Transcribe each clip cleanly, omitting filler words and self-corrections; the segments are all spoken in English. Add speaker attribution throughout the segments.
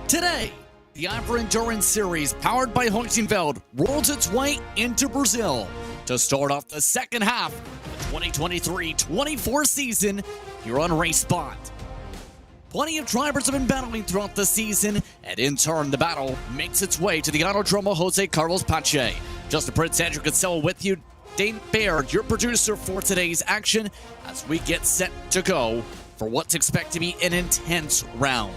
Speaker 1: Today, the IVRA Endurance Series, powered by Heusinkveld, rolls its way into Brazil to start off the second half of the 2023-24 season here on RaceSpot. Plenty of drivers have been battling throughout the season, and in turn, the battle makes its way to the Autodromo Jose Carlos Pache. Justin Prince, Andrew Kinsella with you. Dane Baird, your producer for today's action, as we get set to go for what's expected to be an intense round.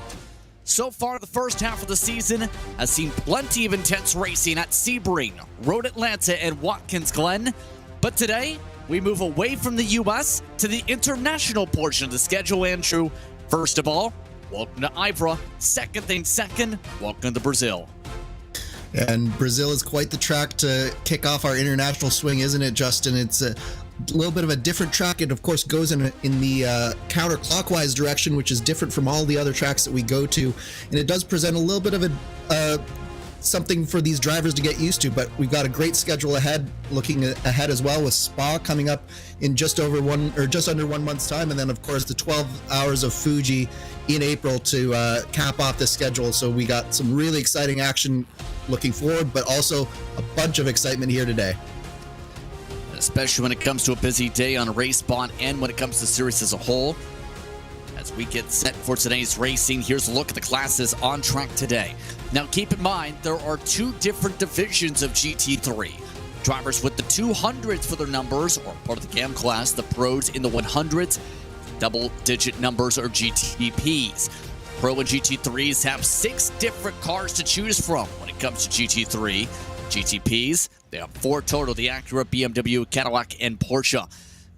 Speaker 1: So far, the first half of the season has seen plenty of intense racing at Sebring, Road Atlanta, and Watkins Glen. But today, we move away from the U.S. to the international portion of the schedule, Andrew. First of all, welcome to IVRA. Second, welcome to Brazil.
Speaker 2: And Brazil is quite the track to kick off our international swing, isn't it, Justin? It's a little bit of a different track. It, of course, goes in the counterclockwise direction, which is different from all the other tracks that we go to. And it does present a little bit of something for these drivers to get used to. But we've got a great schedule ahead, looking ahead as well, with Spa coming up in just under 1 month's time. And then, of course, the 12 hours of Fuji in April to cap off the schedule. So we got some really exciting action looking forward, but also a bunch of excitement here today.
Speaker 1: Especially when it comes to a busy day on RaceSpot and when it comes to the series as a whole. As we get set for today's racing, here's a look at the classes on track today. Now keep in mind, there are two different divisions of GT3. Drivers with the 200s for their numbers are part of the GAM class, the pros in the 100s, double-digit numbers are GTPs. Pro and GT3s have 6 different cars to choose from when it comes to GT3. GTPs, they have 4 total, the Acura, BMW, Cadillac, and Porsche.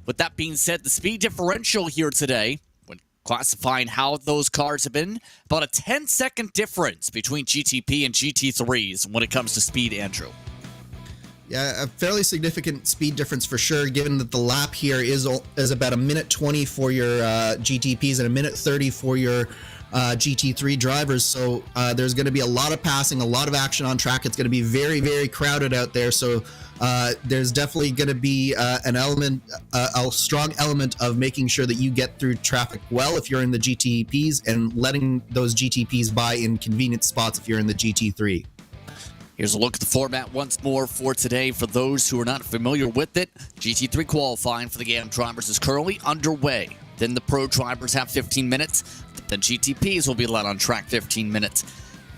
Speaker 1: With that being said, the speed differential here today, when classifying how those cars have been, about a 10-second difference between GTP and GT3s when it comes to speed, Andrew.
Speaker 2: Yeah, a fairly significant speed difference for sure, given that the lap here is about a minute 20 for your GTPs and a minute 30 for your GT3 drivers. So there's going to be a lot of passing, a lot of action on track. It's going to be very, very crowded out there. So there's definitely going to be a strong element of making sure that you get through traffic well if you're in the GTPs, and letting those GTPs by in convenient spots if you're in the GT3.
Speaker 1: Here's a look at the format once more for today. For those who are not familiar with it, GT3 qualifying for the GAM drivers is currently underway. Then the pro drivers have 15 minutes. Then GTPs will be allowed on track 15 minutes.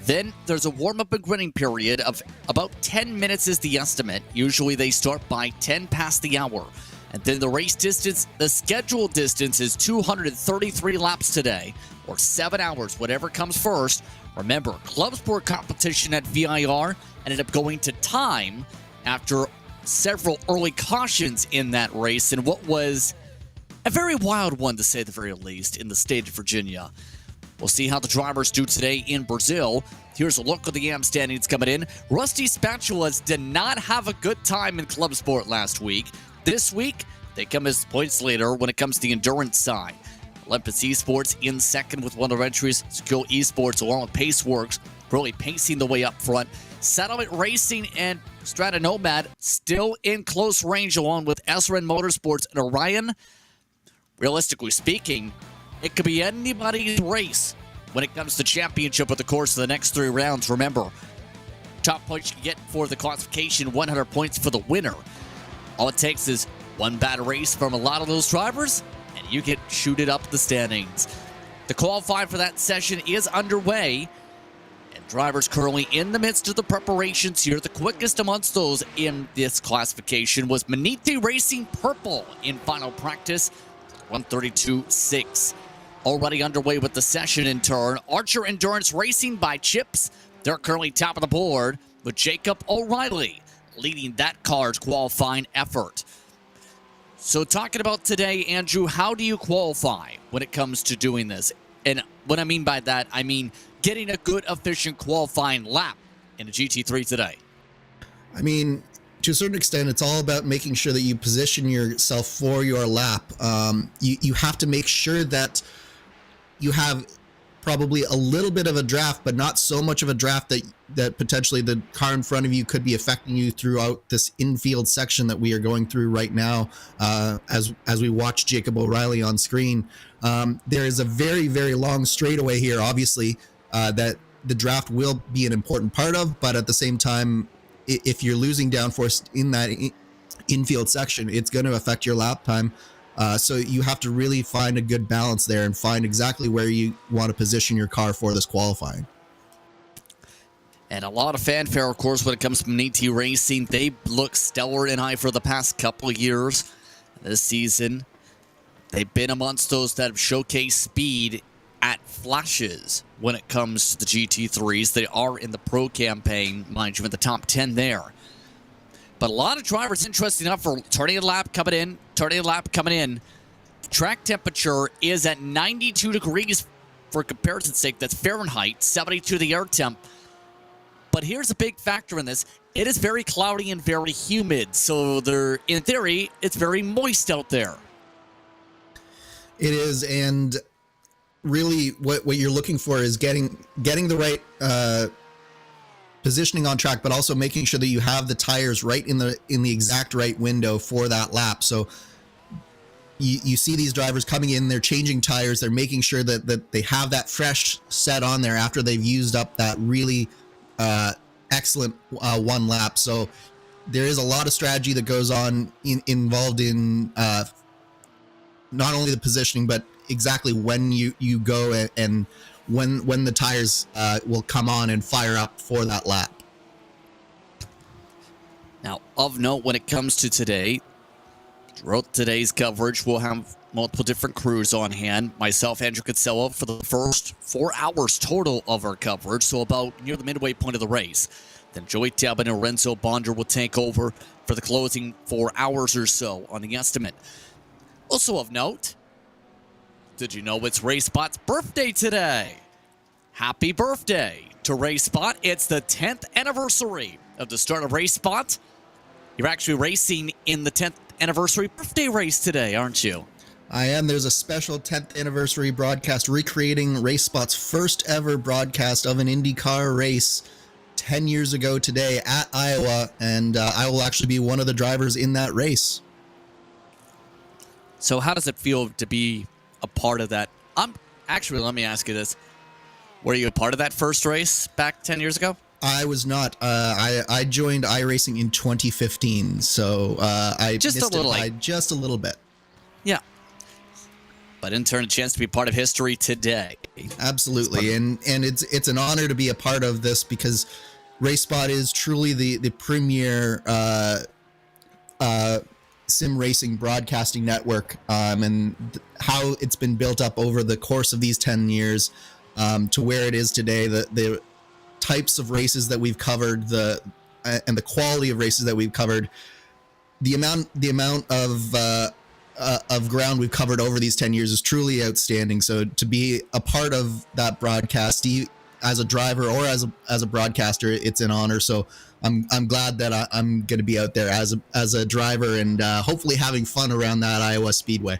Speaker 1: Then there's a warm-up and grinning period of about 10 minutes is the estimate. Usually they start by 10 past the hour. And then the race distance, the scheduled distance is 233 laps today, or 7 hours, whatever comes first. Remember, club sport competition at VIR ended up going to time after several early cautions in that race, and what was a very wild one, to say the very least, in the state of Virginia. We'll see how the drivers do today in Brazil. Here's a look at the GAM standings coming in. Rusty Spatulas did not have a good time in club sport last week. This week, they come as points leader when it comes to the endurance side. Olympus Esports in second with 1 of their entries. Skill Esports along with Paceworks really pacing the way up front. Satellite Racing and Strata Nomad still in close range along with SRN Motorsports and Orion. Realistically speaking, it could be anybody's race when it comes to championship over the course of the next 3 rounds. Remember, top points you get for the classification, 100 points for the winner. All it takes is one bad race from a lot of those drivers, and you get shooted up the standings. The qualifying for that session is underway, and drivers currently in the midst of the preparations here. The quickest amongst those in this classification was Manite Racing Purple in final practice, 132.6. Already underway with the session in turn. Archer Endurance Racing by Chips. They're currently top of the board with Jacob O'Reilly leading that car's qualifying effort. So talking about today, Andrew, how do you qualify when it comes to doing this? And what I mean by that, I mean getting a good, efficient qualifying lap in a GT3 today.
Speaker 2: I mean, to a certain extent, it's all about making sure that you position yourself for your lap. You have to make sure that you have probably a little bit of a draft, but not so much of a draft that potentially the car in front of you could be affecting you throughout this infield section that we are going through right now. As we watch Jacob O'Reilly on screen, there is a very, very long straightaway here, obviously, that the draft will be an important part of, but at the same time, if you're losing downforce in that infield section, it's going to affect your lap time. So you have to really find a good balance there and find exactly where you want to position your car for this qualifying.
Speaker 1: And a lot of fanfare, of course, when it comes from AT Racing. They look stellar in IVRA the past couple of years. This season, they've been amongst those that have showcased speed at flashes when it comes to the GT3s. They are in the pro campaign, mind you, in the top 10 there. But a lot of drivers, interesting enough, for turning a lap coming in. Track temperature is at 92 degrees for comparison's sake. That's Fahrenheit, 72 the air temp. But here's a big factor in this. It is very cloudy and very humid. So in theory, it's very moist out there.
Speaker 2: It is, and really what you're looking for is getting the right positioning on track, but also making sure that you have the tires right in the exact right window for that lap. So you see these drivers coming in, they're changing tires, they're making sure that they have that fresh set on there after they've used up that really excellent one lap. So there is a lot of strategy that goes on involved in not only the positioning, but exactly when you go and when the tires will come on and fire up for that lap.
Speaker 1: Now, of note, when it comes to today, throughout today's coverage, we'll have multiple different crews on hand. Myself, Andrew Kinsella, for the first 4 hours total of our coverage, so about near the midway point of the race. Then Joey Talbot and Renzo Bonder will take over for the closing 4 hours or so on the estimate. Also of note, did you know it's RaceSpot's birthday today? Happy birthday to RaceSpot. It's the 10th anniversary of the start of RaceSpot. You're actually racing in the 10th anniversary birthday race today, aren't you?
Speaker 2: I am. There's a special 10th anniversary broadcast recreating RaceSpot's first ever broadcast of an IndyCar race 10 years ago today at Iowa, and I will actually be one of the drivers in that race.
Speaker 1: So how does it feel to be a part of that? Let me ask you this. Were you a part of that first race back 10 years ago?
Speaker 2: I was not. I joined iRacing in 2015, so I
Speaker 1: just
Speaker 2: missed
Speaker 1: a little
Speaker 2: it by just a little bit.
Speaker 1: Yeah. But in turn, a chance to be part of history today.
Speaker 2: Absolutely, and it's an honor to be a part of this because RaceSpot is truly the premier sim racing broadcasting network, and how it's been built up over the course of these 10 years to where it is today. The types of races that we've covered, and the quality of races that we've covered, the amount of ground we've covered over these 10 years is truly outstanding. So to be a part of that broadcast as a driver or as a broadcaster, it's an honor. So I'm glad that I'm going to be out there as a driver and hopefully having fun around that Iowa Speedway.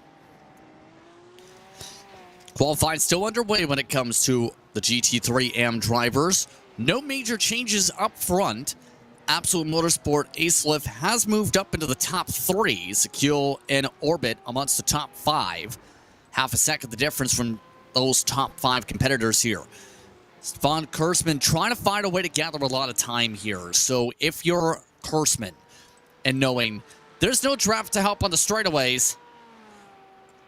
Speaker 1: Qualifying still underway when it comes to the GT3 AM drivers. No major changes up front. Absolute Motorsport Ace-Lift has moved up into the top 3, secure in orbit amongst the top 5. Half a second the difference from those top 5 competitors here. Stefan Kursman trying to find a way to gather a lot of time here. So if you're Kursman and knowing there's no draft to help on the straightaways,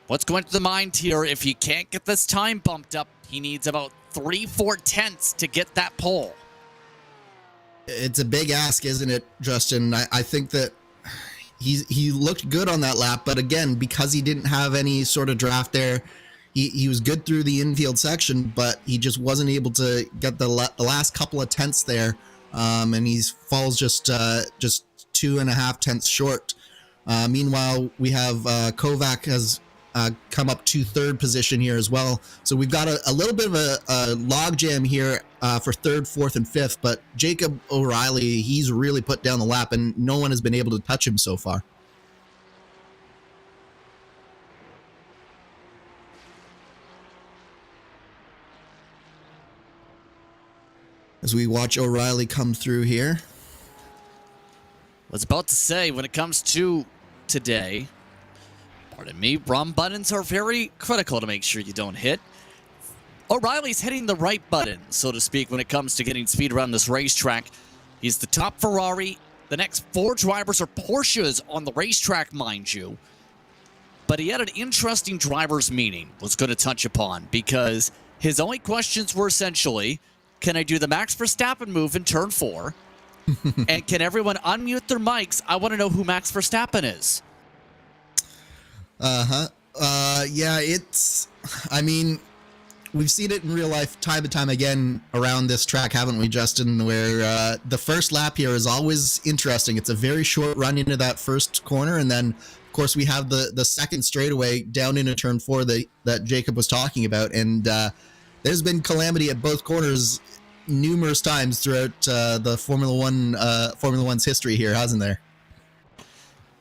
Speaker 1: what's going through the mind here? If he can't get this time bumped up, he needs about 3/4 tenths to get that pole.
Speaker 2: It's a big ask, isn't it, Justin? I think that he looked good on that lap, but again, because he didn't have any sort of draft there, he was good through the infield section, but he just wasn't able to get the last couple of tenths there, and he falls just 2.5 tenths short. Meanwhile, we have Kovac has come up to 3rd position here as well. So we've got a little bit of a log jam here for 3rd, 4th, and 5th, but Jacob O'Reilly, he's really put down the lap, and no one has been able to touch him so far. as we watch O'Reilly come through here.
Speaker 1: Was about to say, when it comes to today, pardon me, ROM buttons are very critical to make sure you don't hit. O'Reilly's hitting the right button, so to speak, when it comes to getting speed around this racetrack. He's the top Ferrari. The next 4 drivers are Porsches on the racetrack, mind you. But he had an interesting driver's meeting, was going to touch upon, because his only questions were essentially, can I do the Max Verstappen move in turn 4? And can everyone unmute their mics? I want to know who Max Verstappen is.
Speaker 2: Yeah, I mean, we've seen it in real life time and time again around this track, haven't we, Justin, where the first lap here is always interesting. It's a very short run into that first corner, and then, of course, we have the second straightaway down into turn 4 that Jacob was talking about, and there's been calamity at both corners numerous times throughout the Formula 1's history here, hasn't there?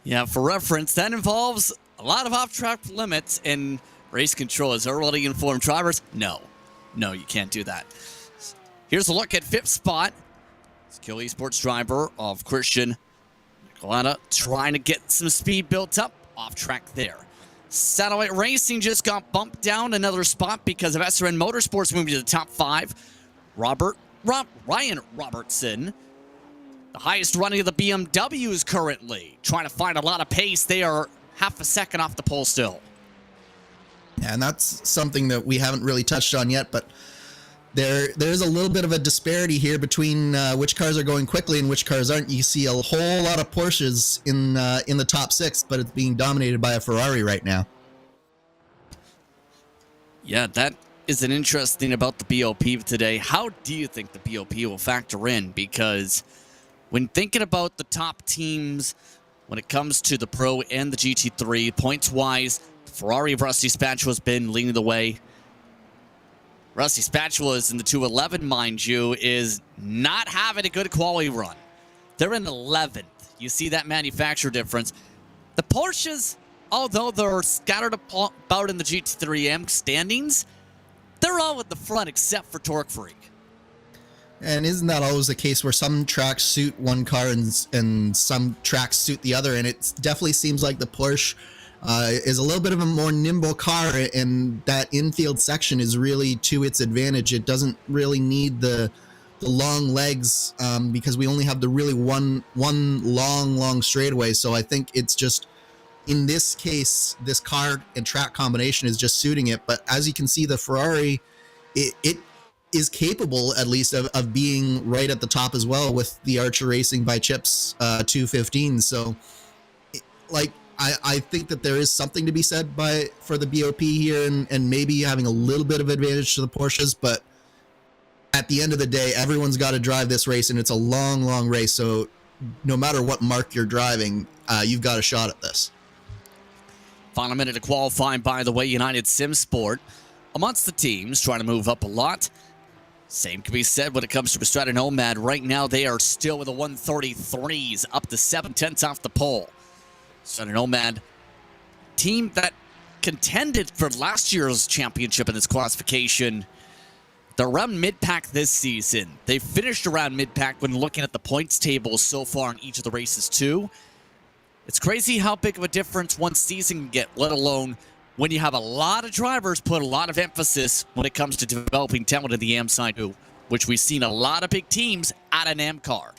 Speaker 1: Yeah, for reference, that involves a lot of off-track limits, and race control has already informed drivers, no, you can't do that. Here's a look at 5th spot. Skill Esports driver of Christian Nicolata trying to get some speed built up off track there. Satellite Racing just got bumped down another spot because of SRN Motorsports moving to the top 5. Ryan Robertson, the highest running of the BMWs currently, trying to find a lot of pace. They are half a second off the pole still.
Speaker 2: Yeah, and that's something that we haven't really touched on yet, but there's a little bit of a disparity here between which cars are going quickly and which cars aren't. You see a whole lot of Porsches in the top 6, but it's being dominated by a Ferrari right now.
Speaker 1: Yeah, that is an interesting about the BOP today. How do you think the BOP will factor in? Because when thinking about the top teams, when it comes to the Pro and the GT3, points-wise, Ferrari of Rusty Spatula has been leading the way. Rusty Spatula is in the 211, mind you, is not having a good quality run. They're in 11th. You see that manufacturer difference. The Porsches, although they're scattered about in the GT3M standings, they're all at the front except for Torque Freak.
Speaker 2: And isn't that always the case where some tracks suit one car and some tracks suit the other? And it definitely seems like the Porsche is a little bit of a more nimble car, and that infield section is really to its advantage. It doesn't really need the long legs because we only have the really one long straightaway. So I think it's just, in this case, this car and track combination is just suiting it. But as you can see, the Ferrari, it is capable at least of being right at the top as well with the Archer Racing by Chips 215. So I think that there is something to be said for the BOP here, and maybe having a little bit of advantage to the Porsches, but at the end of the day, everyone's got to drive this race, and it's a long race. So no matter what mark you're driving, you've got a shot at this.
Speaker 1: Final minute of qualifying, by the way, United Sim Sport amongst the teams trying to move up a lot. Same can be said when it comes to Estrada Nomad. Right now, they are still with the 133s, up to 7/10 off the pole. Estrada Nomad, team that contended for last year's championship in this classification. They're around mid-pack this season. They finished around mid-pack when looking at the points table so far in each of the races, too. It's crazy how big of a difference one season can get, let alone when you have a lot of drivers put a lot of emphasis when it comes to developing talent in the AM side, too, which we've seen a lot of big teams at an AM car.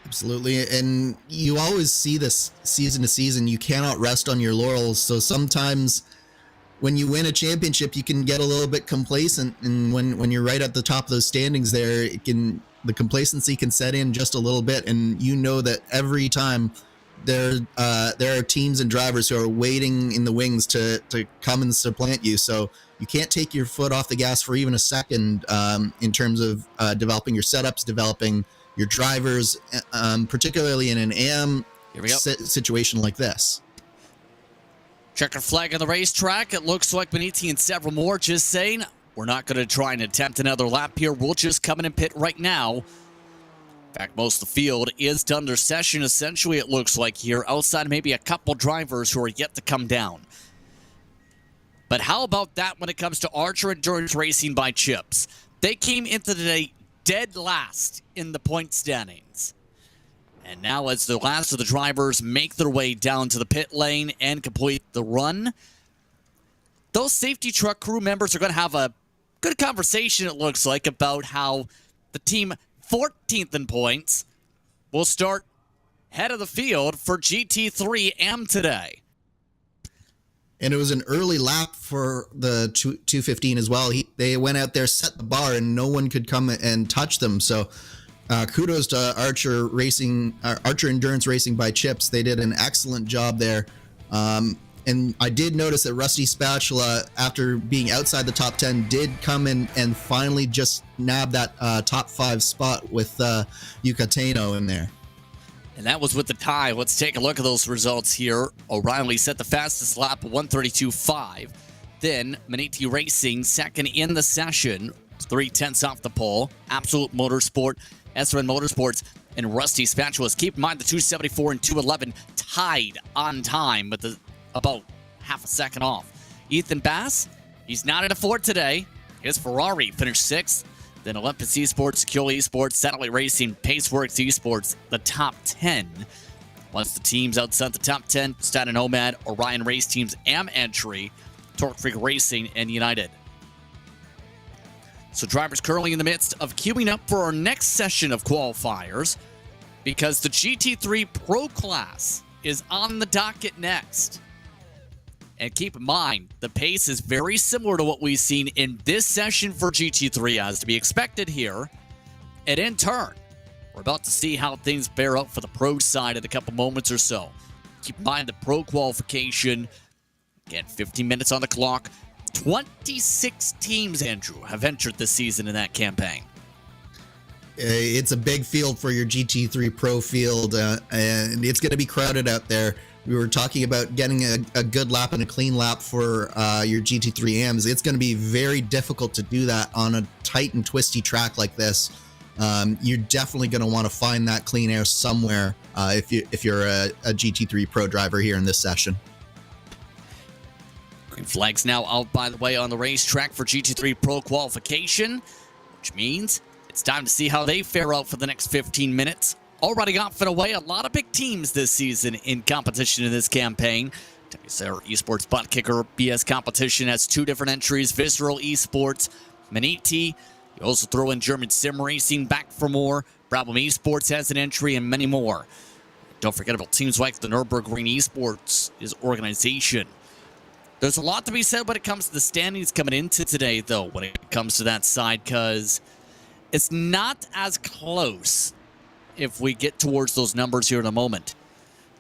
Speaker 2: Absolutely, and you always see this season to season. You cannot rest on your laurels, so sometimes when you win a championship, you can get a little bit complacent, and when you're right at the top of those standings there, the complacency can set in just a little bit, and you know that every time there are teams and drivers who are waiting in the wings to come and supplant you. So you can't take your foot off the gas for even a second in terms of developing your setups, developing your drivers, particularly in an AM situation like this.
Speaker 1: Checker flag on the racetrack. It looks like Beniti and several more just saying, we're not going to try and attempt another lap here. We'll just come in and pit right now. In fact, most of the field is done their session, essentially, it looks like here, outside maybe a couple drivers who are yet to come down. But how about that when it comes to Archer Endurance Racing by Chips? They came into the day dead last in the point standings. And now as the last of the drivers make their way down to the pit lane and complete the run, those safety truck crew members are going to have a good conversation, it looks like, about how the team 14th in points will start head of the field for GT3 AM today.
Speaker 2: And it was an early lap for the 215 as well. They went out there, set the bar, and no one could come and touch them. So kudos to Archer Endurance Racing by Chips. They did an excellent job there. And I did notice that Rusty Spatula, after being outside the top 10, did come in and finally just nab that top 5 spot with Yucateno in there.
Speaker 1: And that was with the tie. Let's take a look at those results here. O'Reilly set the fastest lap, 1:32.5. Then Maniti Racing, second in the session, 3/10 off the pole. Absolute Motorsport, SRN Motorsports, and Rusty Spatulas. Keep in mind the 274 and 211 tied on time, but about half a second off. Ethan Bass, he's not in a Ford today. His Ferrari finished 6th. Then Olympus Esports, Secure Esports, Satellite Racing, Paceworks Esports, the top 10. Once the teams outside the top 10, Stat and Nomad, Orion Race Teams, AM Entry, Torque Freak Racing, and United. So drivers currently in the midst of queuing up for our next session of qualifiers because the GT3 Pro Class is on the docket next. And keep in mind, the pace is very similar to what we've seen in this session for GT3 as to be expected here. And in turn, we're about to see how things bear out for the pro side in a couple moments or so. Keep in mind the pro qualification, again, 15 minutes on the clock. 26 teams, Andrew, have entered this season in that campaign.
Speaker 2: It's a big field for your GT3 Pro field, and it's going to be crowded out there. We were talking about getting a good lap and a clean lap for your GT3 AMs. It's going to be very difficult to do that on a tight and twisty track like this. You're definitely going to want to find that clean air somewhere if you're a GT3 Pro driver here in this session.
Speaker 1: Green flag's now out, by the way, on the racetrack for GT3 Pro qualification, which means it's time to see how they fare out for the next 15 minutes. Already off and away, a lot of big teams this season in competition in this campaign. WSR Esports Butt Kicker BS competition has 2 different entries. Visceral Esports, Maniti. You also throw in German Sim Racing, back for more. Problem Esports has an entry, and many more. Don't forget about teams like the Nürburgring Esports organization. There's a lot to be said when it comes to the standings coming into today, though, when it comes to that side, because it's not as close if we get towards those numbers here in a moment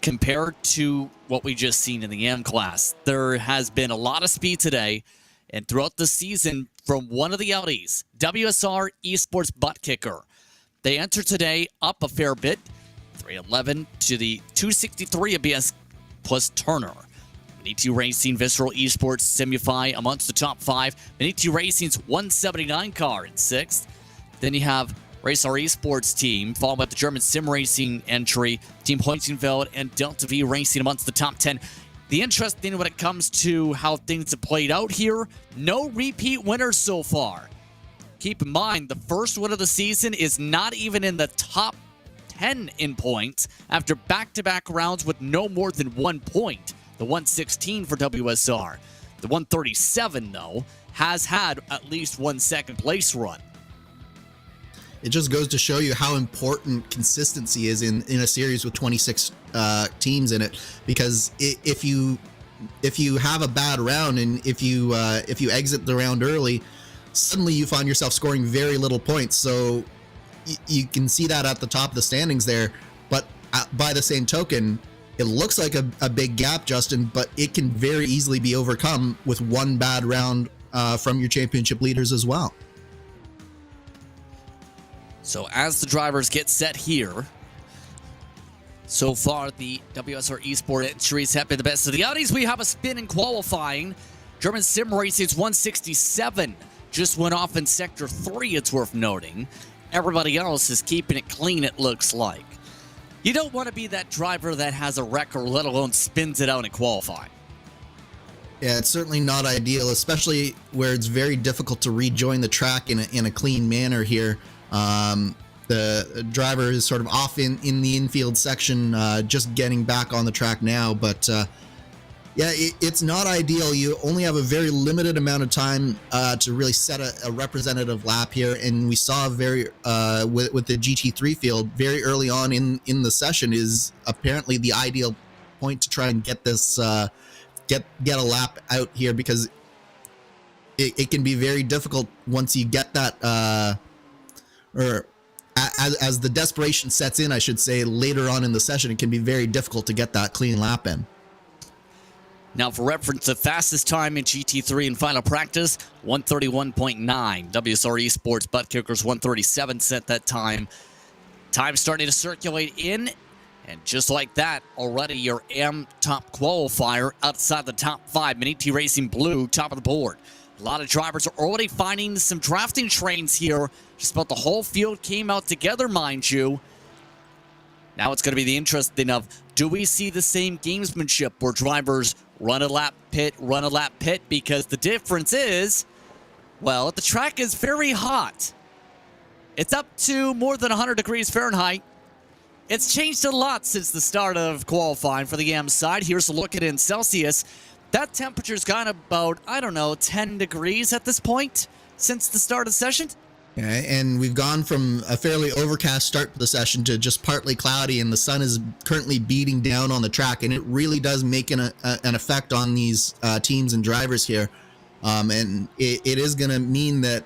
Speaker 1: compared to what we just seen in the AM class. There has been a lot of speed today, and throughout the season from one of the Audis, WSR Esports Butt Kicker. They entered today up a fair bit, 311 to the 263 ABS plus Turner. Maniti Racing, Visceral Esports, Simify amongst the top 5. Maniti Racing's 179 car in 6th. Then you have RaceR Esports team, followed by the German Sim Racing entry, Team Heusinkveld and Delta V Racing amongst the top 10. The interesting thing when it comes to how things have played out here, no repeat winners so far. Keep in mind, the first win of the season is not even in the top 10 in points after back-to-back rounds with no more than 1 point. The 116 for WSR. The 137, though, has had at least 1 second place run.
Speaker 2: It just goes to show you how important consistency is in a series with 26 teams in it. Because if you have a bad round and if you exit the round early, suddenly you find yourself scoring very little points. So you can see that at the top of the standings there. But by the same token, it looks like a big gap, Justin, but it can very easily be overcome with one bad round from your championship leaders as well.
Speaker 1: So as the drivers get set here, so far the WSR Esports entries have been the best of the Audis. We have a spin in qualifying. German Sim Racing's 167 just went off in Sector 3, it's worth noting. Everybody else is keeping it clean, it looks like. You don't want to be that driver that has a wreck or let alone spins it out in qualifying.
Speaker 2: Yeah, it's certainly not ideal, especially where it's very difficult to rejoin the track in a clean manner here. The driver is sort of off in the infield section, just getting back on the track now. But yeah, it's not ideal. You only have a very limited amount of time to really set a representative lap here. And we saw with the GT3 field very early on in the session is apparently the ideal point to try and get this get a lap out here, because it can be very difficult once you get that as the desperation sets in, I should say, later on in the session, it can be very difficult to get that clean lap in.
Speaker 1: Now, for reference, the fastest time in GT3 in final practice, 1:31.9. WSRE Sports Butt Kickers 1:37 set that time. Time starting to circulate in, and just like that, already your AM top qualifier outside the top 5. Maniti Racing Blue, top of the board. A lot of drivers are already finding some drafting trains here. Just about the whole field came out together, mind you. Now it's going to be the interesting of, do we see the same gamesmanship where drivers run a lap pit, because the difference is, well, the track is very hot. It's up to more than 100 degrees Fahrenheit. It's changed a lot since the start of qualifying for the AM side. Here's a look at it in Celsius. That temperature's gone about, 10 degrees at this point since the start of the session.
Speaker 2: Yeah, and we've gone from a fairly overcast start to the session to just partly cloudy, and the sun is currently beating down on the track, and it really does make an effect on these teams and drivers here. And it is going to mean that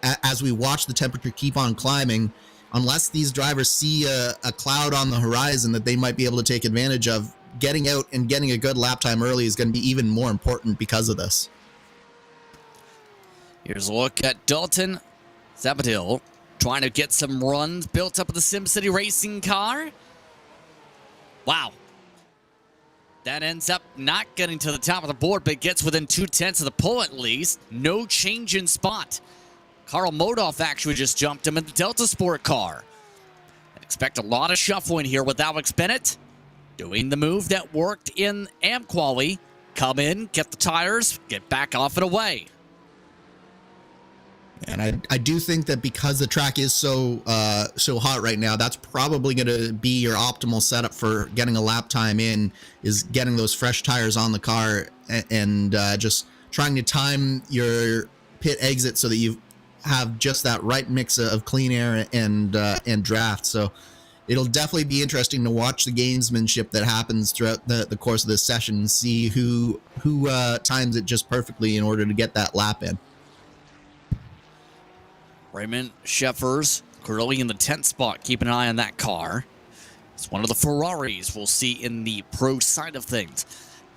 Speaker 2: as we watch the temperature keep on climbing, unless these drivers see a cloud on the horizon that they might be able to take advantage of, getting out and getting a good lap time early is going to be even more important because of this.
Speaker 1: Here's a look at Dalton Zabadil trying to get some runs built up with the SimCity racing car. Wow. That ends up not getting to the top of the board, but gets within 2/10 of the pole at least. No change in spot. Carl Modoff actually just jumped him in the Delta Sport car. I'd expect a lot of shuffling here with Alex Bennett doing the move that worked in AM Quali. Come in, get the tires, get back off and away.
Speaker 2: And I do think that because the track is so hot right now, that's probably going to be your optimal setup for getting a lap time in, is getting those fresh tires on the car and just trying to time your pit exit so that you have just that right mix of clean air and draft. So it'll definitely be interesting to watch the gamesmanship that happens throughout the course of this session and see who times it just perfectly in order to get that lap in.
Speaker 1: Raymond Sheffers currently in the 10th spot. Keep an eye on that car. It's one of the Ferraris we'll see in the pro side of things.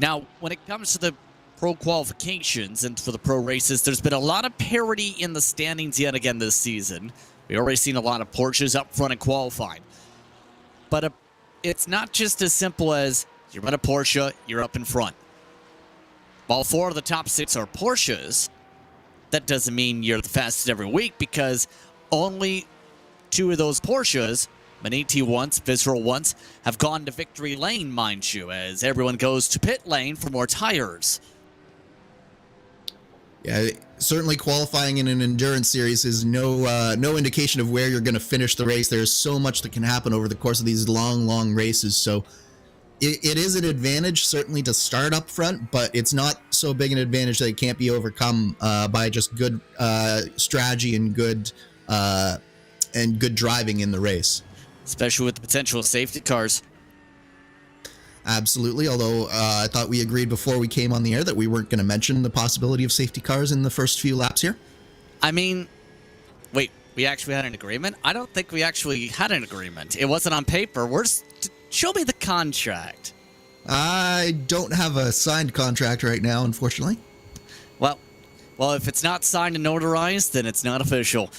Speaker 1: Now, when it comes to the pro qualifications and for the pro races, there's been a lot of parity in the standings yet again this season. We've already seen a lot of Porsches up front in qualifying. But it's not just as simple as you run a Porsche, you're up in front. While 4 of the top 6 are Porsches, that doesn't mean you're the fastest every week, because only 2 of those Porsches, Maniti once, Visceral once, have gone to victory lane, mind you, as everyone goes to pit lane for more tires.
Speaker 2: Yeah, certainly qualifying in an endurance series is no indication of where you're going to finish the race. There's so much that can happen over the course of these long races. So it is an advantage, certainly, to start up front, but it's not so big an advantage that it can't be overcome by just good strategy and good driving in the race.
Speaker 1: Especially with the potential of safety cars.
Speaker 2: Absolutely, although I thought we agreed before we came on the air that we weren't going to mention the possibility of safety cars in the first few laps here.
Speaker 1: I mean, wait, we actually had an agreement? I don't think we actually had an agreement. It wasn't on paper. Show me the contract.
Speaker 2: I don't have a signed contract right now, unfortunately.
Speaker 1: Well, if it's not signed and notarized, then it's not official.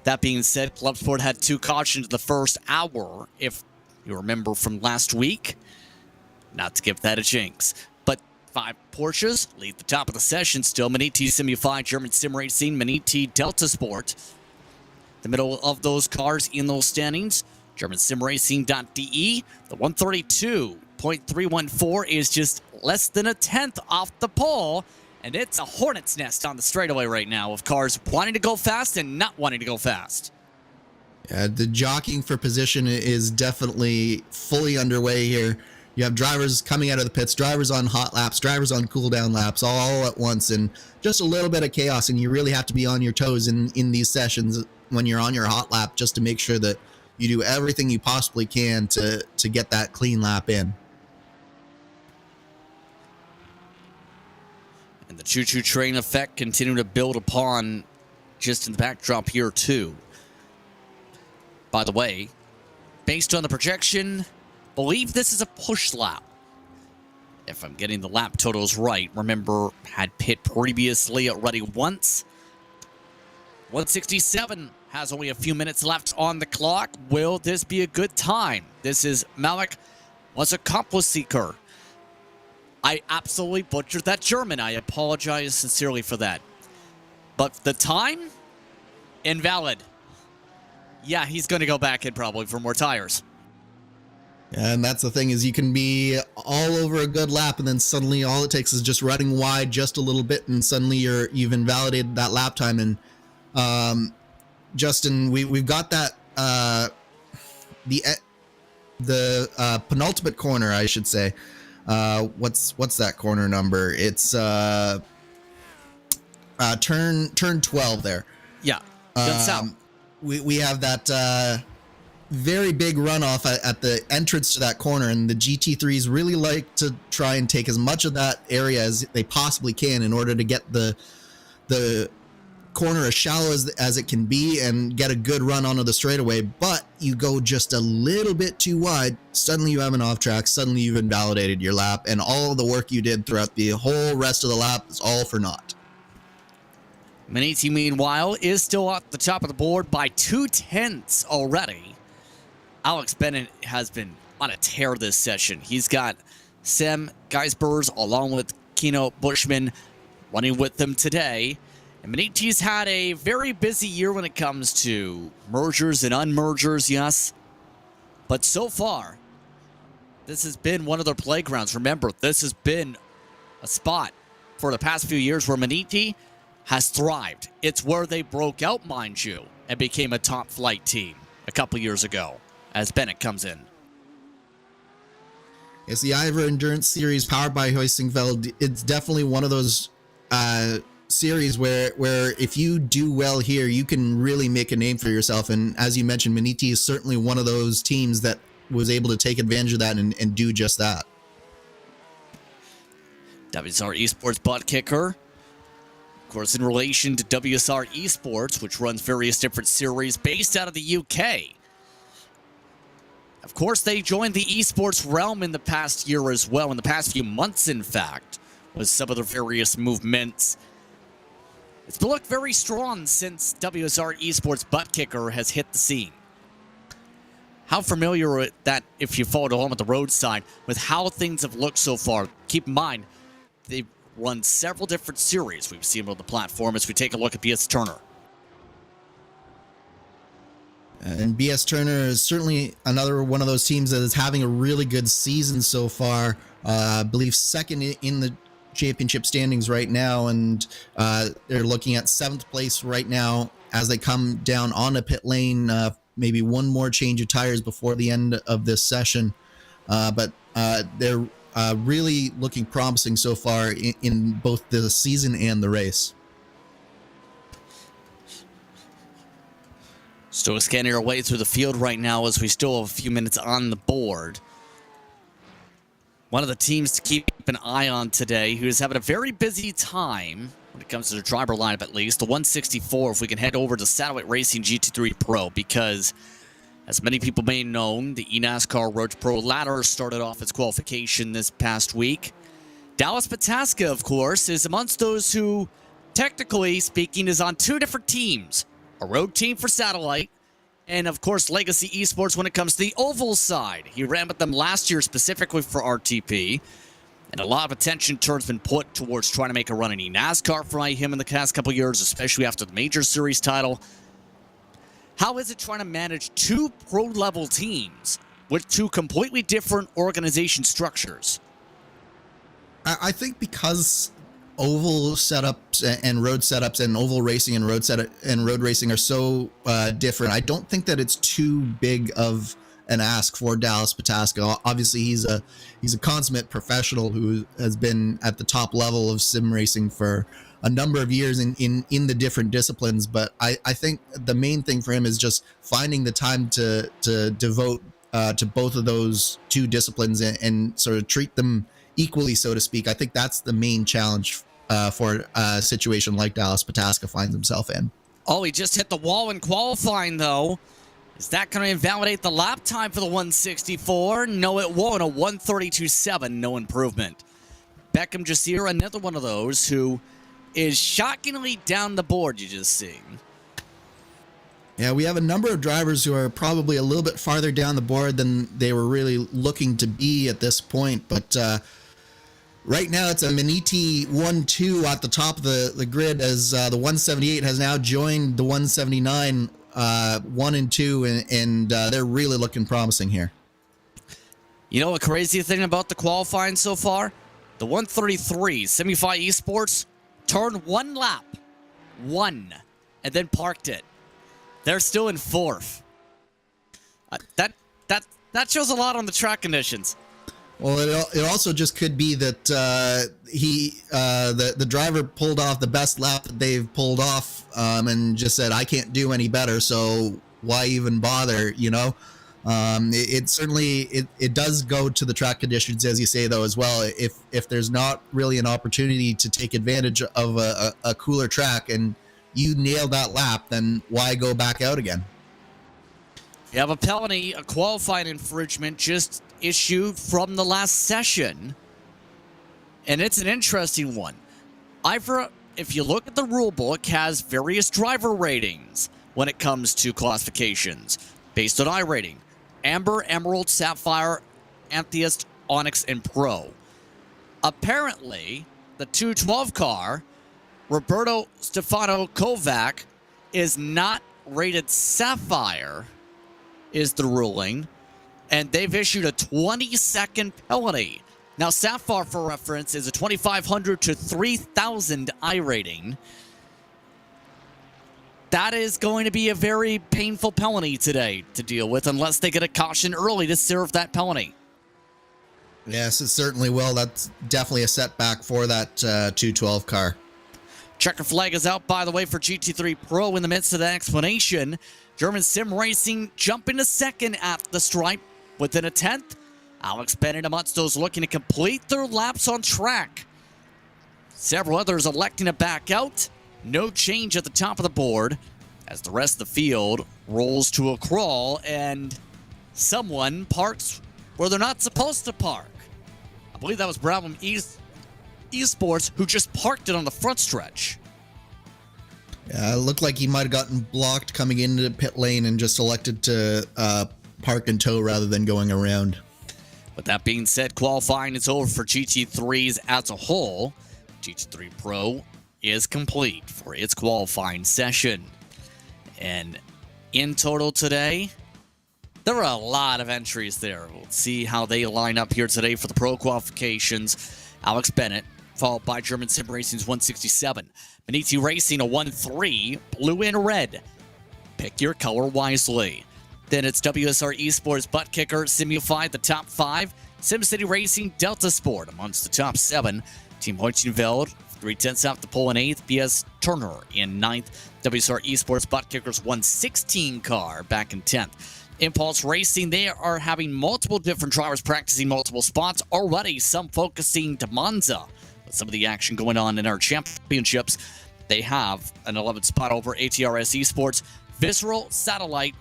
Speaker 1: That being said, Club Sport had 2 cautions the first hour, if you remember from last week. Not to give that a jinx. But 5 Porsches lead the top of the session still. Maniti Simu5, German Sim Racing, Maniti Delta Sport. The middle of those cars in those standings, GermanSimRacing.de. The 132.314 is just less than a tenth off the pole. And it's a hornet's nest on the straightaway right now of cars wanting to go fast and not wanting to go fast.
Speaker 2: The jockeying for position is definitely fully underway here. You have drivers coming out of the pits, drivers on hot laps, drivers on cool down laps, all at once, and just a little bit of chaos. And you really have to be on your toes in these sessions when you're on your hot lap, just to make sure that you do everything you possibly can to get that clean lap in.
Speaker 1: And the choo-choo train effect continuing to build upon just in the backdrop here too. By the way, based on the projection, believe this is a push lap. If I'm getting the lap totals right, remember, had pit previously already once. 167 has only a few minutes left on the clock. Will this be a good time? This is Malik Wasserkampfseeker. I absolutely butchered that German. I apologize sincerely for that. But the time? Invalid. Yeah, he's going to go back in probably for more tires.
Speaker 2: And that's the thing, is you can be all over a good lap, and then suddenly all it takes is just running wide just a little bit, and suddenly you've invalidated that lap time. And Justin, we've got that the penultimate corner, I should say. What's that corner number? It's turn 12 there.
Speaker 1: Yeah. South.
Speaker 2: We have that very big runoff at the entrance to that corner, and the GT3s really like to try and take as much of that area as they possibly can in order to get the corner as shallow as it can be and get a good run onto the straightaway. But you go just a little bit too wide, suddenly you have an off track, suddenly you've invalidated your lap, and all of the work you did throughout the whole rest of the lap is all for naught.
Speaker 1: Maniti, meanwhile, is still at the top of the board by 2/10 already. Alex Bennett has been on a tear this session. He's got Sam Geisbers along with Kino Bushman running with them today. And Maniti's had a very busy year when it comes to mergers and unmergers, yes. But so far, this has been one of their playgrounds. Remember, this has been a spot for the past few years where Maniti has thrived. It's where they broke out, mind you, and became a top flight team a couple years ago as Bennett comes in.
Speaker 2: It's the IVRA Endurance Series powered by Heusinkveld. It's definitely one of those series where if you do well here, you can really make a name for yourself. And as you mentioned, Maniti is certainly one of those teams that was able to take advantage of that and do just that.
Speaker 1: WSR Esports butt kicker. Of course, in relation to WSR Esports, which runs various different series based out of the UK. Of course, they joined the esports realm in the past year as well, in the past few months, in fact, with some of their various movements. It's been looked very strong since WSR Esports butt kicker has hit the scene. How familiar with that, if you followed along at the roadside, with how things have looked so far? Keep in mind, they've run several different series. We've seen them on the platform as we take a look at BS Turner.
Speaker 2: And BS Turner is certainly another one of those teams that is having a really good season so far. I believe second in the championship standings right now, and they're looking at 7th place right now as they come down on a pit lane. Maybe one more change of tires before the end of this session, but they're really looking promising so far in both the season and the race.
Speaker 1: Still scanning our way through the field right now as we still have a few minutes on the board. One of the teams to keep an eye on today, who is having a very busy time when it comes to the driver lineup, at least, the 164, if we can head over to Satellite Racing GT3 Pro, because as many people may know, the eNASCAR Road to Pro ladder started off its qualification this past week. Dallas Pataska, of course, is amongst those who, technically speaking, is on 2 different teams. A road team for Satellite, and of course Legacy Esports when it comes to the oval side. He ran with them last year specifically for RTP, and a lot of attention has been put towards trying to make a run in eNASCAR for him in the past couple years, especially after the Major Series title. How is it trying to manage 2 pro-level teams with 2 completely different organization structures?
Speaker 2: I think because oval setups and road setups, and oval racing and road racing are so different. I don't think that it's too big of an ask for Dallas Pataska. Obviously, he's a consummate professional who has been at the top level of sim racing for a number of years in the different disciplines. But I think the main thing for him is just finding the time to devote to both of those two disciplines and sort of treat them equally, so to speak. I think that's the main challenge for a situation like Dallas Pataska finds himself in.
Speaker 1: Oh, he just hit the wall in qualifying, though. Is that going to invalidate the lap time for the 164? No, it won't. A 132.7, no improvement. Beckham Jasir, another one of those who is shockingly down the board, you just see.
Speaker 2: Yeah, we have a number of drivers who are probably a little bit farther down the board than they were really looking to be at this point. But right now it's a Maniti 1-2 at the top of the grid, as the 178 has now joined the 179 1 and 2, and they're really looking promising here.
Speaker 1: You know a crazy thing about the qualifying so far? The 133 Semi-Fi Esports turned one lap, and then parked it. They're still in fourth. That shows a lot on the track conditions.
Speaker 2: Well, it also just could be that the driver pulled off the best lap that they've pulled off, and just said, I can't do any better, so why even bother, you know? It certainly does go to the track conditions, as you say, though, as well. If there's not really an opportunity to take advantage of a cooler track and you nail that lap, then why go back out again?
Speaker 1: You have a penalty, a qualifying infringement just issued from the last session, and it's an interesting one. IVRA, if you look at the rule book, has various driver ratings when it comes to classifications based on iRating: Amber, Emerald, Sapphire, Amethyst, Onyx, and Pro. Apparently, the 212 car, Roberto Stefano Kovac, is not rated Sapphire, is the ruling, and they've issued a 20-second penalty. Now, Sapphire, for reference, is a 2,500 to 3,000 iRating. That is going to be a very painful penalty today to deal with, unless they get a caution early to serve that penalty.
Speaker 2: Yes, it certainly will. That's definitely a setback for that 212 car.
Speaker 1: Checker flag is out, by the way, for GT3 Pro in the midst of that explanation. German Sim Racing jumping to second at the stripe within a 10th. Alex Bennett amongst those looking to complete their laps on track. Several others electing to back out. No change at the top of the board as the rest of the field rolls to a crawl and someone parks where they're not supposed to park. I believe that was Brabham Esports who just parked it on the front stretch.
Speaker 2: Yeah, it looked like he might have gotten blocked coming into the pit lane and just elected to park and tow rather than going around.
Speaker 1: With that being said, qualifying is over for GT3s as a whole. GT3 Pro is complete for its qualifying session. And in total today, there are a lot of entries there. We'll see how they line up here today for the Pro qualifications. Alex Bennett, followed by German Sim Racing's 167. Maniti Racing, a 1-3, blue and red. Pick your color wisely. Then it's WSR Esports Butt Kicker, Simulify, the top 5. SimCity Racing, Delta Sport amongst the top 7. Team Heusinkveld, 3/10 off the pole in 8th. BS Turner in 9th. WSR Esports Butt Kickers 116 car back in 10th. Impulse Racing, they are having multiple different drivers practicing multiple spots already, some focusing to Monza. With some of the action going on in our championships, they have an 11th spot over ATRS Esports. Visceral Satellite,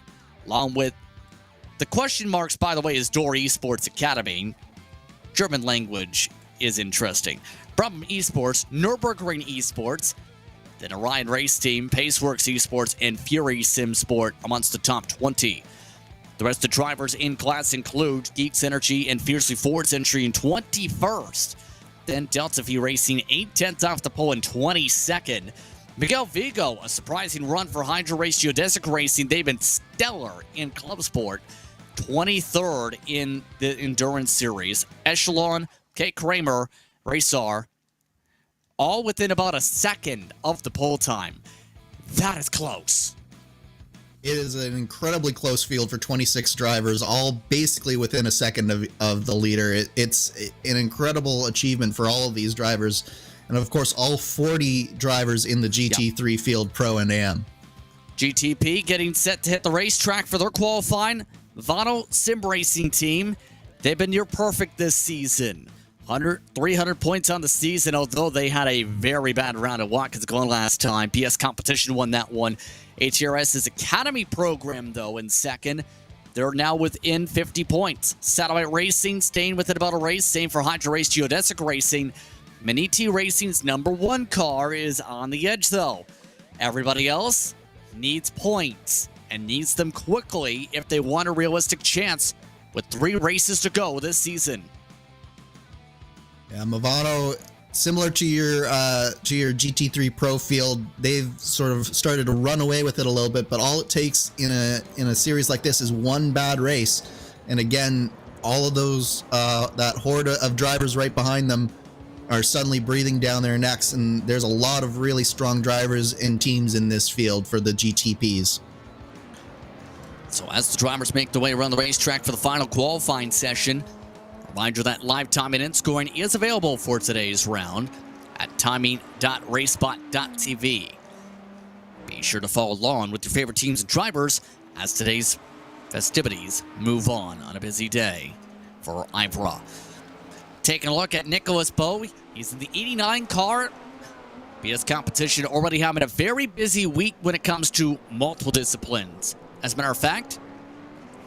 Speaker 1: along with the question marks, by the way, is Door Esports Academy. German language is interesting. Brabham Esports, Nürburgring Esports, then Orion Race Team, Paceworks Esports, and Fury Sim Sport amongst the top 20. The rest of the drivers in class include Geeks Energy and Fiercely Ford's entry in 21st. Then Delta V Racing, 8/10 off the pole in 22nd. Miguel Vigo, a surprising run for Hydra Race Geodesic Racing. They've been stellar in Club Sport. 23rd in the Endurance Series. Echelon, Kate Kramer, Racer, all within about a second of the pole time. That is close.
Speaker 2: It is an incredibly close field for 26 drivers, all basically within a second of the leader. It's an incredible achievement for all of these drivers. And of course, all 40 drivers in the GT3 field, Pro and AM.
Speaker 1: GTP getting set to hit the racetrack for their qualifying. Vano Sim Racing Team, they've been near perfect this season. 300 points on the season, although they had a very bad round at Watkins Glen last time. PS Competition won that one. HRS's Academy program, though, in second. They're now within 50 points. Satellite Racing staying within about a race. Same for Hydro Race Geodesic Racing. Miniti Racing's #1 car is on the edge, though. Everybody else needs points and needs them quickly if they want a realistic chance with 3 races to go this season.
Speaker 2: Yeah, Movano, similar to your GT3 Pro field, they've sort of started to run away with it a little bit, but all it takes in a series like this is one bad race, and again, all of those that horde of drivers right behind them are suddenly breathing down their necks, and there's a lot of really strong drivers and teams in this field for the GTPs.
Speaker 1: So as the drivers make their way around the racetrack for the final qualifying session, reminder that live timing and scoring is available for today's round at timing.racespot.tv. Be sure to follow along with your favorite teams and drivers as today's festivities move on a busy day for IVRA. Taking a look at Nicholas Bowe, he's in the 89 car. PS Competition already having a very busy week when it comes to multiple disciplines. As a matter of fact,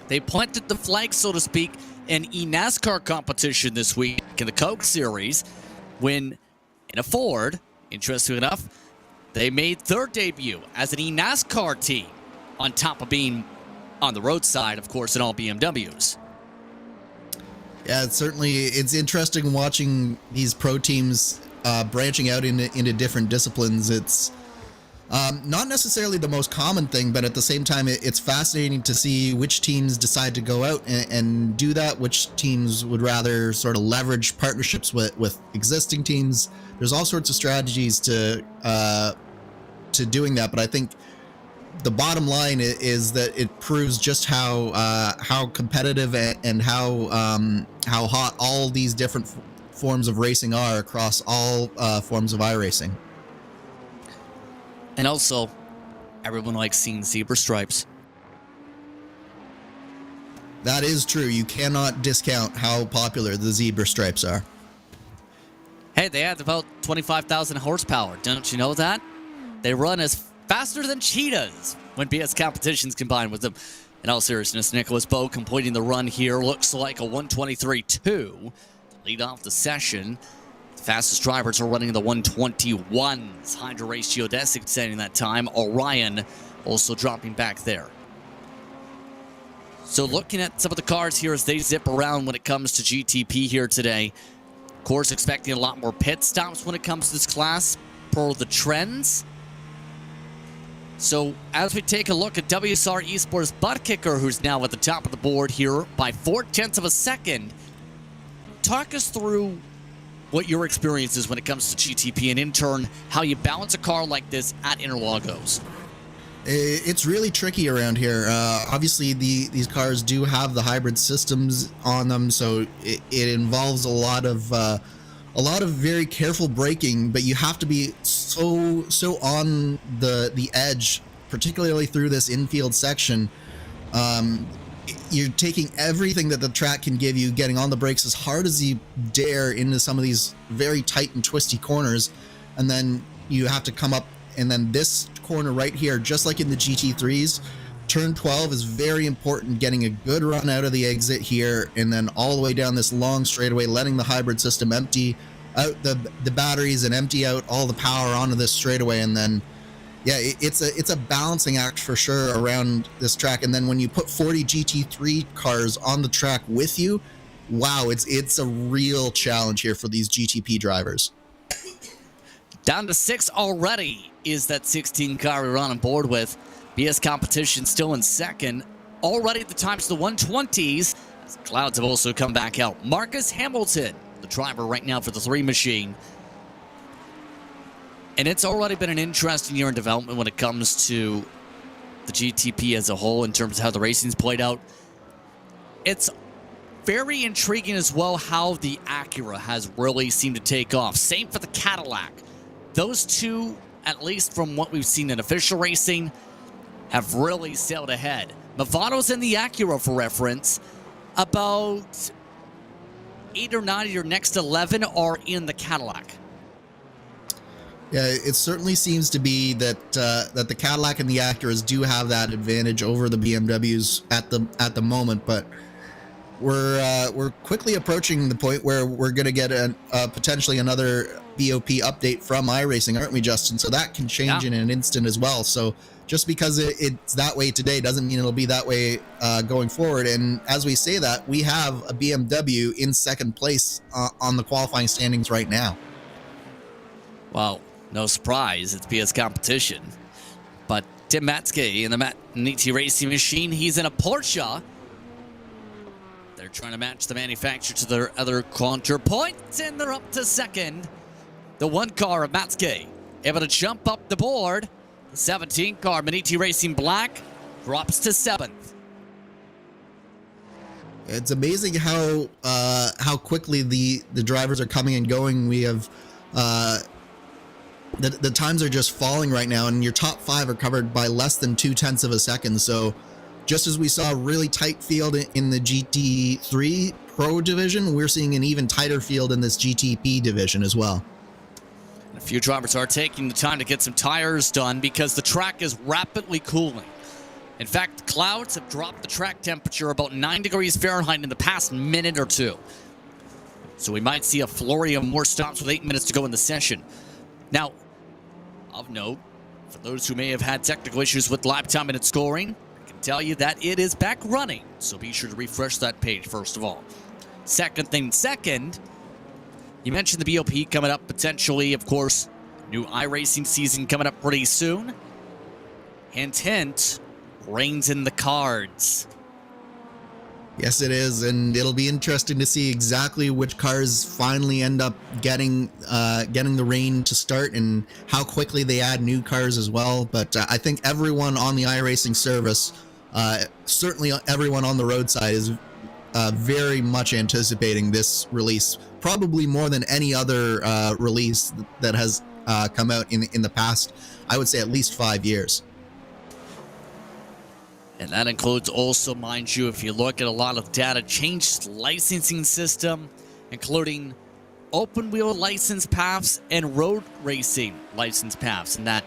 Speaker 1: they planted the flag, so to speak, in eNASCAR competition this week in the Coke Series when, in a Ford, interestingly enough, they made their debut as an eNASCAR team on top of being on the roadside, of course, in all BMWs.
Speaker 2: Yeah, it's interesting watching these pro teams branching out into different disciplines. It's not necessarily the most common thing, but at the same time, it's fascinating to see which teams decide to go out and do that, which teams would rather sort of leverage partnerships with existing teams. There's all sorts of strategies to doing that, but I think the bottom line is that it proves just how competitive and how hot all these different forms of racing are across all forms of iRacing.
Speaker 1: And also, everyone likes seeing zebra stripes.
Speaker 2: That is true. You cannot discount how popular the zebra stripes are.
Speaker 1: Hey, they have about 25,000 horsepower. Don't you know that? They run as faster than cheetahs when PS Competition's combined with them. In all seriousness, Nicholas Bowe completing the run here. Looks like a 123.2 to lead off the session. The fastest drivers are running the 121s. Hydro Race Geodesic setting that time. Orion also dropping back there. So looking at some of the cars here as they zip around when it comes to GTP here today. Of course, expecting a lot more pit stops when it comes to this class per the trends. So as we take a look at WSR Esports Butt Kicker, who's now at the top of the board here by 0.4 of a second, talk us through what your experience is when it comes to GTP and in turn, how you balance a car like this at Interlagos.
Speaker 2: It's really tricky around here. Obviously, these cars do have the hybrid systems on them, so it involves a lot of very careful braking. But you have to be so on the edge, particularly through this infield section. You're taking everything that the track can give you, getting on the brakes as hard as you dare into some of these very tight and twisty corners, and then you have to come up. And then this corner right here, just like in the GT3s, turn 12 is very important, getting a good run out of the exit here, and then all the way down this long straightaway, letting the hybrid system empty out the batteries and empty out all the power onto this straightaway. And then, yeah, it's a balancing act for sure around this track. And then when you put 40 GT3 cars on the track with you, wow, it's a real challenge here for these GTP drivers.
Speaker 1: Down to 6 already is that 16 car we're on board with. PS Competition still in second. Already at the times of the 120s. As clouds have also come back out. Marcus Hamilton, the driver right now for the 3 machine. And it's already been an interesting year in development when it comes to the GTP as a whole in terms of how the racing's played out. It's very intriguing as well how the IVRA has really seemed to take off. Same for the Cadillac. Those two, at least from what we've seen in official racing, have really sailed ahead. Movato's in the IVRA, for reference. About 8 or 9 of your next 11 are in the Cadillac.
Speaker 2: Yeah, it certainly seems to be that that the Cadillac and the Acuras do have that advantage over the BMWs at the moment, but we're quickly approaching the point where we're going to get potentially another BOP update from iRacing, aren't we, Justin? So that can change in an instant as well. So just because it's that way today doesn't mean it'll be that way going forward. And as we say that, we have a BMW in second place on the qualifying standings right now.
Speaker 1: Wow. No surprise, it's PS competition. But Tim Matske in the Niti Racing Machine, he's in a Porsche. They're trying to match the manufacturer to their other counterpoint, and they're up to second. The one car of Matske able to jump up the board. The 17 car, Niti Racing Black, drops to 7th.
Speaker 2: It's amazing how quickly the drivers are coming and going. We have the times are just falling right now, and your top 5 are covered by less than 0.2 of a second. So just as we saw a really tight field in the GT3 Pro division, we're seeing an even tighter field in this GTP division as well.
Speaker 1: A few drivers are taking the time to get some tires done because the track is rapidly cooling. In fact, clouds have dropped the track temperature about 9 degrees Fahrenheit in the past minute or two. So we might see a flurry of more stops with 8 minutes to go in the session. Now, of note, for those who may have had technical issues with lap time and scoring, I can tell you that it is back running. So be sure to refresh that page first of all. Second, you mentioned the BOP coming up potentially, of course, new iRacing season coming up pretty soon. Hint, hint, rain's in the cards.
Speaker 2: Yes, it is, and it'll be interesting to see exactly which cars finally end up getting the rain to start and how quickly they add new cars as well. But I think everyone on the iRacing service, certainly everyone on the roadside, is very much anticipating this release, probably more than any other release that has come out in the past, I would say at least 5 years.
Speaker 1: And that includes also, mind you, if you look at a lot of data, changed licensing system, including open wheel license paths and road racing license paths. And that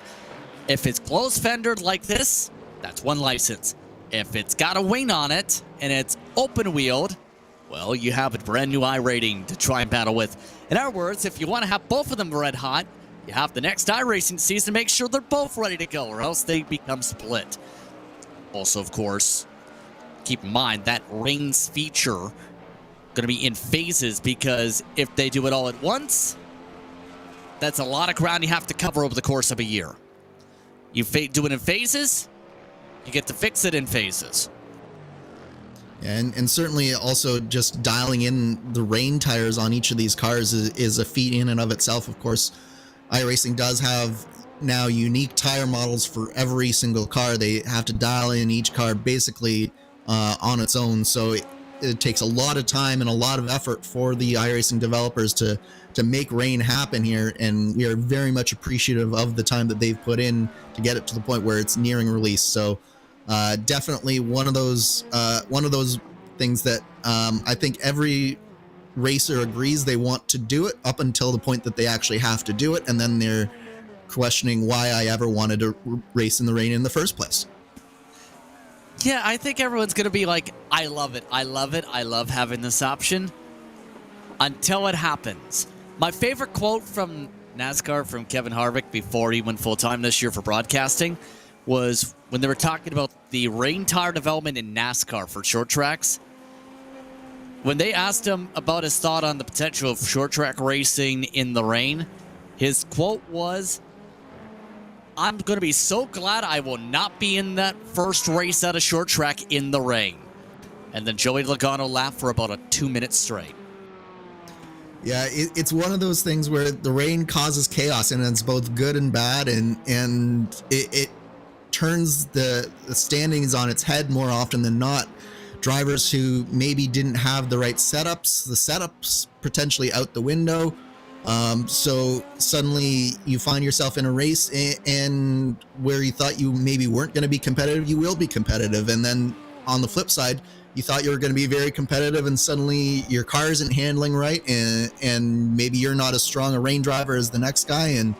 Speaker 1: if it's closed fendered like this, that's one license. If it's got a wing on it and it's open wheeled, well, you have a brand new iRating to try and battle with. In other words, if you want to have both of them red hot, you have the next iRacing season to make sure they're both ready to go, or else they become split. Also, of course, keep in mind that rains feature going to be in phases, because if they do it all at once, that's a lot of ground you have to cover over the course of a year. You do it in phases, you get to fix it in phases.
Speaker 2: And certainly also just dialing in the rain tires on each of these cars is a feat in and of itself. Of course, iRacing does have now unique tire models for every single car. They have to dial in each car basically on its own. So it takes a lot of time and a lot of effort for the iRacing developers to make rain happen here. And we are very much appreciative of the time that they've put in to get it to the point where it's nearing release. So definitely one of those things that I think every racer agrees they want to do it up until the point that they actually have to do it, and then they're questioning why I ever wanted to race in the rain in the first place.
Speaker 1: Yeah, I think everyone's going to be like, I love it. I love it. I love having this option until it happens. My favorite quote from NASCAR, from Kevin Harvick before he went full-time this year for broadcasting, was when they were talking about the rain tire development in NASCAR for short tracks. When they asked him about his thought on the potential of short track racing in the rain, his quote was, "I'm going to be so glad I will not be in that first race at a short track in the rain." And then Joey Logano laughed for about 2 minutes straight.
Speaker 2: Yeah, it's one of those things where the rain causes chaos, and it's both good and bad, and it turns the standings on its head more often than not. Drivers who maybe didn't have the right setups, the setups potentially out the window. So suddenly you find yourself in a race, and where you thought you maybe weren't going to be competitive, you will be competitive. And then on the flip side, you thought you were going to be very competitive, and suddenly your car isn't handling right, and maybe you're not as strong a rain driver as the next guy. And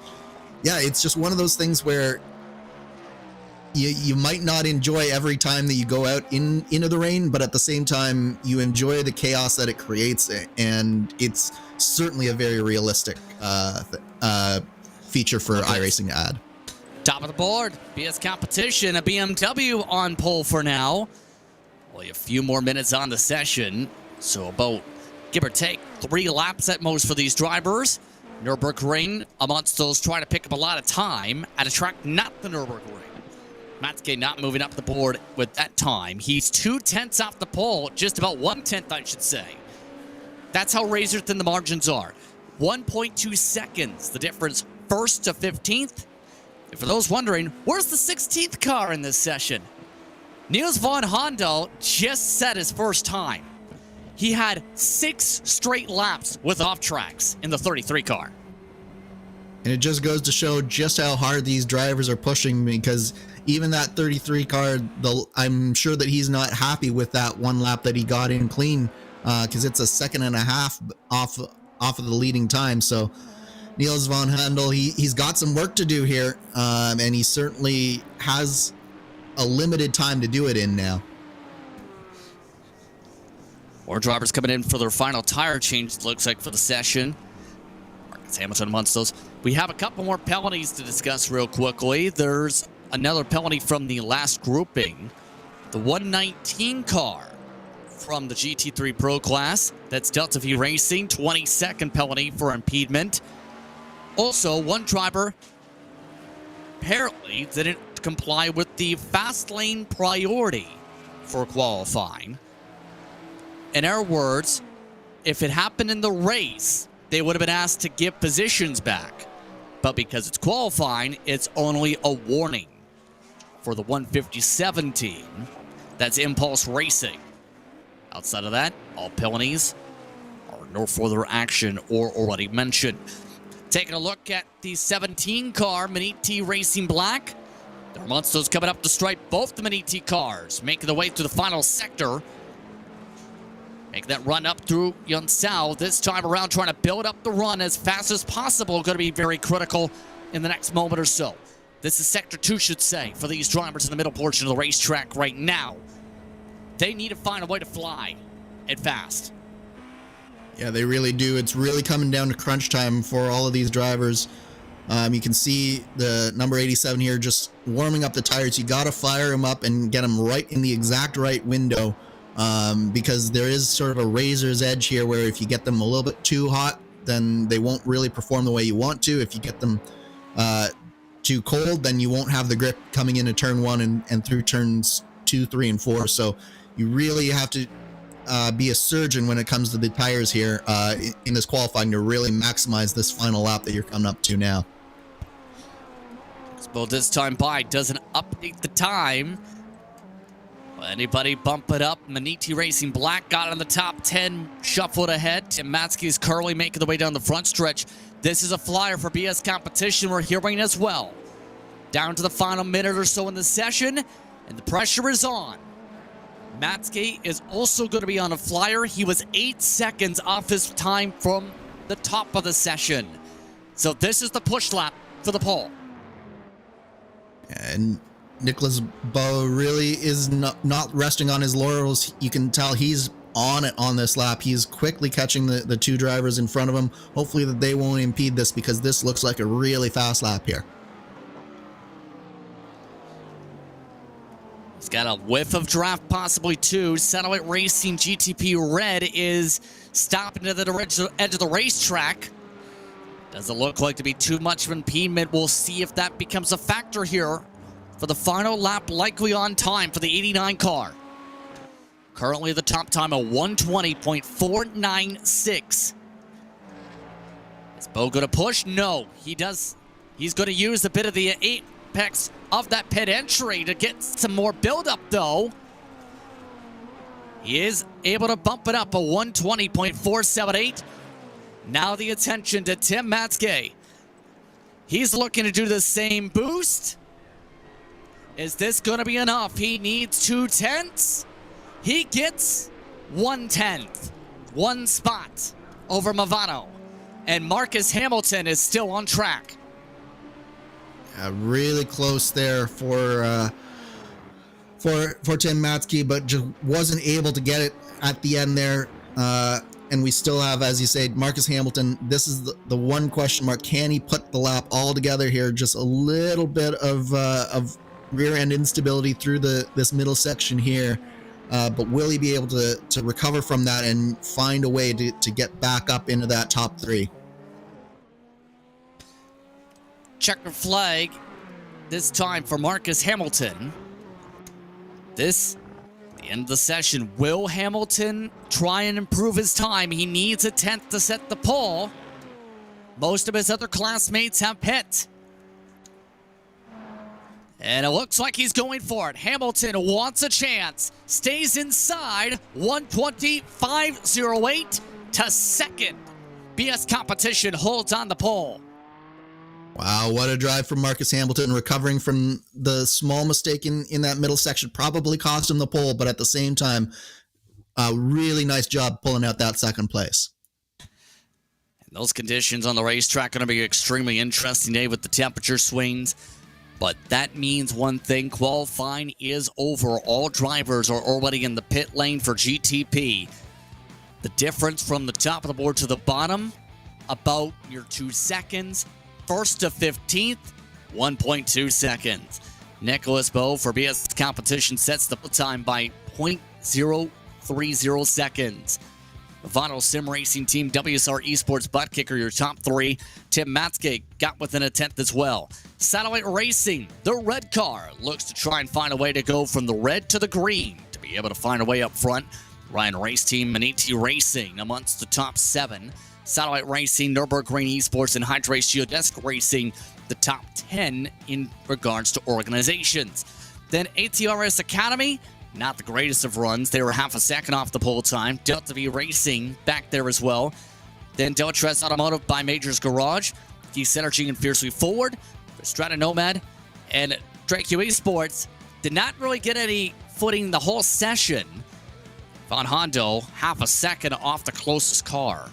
Speaker 2: yeah, it's just one of those things where you might not enjoy every time that you go out into the rain, but at the same time, you enjoy the chaos that it creates, and it's certainly a very realistic feature for iRacing to add.
Speaker 1: Top of the board, BS Competition, a BMW on pole for now. Only a few more minutes on the session, so about, give or take, 3 laps at most for these drivers. Nürburgring amongst those trying to pick up a lot of time at a track not the Nürburgring. Matske not moving up the board with that time. He's 2/10 off the pole, just about 1/10, I should say. That's how razor thin the margins are. 1.2 seconds, the difference first to 15th. And for those wondering, where's the 16th car in this session? Niels van Hondo just set his first time. He had 6 straight laps with off tracks in the 33 car.
Speaker 2: And it just goes to show just how hard these drivers are pushing, because even that 33 car, I'm sure that he's not happy with that one lap that he got in clean, because it's a 1.5 seconds off of the leading time. So Niels van Handel, he's got some work to do here, and he certainly has a limited time to do it in now.
Speaker 1: More drivers coming in for their final tire change, it looks like, for the session. Marcus Hamilton amongst those. We have a couple more penalties to discuss real quickly. There's another penalty from the last grouping. The 119 car from the GT3 Pro class. That's Delta V Racing. 20-second penalty for impediment. Also, one driver apparently didn't comply with the fast lane priority for qualifying. In our words, if it happened in the race, they would have been asked to give positions back. But because it's qualifying, it's only a warning. For the 157 team, that's Impulse Racing. Outside of that, all penalties are no further action or already mentioned. Taking a look at the 17 car, Maniti Racing Black. There are monsters coming up to stripe both the Maniti cars, making their way through the final sector. Make that run up through Yunsao. This time around, trying to build up the run as fast as possible. Going to be very critical in the next moment or so. This is Sector 2, should say, for these drivers in the middle portion of the racetrack right now. They need to find a way to fly and fast.
Speaker 2: Yeah, they really do. It's really coming down to crunch time for all of these drivers. You can see the number 87 here just warming up the tires. You got to fire them up and get them right in the exact right window, because there is sort of a razor's edge here where if you get them a little bit too hot, then they won't really perform the way you want to. If you get them too cold, then you won't have the grip coming into turn 1 and through turns 2, 3, and 4. So you really have to be a surgeon when it comes to the tires here in this qualifying to really maximize this final lap that you're coming up to now.
Speaker 1: Well, this time by doesn't update the time. Will anybody bump it up? Maniti Racing Black got on the top 10, shuffled ahead. Tim Matske is currently making the way down the front stretch. This is a flyer for BS Competition we're hearing as well. Down to the final minute or so in the session, and the pressure is on. Matske is also going to be on a flyer. He was 8 seconds off his time from the top of the session. So this is the push lap for the pole.
Speaker 2: And Nicholas Bowe really is not resting on his laurels. You can tell he's on it on this lap. He's quickly catching the 2 drivers in front of him. Hopefully that they won't impede this, because this looks like a really fast lap here.
Speaker 1: He's got a whiff of draft, possibly too. Satellite Racing GTP Red is stopping to the edge of the racetrack. Doesn't look like to be too much of impediment. We'll see if that becomes a factor here for the final lap, likely on time for the 89 car. Currently the top time of 120.496. Bo going to push? No. He does. He's going to use a bit of the apex of that pit entry to get some more buildup, though. He is able to bump it up a 120.478. Now the attention to Tim Matske. He's looking to do the same boost. Is this going to be enough? He needs 2/10. He gets 1/10. One spot over Movano. And Marcus Hamilton is still on track.
Speaker 2: Really close there for Tim Matske, but just wasn't able to get it at the end there. And we still have, as you say, Marcus Hamilton. This is the one question mark. Can he put the lap all together here? Just a little bit of rear end instability through this middle section here. But will he be able to recover from that and find a way to get back up into that top three?
Speaker 1: Checker flag this time for Marcus Hamilton. The end of the session. Will Hamilton try and improve his time? He needs a 10th to set the pole. Most of his other classmates have pit. And it looks like he's going for it. Hamilton wants a chance. Stays inside. 120.508 to second. BS Competition holds on the pole.
Speaker 2: Wow, what a drive from Marcus Hamilton, recovering from the small mistake in that middle section. Probably cost him the pole, but at the same time, a really nice job pulling out that second place.
Speaker 1: And those conditions on the racetrack are going to be extremely interesting today with the temperature swings. But that means one thing, qualifying is over. All drivers are already in the pit lane for GTP. The difference from the top of the board to the bottom, about your 2 seconds. First to 15th, 1.2 seconds. Nicholas Bowe for BS Competition sets the time by 0.030 seconds. Movano Sim Racing Team, WSR Esports Butt Kicker, your top three. Tim Matske got within a 10th as well. Satellite Racing, the red car, looks to try and find a way to go from the red to the green to be able to find a way up front. Ryan Race Team and AT Racing amongst the top 7. Satellite Racing, Nürburgring Esports, and Hydrace Geodesk Racing, the top 10 in regards to organizations. Then ATRS Academy, not the greatest of runs. They were half a second off the pole time. Delta V Racing back there as well. Then Deltres Automotive by Majors Garage. Geese Energy and Fiercely Forward. Strata Nomad and Drake Esports did not really get any footing the whole session. Von Hondo, half a second off the closest car.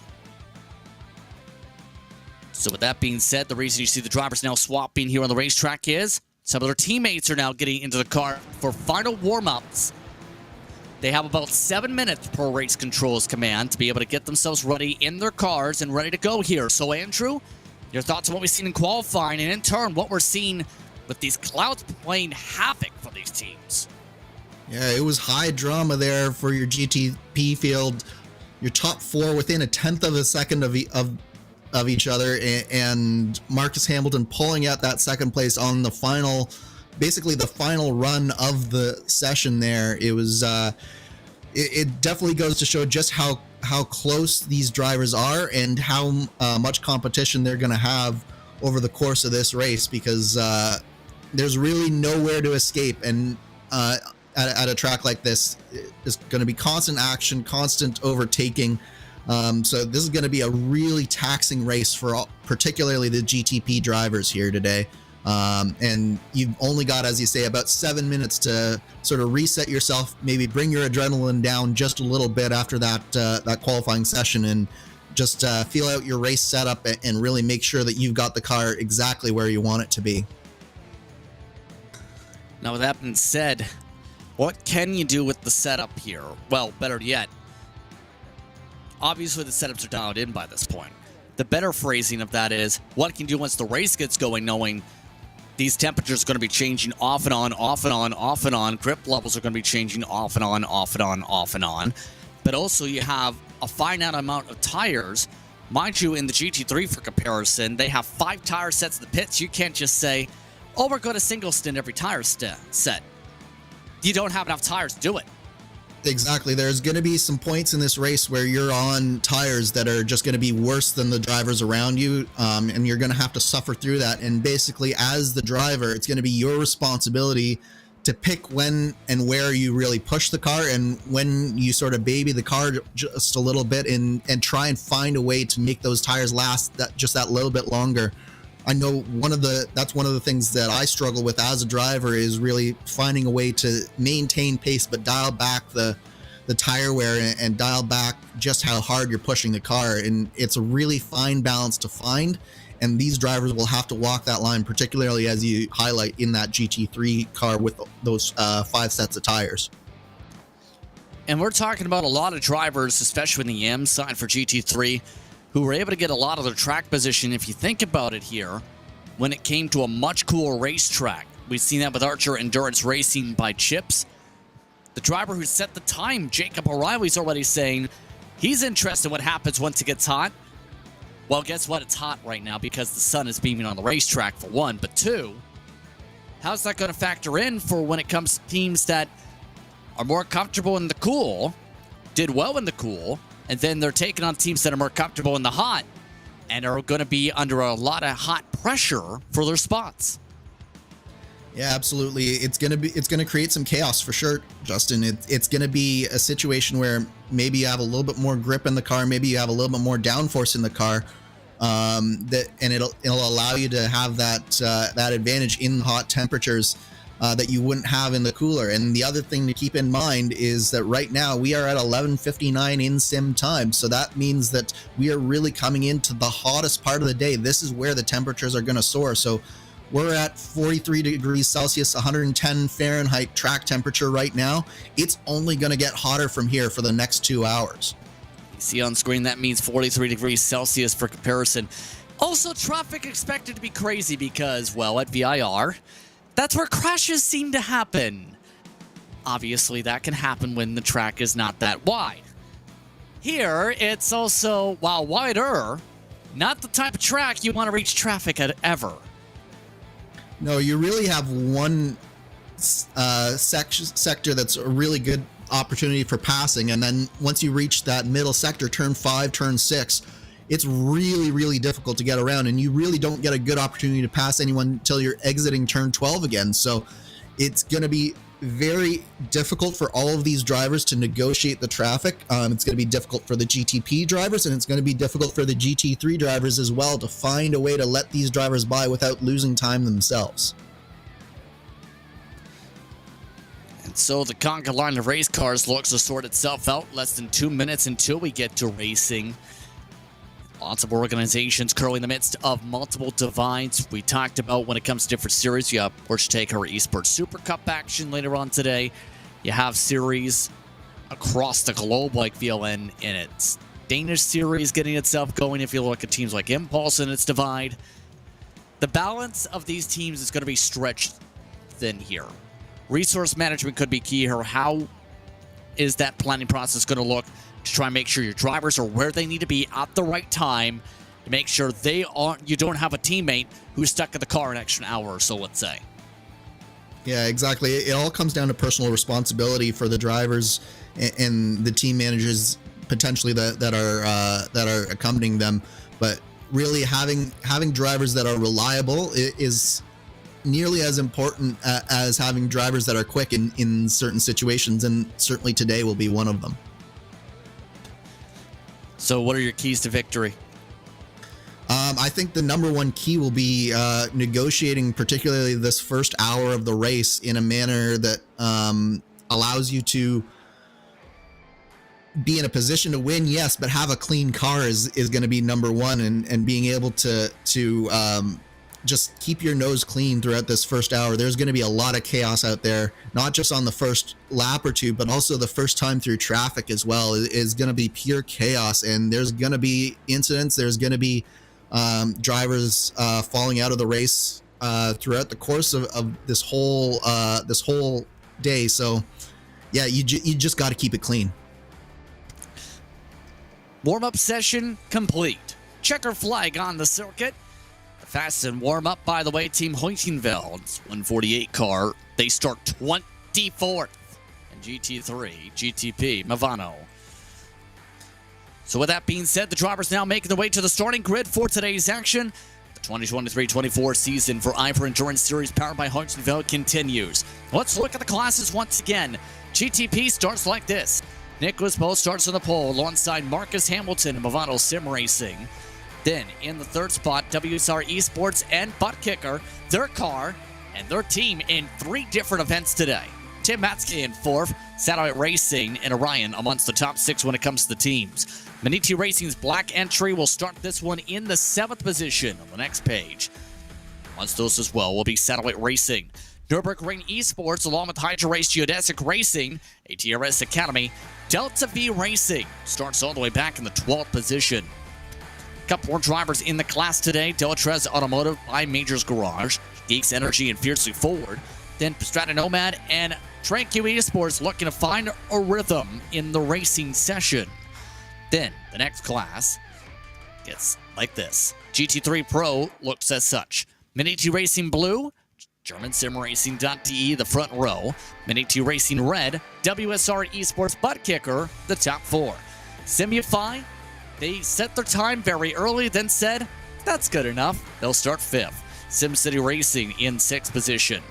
Speaker 1: So with that being said, the reason you see the drivers now swapping here on the racetrack is some of their teammates are now getting into the car for final warm-ups. They have about 7 minutes per race controls command to be able to get themselves ready in their cars and ready to go here. So Andrew, your thoughts on what we've seen in qualifying and in turn what we're seeing with these clouds playing havoc for these teams?
Speaker 2: Yeah, it was high drama there for your GTP field. Your top 4 within a 10th of a second of each other, and Marcus Hamilton pulling out that second place on the final, basically the final run of the session there. It was it definitely goes to show just how close these drivers are and how much competition they're going to have over the course of this race, because there's really nowhere to escape. And at a track like this, it's going to be constant action, constant overtaking. So this is going to be a really taxing race for particularly the GTP drivers here today. And you've only got, as you say, about 7 minutes to sort of reset yourself, maybe bring your adrenaline down just a little bit after that qualifying session, and just feel out your race setup and really make sure that you've got the car exactly where you want it to be.
Speaker 1: Now, with that being said, what can you do with the setup here? Well, better yet, obviously the setups are dialed in by this point. The better phrasing of that is, what can you do once the race gets going, knowing these temperatures are going to be changing off and on, off and on, off and on. Grip levels are going to be changing off and on, off and on, off and on. But also you have a finite amount of tires. Mind you, in the GT3 for comparison, they have 5 tire sets in the pits. You can't just say, oh, we're going to single stint every tire set. You don't have enough tires to do it.
Speaker 2: Exactly. There's going to be some points in this race where you're on tires that are just going to be worse than the drivers around you, and you're going to have to suffer through that. And basically, as the driver, it's going to be your responsibility to pick when and where you really push the car and when you sort of baby the car just a little bit and try and find a way to make those tires last that little bit longer. I know that's one of the things that I struggle with as a driver is really finding a way to maintain pace but dial back the tire wear and dial back just how hard you're pushing the car. And it's a really fine balance to find, and these drivers will have to walk that line, particularly as you highlight in that GT3 car with those 5 sets of tires.
Speaker 1: And we're talking about a lot of drivers, especially in the M side for GT3, who were able to get a lot of their track position, if you think about it here, when it came to a much cooler racetrack. We've seen that with Archer Endurance Racing by Chips. The driver who set the time, Jacob O'Reilly's already saying he's interested in what happens once it gets hot. Well, guess what? It's hot right now because the sun is beaming on the racetrack, for one. But two, how's that going to factor in for when it comes to teams that are more comfortable in the cool, did well in the cool, and then they're taking on teams that are more comfortable in the hot and are going to be under a lot of hot pressure for their spots?
Speaker 2: Yeah, absolutely. It's going to create some chaos for sure, Justin. It's going to be a situation where maybe you have a little bit more grip in the car, maybe you have a little bit more downforce in the car, and it'll allow you to have that advantage in hot temperatures that you wouldn't have in the cooler. And the other thing to keep in mind is that right now we are at 11:59 in sim time. So that means that we are really coming into the hottest part of the day. This is where the temperatures are going to soar. So we're at 43 degrees Celsius, 110 Fahrenheit track temperature right now. It's only going to get hotter from here for the next 2 hours.
Speaker 1: You see on screen, that means 43 degrees Celsius for comparison. Also, traffic expected to be crazy because, well, at VIR, that's where crashes seem to happen. Obviously, that can happen when the track is not that wide. Here, it's also, while wider, not the type of track you want to reach traffic at ever.
Speaker 2: No, you really have one sector that's a really good opportunity for passing. And then once you reach that middle sector, turn 5, turn 6, it's really, really difficult to get around, and you really don't get a good opportunity to pass anyone until you're exiting turn 12 again. So it's going to be very difficult for all of these drivers to negotiate the traffic. It's going to be difficult for the GTP drivers, and it's going to be difficult for the GT3 drivers as well to find a way to let these drivers by without losing time themselves.
Speaker 1: And so the conga line of race cars looks to sort itself out. Less than 2 minutes until we get to racing. Lots of organizations currently in the midst of multiple divides. We talked about when it comes to different series. You have Porsche Taycan Esports Super Cup action later on today. You have series across the globe like VLN in its Danish series getting itself going. If you look at teams like Impulse in its divide, the balance of these teams is going to be stretched thin here. Resource management could be key here. How is that planning process going to look to try and make sure your drivers are where they need to be at the right time to make sure you don't have a teammate who's stuck in the car an extra hour or so, let's say?
Speaker 2: Yeah, exactly. It all comes down to personal responsibility for the drivers and the team managers potentially that are accompanying them. But really having drivers that are reliable is nearly as important as having drivers that are quick in certain situations, and certainly today will be one of them.
Speaker 1: So what are your keys to victory?
Speaker 2: I think the number one key will be negotiating particularly this first hour of the race in a manner that allows you to be in a position to win, yes, but have a clean car is going to be number one, and being able to just keep your nose clean throughout this first hour. There's going to be a lot of chaos out there, not just on the first lap or two, but also the first time through traffic as well is going to be pure chaos. And there's going to be incidents. There's going to be drivers falling out of the race throughout the course of this whole day. So yeah, you just got to keep it clean.
Speaker 1: Warm-up session complete. Checker flag on the circuit. Fast and warm-up, by the way, Team Heusinkveld, 148 car. They start 24th. And GT3, GTP, Movano. So with that being said, the drivers now making their way to the starting grid for today's action. The 2023-24 season for IVRA Endurance Series powered by Heusinkveld continues. Let's look at the classes once again. GTP starts like this. Nicholas Poe starts on the pole alongside Marcus Hamilton and Movano Sim Racing. Then in the third spot, WSR Esports and Butt Kicker, their car and their team in 3 different events today. Tim Matzke in 4th, Satellite Racing and Orion amongst the top 6 when it comes to the teams. Maniti Racing's black entry will start this one in the 7th position on the next page. Amongst those as well will be Satellite Racing. Nürburgring Esports along with Hydra Race Geodesic Racing, ATRS Academy. Delta V Racing starts all the way back in the 12th position. A couple more drivers in the class today. Delatrez Automotive by Majors Garage, Geeks Energy and Fiercely Forward. Then Strata Nomad and Tranquil Esports looking to find a rhythm in the racing session. Then the next class gets like this. GT3 Pro looks as such. Maniti Racing Blue, GermanSimRacing.de, the front row. Maniti Racing Red, WSR Esports Butt Kicker, the top 4. Simufy, they set their time very early, then said, that's good enough. They'll start 5th. SimCity Racing in 6th position.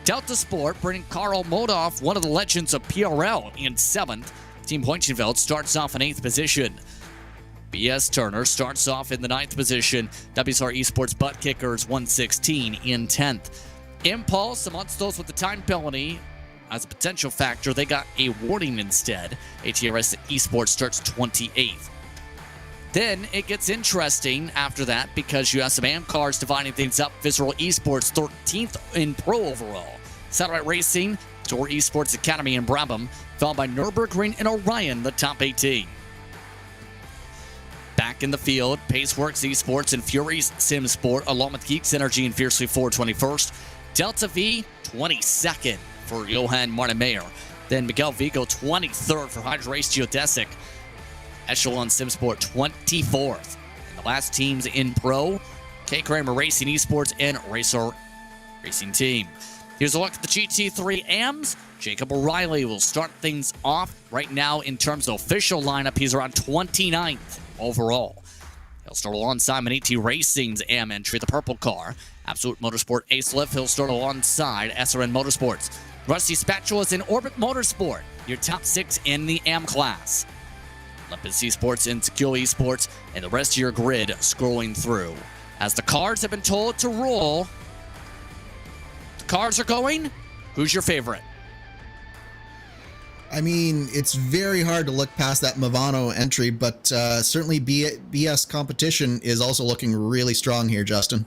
Speaker 1: Delta Sport bringing Karl Modoff, one of the legends of PRL, in 7th. Team Heusinkveld starts off in 8th position. BS Turner starts off in the 9th position. WSR Esports Butt Kickers 116 in 10th. Impulse, amongst those with the time penalty as a potential factor, they got a warning instead. ATRS Esports starts 28th. Then it gets interesting after that because you have some AM cars dividing things up. Visceral Esports 13th in pro overall. Satellite Racing, Tor Esports Academy in Brabham, followed by Nürburgring and Orion, the top 18. Back in the field, Paceworks Esports and Fury's Sim Sport, along with Geeks Energy and Fiercely Forward 21st. Delta V 22nd for Johan Martin-Mayer. Then Miguel Vigo 23rd for Hydra Race Geodesic. Echelon Simsport 24th. And the last teams in pro, K. Kramer Racing Esports and Racer Racing Team. Here's a look at the GT3 AMs. Jacob O'Reilly will start things off right now in terms of official lineup. He's around 29th overall. He'll start alongside Maniti Racing's AM entry, the purple car. Absolute Motorsport Ace Lift, he'll start alongside SRN Motorsports. Rusty Spatula is in Orbit Motorsport, your top 6 in the AM class. Olympus Esports and Secure Esports, and the rest of your grid scrolling through. As the cars have been told to roll, the cars are going. Who's your favorite?
Speaker 2: I mean, it's very hard to look past that Movano entry, but certainly BS competition is also looking really strong here, Justin.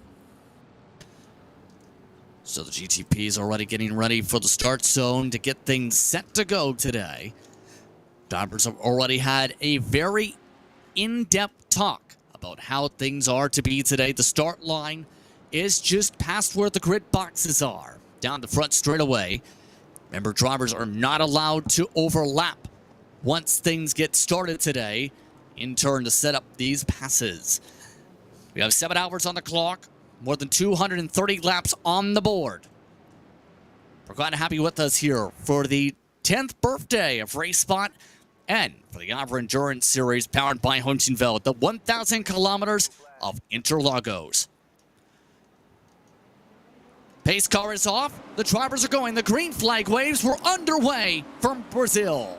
Speaker 1: So the GTP is already getting ready for the start zone to get things set to go today. Drivers have already had a very in-depth talk about how things are to be today. The start line is just past where the grid boxes are, down the front straightaway. Remember, drivers are not allowed to overlap once things get started today in turn to set up these passes. We have 7 hours on the clock, more than 230 laps on the board. We're glad to have you with us here for the 10th birthday of RaceSpot and for the IVRA Endurance Series powered by Heusinkveld, the 1,000 kilometers of Interlagos. Pace car is off. The drivers are going. The green flag waves were underway from Brazil.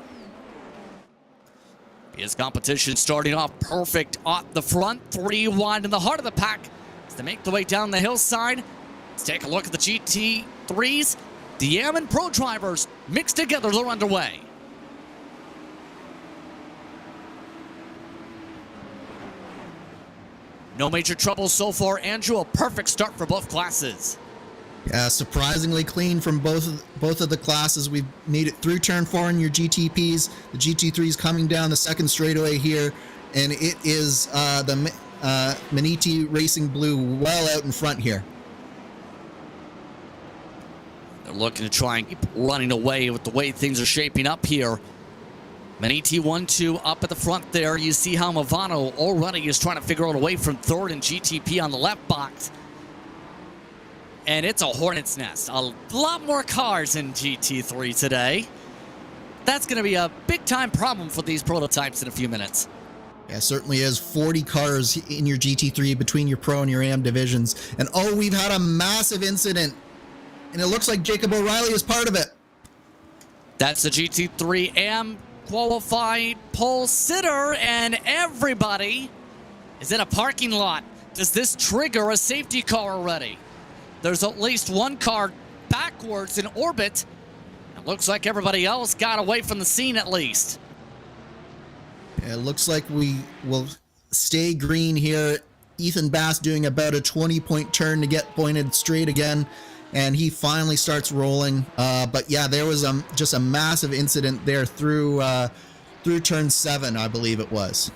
Speaker 1: His competition starting off perfect at the front. 3 wide in the heart of the pack as they make the way down the hillside. Let's take a look at the GT3s. The AM and Pro drivers mixed together. They're underway. No major trouble so far, Andrew. A perfect start for both classes.
Speaker 2: Yeah, surprisingly clean from both of the classes. We've made it through turn 4 in your GTPs. The GT3 is coming down the second straightaway here, and it is the Maniti Racing Blue well out in front here.
Speaker 1: They're looking to try and keep running away with the way things are shaping up here. Maniti 1-2 up at the front there. You see how Movano already is trying to figure out a way from third and GTP on the left box. And it's a hornet's nest. A lot more cars in GT3 today. That's going to be a big-time problem for these prototypes in a few minutes.
Speaker 2: Yeah, certainly is. 40 cars in your GT3 between your Pro and your AM divisions. And oh, we've had a massive incident. And it looks like Jacob O'Reilly is part of it.
Speaker 1: That's the GT3 AM qualified pole sitter, and everybody is in a parking lot. Does this trigger a safety car already? There's at least one car backwards in orbit. It looks like everybody else got away from the scene at least.
Speaker 2: It looks like we will stay green here. Ethan Bass doing about a 20-point turn to get pointed straight again, and he finally starts rolling. But yeah, there was just a massive incident there through turn 7, I believe it was.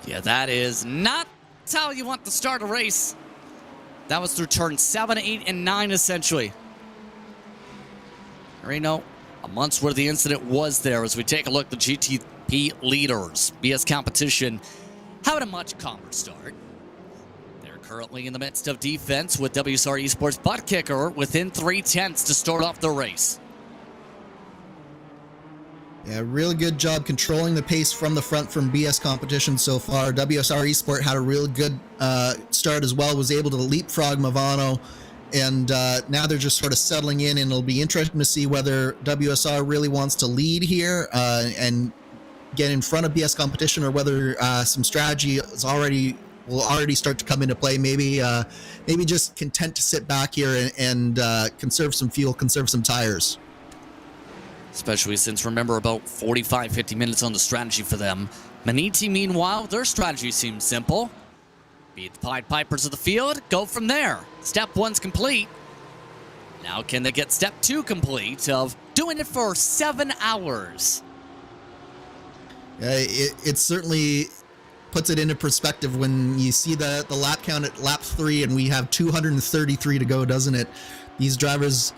Speaker 1: Yeah, that is not how you want to start a race. That was through turn 7, 8, and 9, essentially. Reno, a month's where the incident was there as we take a look at the GTP leaders. BS competition having a much calmer start. They're currently in the midst of defense with WSR Esports butt kicker within 3/10 to start off the race.
Speaker 2: Yeah, really good job controlling the pace from the front from BS competition so far. WSR Esport had a real good start as well, was able to leapfrog Movano, and now they're just sort of settling in, and it'll be interesting to see whether WSR really wants to lead here and get in front of BS competition, or whether some strategy will already start to come into play. Maybe just content to sit back here and conserve some fuel, conserve some tires.
Speaker 1: Especially since, remember, about 45, 50 minutes on the strategy for them. Maniti, meanwhile, their strategy seems simple. Beat the Pied Pipers of the field, go from there. Step 1's complete. Now can they get step 2 complete of doing it for 7 hours?
Speaker 2: It certainly puts it into perspective when you see the lap count at lap 3 and we have 233 to go, doesn't it? These drivers,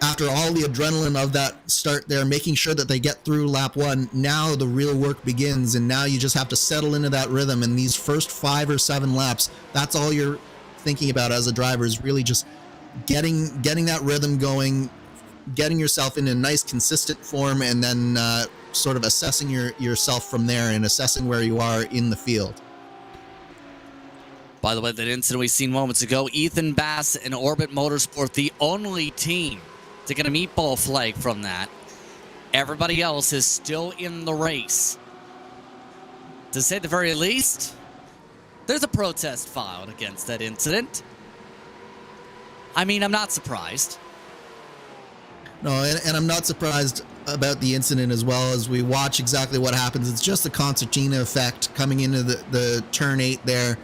Speaker 2: after all the adrenaline of that start there, making sure that they get through lap 1, now the real work begins, and now you just have to settle into that rhythm. And these first 5 or 7 laps, that's all you're thinking about as a driver, is really just getting that rhythm going, getting yourself in a nice consistent form, and then sort of assessing yourself from there and assessing where you are in the field.
Speaker 1: By the way, that incident we seen moments ago, Ethan Bass and Orbit Motorsport, the only team to get a meatball flag from that. Everybody else is still in the race. To say the very least, there's a protest filed against that incident. I mean, I'm not surprised.
Speaker 2: No, and I'm not surprised about the incident as well. As we watch exactly what happens. It's just the concertina effect coming into the turn 8 there.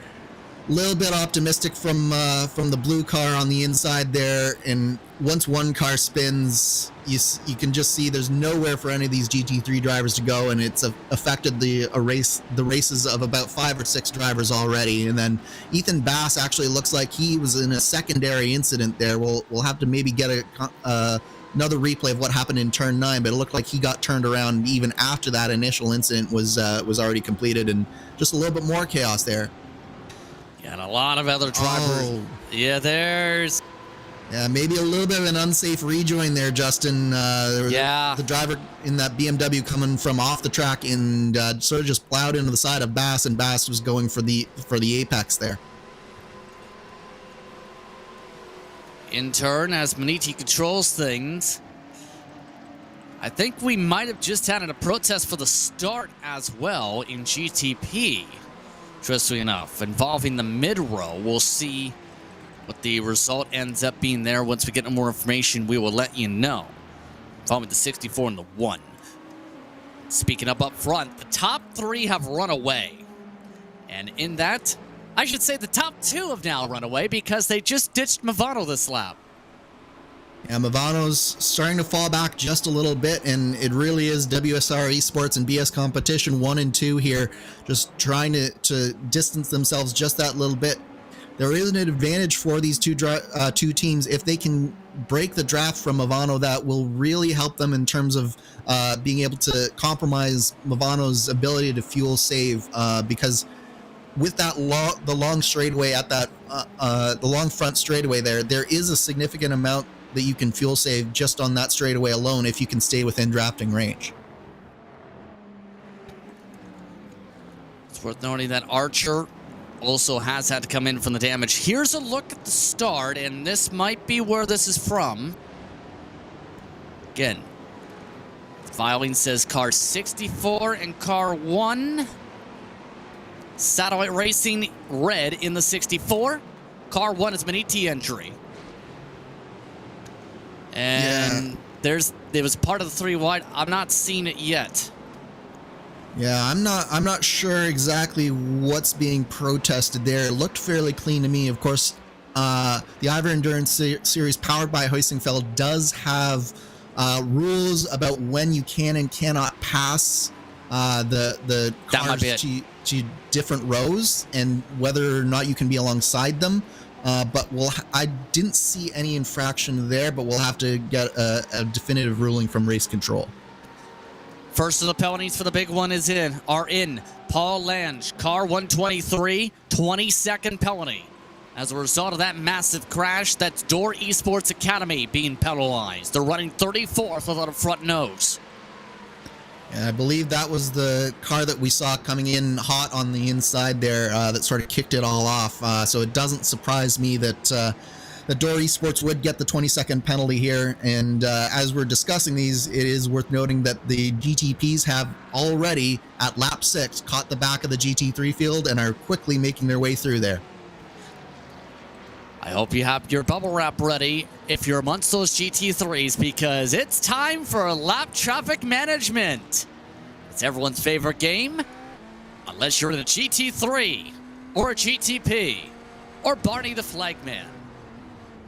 Speaker 2: A little bit optimistic from the blue car on the inside there, and once one car spins, you can just see there's nowhere for any of these GT3 drivers to go, and it's affected the races of about 5 or 6 drivers already. And then Ethan Bass actually looks like he was in a secondary incident there. We'll have to maybe get another replay of what happened in turn 9, but it looked like he got turned around even after that initial incident was already completed, and just a little bit more chaos there.
Speaker 1: Yeah, and a lot of other drivers.
Speaker 2: Oh.
Speaker 1: Yeah,
Speaker 2: maybe a little bit of an unsafe rejoin there, Justin. The driver in that BMW coming from off the track and sort of just plowed into the side of Bass, and Bass was going for the apex there.
Speaker 1: In turn, as Maniti controls things, I think we might have just had a protest for the start as well in GTP. Interestingly enough, involving the mid-row. We'll see what the result ends up being there. Once we get more information, we will let you know. Following the 64 and the 1. Speaking up front, the top 3 have run away. And in that, I should say the top 2 have now run away because they just ditched Movano this lap.
Speaker 2: Yeah, Movano's starting to fall back just a little bit, and it really is WSR Esports and BS Competition 1 and 2 here, just trying to distance themselves just that little bit. There is an advantage for these two teams if they can break the draft from Movano. That will really help them in terms of being able to compromise Movano's ability to fuel save, because with that the long straightaway at that the long front straightaway there is a significant amount that you can fuel save just on that straightaway alone if you can stay within drafting range.
Speaker 1: It's worth noting that Archer also has had to come in from the damage. Here's a look at the start, and this might be where this is from. Again, filing says car 64 and car 1. Satellite Racing red in the 64. Car 1 is Maniti entry. And it was part of the 3 wide. I'm not seeing it yet.
Speaker 2: Yeah, I'm not sure exactly what's being protested there. It looked fairly clean to me. Of course, the IVRA Endurance Series powered by Heusinkveld does have rules about when you can and cannot pass the cars to different rows and whether or not you can be alongside them. But I didn't see any infraction there, but we'll have to get a definitive ruling from race control.
Speaker 1: First of the penalties for the big one are in. Paul Lange, car 123, 20-second penalty. As a result of that massive crash, that's Door Esports Academy being penalized. They're running 34th without a front nose.
Speaker 2: And I believe that was the car that we saw coming in hot on the inside there that sort of kicked it all off. So it doesn't surprise me that the Door Esports would get the 20-second penalty here. And as we're discussing these, it is worth noting that the GTPs have already, at lap 6, caught the back of the GT3 field and are quickly making their way through there.
Speaker 1: I hope you have your bubble wrap ready if you're amongst those GT3s, because it's time for lap traffic management. It's everyone's favorite game, unless you're in a GT3 or a GTP or Barney the Flagman.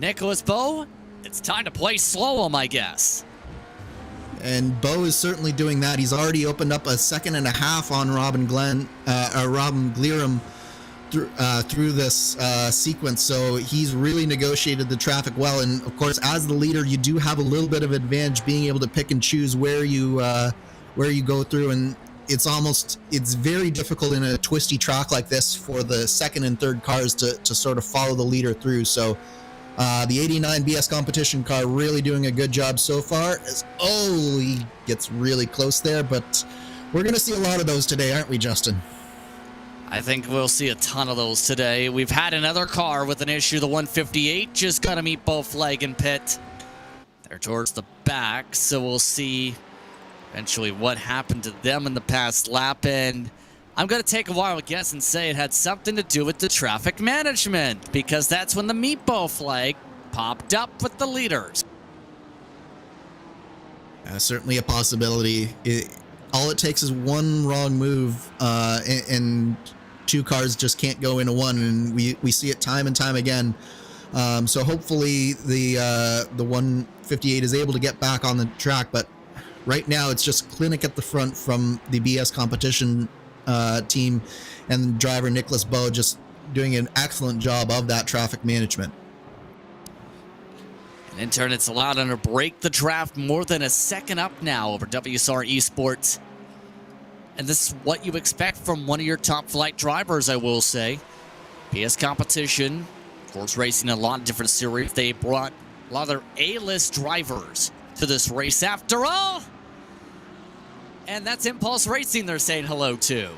Speaker 1: Nicholas Bowe, it's time to play slow-em, I guess.
Speaker 2: And Bowe is certainly doing that. He's already opened up a second and a half on Robin Glierum through this sequence, so he's really negotiated the traffic well. And of course, as the leader, you do have a little bit of advantage being able to pick and choose where you go through. And it's very difficult in a twisty track like this for the second and third cars to sort of follow the leader through. So the 89 BS competition car really doing a good job so far. He gets really close there, but we're going to see a lot of those today, aren't we, Justin?
Speaker 1: I think we'll see a ton of those today. We've had another car with an issue. The 158 just got to meet both flag and pit. They're towards the back, so we'll see eventually what happened to them in the past lap. And I'm going to take a wild guess and say it had something to do with the traffic management, because that's when the meatball flag popped up with the leaders.
Speaker 2: Certainly a possibility. All it takes is one wrong move, and two cars just can't go into one, and we see it time and time again. So hopefully the 158 is able to get back on the track, but right now it's just clinic at the front from the BS competition team, and driver Nicholas Bowe just doing an excellent job of that traffic management.
Speaker 1: And in turn, it's allowed him to break the draft more than a second up now over WSR Esports. And this is what you expect from one of your top flight drivers, I will say. PS competition, of course, racing a lot of different series. They brought a lot of their A-list drivers to this race after all. And that's Impulse Racing they're saying hello to.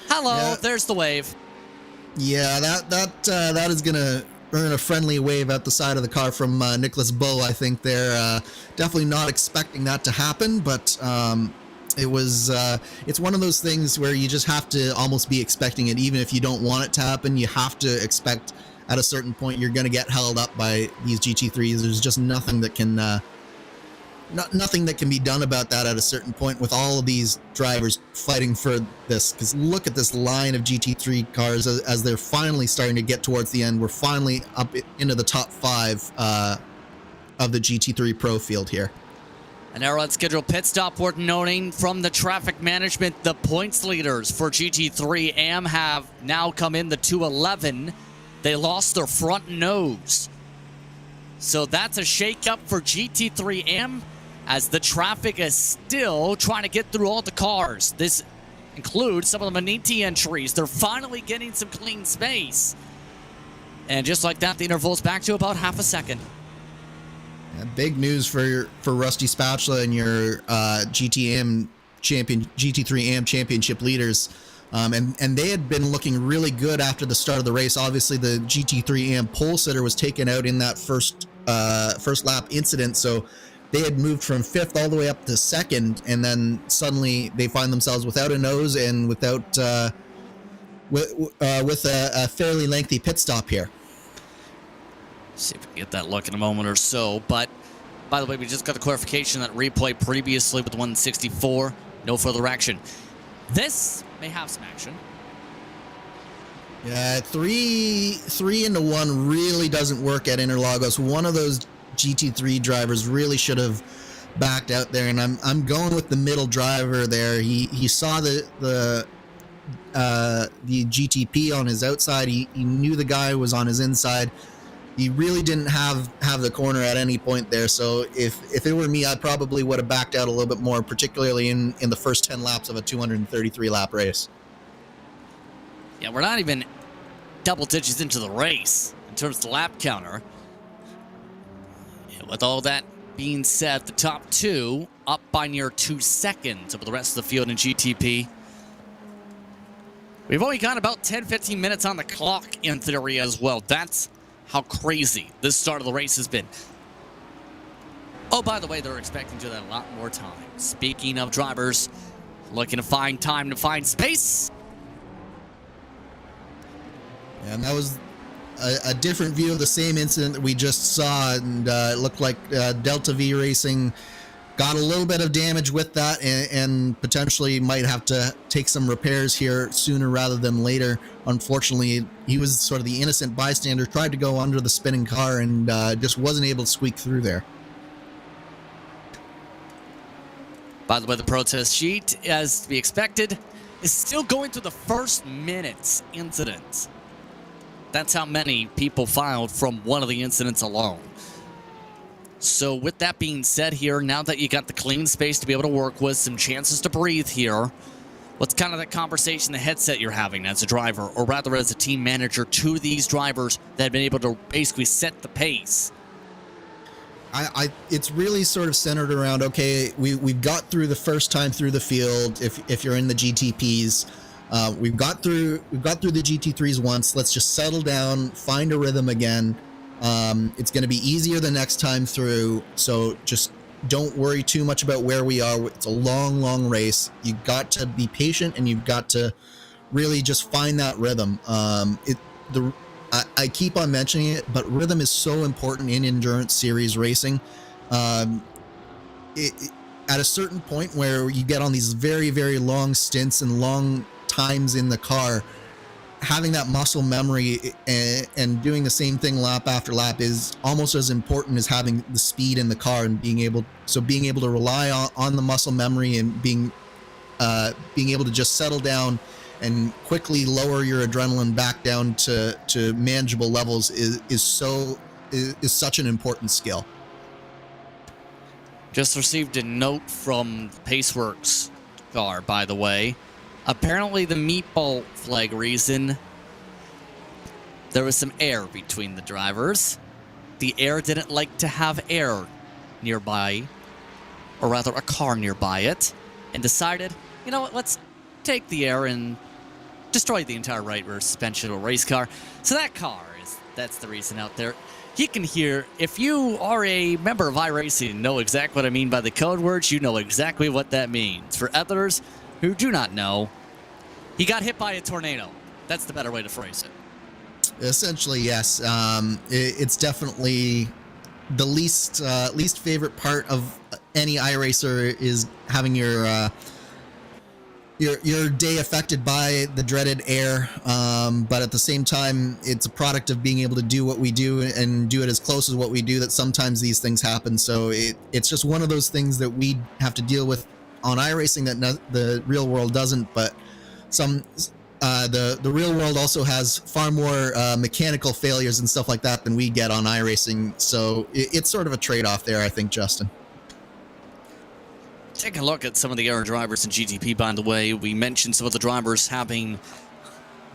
Speaker 1: Hello, yeah. There's the wave.
Speaker 2: Yeah, that is going to earn a friendly wave at the side of the car from Nicholas Bowe. I think they're definitely not expecting that to happen, but it's one of those things where you just have to almost be expecting it. Even if you don't want it to happen, you have to expect at a certain point you're going to get held up by these GT3s. There's just nothing that can be done about that at a certain point with all of these drivers fighting for this. Because look at this line of GT3 cars as they're finally starting to get towards the end. We're finally up into the top 5 of the GT3 Pro field here.
Speaker 1: An arrow on scheduled pit stop worth noting from the traffic management. The points leaders for GT3 AM have now come in the 211. They lost their front nose. So that's a shakeup for GT3 AM as the traffic is still trying to get through all the cars. This includes some of the Maniti entries. They're finally getting some clean space. And just like that, the interval's back to about half a second.
Speaker 2: Yeah, big news for Rusty Spatula and your GT3 AM championship leaders. And they had been looking really good after the start of the race. Obviously, the GT3 AM pole sitter was taken out in that first lap incident, so they had moved from 5th all the way up to 2nd, and then suddenly they find themselves without a nose and without with a fairly lengthy pit stop here.
Speaker 1: See if we can get that look in a moment or so. But by the way, we just got the clarification that replay previously with the 164. No further action. This may have some action.
Speaker 2: Yeah, three into one really doesn't work at Interlagos. One of those GT3 drivers really should have backed out there, and I'm going with the middle driver there. He saw the GTP on his outside. He knew the guy was on his inside. He really didn't have the corner at any point there. So if it were me, I probably would have backed out a little bit more, particularly in the first 10 laps of a 233 lap race.
Speaker 1: Yeah, we're not even double digits into the race in terms of the lap counter. And with all that being said, the top two up by near 2 seconds over the rest of the field in GTP. We've only got about 10-15 minutes on the clock in theory as well. That's how crazy this start of the race has been. Oh, by the way, they're expecting to do that a lot more time. Speaking of drivers looking to find time to find space.
Speaker 2: And that was a different view of the same incident that we just saw, and it looked like Delta V Racing got a little bit of damage with that, and potentially might have to take some repairs here sooner rather than later. Unfortunately, he was sort of the innocent bystander, tried to go under the spinning car and just wasn't able to squeak through there.
Speaker 1: By the way, the protest sheet, as to be expected, is still going through the first minute's incidents. That's how many people filed from one of the incidents alone. So with that being said here, now that you got the clean space to be able to work with, some chances to breathe here, what's kind of that conversation, the headset you're having as a driver, or rather as a team manager to these drivers that have been able to basically set the pace?
Speaker 2: It's really sort of centered around, okay, we've got through the first time through the field. If you're in the GTPs, we've got through the GT3s once. Let's just settle down, find a rhythm again. It's going to be easier the next time through, so just don't worry too much about where we are. It's a long race. You've got to be patient, and you've got to really just find that rhythm. I keep on mentioning it, but rhythm is so important in endurance series racing. At a certain point where you get on these very long stints and long times in the car, having that muscle memory and doing the same thing lap after lap is almost as important as having the speed in the car, and being able to rely on the muscle memory and being able to just settle down and quickly lower your adrenaline back down to manageable levels is such an important skill.
Speaker 1: Just received a note from Paceworks car, by the way. Apparently the meatball flag reason, there was some air between the drivers. The air didn't like to have air nearby, or rather a car nearby it, and decided, you know what, let's take the air and destroy the entire right rear suspension of a race car. So that's the reason out there. You can hear, if you are a member of iRacing and know exactly what I mean by the code words, you know exactly what that means. For others who do not know, he got hit by a tornado. That's the better way to phrase it.
Speaker 2: Essentially, yes. It's definitely the least favorite part of any iRacer is having your day affected by the dreaded air. But at the same time, it's a product of being able to do what we do and do it as close as what we do that sometimes these things happen. So it's just one of those things that we have to deal with on iRacing that the real world doesn't. But the real world also has far more mechanical failures and stuff like that than we get on iRacing. So it's sort of a trade-off there, I think, Justin.
Speaker 1: Take a look at some of the air drivers in GTP, by the way. We mentioned some of the drivers having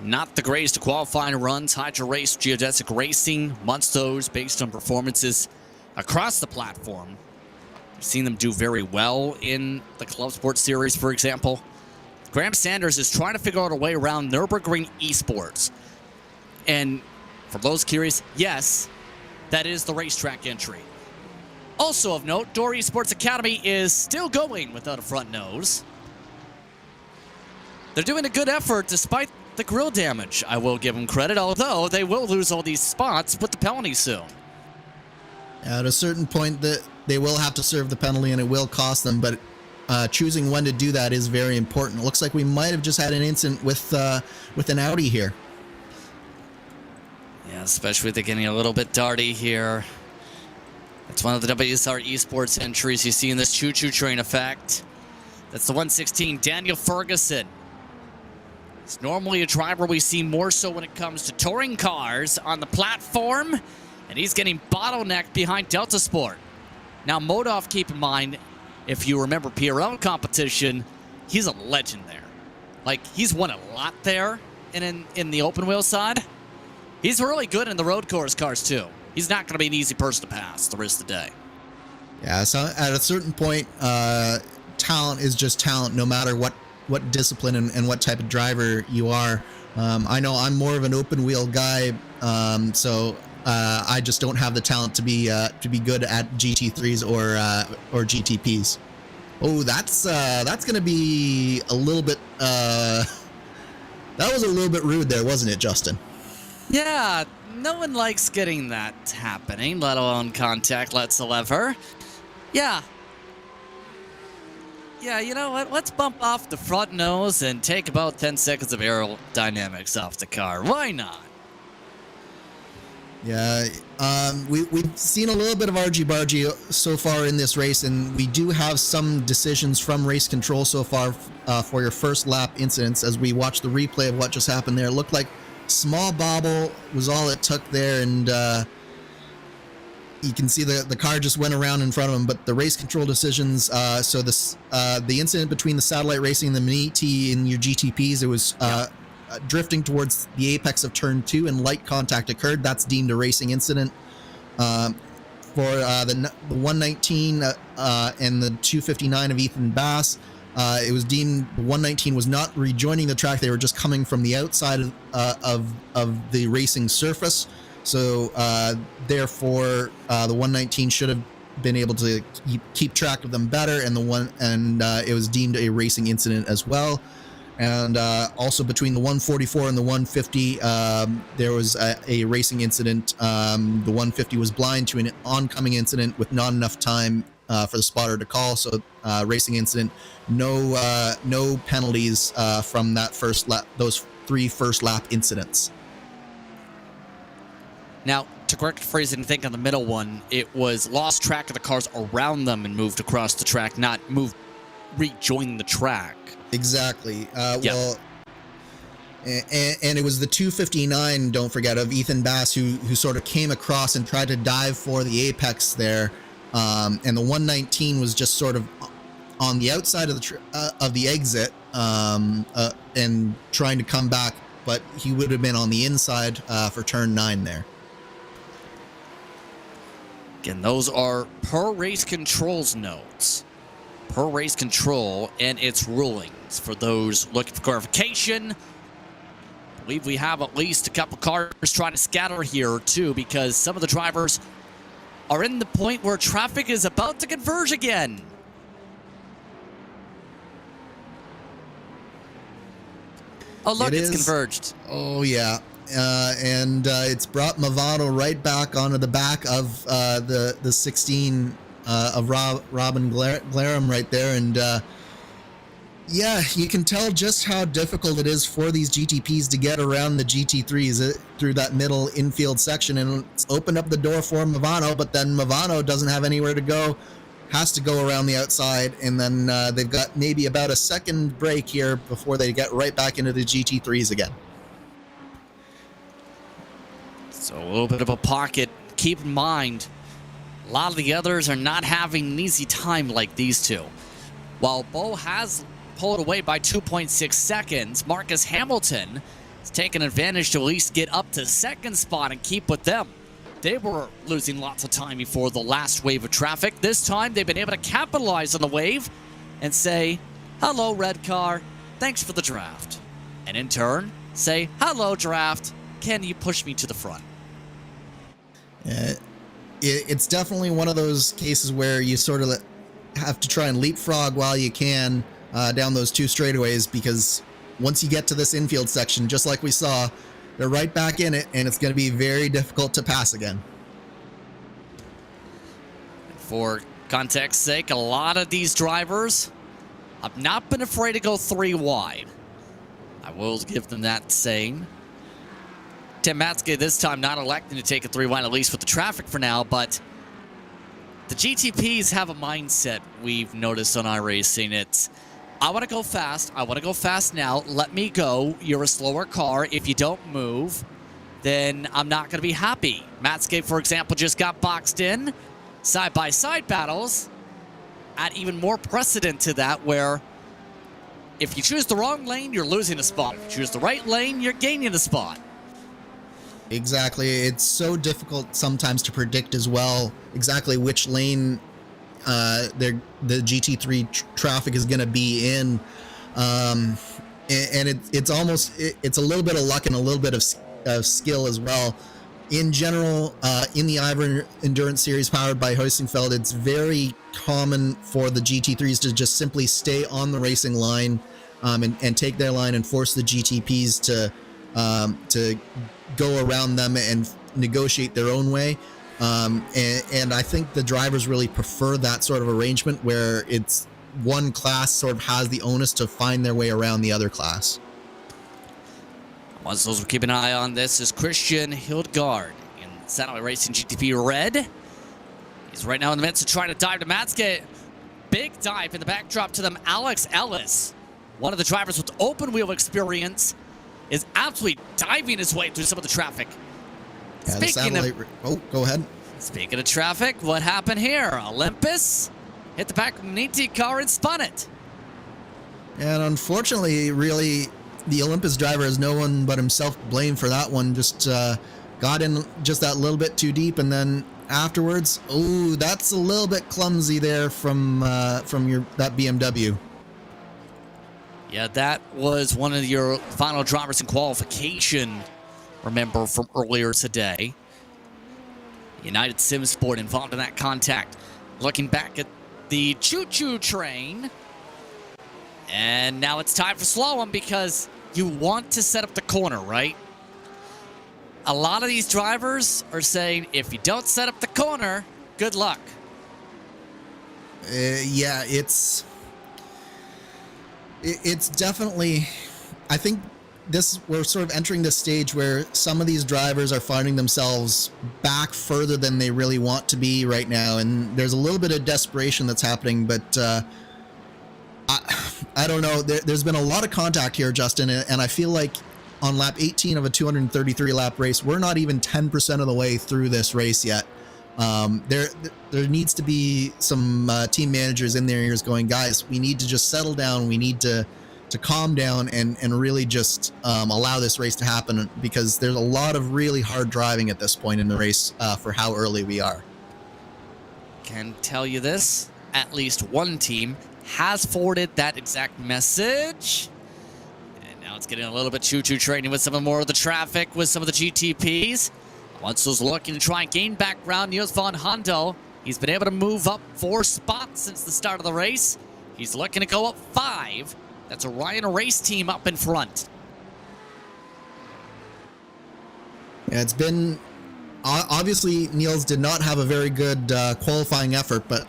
Speaker 1: not the greatest of qualifying runs. Hydra Race, Geodesic Racing, amongst those based on performances across the platform. We've seen them do very well in the Club Sports Series, for example. Graham Sanders is trying to figure out a way around Nürburgring Esports. And for those curious, yes, that is the racetrack entry. Also of note, Door Esports Academy is still going without a front nose. They're doing a good effort despite the grill damage. I will give them credit, although they will lose all these spots with the penalty soon.
Speaker 2: At a certain point, that they will have to serve the penalty and it will cost them, but choosing when to do that is very important. It looks like we might have just had an incident with an Audi here.
Speaker 1: Yeah, especially with it getting a little bit darty here. That's one of the WSR Esports entries you see in this choo-choo train effect. That's the 116, Daniel Ferguson. It's normally a driver we see more so when it comes to touring cars on the platform, and he's getting bottlenecked behind Delta Sport. Now, Modov, keep in mind, if you remember PRL competition, he's a legend there. Like, he's won a lot there in the open wheel side. He's really good in the road course cars, too. He's not going to be an easy person to pass the rest of the day.
Speaker 2: Yeah, so at a certain point, talent is just talent, no matter what discipline and what type of driver you are. I know I'm more of an open wheel guy, so I just don't have the talent to be good at GT3s or GTPs. Oh, that's going to be a little bit. That was a little bit rude there, wasn't it, Justin?
Speaker 1: Yeah, no one likes getting that happening, let alone contact whatsoever. Yeah. Yeah, you know what? Let's bump off the front nose and take about 10 seconds of aerodynamics off the car. Why not?
Speaker 2: Yeah, we've seen a little bit of argy-bargy so far in this race, and we do have some decisions from race control so far for your first lap incidents. As we watch the replay of what just happened there, it looked like small bobble was all it took there, and you can see the car just went around in front of him. But the race control decisions, so the incident between the satellite racing and the Mini-T in your GTPs, it was drifting towards the apex of turn 2 and light contact occurred. That's deemed a racing incident. For the 119 and the 259 of Ethan Bass, it was deemed the 119 was not rejoining the track. They were just coming from the outside of the racing surface. So therefore, the 119 should have been able to keep track of them better, and it was deemed a racing incident as well. And also between the 144 and the 150, there was a racing incident. The 150 was blind to an oncoming incident with not enough time for the spotter to call. So racing incident, no penalties from that first lap, those 3 first lap incidents.
Speaker 1: Now, to correct phrasing, I think on the middle one, it was lost track of the cars around them and moved across the track, not rejoined the track.
Speaker 2: Exactly. Well, and it was the 259, don't forget, of Ethan Bass who sort of came across and tried to dive for the apex there. And the 119 was just sort of on the outside of the exit and trying to come back, but he would have been on the inside for turn 9 there.
Speaker 1: Again, those are per race control's notes. Per race control and its rulings. For those looking for clarification, I believe we have at least a couple cars trying to scatter here too, because some of the drivers are in the point where traffic is about to converge again. Oh, look, it's converged.
Speaker 2: Oh, yeah. And it's brought Movado right back onto the back of the 16 of Robin Glarum right there. And yeah, you can tell just how difficult it is for these GTPs to get around the GT3s through that middle infield section. And it's opened up the door for Movado, but then Movado doesn't have anywhere to go, has to go around the outside. And then they've got maybe about a second break here before they get right back into the GT3s again.
Speaker 1: So a little bit of a pocket. Keep in mind, a lot of the others are not having an easy time like these two. While Bo has pulled away by 2.6 seconds, Marcus Hamilton has taken advantage to at least get up to second spot and keep with them. they were losing lots of time before the last wave of traffic. This time, they've been able to capitalize on the wave and say, hello, red car, thanks for the draft. And in turn, say, hello, draft, can you push me to the front?
Speaker 2: It's definitely one of those cases where you sort of have to try and leapfrog while you can down those two straightaways, because once you get to this infield section, just like we saw, they're right back in it, and it's going to be very difficult to pass again.
Speaker 1: For context's sake, a lot of these drivers have not been afraid to go 3 wide. I will give them that saying. Tim Matske this time not electing to take a 3 wide, at least with the traffic for now, but the GTPs have a mindset we've noticed on iRacing. It's, I want to go fast. I want to go fast now. Let me go. You're a slower car. If you don't move, then I'm not going to be happy. Matske, for example, just got boxed in. Side-by-side battles add even more precedent to that, where if you choose the wrong lane, you're losing a spot. If you choose the right lane, you're gaining a spot.
Speaker 2: Exactly. It's so difficult sometimes to predict as well exactly which lane the GT3 traffic is going to be in, and it's almost it's a little bit of luck and a little bit of skill as well. In general, in the IVRA Endurance Series powered by Heusinkveld, it's very common for the GT3s to just simply stay on the racing line and take their line and force the GTPs to go around them and negotiate their own way. And I think the drivers really prefer that sort of arrangement, where it's one class sort of has the onus to find their way around the other class.
Speaker 1: One of those we're keeping an eye on this is Christian Hildgaard in Satellite Racing GTP Red. He's right now in the midst of trying to dive to Matske. Big dive in the backdrop to them. Alex Ellis, one of the drivers with open wheel experience, is absolutely diving his way through some of the traffic.
Speaker 2: Yeah, go ahead.
Speaker 1: Speaking of traffic, what happened here? Olympus hit the back of Maniti car and spun it.
Speaker 2: And unfortunately, really, the Olympus driver has no one but himself to blame for that one. Just got in just that little bit too deep, and then afterwards, oh, that's a little bit clumsy there from that BMW.
Speaker 1: Yeah, that was one of your final drivers in qualification, remember, from earlier today. United Sim Sport involved in that contact. Looking back at the choo-choo train. And now it's time for Slalom, because you want to set up the corner, right? A lot of these drivers are saying, if you don't set up the corner, good luck.
Speaker 2: Yeah, it's definitely, I think we're sort of entering this stage where some of these drivers are finding themselves back further than they really want to be right now, and there's a little bit of desperation that's happening, but I don't know. There's been a lot of contact here, Justin, and I feel like on lap 18 of a 233 lap race, we're not even 10% of the way through this race yet. There needs to be some team managers in their ears going, guys, we need to just settle down. We need to calm down and really just allow this race to happen, because there's a lot of really hard driving at this point in the race for how early we are.
Speaker 1: Can tell you this, at least one team has forwarded that exact message. And now it's getting a little bit choo-choo training with some more of the traffic with some of the GTPs. Once was looking to try and gain back ground, Niels van Hondo. He's been able to move up 4 spots since the start of the race. He's looking to go up 5. That's a Ryan race team up in front.
Speaker 2: Yeah, it's been, obviously Niels did not have a very good qualifying effort, but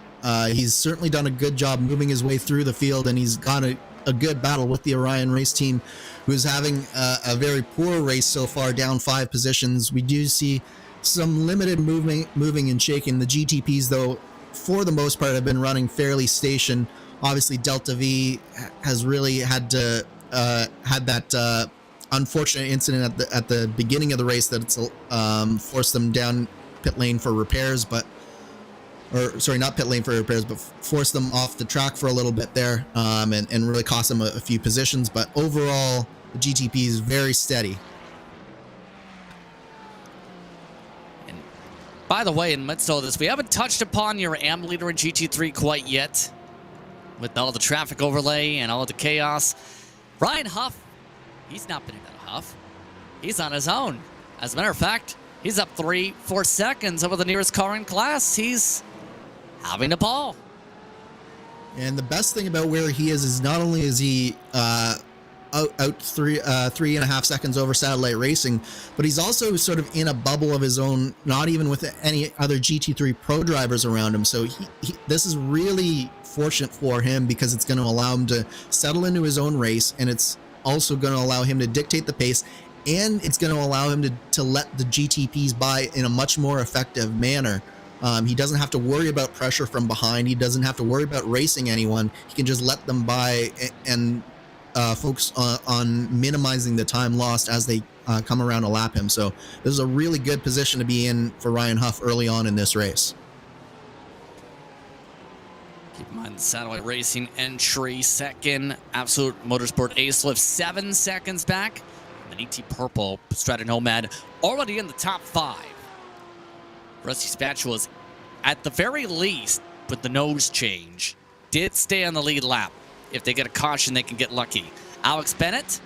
Speaker 2: he's certainly done a good job moving his way through the field, and he's got a good battle with the Orion race team, who's having a very poor race so far, down 5 positions. We do see some limited moving and shaking. The GTPs, though, for the most part, have been running fairly station. Obviously, Delta V has really had that unfortunate incident at the beginning of the race that's forced them down pit lane for repairs, not pit lane for repairs, but forced them off the track for a little bit there, and really cost them a few positions. But overall, the GTP is very steady.
Speaker 1: And By the way, in the midst of all this, we haven't touched upon your AM leader in GT3 quite yet. With all the traffic overlay and all of the chaos. Ryan Huff, he's not been in a huff. He's on his own. As a matter of fact, he's up 3-4 seconds over the nearest car in class. He's having a ball.
Speaker 2: And the best thing about where he is not only is he out 3.5 seconds over Satellite Racing, but he's also sort of in a bubble of his own, not even with any other GT3 Pro drivers around him. So this is really fortunate for him because it's going to allow him to settle into his own race, and it's also going to allow him to dictate the pace, and it's going to allow him to let the GTPs by in a much more effective manner. He doesn't have to worry about pressure from behind. He doesn't have to worry about racing anyone. He can just let them by and focus on minimizing the time lost as they come around to lap him. So this is a really good position to be in for Ryan Huff early on in this race.
Speaker 1: Keep in mind the Satellite Racing entry second. Absolute Motorsport Ace Lift 7 seconds back. And ET Purple Strata Nomad already in the top 5. Rusty Spatulas, at the very least, with the nose change, did stay on the lead lap. If they get a caution, they can get lucky. Alex Bennett,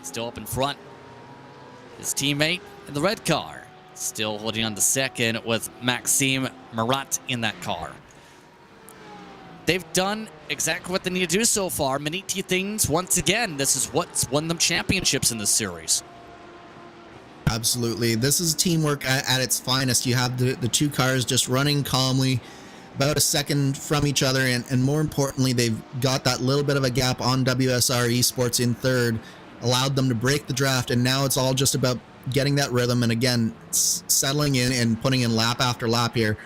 Speaker 1: still up in front. His teammate in the red car, still holding on to second with Maxime Marat in that car. They've done exactly what they need to do so far. Maniti things, once again, this is what's won them championships in this series.
Speaker 2: Absolutely. This is teamwork at its finest. You have the two cars just running calmly, about a second from each other, and more importantly, they've got that little bit of a gap on WSR Esports in third, allowed them to break the draft, and now it's all just about getting that rhythm and, again, settling in and putting in lap after lap here.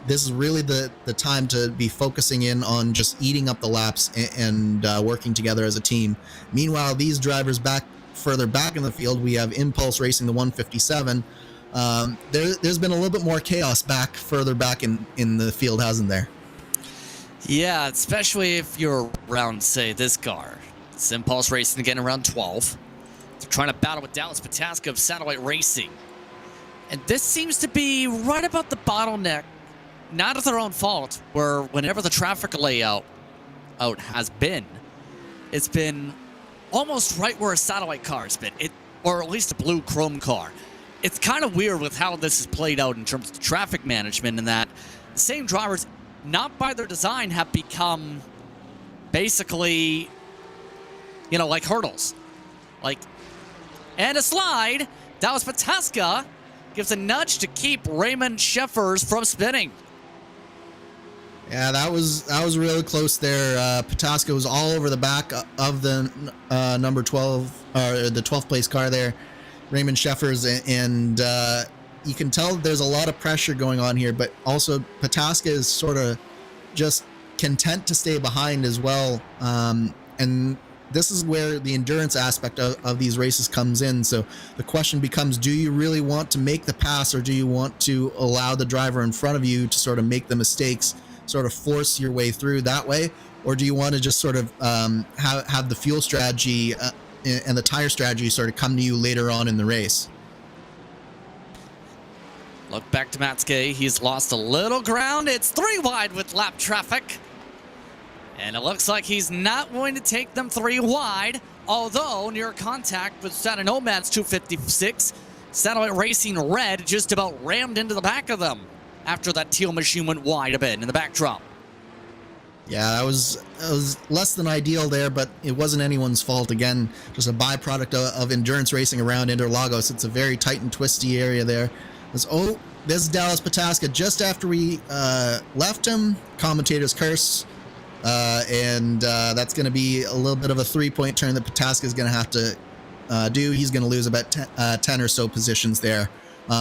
Speaker 2: This is really the time to be focusing in on just eating up the laps and working together as a team. Meanwhile, these drivers further back in the field, we have Impulse racing the 157. There's been a little bit more chaos further back in the field, hasn't there?
Speaker 1: Yeah, especially if you're around, say, this car. It's Impulse Racing again around 12. They're trying to battle with Dallas Pataska of Satellite Racing. And this seems to be right about the bottleneck, not of their own fault, where whenever the traffic layout has been, it's been almost right where a satellite car has been, or at least a blue chrome car. It's kind of weird with how this is played out in terms of traffic management, in that the same drivers, not by their design, have become basically, like hurdles. And a slide. Dallas Pataska gives a nudge to keep Raymond Sheffers from spinning.
Speaker 2: Yeah, that was really close there. Pataska was all over the back of the number 12, or the 12th place car there, Raymond Sheffers, and you can tell there's a lot of pressure going on here, but also Pataska is sort of just content to stay behind as well. And this is where the endurance aspect of these races comes in. So the question becomes, do you really want to make the pass, or do you want to allow the driver in front of you to sort of make the mistakes, sort of force your way through that way? Or do you want to just sort of have the fuel strategy and the tire strategy sort of come to you later on in the race?
Speaker 1: Look back to Matsuke. He's lost a little ground. It's 3 wide with lap traffic. And it looks like he's not going to take them 3 wide, although near contact with Strata Nomad's 256, Satellite Racing Red just about rammed into the back of them after that teal machine went wide a bit in the backdrop.
Speaker 2: Yeah, that was less than ideal there, but it wasn't anyone's fault. Again, just a byproduct of endurance racing around Interlagos. It's a very tight and twisty area there. This is Dallas Pataska just after we left him. Commentator's curse. And that's going to be a little bit of a 3-point turn that Pataska is going to have to do. He's going to lose about 10 or so positions there.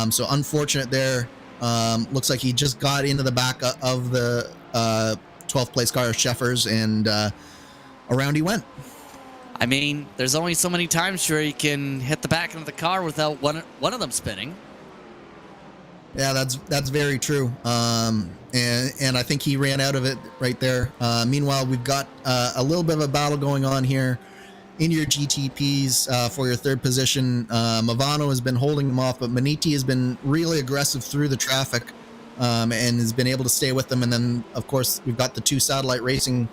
Speaker 2: So unfortunate there. Looks like he just got into the back of the 12th place car, Sheffers, and around he went.
Speaker 1: I mean, there's only so many times where you can hit the back of the car without one of them spinning.
Speaker 2: Yeah, that's very true. And I think he ran out of it right there. Meanwhile, we've got a little bit of a battle going on here in your GTPs for your third position. Movano has been holding them off, but Maniti has been really aggressive through the traffic and has been able to stay with them. And then, of course, we've got the two satellite racing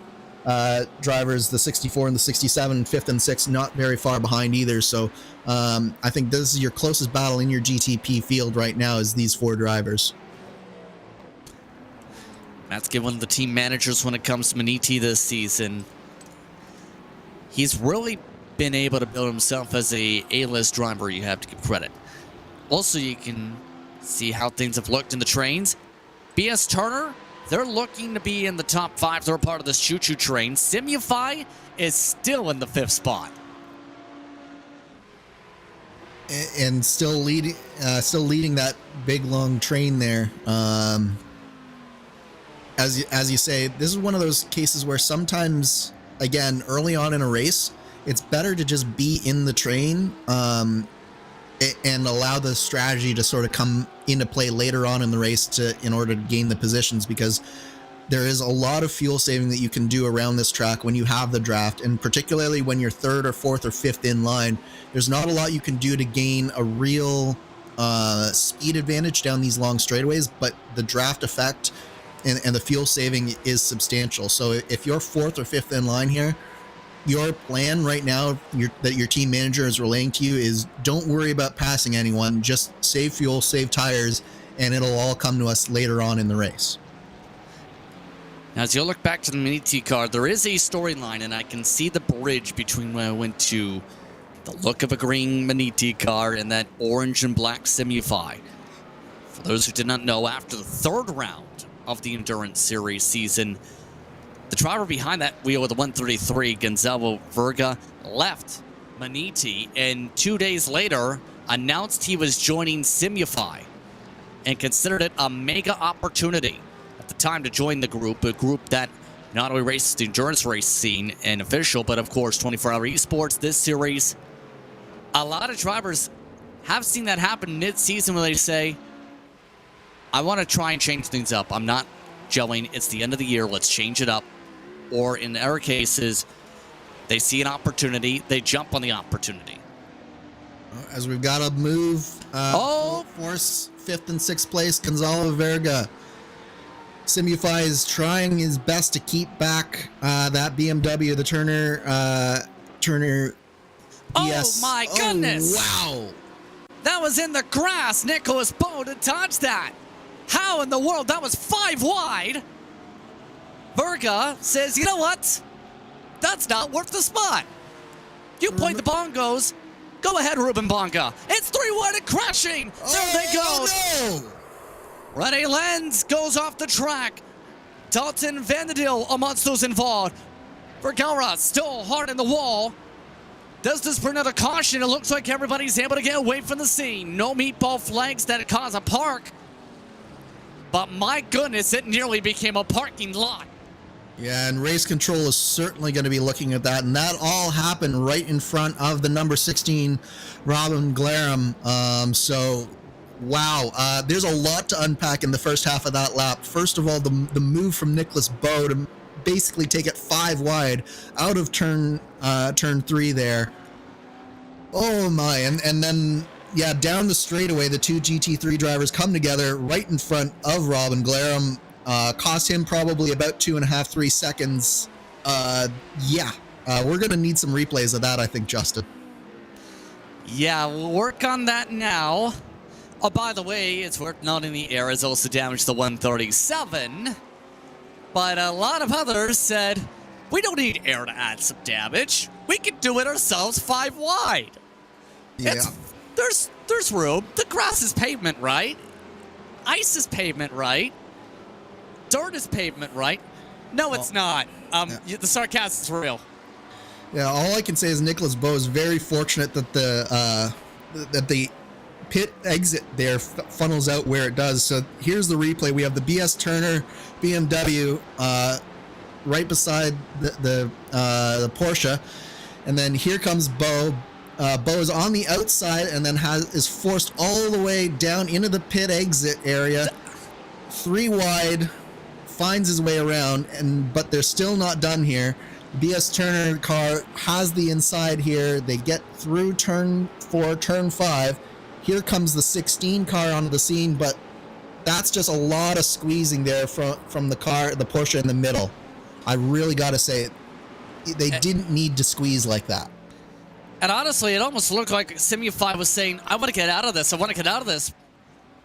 Speaker 2: drivers, the 64 and the 67, 5th and 6th, not very far behind either. So I think this is your closest battle in your GTP field right now, is these four drivers.
Speaker 1: Matt's one of the team managers when it comes to Maniti this season. He's really been able to build himself as a A-list driver, you have to give credit. Also, you can see how things have looked in the trains. BS Turner, they're looking to be in the top 5. They're a part of this choo-choo train. Simufy is still in the 5th spot.
Speaker 2: And still leading that big long train there. As you say, this is one of those cases where sometimes, again, early on in a race, it's better to just be in the train and allow the strategy to sort of come into play later on in the race in order to gain the positions, because there is a lot of fuel saving that you can do around this track when you have the draft, and particularly when you're 3rd or 4th or 5th in line. There's not a lot you can do to gain a real speed advantage down these long straightaways, but the draft effect and the fuel saving is substantial. So if you're 4th or 5th in line here, your plan right now that your team manager is relaying to you is, don't worry about passing anyone, just save fuel, save tires, and it'll all come to us later on in the race.
Speaker 1: Now, as you look back to the Maniti car, there is a storyline, and I can see the bridge between when I went to the look of a green Maniti car and that orange and black Simufy. For those who did not know, after the 3rd round of the Endurance Series season, the driver behind that wheel with the 133, Gonzalo Verga, left Maniti, and 2 days later announced he was joining Simufy and considered it a mega opportunity at the time to join the group, a group that not only races the endurance race scene and official, but of course 24-hour esports, this series. A lot of drivers have seen that happen mid-season when they say, I want to try and change things up. I'm not gelling. It's the end of the year. Let's change it up. Or in our cases, they see an opportunity. They jump on the opportunity.
Speaker 2: As we've got to move. Force 5th and 6th place, Gonzalo Verga. Simufy is trying his best to keep back that BMW, the Turner BS.
Speaker 1: Oh my goodness.
Speaker 2: Wow.
Speaker 1: That was in the grass. Nicholas Bowe to dodge that. How in the world? That was 5 wide. Verga says, you know what? That's not worth the spot. You point the bongos. Go ahead, Ruben Bonga. It's 3 wide and crashing. There they go.
Speaker 2: No.
Speaker 1: Rene Lenz goes off the track. Dalton Vanderdeel amongst those involved. Vergara still hard in the wall. Does this bring out a caution? It looks like everybody's able to get away from the scene. No meatball flags that cause a park. But my goodness, it nearly became a parking lot.
Speaker 2: Yeah, and race control is certainly going to be looking at that. And that all happened right in front of the number 16, Robin Glarum. So, wow. There's a lot to unpack in the first half of that lap. First of all, the move from Nicholas Bowe to basically take it 5 wide out of turn 3 there. Oh, my. And then, yeah, down the straightaway, the two GT3 drivers come together right in front of Robin Glarum. Cost him probably about 2.5, 3 seconds. We're going to need some replays of that, I think, Justin.
Speaker 1: Yeah, we'll work on that now. Oh, by the way, it's worth noting the air has also damaged the 137. But a lot of others said, we don't need air to add some damage. We can do it ourselves 5 wide.
Speaker 2: Yeah.
Speaker 1: There's room. The grass is pavement, right? Ice is pavement, right? Dirt is pavement, right? No, it's not. The sarcasm is real.
Speaker 2: Yeah, all I can say is Nicholas Bowe is very fortunate that the pit exit there funnels out where it does. So here's the replay. We have the BS Turner BMW right beside the Porsche, and then here comes Bowe. Bowe is on the outside and then is forced all the way down into the pit exit area. 3 wide, finds his way around, but they're still not done here. BS Turner car has the inside here. They get through turn 4, turn 5. Here comes the 16 car onto the scene, but that's just a lot of squeezing there from the Porsche in the middle. I really got to say, they didn't need to squeeze like that.
Speaker 1: And honestly, it almost looked like Simify was saying, I want to get out of this. I want to get out of this.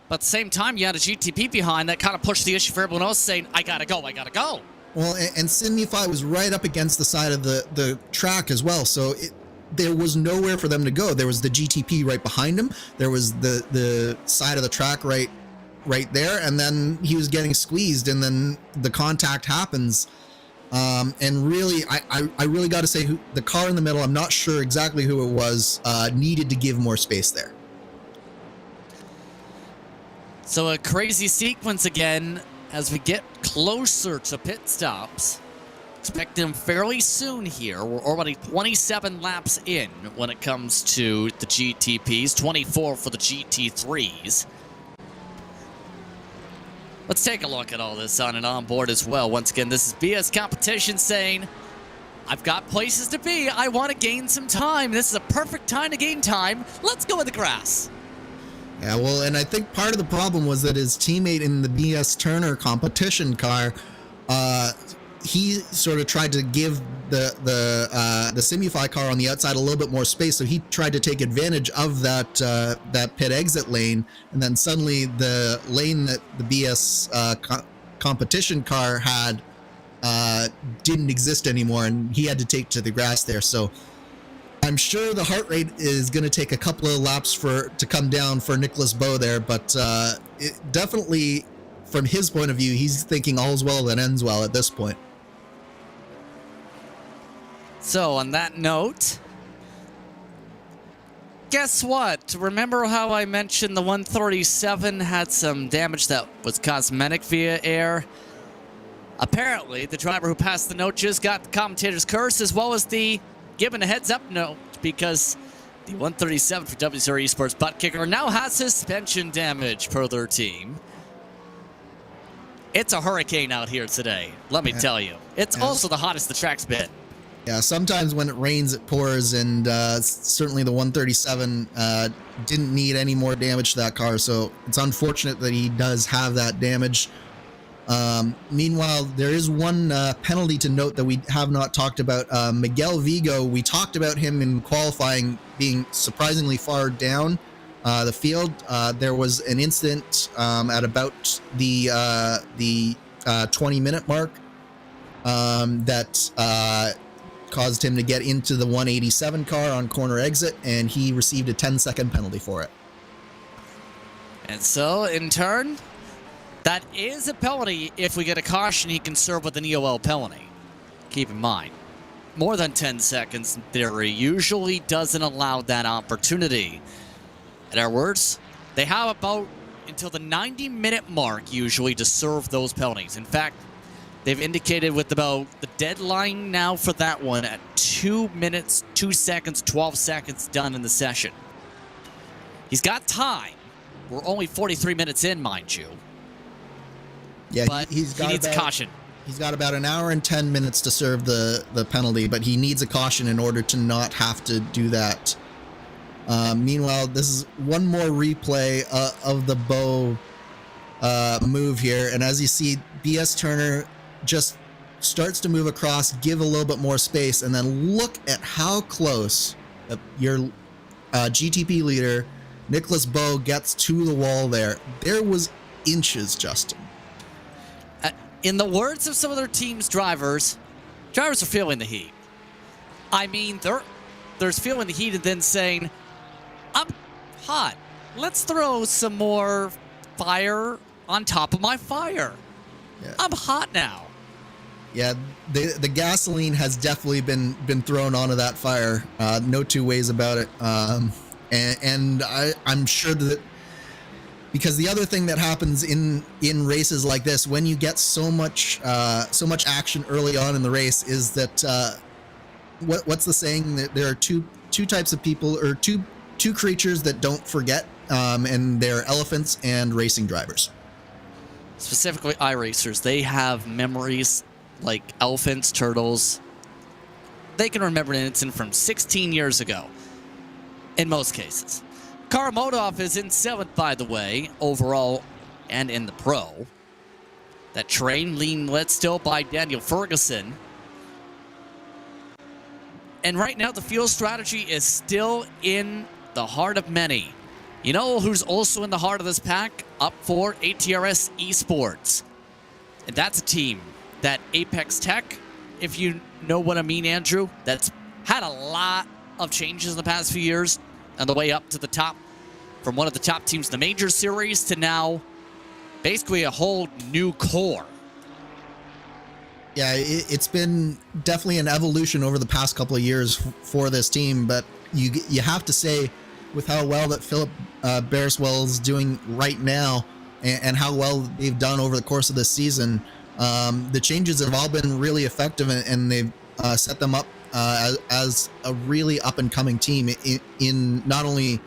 Speaker 1: But at the same time, you had a GTP behind that kind of pushed the issue for everyone else saying, I got to go, I got to go.
Speaker 2: Well, and Simify was right up against the side of the track as well. So there was nowhere for them to go. There was the GTP right behind him. There was the side of the track right there. And then he was getting squeezed, and then the contact happens. And really, I really got to say, the car in the middle, I'm not sure exactly who it was, needed to give more space there.
Speaker 1: So a crazy sequence again as we get closer to pit stops. Expect them fairly soon here. We're already 27 laps in when it comes to the GTPs, 24 for the GT3s. Let's take a look at all this on and on board as well. Once again, this is BS Competition saying, I've got places to be. I want to gain some time. This is a perfect time to gain time. Let's go with the grass.
Speaker 2: Yeah, well, and I think part of the problem was that his teammate in the BS Turner competition car, he sort of tried to give the Simify car on the outside a little bit more space, so he tried to take advantage of that pit exit lane, and then suddenly the lane that the BS competition car had didn't exist anymore, and he had to take to the grass there. So I'm sure the heart rate is going to take a couple of laps to come down for Nicholas Bowe there, but it definitely, from his point of view, he's thinking all's well that ends well at this point.
Speaker 1: So on that note, guess what? Remember how I mentioned the 137 had some damage that was cosmetic via air? Apparently, the driver who passed the note just got the commentator's curse, as well as the given a heads-up note, because the 137 for WCR Esports butt kicker now has suspension damage per their team. It's a hurricane out here today, let me tell you. It's also the hottest the track's been.
Speaker 2: Yeah, sometimes when it rains, it pours, and certainly the 137 didn't need any more damage to that car, so it's unfortunate that he does have that damage. Meanwhile, there is one penalty to note that we have not talked about. Miguel Vigo, we talked about him in qualifying being surprisingly far down the field. There was an incident at about the 20-minute mark that caused him to get into the 187 car on corner exit, and he received a 10-second penalty for it.
Speaker 1: And so, in turn, that is a penalty. If we get a caution, he can serve with an EOL penalty. Keep in mind, more than 10 seconds in theory usually doesn't allow that opportunity. In other words, they have about until the 90-minute mark usually to serve those penalties. In fact, they've indicated with about the deadline now for that one at 2 minutes, 2 seconds, 12 seconds done in the session. He's got time. We're only 43 minutes in, mind you.
Speaker 2: Yeah,
Speaker 1: but he needs a caution.
Speaker 2: He's got about an hour and 10 minutes to serve the penalty, but he needs a caution in order to not have to do that. Meanwhile, this is one more replay of the Bowe move here, and as you see, BS Turner just starts to move across, give a little bit more space, and then look at how close your GTP leader, Nicholas Bowe, gets to the wall there. There was inches, Justin.
Speaker 1: In the words of some of their team's drivers are feeling the heat. I mean, there's feeling the heat and then saying, I'm hot. Let's throw some more fire on top of my fire. Yeah. I'm hot now.
Speaker 2: Yeah, the gasoline has definitely been thrown onto that fire. No two ways about it. And I'm sure that, because the other thing that happens in races like this, when you get so much action early on in the race, is that what's the saying, that there are two types of people, or two creatures that don't forget, and they're elephants and racing drivers.
Speaker 1: Specifically iRacers, they have memories like elephants, turtles, they can remember an incident from 16 years ago, in most cases. Karamotov is in 7th, by the way, overall and in the pro. That train lean led still by Daniel Ferguson. And right now, the field strategy is still in the heart of many. You know who's also in the heart of this pack? Up for ATRS Esports. And that's a team that Apex Tech, if you know what I mean, Andrew, that's had a lot of changes in the past few years on the way up to the top, from one of the top teams in the Major Series to now basically a whole new core.
Speaker 2: Yeah, it's been definitely an evolution over the past couple of years for this team, but you have to say, with how well that Philip Bearswell's doing right now and how well they've done over the course of this season, the changes have all been really effective, and they've set them up as a really up-and-coming team in not only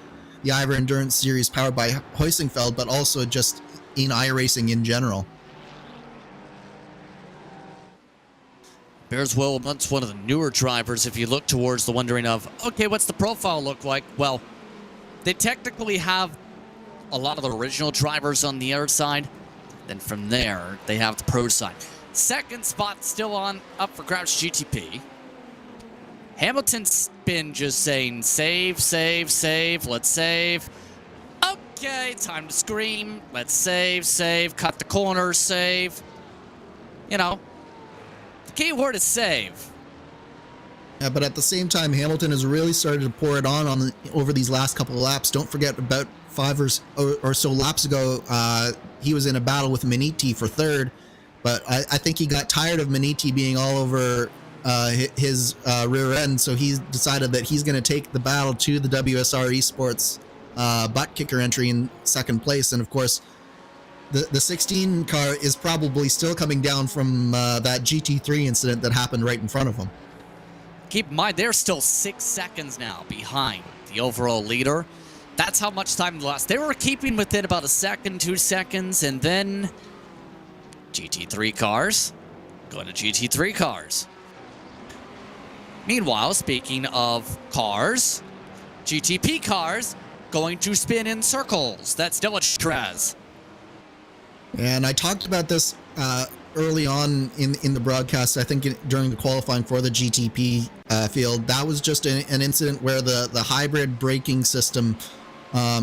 Speaker 2: the IVRA Endurance Series powered by Heusinkveld, but also just in iRacing in general.
Speaker 1: Bearswell, once one of the newer drivers, if you look towards the wondering of, okay, what's the profile look like? Well, they technically have a lot of the original drivers on the air side. Then from there, they have the pro side. Second spot still up for grabs, GTP. Hamilton's been just saying, save, save, save, let's save. Okay, time to scream. Let's save, save, cut the corners, save. You know, the key word is save.
Speaker 2: Yeah, but at the same time, Hamilton has really started to pour it on over these last couple of laps. Don't forget, about 5 or so laps ago, he was in a battle with Maniti for third, but I think he got tired of Maniti being all over his rear end, so he decided that he's going to take the battle to the WSR Esports butt kicker entry in second place. And of course, the 16 car is probably still coming down from that GT3 incident that happened right in front of him.
Speaker 1: Keep in mind, they're still 6 seconds now behind the overall leader. That's how much time lost. They were keeping within about a second, 2 seconds, and then GT3 cars going to GT3 cars. Meanwhile, speaking of cars, GTP cars going to spin in circles. That's Delichez.
Speaker 2: And I talked about this early on in the broadcast, I think during the qualifying for the GTP field. That was just an incident where the hybrid braking system,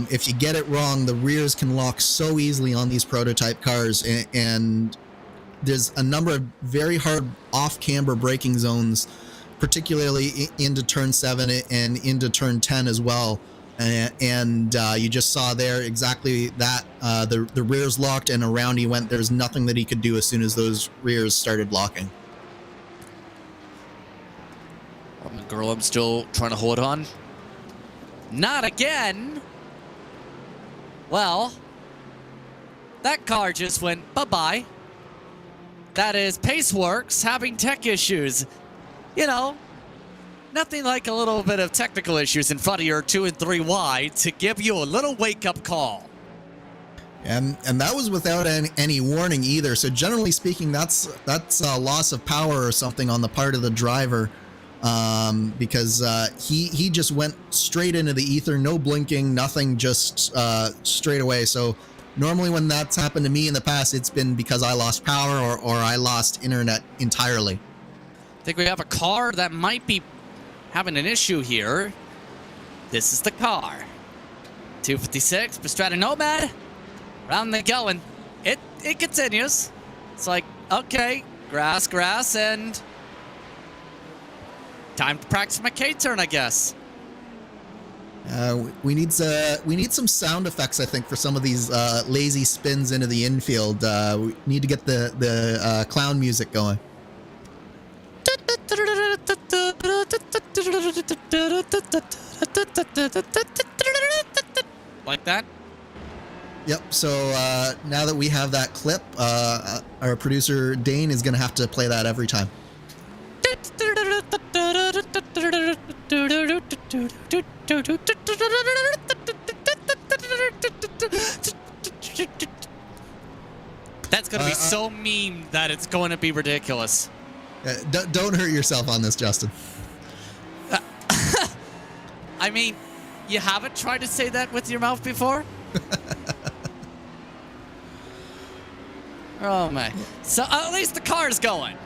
Speaker 2: if you get it wrong, the rears can lock so easily on these prototype cars, and there's a number of very hard off-camber braking zones, particularly into turn 7 and into turn 10 as well. And you just saw there exactly that. The rears locked and around he went. There's nothing that he could do as soon as those rears started locking.
Speaker 1: Girl, I'm still trying to hold on. Not again. Well, that car just went bye-bye. That is Paceworks having tech issues. You know, nothing like a little bit of technical issues in front of your 2 and 3 wide to give you a little wake-up call.
Speaker 2: And that was without any warning either. So generally speaking, that's a loss of power or something on the part of the driver, because he just went straight into the ether, no blinking, nothing, just straight away. So normally when that's happened to me in the past, it's been because I lost power or I lost internet entirely.
Speaker 1: I think we have a car that might be having an issue here. This is the car. 256, Pastrana Nomad. Round they going. It continues. It's like, okay, grass, and time to practice my K-turn, I guess.
Speaker 2: We need some sound effects, I think, for some of these lazy spins into the infield. We need to get the clown music going.
Speaker 1: Like that?
Speaker 2: Yep, so now that we have that clip, our producer Dane is going to have to play that every time.
Speaker 1: That's going to be so memed that it's going to be ridiculous.
Speaker 2: Don't hurt yourself on this, Justin.
Speaker 1: I mean, you haven't tried to say that with your mouth before? Oh, my. So, at least the car's going.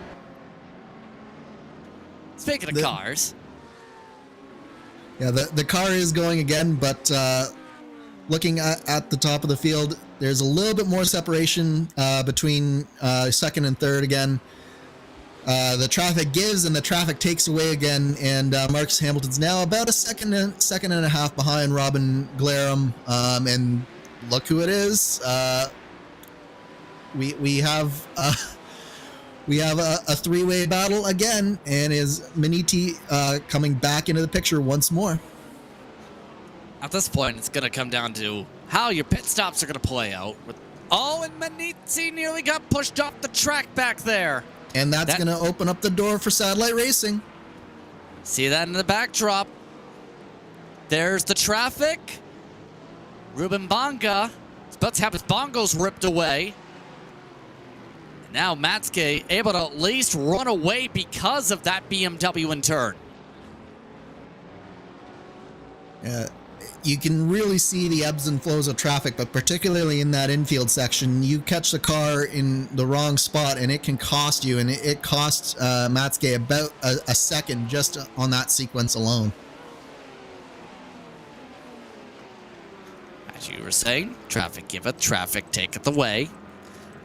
Speaker 1: Speaking of cars.
Speaker 2: Yeah, the car is going again, but looking at the top of the field, there's a little bit more separation between second and third again. The traffic gives and the traffic takes away again, and Marcus Hamilton's now about a second and a half behind Robin Glarum. And look who it is. We have a three-way battle again, and is Maniti coming back into the picture once more.
Speaker 1: At this point, it's going to come down to how your pit stops are going to play out. And Maniti nearly got pushed off the track back there.
Speaker 2: And that's going to open up the door for satellite racing.
Speaker 1: See that in the backdrop. There's the traffic. Ruben Bonga is about to have his bongos ripped away. And now Matsuke able to at least run away because of that BMW in turn.
Speaker 2: You can really see the ebbs and flows of traffic, but particularly in that infield section, you catch the car in the wrong spot and it can cost you, and it cost Matsuke about a second just on that sequence alone.
Speaker 1: As you were saying, traffic giveth, traffic taketh away.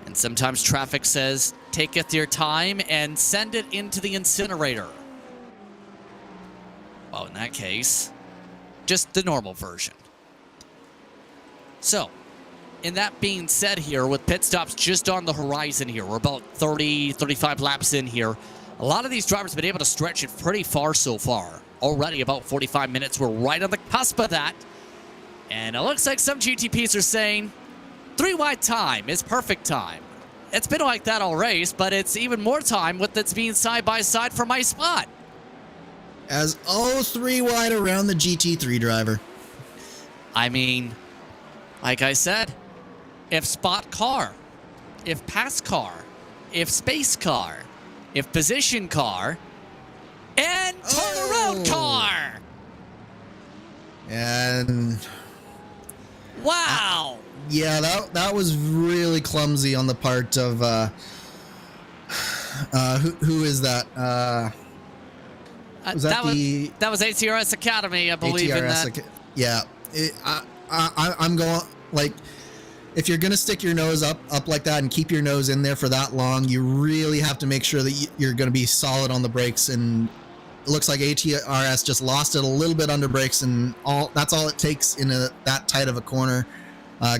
Speaker 1: And sometimes traffic says, taketh your time and send it into the incinerator. Well, in that case, just the normal version. So, in that being said here, with pit stops just on the horizon here, we're about 30, 35 laps in here. A lot of these drivers have been able to stretch it pretty far so far. Already about 45 minutes. We're right on the cusp of that. And it looks like some GTPs are saying 3-wide time is perfect time. It's been like that all race, but it's even more time with it's being side by side for my spot.
Speaker 2: As all 3 wide around the GT3 driver.
Speaker 1: I mean, like I said, if spot car, if pass car, if space car, if position car, and turnaround car.
Speaker 2: And
Speaker 1: wow.
Speaker 2: Yeah, that was really clumsy on the part of who is that? Was that
Speaker 1: was ATRS Academy, I believe
Speaker 2: ATRS
Speaker 1: in that.
Speaker 2: Yeah, I'm going, like, if you're gonna stick your nose up like that and keep your nose in there for that long, you really have to make sure that you're gonna be solid on the brakes. And it looks like ATRS just lost it a little bit under brakes, and that's all it takes in that tight of a corner.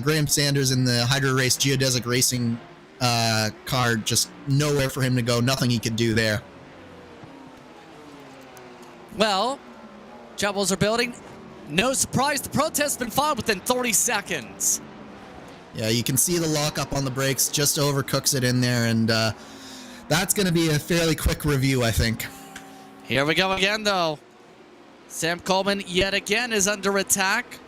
Speaker 2: Graham Sanders in the Hydro Race Geodesic Racing car, just nowhere for him to go. Nothing he could do there.
Speaker 1: Well, troubles are building. No surprise, the protest has been filed within 30 seconds.
Speaker 2: Yeah, you can see the lockup on the brakes just overcooks it in there, and that's going to be a fairly quick review, I think.
Speaker 1: Here we go again, though. Sam Coleman yet again is under attack.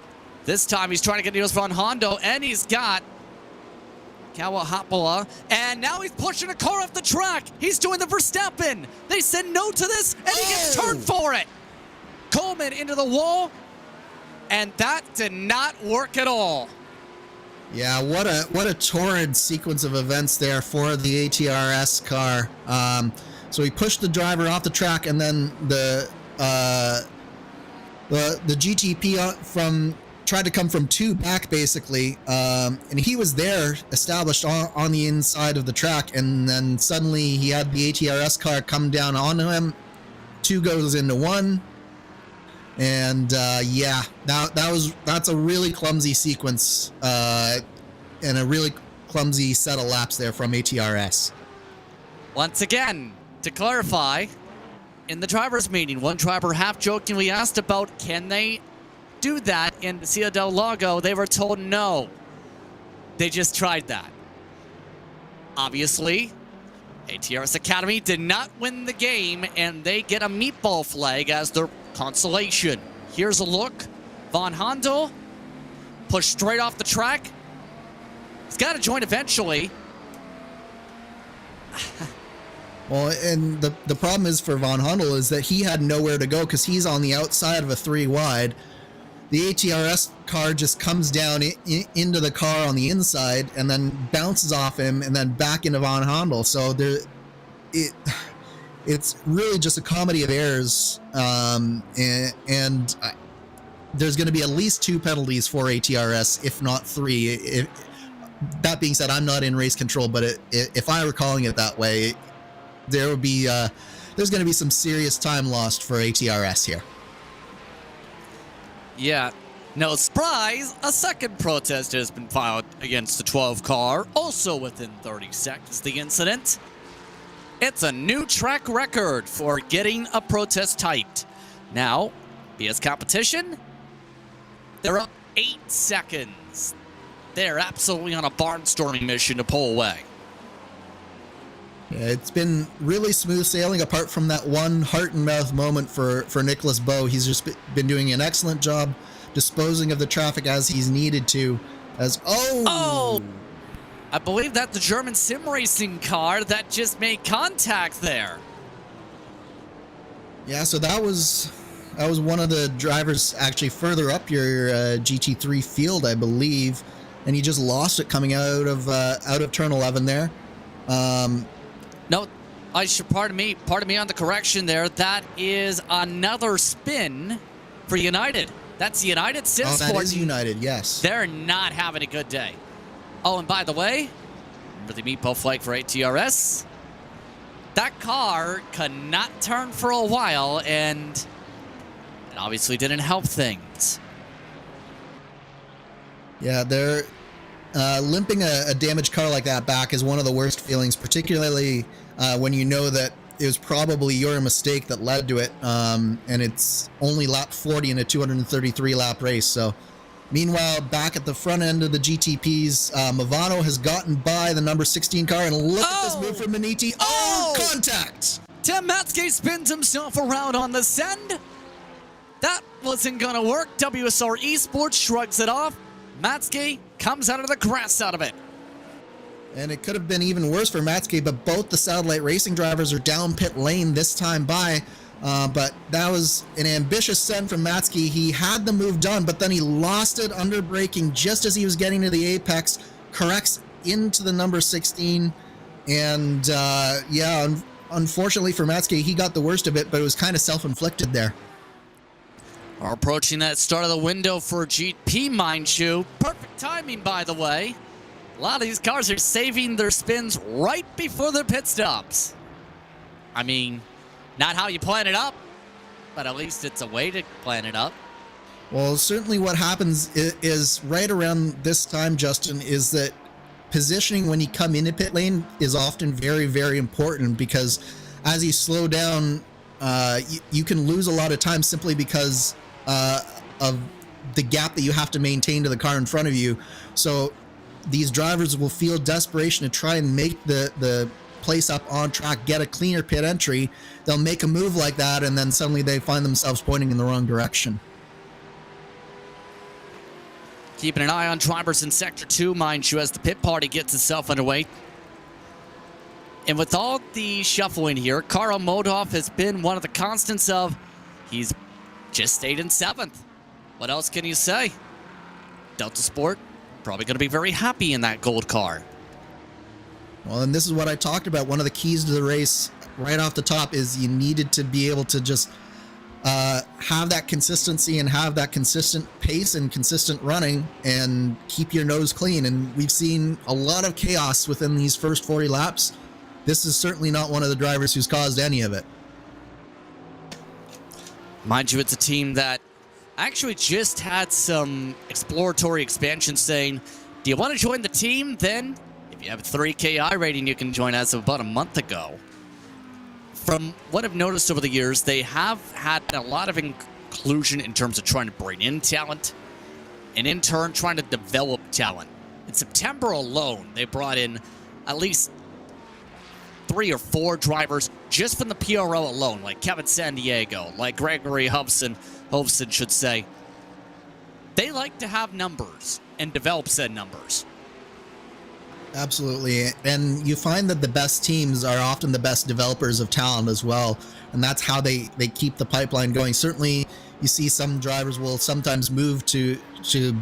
Speaker 1: This time he's trying to get Niels van Hondo, and he's got Kawahapola, and now he's pushing a car off the track. He's doing the Verstappen. They said no to this, and he gets turned for it. Coleman into the wall, and that did not work at all.
Speaker 2: Yeah, what a torrid sequence of events there for the ATRS car. So he pushed the driver off the track, and then the GTP tried to come from 2 back, basically, and he was there established on the inside of the track, and then suddenly he had the ATRS car come down onto him. 2 goes into 1, and yeah, that's a really clumsy sequence and a really clumsy set of laps there from ATRS. Once
Speaker 1: again, to clarify, in the drivers' meeting, one driver half-jokingly asked about, can they do that in Ciudad del Lago? They were told no. They just tried that. Obviously, ATRS Academy did not win the game, and they get a meatball flag as their consolation. Here's a look. Van Hondo pushed straight off the track. He's got to join eventually.
Speaker 2: Well, and the problem is for Von Hundel is that he had nowhere to go because he's on the outside of a 3 wide. The ATRS car just comes down into the car on the inside and then bounces off him and then back into Von Hundel. So it's really just a comedy of errors, and there's going to be at least 2 penalties for ATRS, if not 3. That being said, I'm not in race control, but if I were calling it that way, there would be there's going to be some serious time lost for ATRS here.
Speaker 1: Yeah, no surprise, a second protest has been filed against the 12 car, also within 30 seconds of the incident. It's a new track record for getting a protest typed. Now, BS competition, they're up 8 seconds. They're absolutely on a barnstorming mission to pull away.
Speaker 2: Yeah, it's been really smooth sailing apart from that one heart and mouth moment for Nicholas Bowe. He's just been doing an excellent job disposing of the traffic as he's needed to. Oh!
Speaker 1: I believe that's the German sim racing car that just made contact there.
Speaker 2: Yeah, so that was one of the drivers actually further up your GT3 field, I believe, and he just lost it coming out of turn 11 there.
Speaker 1: No, I should pardon me on the correction there. That is another spin for United. That's United Sim Sport.
Speaker 2: That is United, yes.
Speaker 1: They're not having a good day. Oh, and by the way, remember the meatball flag for ATRS? That car could not turn for a while, and it obviously didn't help things.
Speaker 2: Yeah, they're limping a damaged car like that back is one of the worst feelings, particularly when you know that it was probably your mistake that led to it, and it's only lap 40 in a 233 lap race. So meanwhile, back at the front end of the GTPs, Movano has gotten by the number 16 car, and look at this move from Maniti. Contact!
Speaker 1: Tim Matske spins himself around on the send. That wasn't gonna work. WSR Esports shrugs it off. Matske comes out of the grass out of it.
Speaker 2: And it could have been even worse for Matske, but both the Satellite Racing drivers are down pit lane this time by. But that was an ambitious send from Matske. He had the move done, but then he lost it under braking just as he was getting to the apex, corrects into the number 16. And yeah, unfortunately for Matske, he got the worst of it, but it was kind of self-inflicted there.
Speaker 1: We're approaching that start of the window for GP, mind you. Perfect timing, by the way. A lot of these cars are saving their spins right before their pit stops. I mean, not how you plan it up, but at least it's a way to plan it up.
Speaker 2: Well, certainly what happens is right around this time, Justin, is that positioning when you come into pit lane is often very, very important, because as you slow down, you can lose a lot of time simply because of the gap that you have to maintain to the car in front of you. So these drivers will feel desperation to try and make the place up on track, get a cleaner pit entry. They'll make a move like that, and then suddenly they find themselves pointing in the wrong direction.
Speaker 1: Keeping an eye on drivers in Sector 2, mind you, as the pit party gets itself underway. And with all the shuffling here, Karl Modhoff has been one of the constants of, he's just stayed in 7th. What else can you say? Delta Sport probably going to be very happy in that gold car.
Speaker 2: Well, and this is what I talked about. One of the keys to the race right off the top is you needed to be able to just have that consistency and have that consistent pace and consistent running and keep your nose clean. And we've seen a lot of chaos within these first 40 laps. This is certainly not one of the drivers who's caused any of it.
Speaker 1: Mind you, it's a team that actually just had some exploratory expansion saying, do you want to join the team? Then, if you have a 3KI rating, you can join as of about a month ago. From what I've noticed over the years, they have had a lot of inclusion in terms of trying to bring in talent and in turn trying to develop talent. In September alone, they brought in at least 3 or 4 drivers just from the PRO alone, like Kevin Sandiego, like Gregory Hovson should say. They like to have numbers and develop said numbers.
Speaker 2: Absolutely. And you find that the best teams are often the best developers of talent as well. And that's how they keep the pipeline going. Certainly, you see some drivers will sometimes move to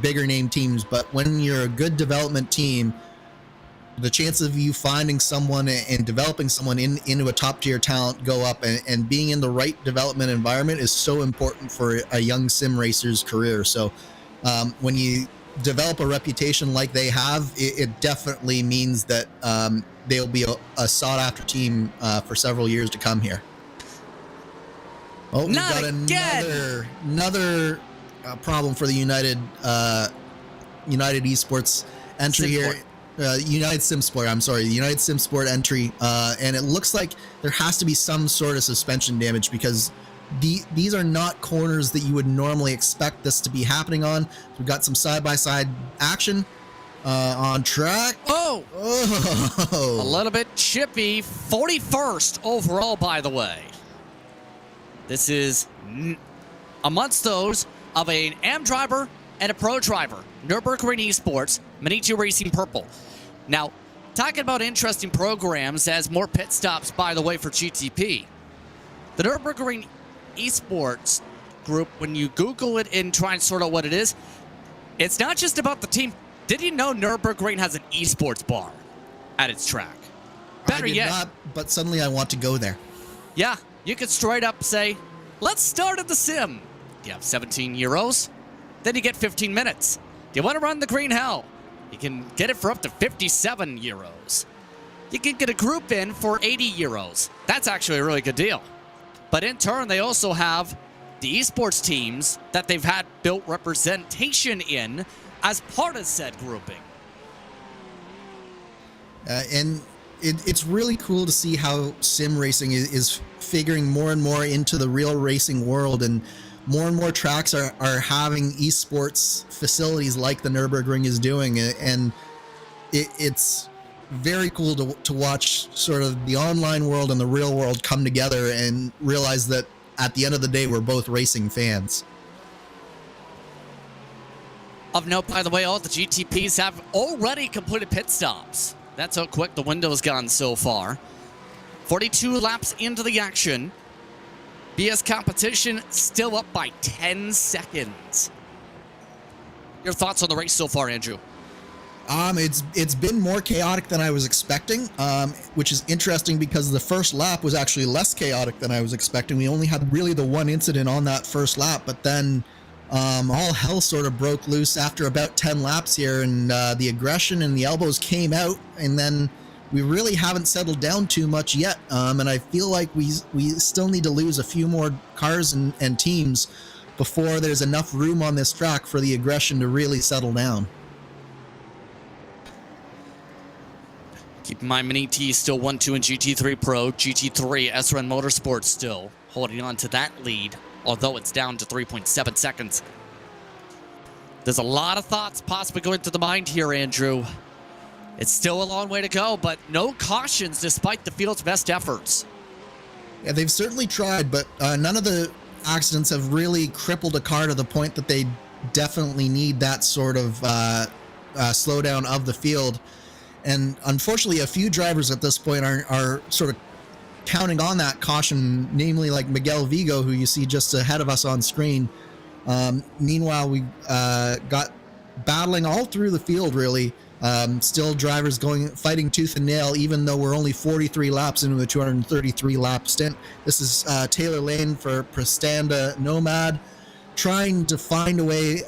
Speaker 2: bigger name teams, but when you're a good development team, the chances of you finding someone and developing someone into a top tier talent go up, and being in the right development environment is so important for a young sim racer's career. So when you develop a reputation like they have, it definitely means that they'll be a sought after team for several years to come here. Oh, we've got another problem for the United Esports entry here. United SimSport, I'm sorry, the United SimSport entry, and it looks like there has to be some sort of suspension damage, because these are not corners that you would normally expect this to be happening on. We've got some side-by-side action on track.
Speaker 1: Oh! A little bit chippy. 41st overall, by the way. This is amongst those of an AM driver and a pro driver. Nürburgring Esports, Manitou Racing Purple. Now, talking about interesting programs as more pit stops, by the way, for GTP. The Nürburgring Esports group, when you Google it and try and sort out what it is, it's not just about the team. Did you know Nürburgring has an esports bar at its track? Better yet,
Speaker 2: not, but suddenly I want to go there.
Speaker 1: Yeah, you could straight up say, let's start at the sim. You have 17 euros, then you get 15 minutes. Do you want to run the green hell? You can get it for up to 57 euros. You can get a group in for 80 euros. That's actually a really good deal. But in turn, they also have the esports teams that they've had built representation in as part of said grouping.
Speaker 2: And it's really cool to see how sim racing is figuring more and more into the real racing world, and more tracks are having esports facilities like the Nürburgring is doing, and it's very cool to watch sort of the online world and the real world come together and realize that at the end of the day, we're both racing fans.
Speaker 1: Of note, by the way, all the GTPs have already completed pit stops. That's how quick the window's gone so far. 42 laps into the action. BS competition still up by 10 seconds. Your thoughts on the race so far, Andrew?
Speaker 2: It's been more chaotic than I was expecting, which is interesting because the first lap was actually less chaotic than I was expecting. We only had really the one incident on that first lap, but then all hell sort of broke loose after about 10 laps here, and the aggression and the elbows came out, and then we really haven't settled down too much yet, and I feel like we still need to lose a few more cars and teams before there's enough room on this track for the aggression to really settle down.
Speaker 1: Keep in mind, Mini T is still 1-2 in GT3 Pro. GT3 SRN Motorsports still holding on to that lead, although it's down to 3.7 seconds. There's a lot of thoughts possibly going through the mind here, Andrew. It's still a long way to go, but no cautions despite the field's best efforts.
Speaker 2: Yeah, they've certainly tried, but none of the accidents have really crippled a car to the point that they definitely need that sort of slowdown of the field. And unfortunately, a few drivers at this point are sort of counting on that caution, namely like Miguel Vigo, who you see just ahead of us on screen. Meanwhile, we got battling all through the field, really. Still drivers fighting tooth and nail, even though we're only 43 laps into a 233 lap stint. This is Taylor Lane for Prestanda Nomad, trying to find a way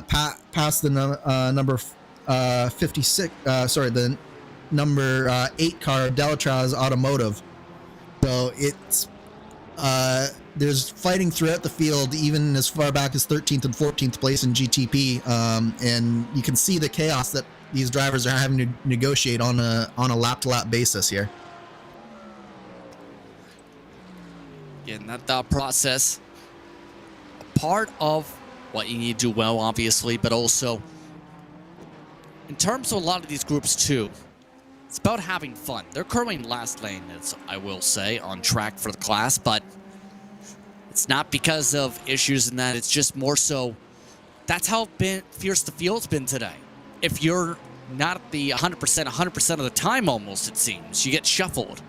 Speaker 2: past the number 56, the number 8 car, Delatraz Automotive. So it's there's fighting throughout the field, even as far back as 13th and 14th place in GTP, and you can see the chaos that these drivers are having to negotiate on a lap-to-lap basis here.
Speaker 1: Again, that thought process, a part of what you need to do well, obviously, but also in terms of a lot of these groups too, it's about having fun. They're currently in last lane, as I will say, on track for the class, but it's not because of issues in that. It's just more so that's how fierce the field's been today. If you're not at the 100% of the time almost, it seems. You get shuffled.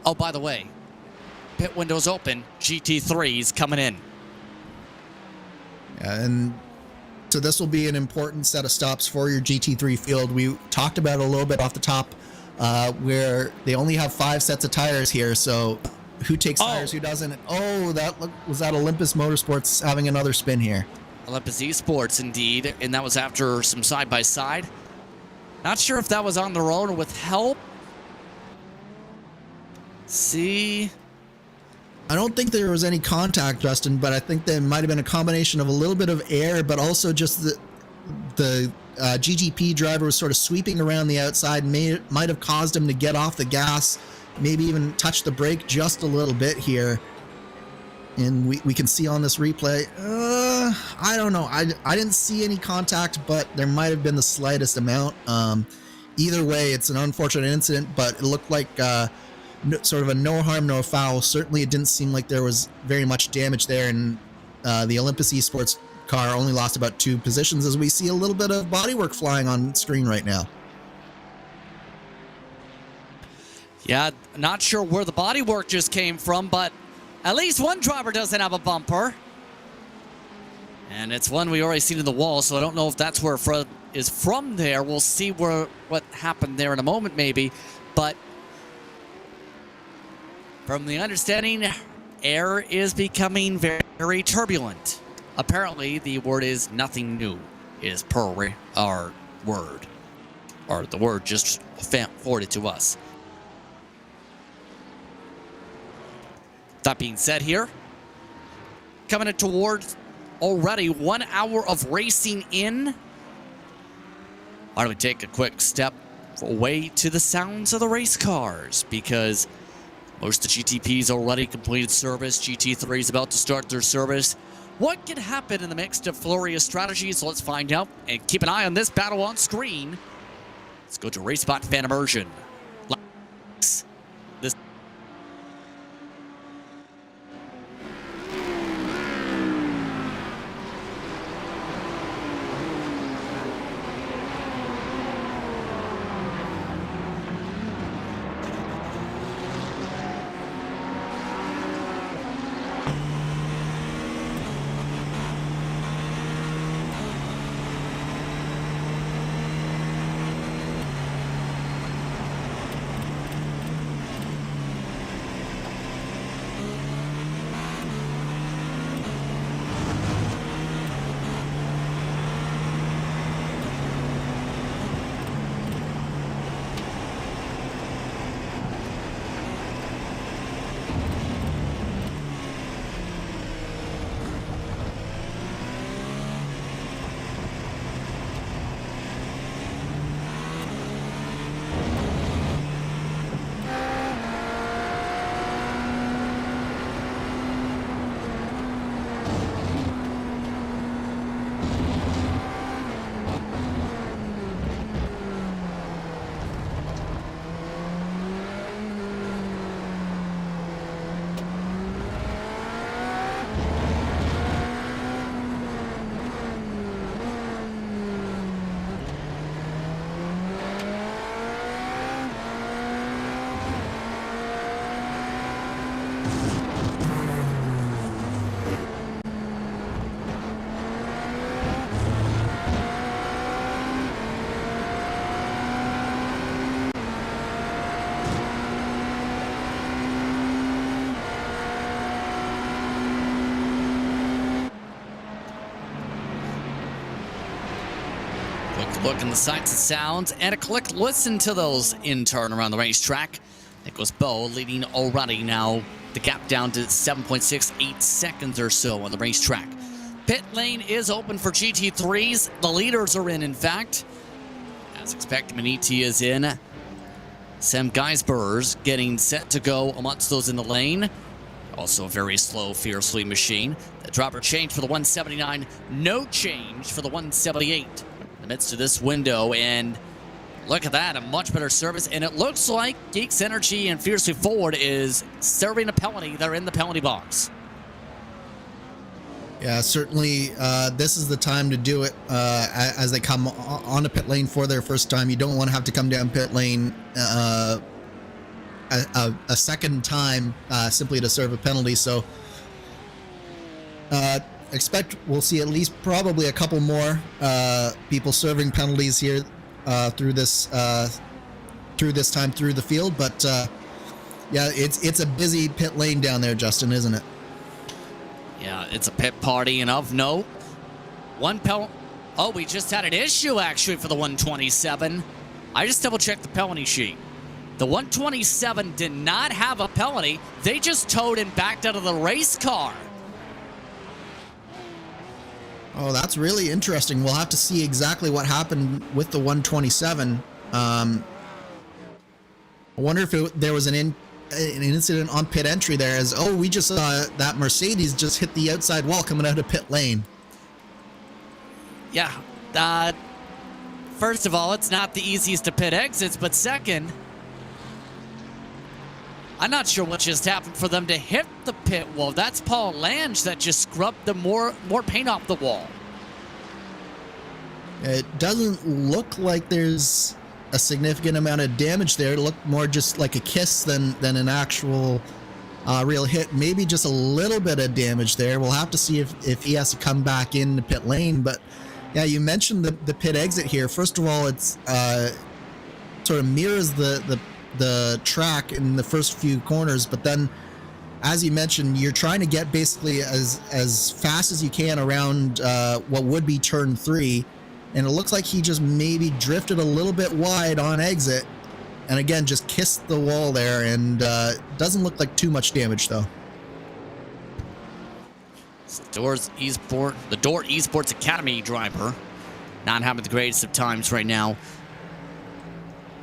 Speaker 1: Oh, by the way, pit window's open. GT3's coming in.
Speaker 2: And so this will be an important set of stops for your GT3 field. We talked about it a little bit off the top, where they only have 5 sets of tires here. So who takes tires, who doesn't? Oh, was that Olympus Motorsports having another spin here.
Speaker 1: Olympus Esports, indeed. And that was after some side-by-side. Not sure if that was on their own or with help. See...
Speaker 2: I don't think there was any contact, Justin, but I think there might have been a combination of a little bit of air, but also just the GGP driver was sort of sweeping around the outside, might have caused him to get off the gas, maybe even touch the brake just a little bit here. And we can see on this replay, I don't know. I didn't see any contact, but there might have been the slightest amount. Either way, it's an unfortunate incident, but it looked like... sort of a no harm, no foul. Certainly it didn't seem like there was very much damage there, and the Olympus Esports car only lost about 2 positions, as we see a little bit of bodywork flying on screen right now.
Speaker 1: Yeah, not sure where the bodywork just came from, but at least one driver doesn't have a bumper. And it's one we already seen in the wall, so I don't know if that's where Fred is from there. We'll see what happened there in a moment, maybe. But from the understanding, air is becoming very, very turbulent. Apparently, the word is nothing new, is per our word. Or the word just forwarded to us. That being said here, coming towards already 1 hour of racing in. Why don't we take a quick step away to the sounds of the race cars, because most of the GTP's already completed service. GT3 is about to start their service. What can happen in the mix of flurry of strategies? So let's find out and keep an eye on this battle on screen. Let's go to RaceSpot Fan Immersion. This look in the sights and sounds, and a quick listen to those in turn around the racetrack. Nicholas Bowe leading already now. The gap down to 7.68 seconds or so on the racetrack. Pit lane is open for GT3s. The leaders are in fact. As expected, Maniti is in. Sam Geisber's getting set to go amongst those in the lane. Also a very slow, fiercely machine. The dropper change for the 179. No change for the 178. In the midst of this window, and look at that, a much better service. And it looks like Geeks Energy and Fiercely Forward is serving a penalty. They're in the penalty box.
Speaker 2: Yeah, certainly this is the time to do it as they come on the pit lane for their first time. You don't want to have to come down pit lane a second time simply to serve a penalty. So expect we'll see at least probably a couple more people serving penalties here through this time through the field. But yeah, it's a busy pit lane down there, Justin, isn't it?
Speaker 1: Yeah, it's a pit party, and of note, oh, we just had an issue, actually, for the 127. I just double-checked the penalty sheet. The 127 did not have a penalty. They just towed and backed out of the race car.
Speaker 2: Oh, that's really interesting. We'll have to see exactly what happened with the 127. I wonder if there was an incident on pit entry there, as we just saw that Mercedes just hit the outside wall coming out of pit lane.
Speaker 1: Yeah, first of all, it's not the easiest to pit exits, but second, I'm not sure what just happened for them to hit the pit wall. That's Paul Lange that just scrubbed the more paint off the wall.
Speaker 2: It doesn't look like there's a significant amount of damage there. It looked more just like a kiss than an actual real hit. Maybe just a little bit of damage there. We'll have to see if he has to come back in the pit lane. But yeah, you mentioned the pit exit here. First of all, it's sort of mirrors the track in the first few corners, but then as you mentioned, you're trying to get basically as fast as you can around what would be turn 3. And it looks like he just maybe drifted a little bit wide on exit. And again, just kissed the wall there, and doesn't look like too much damage, though.
Speaker 1: The Door Esports Academy driver not having the greatest of times right now.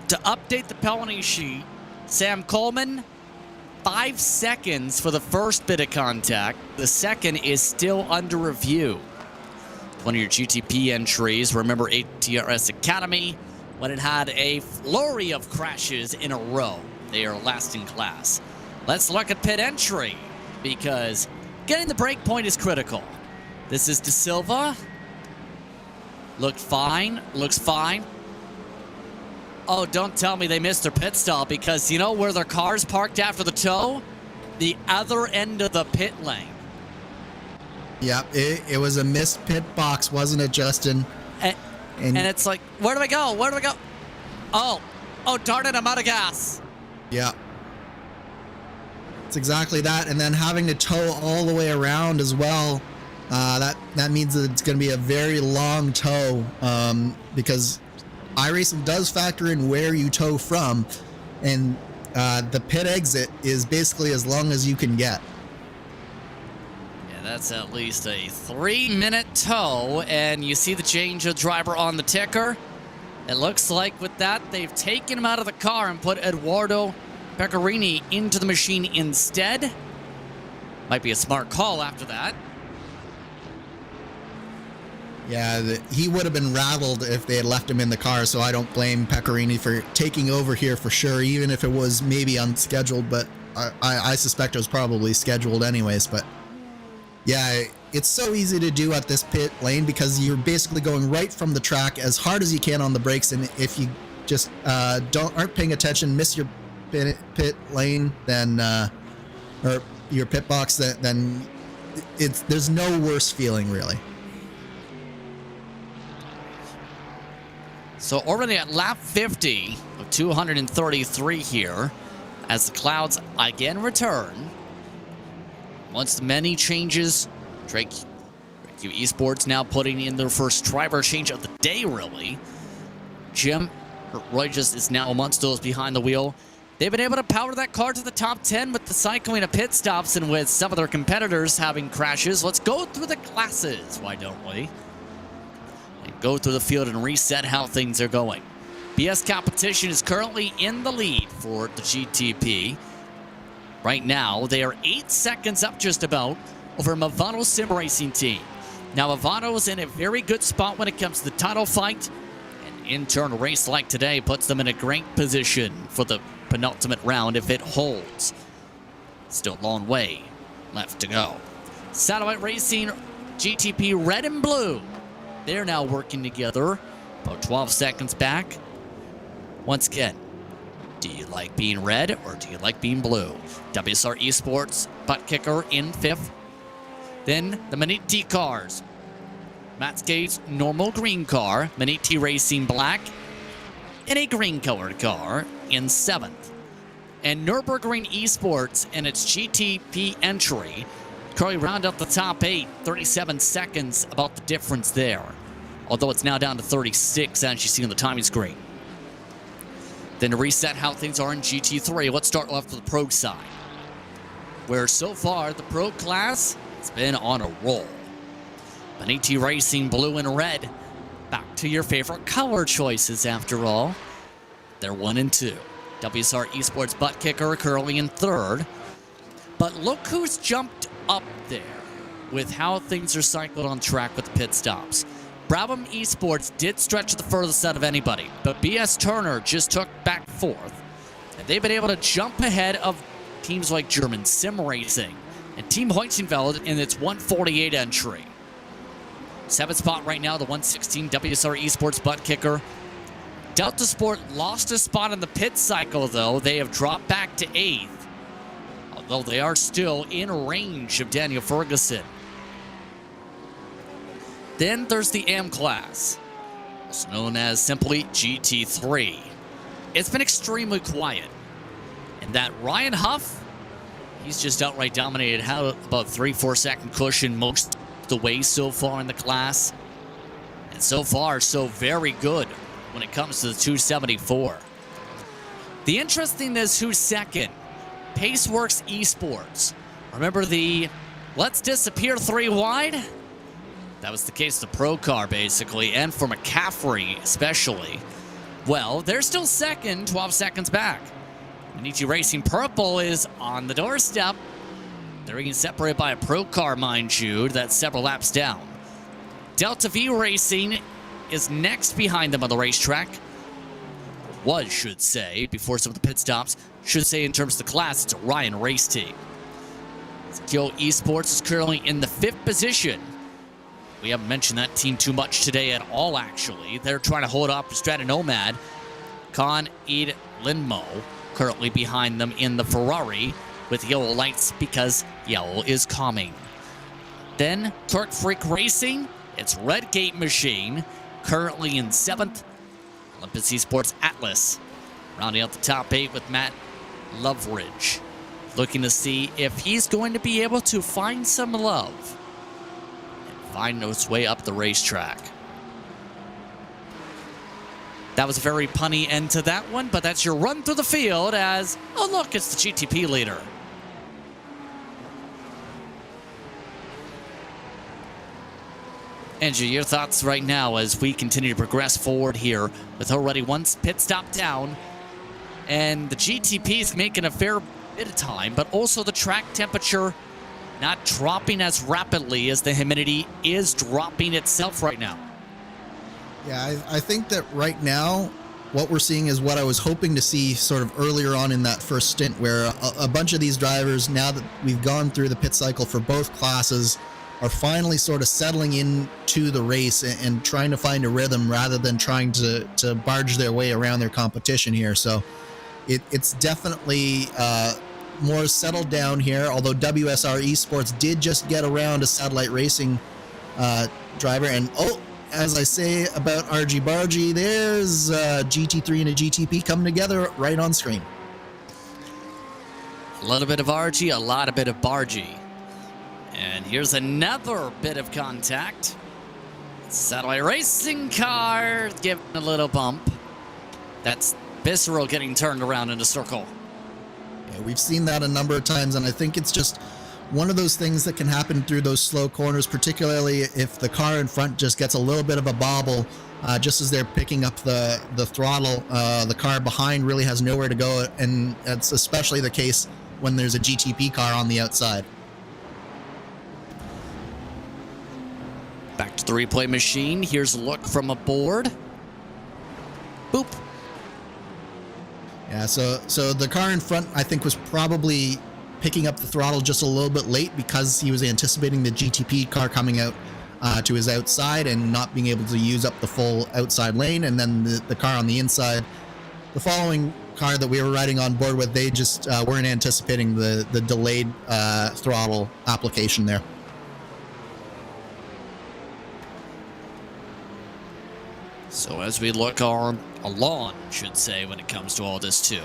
Speaker 1: To update the penalty sheet, Sam Coleman, 5 seconds for the first bit of contact. The second is still under review. One of your GTP entries. Remember ATRS Academy when it had a flurry of crashes in a row. They are last in class. Let's look at pit entry, because getting the break point is critical. This is De Silva. Looks fine. Oh, don't tell me they missed their pit stop, because you know where their car's parked after the tow? The other end of the pit lane.
Speaker 2: Yeah, it was a missed pit box, wasn't it, Justin?
Speaker 1: And it's like, where do I go? Oh, darn it, I'm out of gas.
Speaker 2: Yeah. It's exactly that. And then having to tow all the way around as well, that means that it's going to be a very long tow, because iRacing does factor in where you tow from, and the pit exit is basically as long as you can get.
Speaker 1: That's at least a 3-minute tow, and you see the change of driver on the ticker. It looks like with that, they've taken him out of the car and put Eduardo Pecorini into the machine instead. Might be a smart call after that.
Speaker 2: Yeah, he would have been rattled if they had left him in the car, so I don't blame Pecorini for taking over here for sure, even if it was maybe unscheduled, but I suspect it was probably scheduled anyways. But yeah, it's so easy to do at this pit lane, because you're basically going right from the track as hard as you can on the brakes, and if you just aren't paying attention, miss your pit lane, then or your pit box, then there's no worse feeling, really.
Speaker 1: So already at lap 50 of 233 here, as the clouds again return. Once the many changes, Drake Esports now putting in their first driver change of the day, really. Jim Rogers is now amongst those behind the wheel. They've been able to power that car to the top 10 with the cycling of pit stops and with some of their competitors having crashes. Let's go through the classes, why don't we? And go through the field and reset how things are going. BS Competition is currently in the lead for the GTP. Right now, they are 8 seconds up just about over Movano's sim racing team. Now, Movano's in a very good spot when it comes to the title fight. An internal race like today puts them in a great position for the penultimate round if it holds. Still a long way left to go. Satellite Racing GTP red and blue. They're now working together. About 12 seconds back. Once again, do you like being red or do you like being blue? WSR Esports butt kicker in 5th. Then the Maniti cars. Matt Skate's normal green car, Maniti Racing black, and a green colored car in 7th. And Nürburgring Esports and its GTP entry currently round up the top 8, 37 seconds about the difference there. Although it's now down to 36 as you see on the timing screen. Then to reset how things are in GT3, let's start off with the pro side. Where so far the pro class has been on a roll. Maniti Racing blue and red. Back to your favorite color choices after all. They're 1 and 2. WSR Esports butt kicker currently in 3rd. But look who's jumped up there with how things are cycled on track with the pit stops. Brabham Esports did stretch the furthest out of anybody, but BS Turner just took back 4th. And they've been able to jump ahead of teams like German Sim Racing and Team Heusinkveld in its 148 entry. 7th spot right now, the 116 WSR Esports butt kicker. Delta Sport lost a spot in the pit cycle, though. They have dropped back to 8th, although they are still in range of Daniel Ferguson. Then there's the AM class, also known as simply GT3. It's been extremely quiet. And that Ryan Huff, he's just outright dominated. Had about 3-4 second cushion most of the way so far in the class. And so far, so very good when it comes to the 274. The interesting is who's second. Paceworks Esports. Remember the let's disappear 3 wide? That was the case of the pro car, basically, and for McCaffrey, especially. Well, they're still second, 12 seconds back. Maniti Racing Purple is on the doorstep. They're getting separated by a pro car, mind you. That's several laps down. Delta V Racing is next behind them on the racetrack. Was, should say, before some of the pit stops. Should say in terms of the class, it's a Ryan race team. Skill Esports is currently in the 5th position. We haven't mentioned that team too much today at all, actually. They're trying to hold up Strata Nomad. Con Ed Lindmo currently behind them in the Ferrari with yellow lights because yellow is calming. Then Turk Freak Racing, it's Red Gate Machine, currently in 7th. Olympus Esports Atlas, rounding out the top 8 with Matt Loveridge. Looking to see if he's going to be able to find some love and find his way up the racetrack. That was a very punny end to that one, but that's your run through the field as, oh look, it's the GTP leader. Andrew, your thoughts right now as we continue to progress forward here with already one pit stop down, and the GTP is making a fair bit of time, but also the track temperature not dropping as rapidly as the humidity is dropping itself right now.
Speaker 2: Yeah, I think that right now what we're seeing is what I was hoping to see sort of earlier on in that first stint, where a bunch of these drivers, now that we've gone through the pit cycle for both classes, are finally sort of settling into the race and trying to find a rhythm rather than trying to barge their way around their competition here. So it's definitely more settled down here, although WSR Esports did just get around a satellite racing driver. And as I say about RG Bargy, there's GT3 and a GTP coming together right on screen.
Speaker 1: A little bit of RG, a lot of bit of Bargy. And here's another bit of contact. Satellite racing car giving a little bump. That's Visceral getting turned around in a circle.
Speaker 2: Yeah, we've seen that a number of times, and I think it's just one of those things that can happen through those slow corners, particularly if the car in front just gets a little bit of a bobble just as they're picking up the throttle. The car behind really has nowhere to go, and that's especially the case when there's a GTP car on the outside.
Speaker 1: Back to the replay machine. Here's a look from aboard. Boop.
Speaker 2: Yeah, so the car in front, I think, was probably picking up the throttle just a little bit late because he was anticipating the GTP car coming out to his outside and not being able to use up the full outside lane. And then the car on the inside, the following car that we were riding on board with, they just weren't anticipating the delayed throttle application there.
Speaker 1: So as we look along, should say, when it comes to all this too,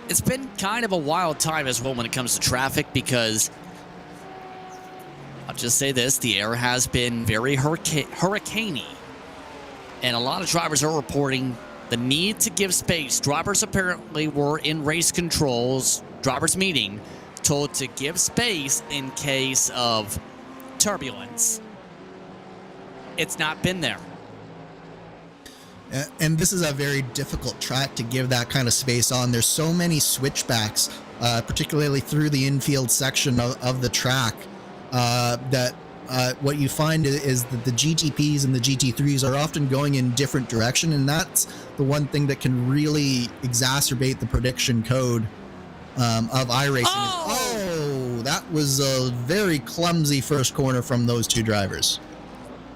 Speaker 1: it's been kind of a wild time as well when it comes to traffic, because I'll just say this, the air has been very hurricaney, and a lot of drivers are reporting the need to give space. Drivers apparently were in race controls, drivers meeting, told to give space in case of turbulence. It's not been there.
Speaker 2: And this is a very difficult track to give that kind of space on. There's so many switchbacks, particularly through the infield section of the track, that what you find is that the GTPs and the GT3s are often going in different direction, and that's the one thing that can really exacerbate the prediction code of iRacing. Oh, that was a very clumsy first corner from those two drivers.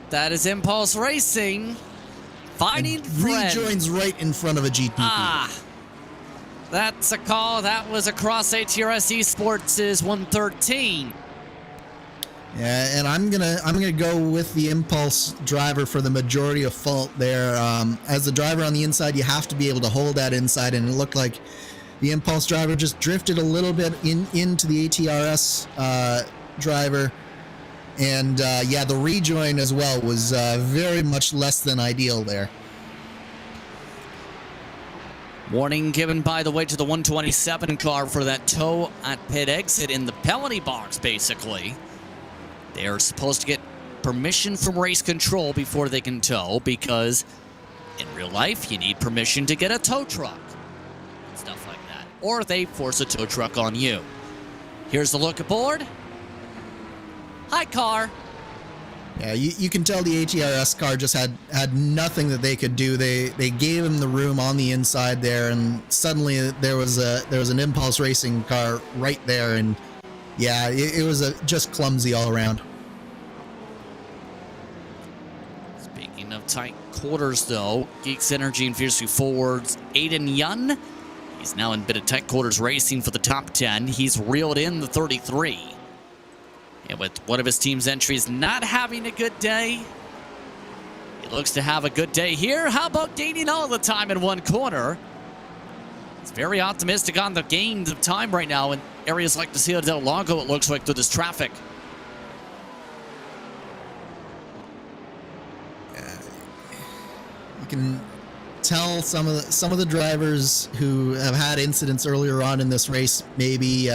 Speaker 1: That is Impulse Racing finding friend.
Speaker 2: Rejoins right in front of a GTP.
Speaker 1: That's a call. That was across ATRS Esports' 113.
Speaker 2: Yeah, and I'm gonna go with the Impulse driver for the majority of fault there. As the driver on the inside, you have to be able to hold that inside, and it looked like the Impulse driver just drifted a little bit into the ATRS driver. And yeah, the rejoin as well was very much less than ideal there.
Speaker 1: Warning given, by the way, to the 127 car for that tow at pit exit in the penalty box, basically. They're supposed to get permission from race control before they can tow, because in real life, you need permission to get a tow truck. Stuff like that. Or they force a tow truck on you. Here's the look aboard. Hi, car.
Speaker 2: Yeah, you can tell the ATRS car just had nothing that they could do. They gave him the room on the inside there, and suddenly there was an Impulse Racing car right there, and yeah, it was just clumsy all around.
Speaker 1: Speaking of tight quarters, though, Geeks Energy and Fiercely Forward's Aiden Yun, he's now in a bit of tight quarters racing for the top 10. He's reeled in the 33. And with one of his team's entries not having a good day, he looks to have a good day here. How about gaining all the time in one corner? He's very optimistic on the gains of time right now in areas like the Ciudad del Lago, it looks like, through this traffic.
Speaker 2: You can tell some of the drivers who have had incidents earlier on in this race maybe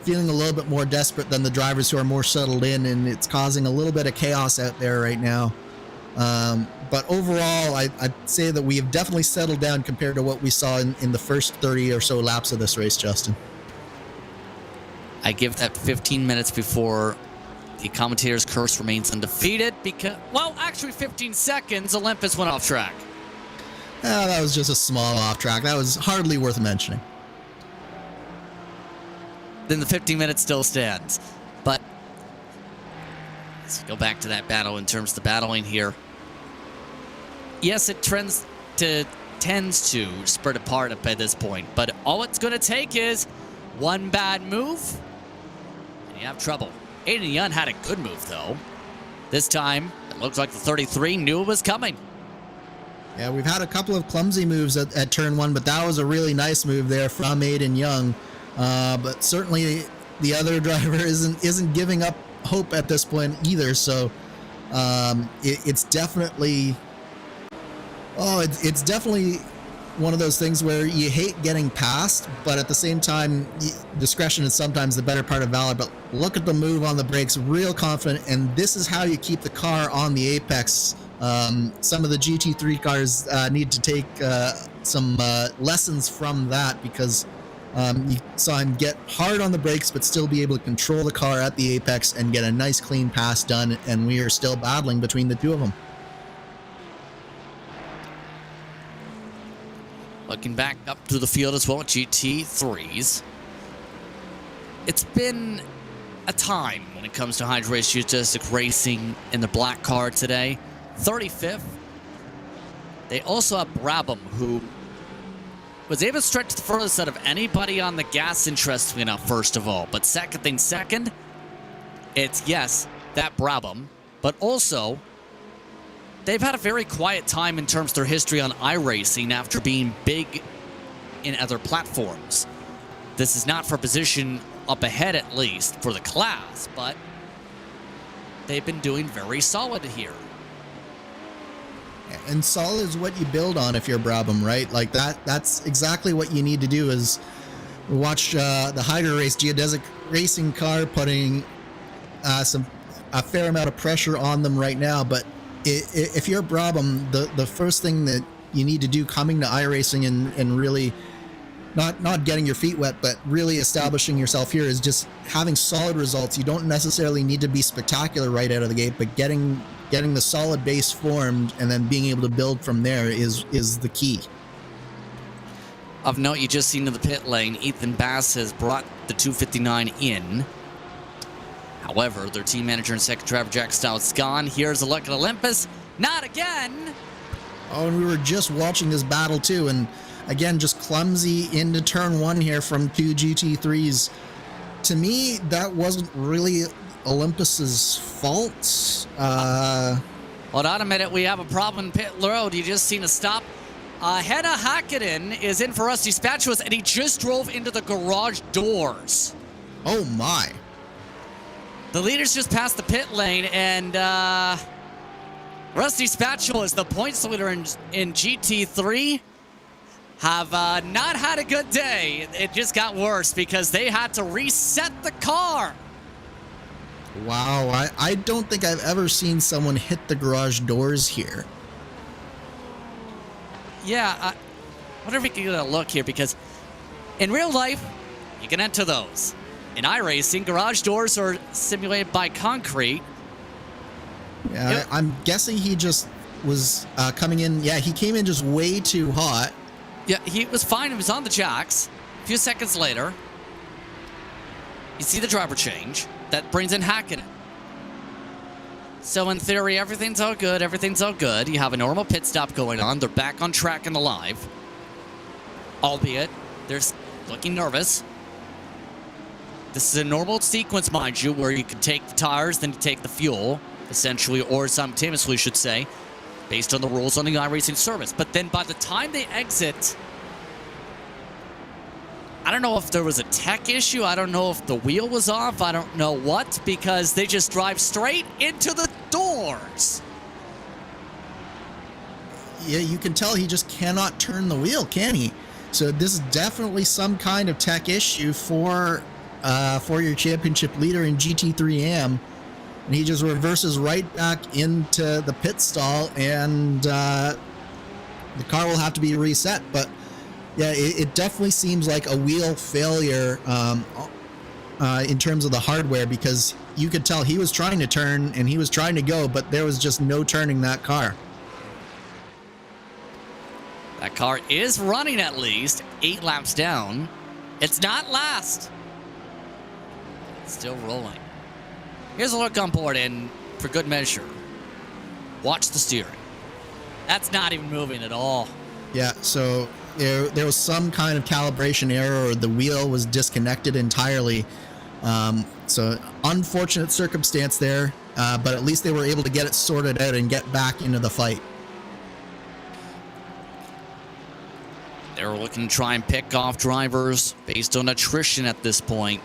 Speaker 2: feeling a little bit more desperate than the drivers who are more settled in, and it's causing a little bit of chaos out there right now. But overall, I'd say that we have definitely settled down compared to what we saw in the first 30 or so laps of this race, Justin.
Speaker 1: I give that 15 minutes before the commentator's curse remains undefeated because, well, actually 15 seconds, Olympus went off track.
Speaker 2: That was just a small off track. That was hardly worth mentioning.
Speaker 1: Then the 15 minutes still stands. But let's go back to that battle in terms of the battling here. Yes, it tends to spread apart by this point, but all it's going to take is one bad move, and you have trouble. Aiden Yun had a good move, though. This time, it looks like the 33 knew it was coming.
Speaker 2: Yeah, we've had a couple of clumsy moves at turn one, but that was a really nice move there from Aiden Young. But certainly the other driver isn't giving up hope at this point either. So it's definitely it's definitely one of those things where you hate getting past, but at the same time, discretion is sometimes the better part of valor. But look at the move on the brakes, real confident, and this is how you keep the car on the apex. Some of the GT3 cars need to take some lessons from that, because you saw him get hard on the brakes but still be able to control the car at the apex and get a nice clean pass done, and we are still battling between the two of them.
Speaker 1: Well, looking back up through the field as well at GT3s. It's been a time when it comes to hydro race geodesic racing in the black car today. 35th. They also have Brabham, who was able to stretch the furthest out of anybody on the gas, interestingly enough, first of all. But second, it's, yes, that Brabham, but also they've had a very quiet time in terms of their history on iRacing after being big in other platforms. This is not for position up ahead, at least, for the class, but they've been doing very solid here.
Speaker 2: And solid is what you build on if you're Brabham, right? Like that's exactly what you need to do is watch the Hydro Race geodesic racing car putting a fair amount of pressure on them right now. But if you're Brabham, the first thing that you need to do coming to iRacing and really not getting your feet wet, but really establishing yourself here is just having solid results. You don't necessarily need to be spectacular right out of the gate, but getting the solid base formed and then being able to build from there is the key.
Speaker 1: Of note, you just seen in the pit lane, Ethan Bass has brought the 259 in. However, their team manager and second driver, Jack Stout's gone. Here's a look at Olympus. Not again!
Speaker 2: Oh, and we were just watching this battle too, and again, just clumsy into turn one here from two GT3s. To me, that wasn't really Olympus's fault.
Speaker 1: Hold on a minute, we have a problem in pit road. You just seen a stop. Hedda Hakkinen is in for Rusty Spatulas, and he just drove into the garage doors.
Speaker 2: Oh my.
Speaker 1: The leaders just passed the pit lane, and Rusty Spatulas, the points leader in GT3, have not had a good day. It just got worse because they had to reset the car.
Speaker 2: Wow, I don't think I've ever seen someone hit the garage doors here.
Speaker 1: Yeah, I wonder if we can get a look here, because in real life, you can enter those. In iRacing, garage doors are simulated by concrete.
Speaker 2: Yeah, I'm guessing he just was coming in. Yeah, he came in just way too hot.
Speaker 1: Yeah, he was fine. He was on the jacks. A few seconds later, you see the driver change. That brings in Hakkinen. So in theory, everything's all good. Everything's all good. You have a normal pit stop going on. They're back on track and alive. Albeit, they're looking nervous. This is a normal sequence, mind you, where you can take the tires, then you take the fuel, essentially, or simultaneously, should say, based on the rules on the iRacing service. But then by the time they exit, I don't know if there was a tech issue. I don't know if the wheel was off. I don't know what, because they just drive straight into the doors.
Speaker 2: Yeah, you can tell he just cannot turn the wheel, can he? So this is definitely some kind of tech issue for your championship leader in GT3 AM. And he just reverses right back into the pit stall, and the car will have to be reset. But yeah, it definitely seems like a wheel failure in terms of the hardware, because you could tell he was trying to turn and he was trying to go, but there was just no turning that car.
Speaker 1: That car is running at least 8 laps down. It's not last. It's still rolling. Here's a look on board, and for good measure, watch the steering. That's not even moving at all.
Speaker 2: Yeah, so there was some kind of calibration error, or the wheel was disconnected entirely. So unfortunate circumstance there, but at least they were able to get it sorted out and get back into the fight.
Speaker 1: They were looking to try and pick off drivers based on attrition at this point.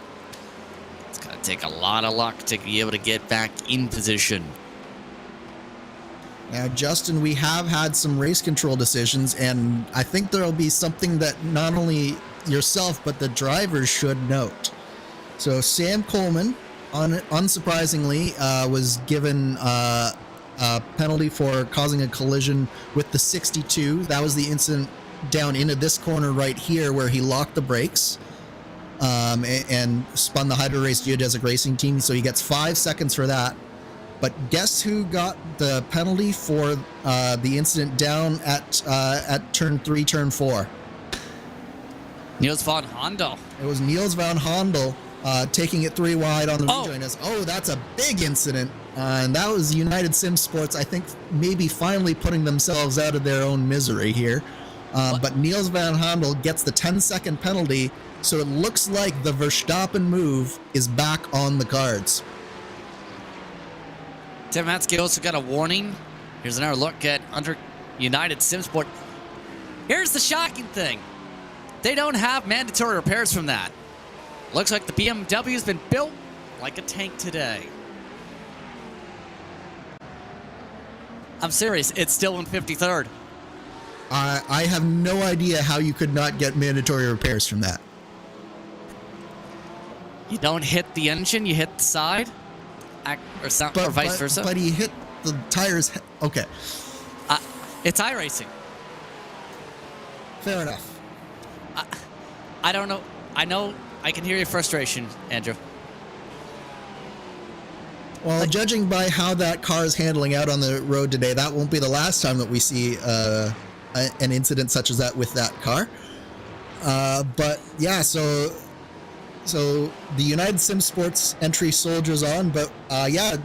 Speaker 1: It's going to take a lot of luck to be able to get back in position.
Speaker 2: Now, Justin, we have had some race control decisions, and I think there will be something that not only yourself, but the drivers should note. So Sam Coleman, unsurprisingly, was given a penalty for causing a collision with the 62. That was the incident down into this corner right here where he locked the brakes and spun the Hydro Race Geodesic Racing Team. So he gets 5 seconds for that. But guess who got the penalty for the incident down at turn 3, turn 4?
Speaker 1: Niels van Handel.
Speaker 2: It was Niels van Handel taking it 3 wide on the rejoin. That's a big incident. And that was United Sim Sports, I think, maybe finally putting themselves out of their own misery here. But Niels van Handel gets the 10-second penalty, so it looks like the Verstappen move is back on the cards.
Speaker 1: Tim Matzke also got a warning. Here's another look at under United Sim Sport. Here's the shocking thing. They don't have mandatory repairs from that. Looks like the BMW has been built like a tank today. I'm serious. It's still in 53rd.
Speaker 2: I have no idea how you could not get mandatory repairs from that.
Speaker 1: You don't hit the engine, you hit the side? Or vice versa?
Speaker 2: But he hit the tires. Okay.
Speaker 1: It's iRacing.
Speaker 2: Fair enough.
Speaker 1: I don't know. I know. I can hear your frustration, Andrew.
Speaker 2: Well, judging by how that car is handling out on the road today, that won't be the last time that we see an incident such as that with that car. But yeah, so the United Sim Sports entry soldiers on, but yeah,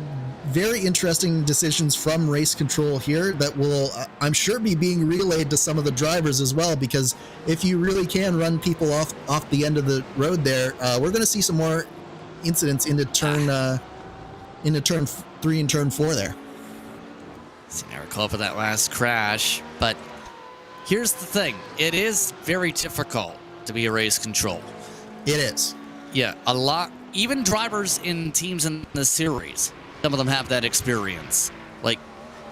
Speaker 2: very interesting decisions from race control here that will, I'm sure, be being relayed to some of the drivers as well, because if you really can run people off the end of the road there, we're going to see some more incidents into turn 3 and turn 4 there.
Speaker 1: See, I recall for that last crash, but here's the thing. It is very difficult to be a race control.
Speaker 2: It is.
Speaker 1: Yeah, a lot. Even drivers in teams in the series, some of them have that experience. Like,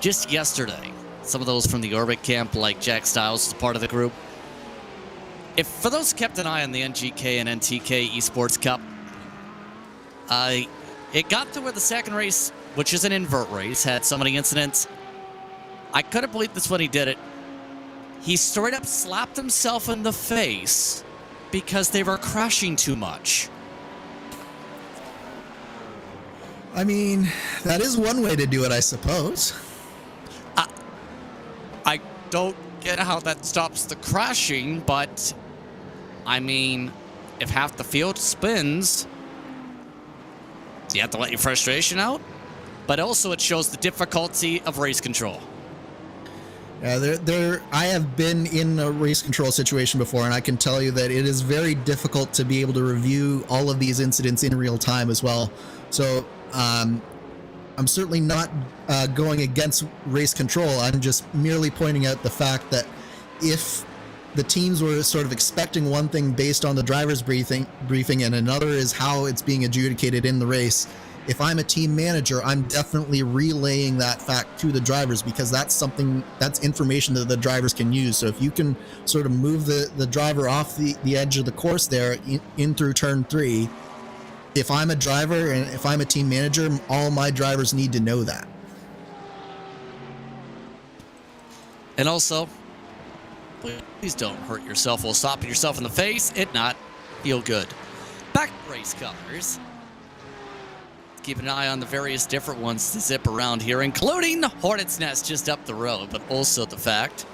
Speaker 1: just yesterday, some of those from the Orbit camp, like Jack Stiles, is part of the group. For those who kept an eye on the NGK and NTK Esports Cup, it got to where the second race, which is an invert race, had so many incidents. I couldn't believe this when he did it. He straight up slapped himself in the face because they were crashing too much.
Speaker 2: I mean, that is one way to do it, I suppose.
Speaker 1: I don't get how that stops the crashing, but I mean, if half the field spins, you have to let your frustration out. But also it shows the difficulty of race control.
Speaker 2: Yeah, I have been in a race control situation before, and I can tell you that it is very difficult to be able to review all of these incidents in real time as well. So I'm certainly not going against race control. I'm just merely pointing out the fact that if the teams were sort of expecting one thing based on the driver's briefing and another is how it's being adjudicated in the race, if I'm a team manager, I'm definitely relaying that fact to the drivers, because that's information that the drivers can use. So if you can sort of move the driver off the edge of the course there in through turn 3, if I'm a driver and if I'm a team manager, all my drivers need to know that.
Speaker 1: And also, please don't hurt yourself while slapping yourself in the face. It not feel good. Back to race cars. Keep an eye on the various different ones to zip around here, including Hornet's Nest just up the road, but also the fact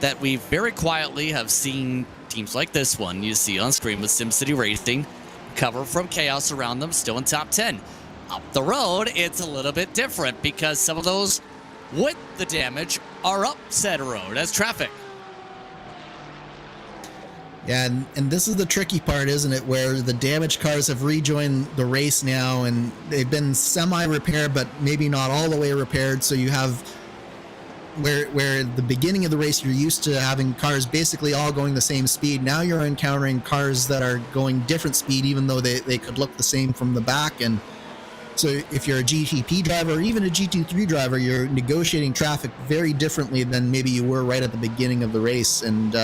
Speaker 1: that we very quietly have seen teams like this one you see on screen with SimCity Racing cover from chaos around them, still in top 10. Up the road, it's a little bit different because some of those with the damage are up said road as traffic.
Speaker 2: Yeah, and this is the tricky part, isn't it, where the damaged cars have rejoined the race now, and they've been semi-repaired, but maybe not all the way repaired. So you have where at the beginning of the race, you're used to having cars basically all going the same speed. Now you're encountering cars that are going different speed, even though they could look the same from the back. And so if you're a GTP driver or even a GT3 driver, you're negotiating traffic very differently than maybe you were right at the beginning of the race. And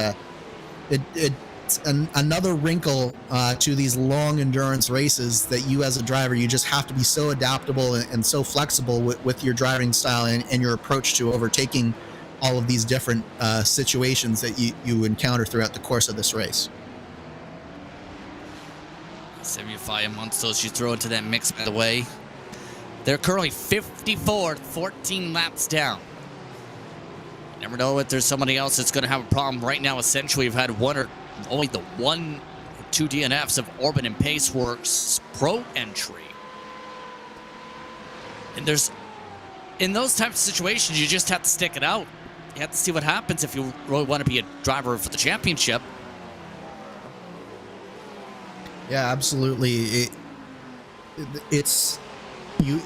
Speaker 2: it's another wrinkle to these long endurance races that you as a driver, you just have to be so adaptable and so flexible with your driving style and your approach to overtaking all of these different situations that you encounter throughout the course of this race.
Speaker 1: 75 amongst those you throw into that mix, by the way. They're currently 54th, 14 laps down. Never know if there's somebody else that's going to have a problem. Right now, essentially, we've had one or Only the 1-2 DNFs of Orbit and Paceworks Pro entry. And in those types of situations, you just have to stick it out. You have to see what happens if you really want to be a driver for the championship.
Speaker 2: Yeah, absolutely. It's you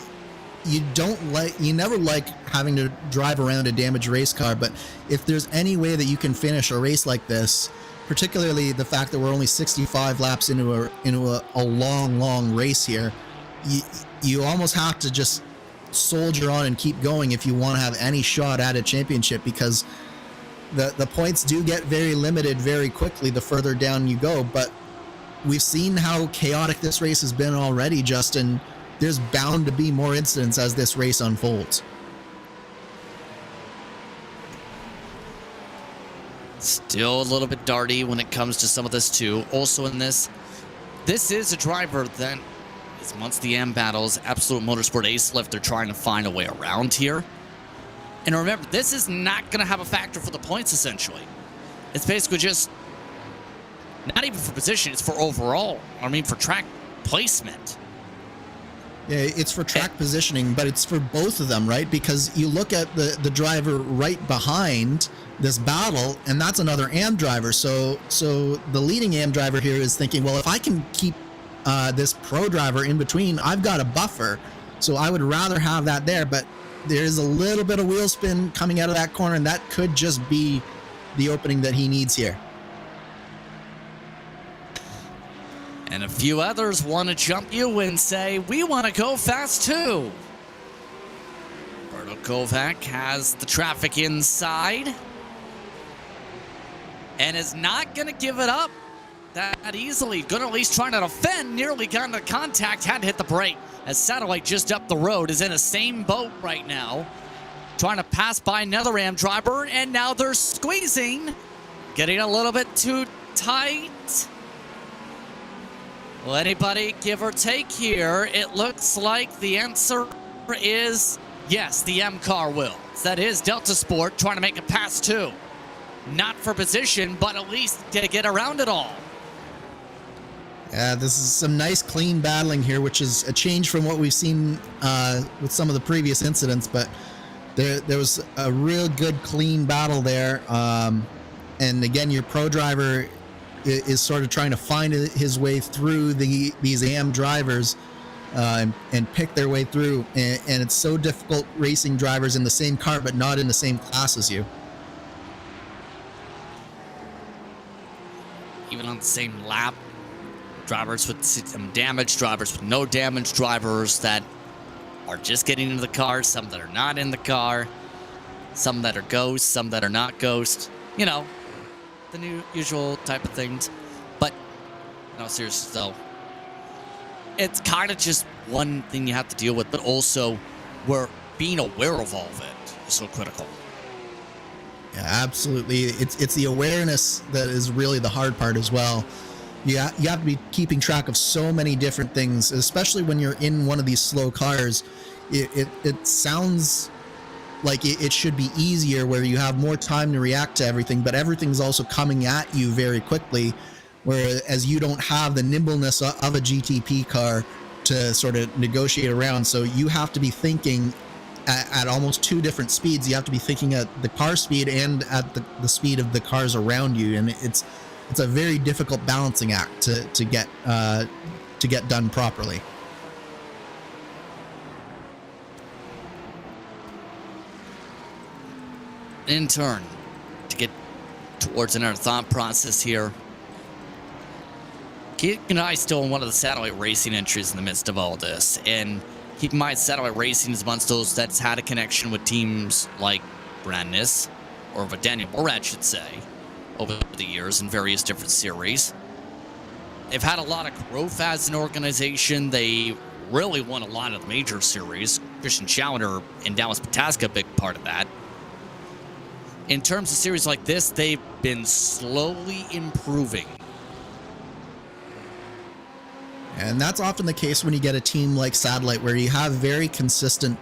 Speaker 2: never like having to drive around a damaged race car, but if there's any way that you can finish a race like this, particularly the fact that we're only 65 laps into a long race here, you almost have to just soldier on and keep going if you want to have any shot at a championship, because the points do get very limited very quickly the further down you go. But we've seen how chaotic this race has been already, Justin. There's bound to be more incidents as this race unfolds.
Speaker 1: Still a little bit darty when it comes to some of this too. Also in this is a driver that is, amongst the AM battles, Absolute Motorsport Ace Lift. They're trying to find a way around here. And remember, this is not going to have a factor for the points, essentially. It's basically just, not even for position, it's for overall. I mean, for track placement.
Speaker 2: Yeah, it's for track positioning, but it's for both of them, right? Because you look at the driver right behind this battle, and that's another AM driver. So the leading AM driver here is thinking, well, if I can keep this pro driver in between, I've got a buffer. So I would rather have that there, but there's a little bit of wheel spin coming out of that corner, and that could just be the opening that he needs here.
Speaker 1: And a few others want to jump you and say, we want to go fast too. Berto Kovac has the traffic inside and is not going to give it up that easily. Going to at least try to defend. Nearly got into contact, had to hit the brake as Satellite just up the road is in the same boat right now. Trying to pass by another AM driver, and now they're squeezing. Getting a little bit too tight. Will anybody give or take here? It looks like the answer is yes, the M car will. That is Delta Sport trying to make a pass too. Not for position, but at least to get around it all.
Speaker 2: Yeah, this is some nice clean battling here, which is a change from what we've seen with some of the previous incidents, but there was a real good clean battle there. And again, your pro driver is sort of trying to find his way through these AM drivers and pick their way through. And it's so difficult racing drivers in the same car, but not in the same class as you.
Speaker 1: Even on the same lap, drivers with some damage, drivers with no damage, drivers that are just getting into the car, some that are not in the car, some that are ghosts, some that are not ghost. You know, the usual type of things. But no, seriously though, it's kind of just one thing you have to deal with, but also we're being aware of all of it is so critical.
Speaker 2: Yeah, absolutely. It's the awareness that is really the hard part as well. You have to be keeping track of so many different things, especially when you're in one of these slow cars. It sounds like it should be easier, where you have more time to react to everything, but everything's also coming at you very quickly, whereas you don't have the nimbleness of a GTP car to sort of negotiate around. So you have to be thinking at almost two different speeds. You have to be thinking at the car speed and at the speed of the cars around you, and it's a very difficult balancing act to get done properly.
Speaker 1: In turn, to get towards another thought process here, keep an eye still on one of the Satellite Racing entries in the midst of all this. And keep in mind, Satellite Racing is amongst those that's had a connection with teams like Brandness, or with Daniel Morad, should say, over the years in various different series. They've had a lot of growth as an organization. They really won a lot of the major series. Christian Challenger and Dallas Pataska, a big part of that. In terms of series like this, they've been slowly improving.
Speaker 2: And that's often the case when you get a team like Satellite, where you have very consistent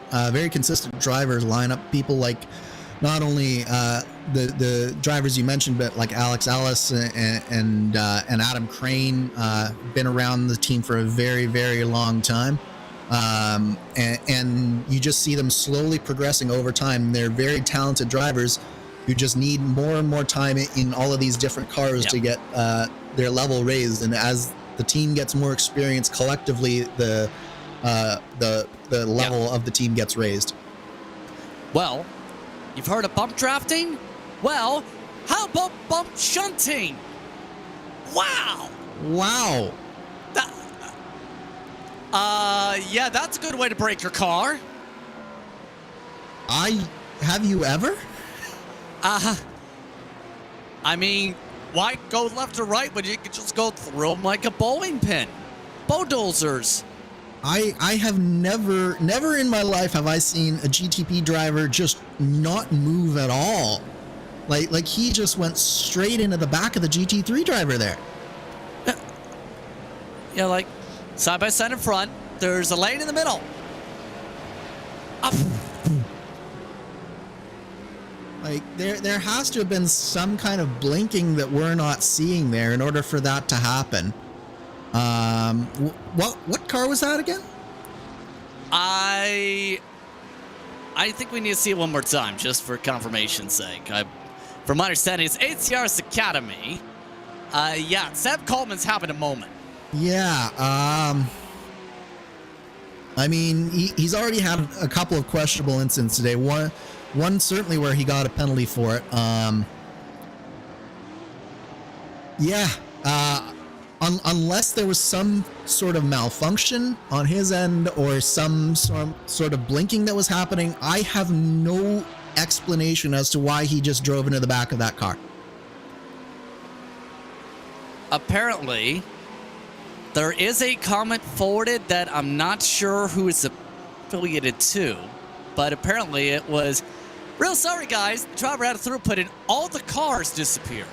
Speaker 2: drivers line up. People like not only the drivers you mentioned, but like Alex Ellis and Adam Crane, been around the team for a very, very long time. And you just see them slowly progressing over time. They're very talented drivers who just need more and more time in all of these different cars to get their level raised. And as the team gets more experience collectively, the level of the team gets raised.
Speaker 1: Well, you've heard of bump drafting? Well, how about bump shunting? Wow!
Speaker 2: Wow!
Speaker 1: Yeah, that's a good way to break your car.
Speaker 2: Have you ever?
Speaker 1: I mean, why go left or right when you can just go through them like a bowling pin? Bulldozers.
Speaker 2: I have never in my life have I seen a GTP driver just not move at all. Like he just went straight into the back of the GT3 driver there.
Speaker 1: Yeah, like side by side in front. There's a lane in the middle. Up.
Speaker 2: Like there has to have been some kind of blinking that we're not seeing there in order for that to happen. What car was that again?
Speaker 1: I think we need to see it one more time just for confirmation's sake. From my understanding, it's ACR's Academy. Yeah, Seb Coleman's having a moment.
Speaker 2: Yeah. I mean, he's already had a couple of questionable incidents today. One certainly where he got a penalty for it. Yeah. Unless there was some sort of malfunction on his end or some sort of blinking that was happening, I have no explanation as to why he just drove into the back of that car.
Speaker 1: Apparently, there is a comment forwarded that I'm not sure who it's affiliated to, but apparently it was, real sorry guys, the driver had a throughput and all the cars disappeared.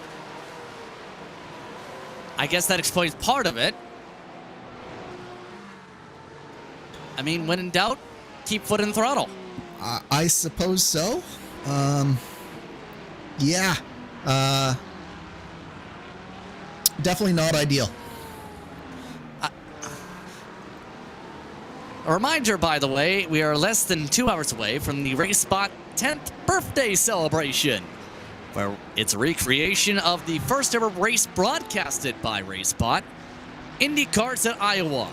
Speaker 1: I guess that explains part of it. I mean, when in doubt, keep foot in throttle.
Speaker 2: I suppose so. Yeah. Definitely not ideal.
Speaker 1: A reminder, by the way, we are less than 2 hours away from the RaceSpot 10th birthday celebration, where it's a recreation of the first ever race broadcasted by RaceSpot, Indy Karts at Iowa.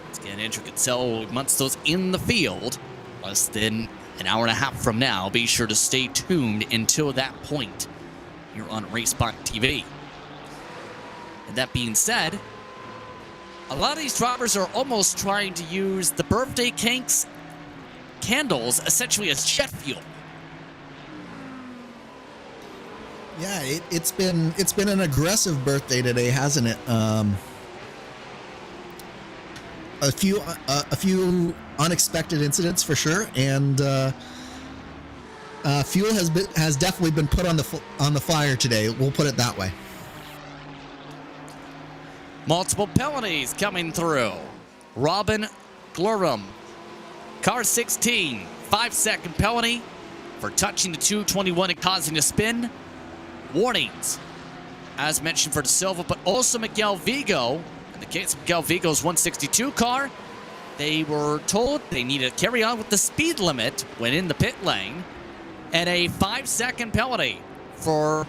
Speaker 1: Let's get an intricate cell amongst those in the field. Less than an hour and a half from now. Be sure to stay tuned until that point here on RaceSpotTV. And that being said, a lot of these drivers are almost trying to use the birthday candles essentially as jet fuel.
Speaker 2: Yeah, it's been an aggressive birthday today, hasn't it? A few unexpected incidents for sure, and fuel has definitely been put on the fire today. We'll put it that way.
Speaker 1: Multiple penalties coming through. Robin Glurham, car 16, 5-second penalty for touching the 221 and causing a spin. Warnings, as mentioned, for De Silva, but also Miguel Vigo. In the case of Miguel Vigo's 162 car, they were told they needed to carry on with the speed limit when in the pit lane, and a 5-second penalty for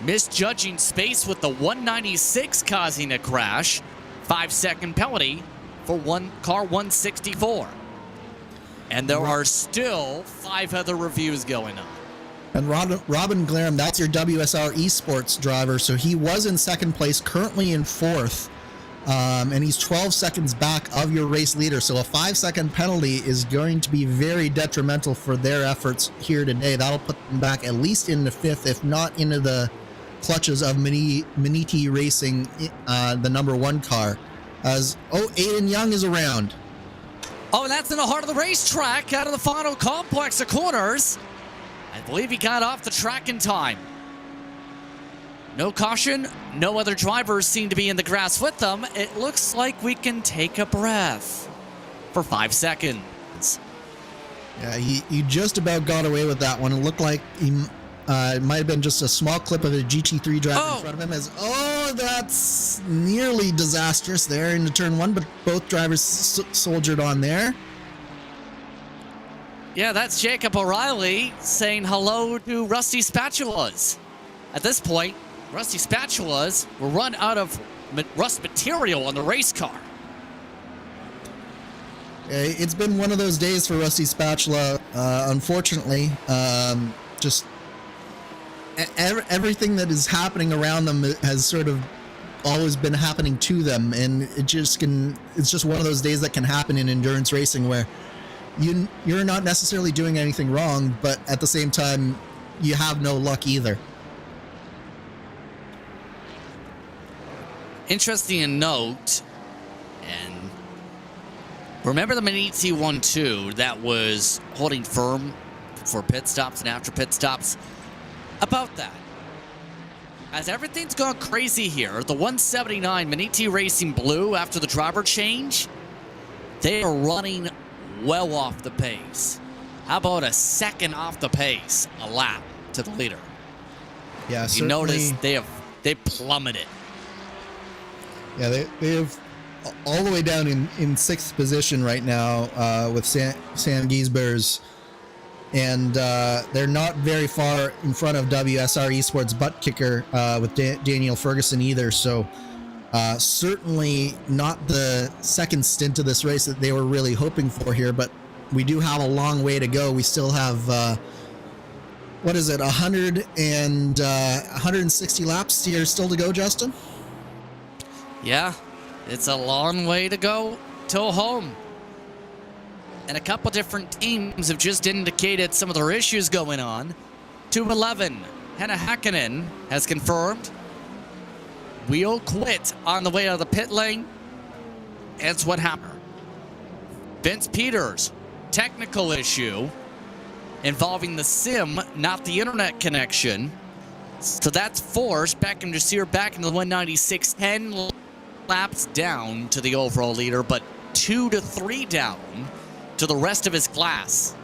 Speaker 1: misjudging space with the 196 causing a crash. 5-second penalty for car 164. And there are still 5 other reviews going on.
Speaker 2: And Robin Glurham, that's your WSR Esports driver. So he was in second place, currently in fourth. And he's 12 seconds back of your race leader. So a 5-second penalty is going to be very detrimental for their efforts here today. That'll put them back at least into fifth, if not into the clutches of Maniti Racing, the number 1 car. As Aiden Young is around.
Speaker 1: Oh, and that's in the heart of the racetrack, out of the final complex of corners. I believe he got off the track in time. No caution, no other drivers seem to be in the grass with them. It looks like we can take a breath for 5 seconds.
Speaker 2: Yeah, he just about got away with that one. It looked like It might have been just a small clip of a GT3 driver in front of him. That's nearly disastrous there into turn one, but both drivers soldiered on there.
Speaker 1: Yeah, that's Jacob O'Reilly saying hello to Rusty Spatulas. At this point, Rusty Spatulas will run out of rust material on the race car.
Speaker 2: It's been one of those days for Rusty Spatula, unfortunately. Just everything that is happening around them has sort of always been happening to them, and it's just one of those days that can happen in endurance racing where you're not necessarily doing anything wrong, but at the same time you have no luck either.
Speaker 1: Interesting to note, and remember the Maniti 1-2 that was holding firm for pit stops and after pit stops? About that, as everything's gone crazy here, the 179 Maniti Racing Blue, after the driver change, they are running well off the pace. How about a second off the pace, a lap to the leader?
Speaker 2: Yeah,
Speaker 1: you notice they plummeted.
Speaker 2: Yeah, they have all the way down in sixth position right now with Sam Giesbers, and they're not very far in front of WSR Esports butt kicker with Daniel Ferguson either. So certainly not the second stint of this race that they were really hoping for here, but we do have a long way to go. We still have 160 laps here still to go, Justin?
Speaker 1: Yeah, it's a long way to go till home. And a couple different teams have just indicated some of their issues going on. 211, Henna Hakkinen has confirmed we'll quit on the way out of the pit lane. It's what happened. Vince Peters, technical issue involving the sim, not the internet connection. So that's forced Beckham Jasir back into the 196, 10 laps down to the overall leader, but 2 to 3 down to the rest of his class.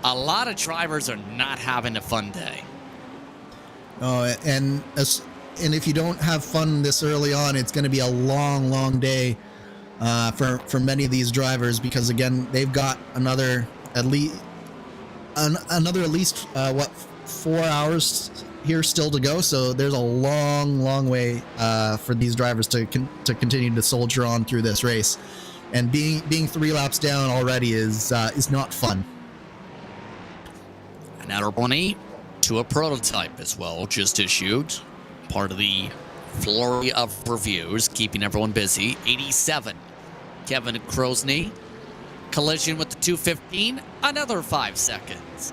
Speaker 1: A lot of drivers are not having a fun day.
Speaker 2: Oh, and if you don't have fun this early on, it's going to be a long day for many of these drivers, because again, they've got another at least 4 hours here still to go. So there's a long way for these drivers to continue to soldier on through this race. And being 3 laps down already is not fun.
Speaker 1: An outer 1-8 to a prototype as well, just issued. Part of the flurry of reviews, keeping everyone busy. 87, Kevin Krosny. Collision with the 215, another 5 seconds.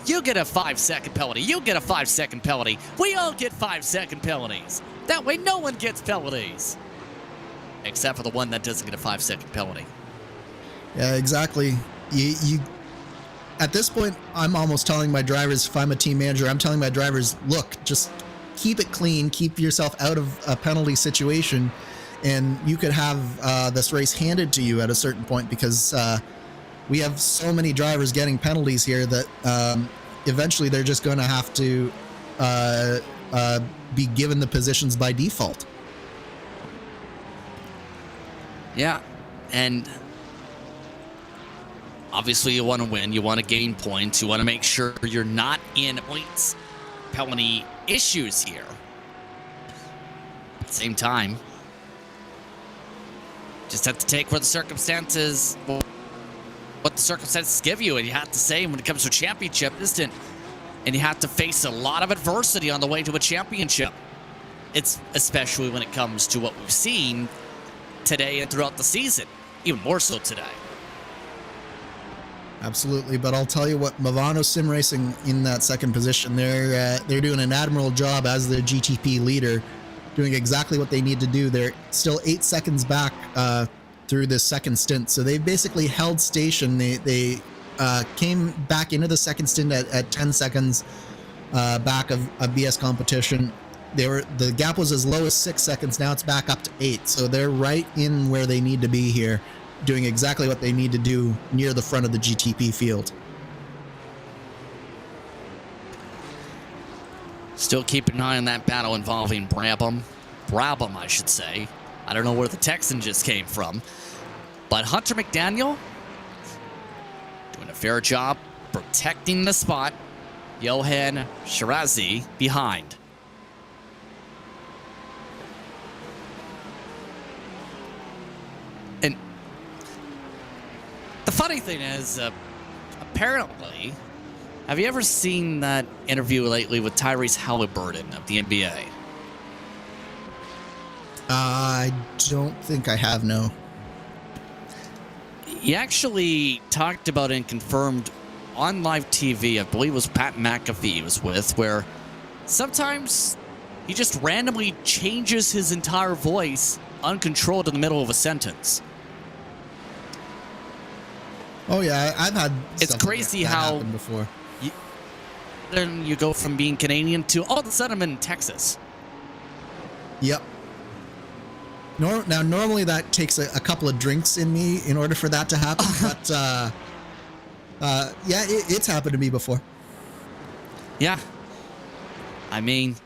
Speaker 1: You get a 5-second penalty. You get a 5-second penalty. We all get 5-second penalties. That way no one gets penalties. Except for the one that doesn't get a 5-second penalty.
Speaker 2: Yeah, exactly. You at this point, I'm almost telling my drivers, if I'm a team manager, I'm telling my drivers, look, just keep it clean, keep yourself out of a penalty situation, and you could have this race handed to you at a certain point, because we have so many drivers getting penalties here that eventually they're just going to have to be given the positions by default.
Speaker 1: Yeah, and obviously you want to win, you want to gain points, you want to make sure you're not in points penalty issues here. At the same time, just have to take what the circumstances give you, and you have to say when it comes to a championship, and you have to face a lot of adversity on the way to a championship. It's especially when it comes to what we've seen today and throughout the season, even more so today.
Speaker 2: Absolutely, but I'll tell you what, Movano Sim Racing in that second position, they're doing an admirable job as the GTP leader, doing exactly what they need to do. They're still 8 seconds back through this second stint, so they've basically held station. They came back into the second stint at 10 seconds back of BS competition. The gap was as low as 6 seconds. Now it's back up to 8. So they're right in where they need to be here, doing exactly what they need to do near the front of the GTP field.
Speaker 1: Still keeping an eye on that battle involving Brabham, I should say. I don't know where the Texan just came from. But Hunter McDaniel doing a fair job protecting the spot. Johan Shirazi behind. And the funny thing is, apparently, have you ever seen that interview lately with Tyrese Halliburton of the NBA?
Speaker 2: I don't think I have, no.
Speaker 1: He actually talked about it and confirmed on live TV, I believe it was Pat McAfee he was with, where sometimes he just randomly changes his entire voice uncontrolled in the middle of a sentence.
Speaker 2: Oh yeah, I've had.
Speaker 1: It's crazy
Speaker 2: like that
Speaker 1: how
Speaker 2: happen before.
Speaker 1: Then you go from being Canadian to all of a sudden I'm in Texas.
Speaker 2: Yep. Now, normally that takes a couple of drinks in me in order for that to happen, but yeah, it's happened to me before.
Speaker 1: Yeah. I mean,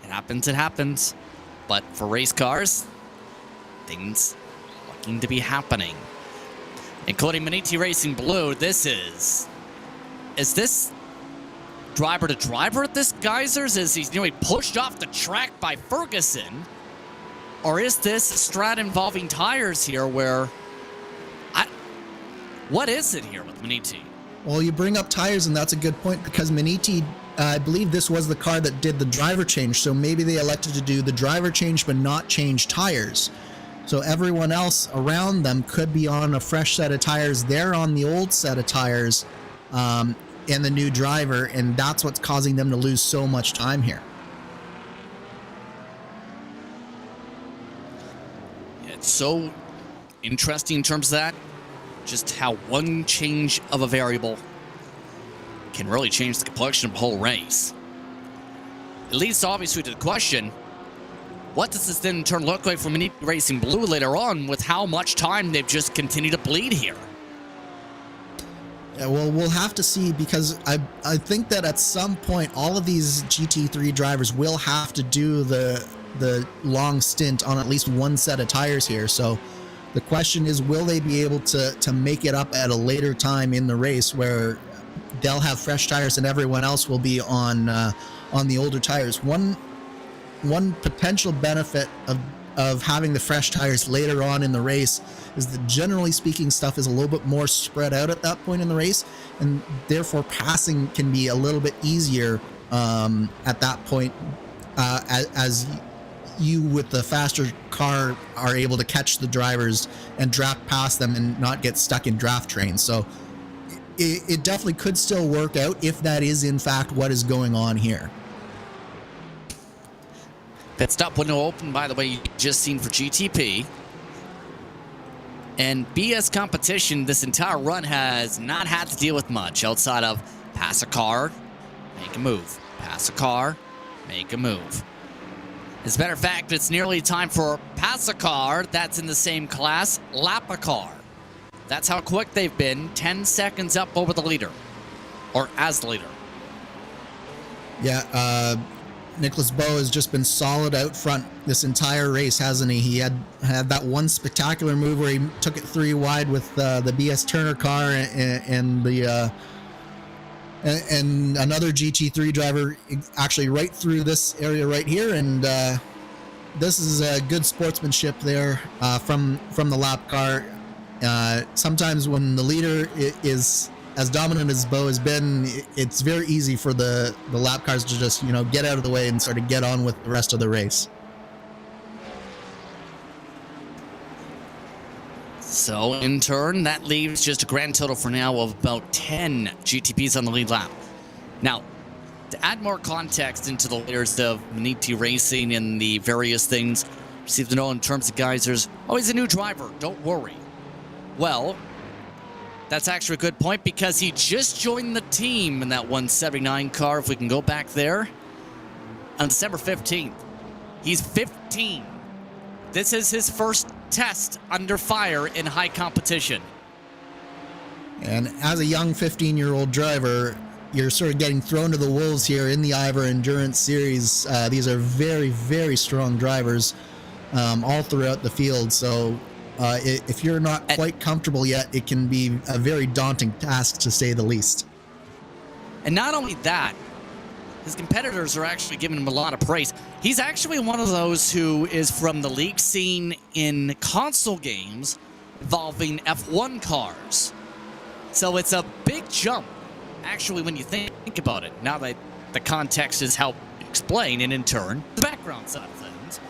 Speaker 1: it happens. But for race cars, things looking to be happening. Including Maniti Racing Blue, is this driver to driver at this Geysers? Is he pushed off the track by Ferguson? Or is this a strat involving tires here where... what is it here with Maniti?
Speaker 2: Well, you bring up tires, and that's a good point, because Maniti, I believe this was the car that did the driver change, so maybe they elected to do the driver change but not change tires. So everyone else around them could be on a fresh set of tires. They're on the old set of tires and the new driver, and that's what's causing them to lose so much time here.
Speaker 1: It's so interesting in terms of that, just how one change of a variable can really change the complexion of the whole race. It leads obviously to the question, what does this then in turn look like for Maniti Racing Blue later on with how much time they've just continued to bleed here?
Speaker 2: Yeah, well, we'll have to see, because I think that at some point all of these GT3 drivers will have to do the long stint on at least one set of tires here. So the question is, will they be able to make it up at a later time in the race where they'll have fresh tires and everyone else will be on the older tires? One potential benefit of having the fresh tires later on in the race is that, generally speaking, stuff is a little bit more spread out at that point in the race, and therefore passing can be a little bit easier at that point, as you with the faster car are able to catch the drivers and draft past them and not get stuck in draft trains. So it definitely could still work out if that is in fact what is going on here.
Speaker 1: Pit stop window open, by the way, you just seen for GTP. And BS competition, this entire run has not had to deal with much outside of pass a car, make a move. Pass a car, make a move. As a matter of fact, it's nearly time for pass a car that's in the same class, lap a car. That's how quick they've been, 10 seconds up over the leader, or as the leader.
Speaker 2: Yeah, Nicholas Bowe has just been solid out front this entire race, hasn't he? He had that one spectacular move where he took it 3 wide with the BS Turner car and another GT3 driver actually right through this area right here, and this is a good sportsmanship there from the lap car. Sometimes when the leader is as dominant as Bowe has been, it's very easy for the lap cars to just, get out of the way and sort of get on with the rest of the race.
Speaker 1: So, in turn, that leaves just a grand total for now of about 10 GTPs on the lead lap. Now, to add more context into the layers of Maniti Racing and the various things received to know in terms of Geysers, he's a new driver, don't worry. Well, that's actually a good point, because he just joined the team in that 179 car, if we can go back there, on December 15th. He's 15. This is his first test under fire in high competition.
Speaker 2: And as a young 15-year-old driver, you're sort of getting thrown to the wolves here in the IVRA Endurance Series. These are very, very strong drivers all throughout the field. So if you're not quite comfortable yet, it can be a very daunting task, to say the least.
Speaker 1: And not only that, his competitors are actually giving him a lot of praise. He's actually one of those who is from the league scene in console games involving F1 cars. So it's a big jump, actually, when you think about it. Now that the context is helped explain, and in turn, the background side of things.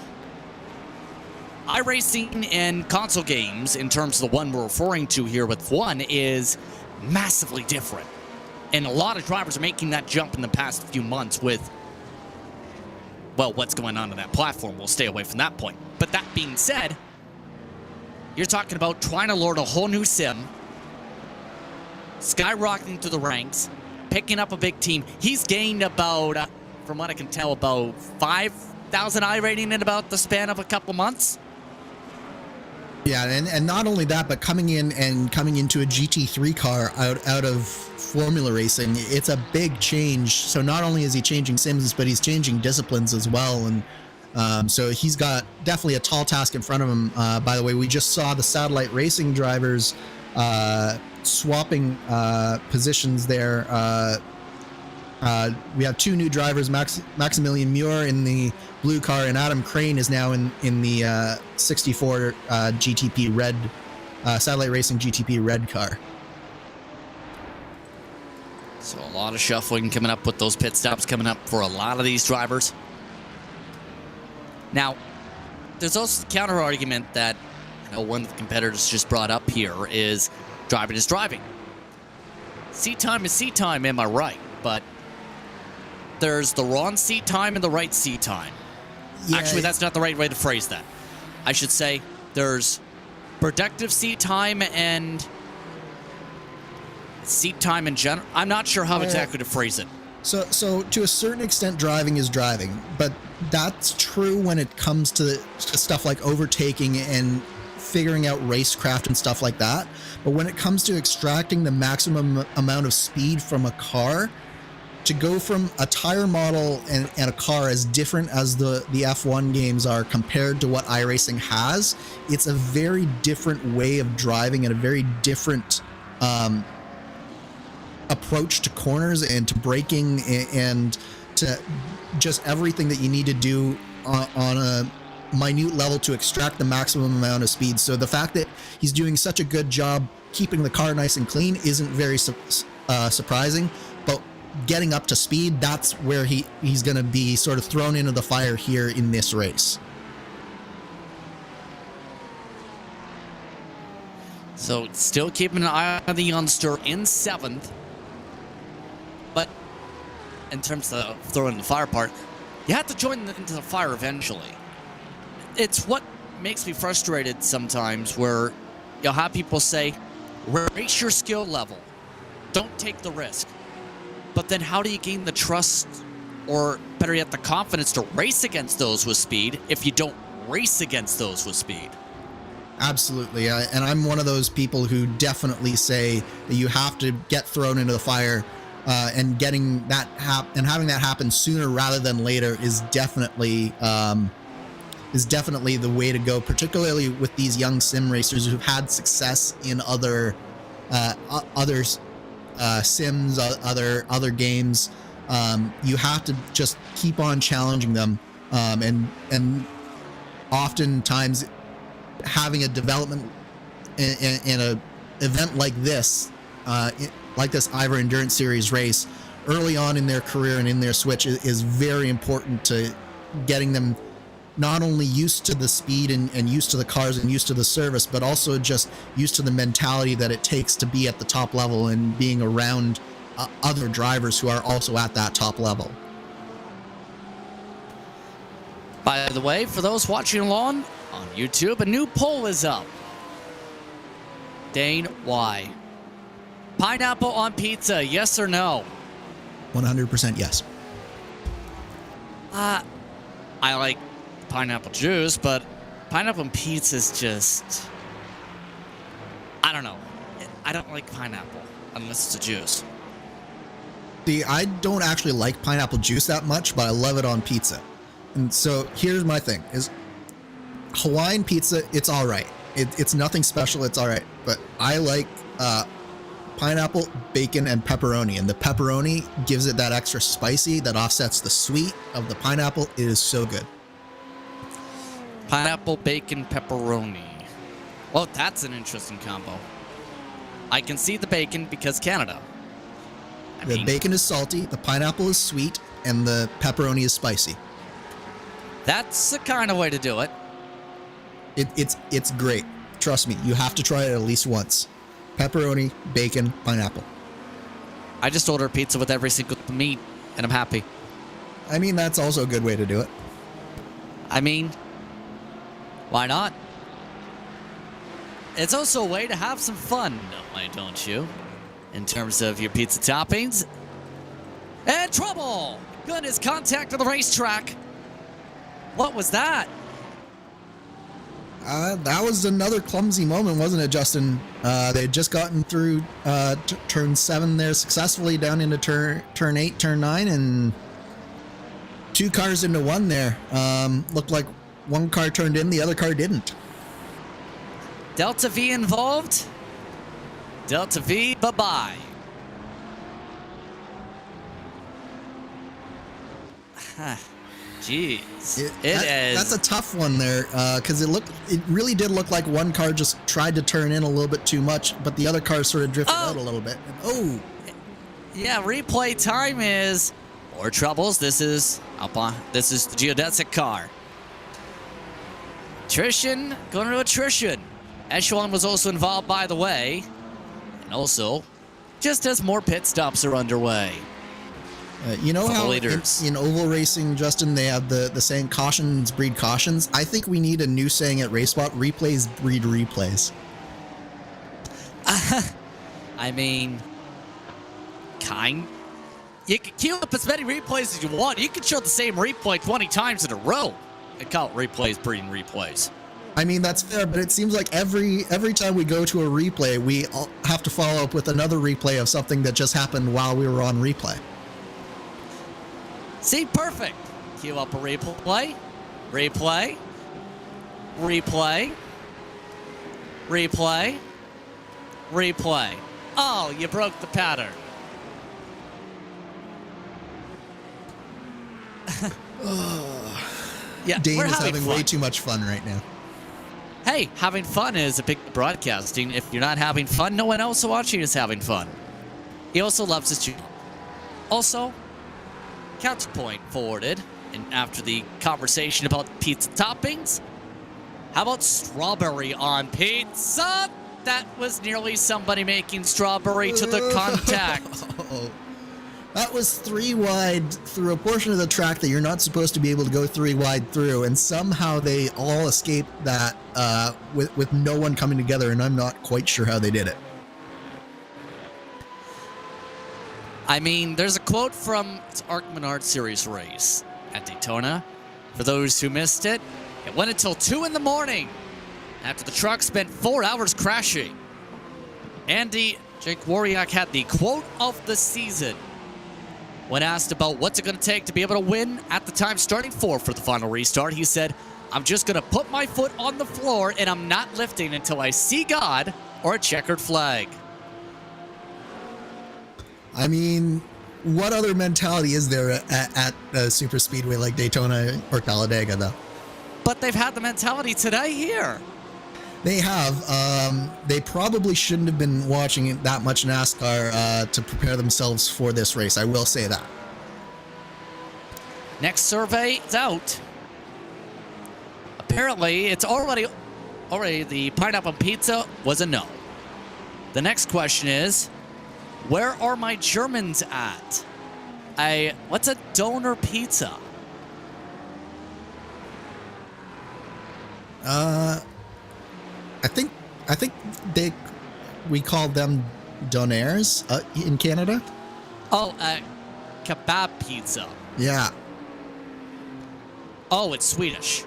Speaker 1: iRacing and console games, in terms of the one we're referring to here with F1, is massively different. And a lot of drivers are making that jump in the past few months with, well, what's going on in that platform. We'll stay away from that point. But that being said, you're talking about trying to learn a whole new sim, skyrocketing through the ranks, picking up a big team. He's gained about, from what I can tell, about 5,000 iRating in about the span of a couple months.
Speaker 2: Yeah, and not only that, but coming into a GT3 car out of Formula Racing, it's a big change. So not only is he changing sims, but he's changing disciplines as well. And so he's got definitely a tall task in front of him. By the way, we just saw the satellite racing drivers swapping positions there. We have two new drivers, Maximilian Muir in the blue car, and Adam Crane is now in the 64 GTP red, satellite racing GTP red car.
Speaker 1: So a lot of shuffling coming up with those pit stops coming up for a lot of these drivers. Now, there's also the counter argument that, you know, one of the competitors just brought up here is driving is driving. Seat time is seat time, am I right? But there's the wrong seat time and the right seat time. Yeah. Actually, that's not the right way to phrase that. I should say there's productive seat time and seat time in general. I'm not sure how exactly to phrase it.
Speaker 2: So to a certain extent, driving is driving, but that's true when it comes to stuff like overtaking and figuring out racecraft and stuff like that. But when it comes to extracting the maximum amount of speed from a car, to go from a tire model and a car as different as the F1 games are compared to what iRacing has, it's a very different way of driving and a very different approach to corners and to braking and to just everything that you need to do on a minute level to extract the maximum amount of speed. So the fact that he's doing such a good job keeping the car nice and clean isn't very surprising, but getting up to speed, that's where he's going to be sort of thrown into the fire here in this race.
Speaker 1: So still keeping an eye on the youngster in 7th. But in terms of throwing the fire part, you have to join into the fire eventually. It's what makes me frustrated sometimes, where you'll have people say, raise your skill level. Don't take the risk. But then how do you gain the trust, or better yet, the confidence to race against those with speed if you don't race against those with speed?
Speaker 2: Absolutely. And I'm one of those people who definitely say that you have to get thrown into the fire, and getting that and having that happen sooner rather than later is definitely the way to go, particularly with these young sim racers who've had success in other sims, other games. You have to just keep on challenging them, and oftentimes having a development in a event like this, like this IVRA Endurance Series race early on in their career and in their switch is very important to getting them not only used to the speed and used to the cars and used to the service, but also just used to the mentality that it takes to be at the top level and being around other drivers who are also at that top level.
Speaker 1: By the way, for those watching along on YouTube, a new poll is up. Dane, why? Pineapple on pizza, yes or no?
Speaker 2: 100% yes.
Speaker 1: I like pineapple juice, but pineapple on pizza is just, I don't know. I don't like pineapple unless it's a juice.
Speaker 2: See, I don't actually like pineapple juice that much, but I love it on pizza. And so here's my thing: is Hawaiian pizza, it's all right. It's nothing special. It's all right. But I like pineapple, bacon, and pepperoni. And the pepperoni gives it that extra spicy that offsets the sweet of the pineapple. It is so good.
Speaker 1: Pineapple, bacon, pepperoni. Well, that's an interesting combo. I can see the bacon because Canada.
Speaker 2: The bacon is salty, the pineapple is sweet, and the pepperoni is spicy.
Speaker 1: That's the kind of way to do it.
Speaker 2: It's great. Trust me, you have to try it at least once. Pepperoni, bacon, pineapple.
Speaker 1: I just order pizza with every single meat, and I'm happy.
Speaker 2: I mean, that's also a good way to do it.
Speaker 1: I mean, why not? It's also a way to have some fun, why don't you? In terms of your pizza toppings. And trouble! Goodness, contact on the racetrack. What was that?
Speaker 2: That was another clumsy moment, wasn't it, Justin? They had just gotten through turn 7 there successfully, down into turn 8, turn 9, and 2 cars into 1 there. Looked like one car turned in, the other car didn't.
Speaker 1: Delta V involved? Delta V, bye-bye. Jeez.
Speaker 2: That's a tough one there, because it really did look like one car just tried to turn in a little bit too much, but the other car sort of drifted out a little bit. And,
Speaker 1: yeah, replay time is more troubles. This is the geodesic car. Attrition, going to attrition. Echelon was also involved, by the way. And also, just as more pit stops are underway.
Speaker 2: You know how in oval racing, Justin, they have the saying, cautions breed cautions? I think we need a new saying at RaceSpot, replays breed replays.
Speaker 1: I mean, you can queue up as many replays as you want. You can show the same replay 20 times in a row and call it replays breeding replays.
Speaker 2: I mean, that's fair, but it seems like every time we go to a replay, we have to follow up with another replay of something that just happened while we were on replay.
Speaker 1: See, perfect. Queue up a replay, replay, replay, replay, replay. Oh, you broke the pattern. Yeah,
Speaker 2: Dane
Speaker 1: we're
Speaker 2: is having
Speaker 1: fun.
Speaker 2: way too much fun right now.
Speaker 1: Hey, having fun is a big broadcasting. If you're not having fun, no one else watching is having fun. He also loves his job. Also, counterpoint forwarded, and after the conversation about pizza toppings, how about strawberry on pizza? That was nearly somebody making strawberry to the contact.
Speaker 2: That was 3 wide through a portion of the track that you're not supposed to be able to go 3 wide through, and somehow they all escaped that with no one coming together, and I'm not quite sure how they did it.
Speaker 1: I mean, there's a quote from Arc Menard Series race at Daytona. For those who missed it, it went until 2 in the morning after the truck spent 4 hours crashing. Andy Jake Wariak had the quote of the season when asked about what's it going to take to be able to win at the time starting 4 for the final restart. He said, "I'm just going to put my foot on the floor and I'm not lifting until I see God or a checkered flag."
Speaker 2: I mean, what other mentality is there at a super speedway like Daytona or Talladega, though?
Speaker 1: But they've had the mentality today here.
Speaker 2: They have. They probably shouldn't have been watching that much NASCAR to prepare themselves for this race. I will say that.
Speaker 1: Next survey is out. Apparently, it's already the pineapple pizza was a no. The next question is, where are my Germans at? What's a donor pizza?
Speaker 2: I think we call them donaires in Canada.
Speaker 1: Oh, kebab pizza.
Speaker 2: Yeah.
Speaker 1: Oh, it's Swedish.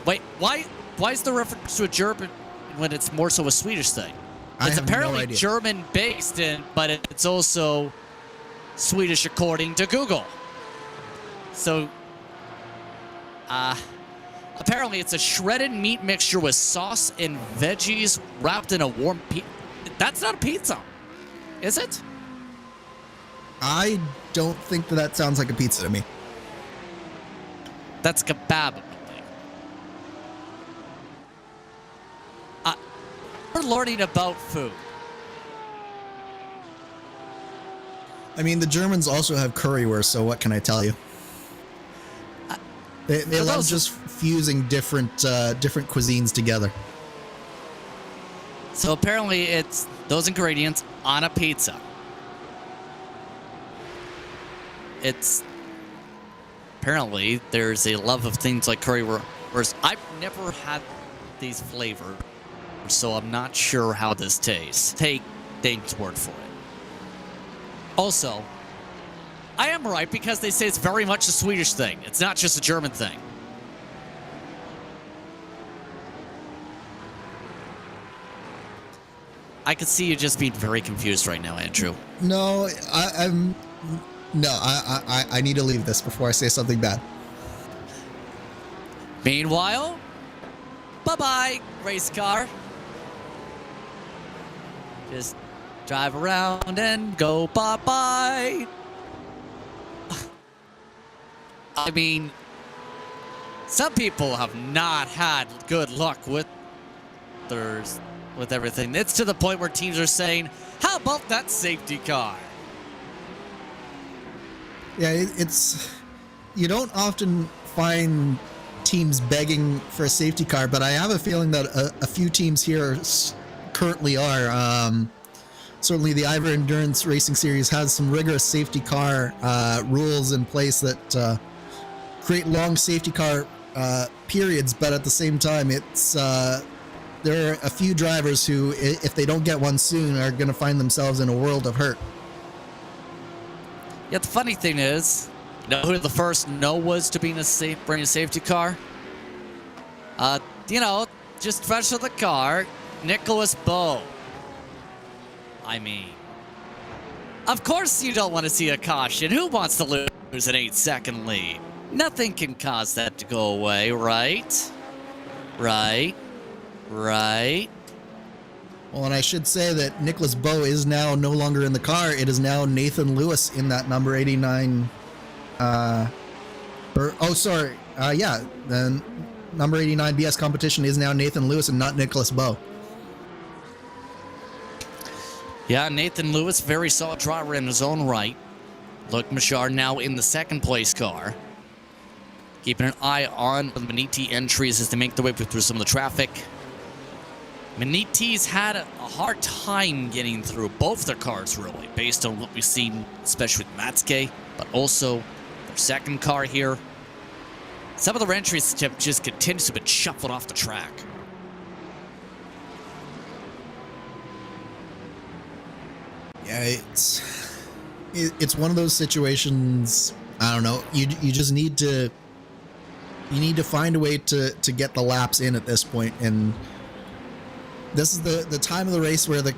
Speaker 1: Wait, why is the reference to a German when it's more so a Swedish thing? It's apparently German-based, but it's also Swedish according to Google. So, apparently it's a shredded meat mixture with sauce and veggies wrapped in a warm pizza. That's not a pizza, is it?
Speaker 2: I don't think that sounds like a pizza to me.
Speaker 1: That's kebab. We're learning about food.
Speaker 2: I mean, the Germans also have currywurst, so what can I tell you? They love just fusing different cuisines together.
Speaker 1: So apparently it's those ingredients on a pizza. It's apparently there's a love of things like currywurst. I've never had these flavors, so I'm not sure how this tastes. Take Dane's word for it. Also, I am right because they say it's very much a Swedish thing. It's not just a German thing. I could see you just being very confused right now, Andrew.
Speaker 2: No, I need to leave this before I say something bad.
Speaker 1: Meanwhile, bye-bye, race car. Just drive around and go bye-bye. I mean, some people have not had good luck with everything. It's to the point where teams are saying, how about that safety car?
Speaker 2: Yeah, it's you don't often find teams begging for a safety car, but I have a feeling that a few teams here currently are. Certainly the IVRA Endurance Racing Series has some rigorous safety car rules in place that create long safety car periods, but at the same time, it's there are a few drivers who, if they don't get one soon, are going to find themselves in a world of hurt.
Speaker 1: Yeah, the funny thing is, you know who the first no was to bring a safety car? Just fresh of the car, Nicholas Bowe. I mean, of course you don't want to see a caution. Who wants to lose an 8-second lead? Nothing can cause that to go away, right? Right?
Speaker 2: Well, and I should say that Nicholas Bowe is now no longer in the car. It is now Nathan Lewis in that number 89. The number 89 BS competition is now Nathan Lewis and not Nicholas Bowe.
Speaker 1: Yeah, Nathan Lewis, very solid driver in his own right. Luke Machard now in the second place car. Keeping an eye on the Maniti entries as they make their way through some of the traffic. Maniti's had a hard time getting through both their cars, really, based on what we've seen, especially with Matsuke, but also their second car here. Some of the entries have just continued to be shuffled off the track.
Speaker 2: Yeah, it's one of those situations. I don't know. You just need to find a way to get the laps in at this point, and this is the time of the race where the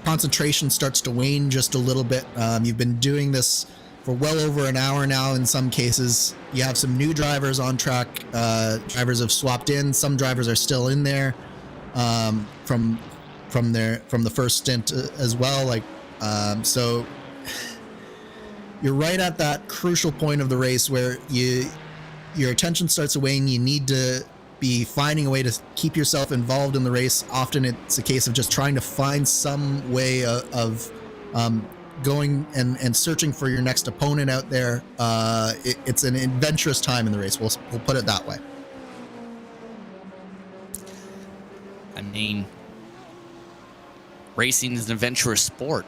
Speaker 2: concentration starts to wane just a little bit. You've been doing this for well over an hour now. In some cases, you have some new drivers on track. Drivers have swapped in. Some drivers are still in there from the first stint as well. So you're right at that crucial point of the race where your attention starts to wane. You need to be finding a way to keep yourself involved in the race. Often it's a case of just trying to find some way of going and searching for your next opponent out there. It's an adventurous time in the race. We'll put it that way.
Speaker 1: I mean, racing is an adventurous sport.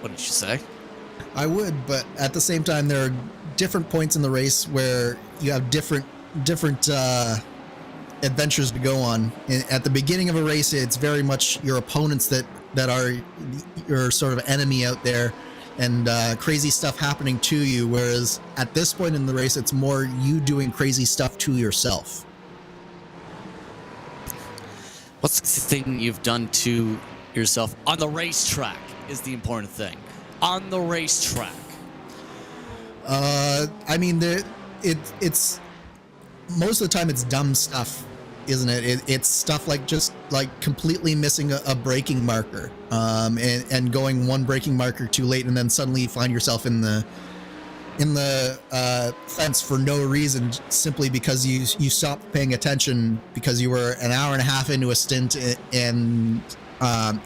Speaker 1: What did you say?
Speaker 2: I would, but at the same time, there are different points in the race where you have different adventures to go on. At the beginning of a race, it's very much your opponents that are your sort of enemy out there, and crazy stuff happening to you. Whereas at this point in the race, it's more you doing crazy stuff to yourself.
Speaker 1: What's the thing you've done to yourself on the racetrack is the important thing. On the racetrack.
Speaker 2: I mean, it's most of the time it's dumb stuff, isn't it? It's stuff like just like completely missing a braking marker, and going one braking marker too late, and then suddenly you find yourself in the fence for no reason, simply because you stopped paying attention because you were an hour and a half into a stint, and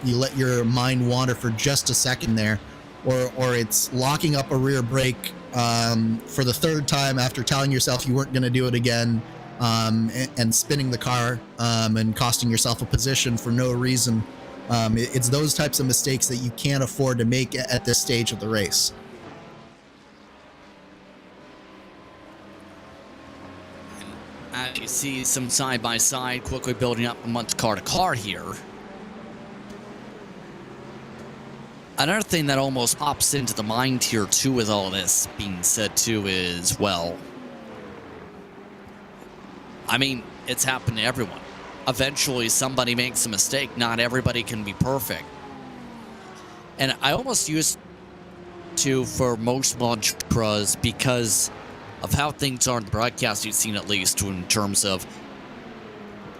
Speaker 2: you let your mind wander for just a second there, or it's locking up a rear brake for the third time after telling yourself you weren't going to do it again, and spinning the car, and costing yourself a position for no reason. It's those types of mistakes that you can't afford to make at this stage of the race.
Speaker 1: As you see some side-by-side quickly building up amongst car-to-car here. Another thing that almost pops into the mind here, too, with all this being said, too, is, well, I mean, it's happened to everyone. Eventually, somebody makes a mistake. Not everybody can be perfect. And I almost used to, for most mantras, because of how things are in the broadcast you've seen, at least in terms of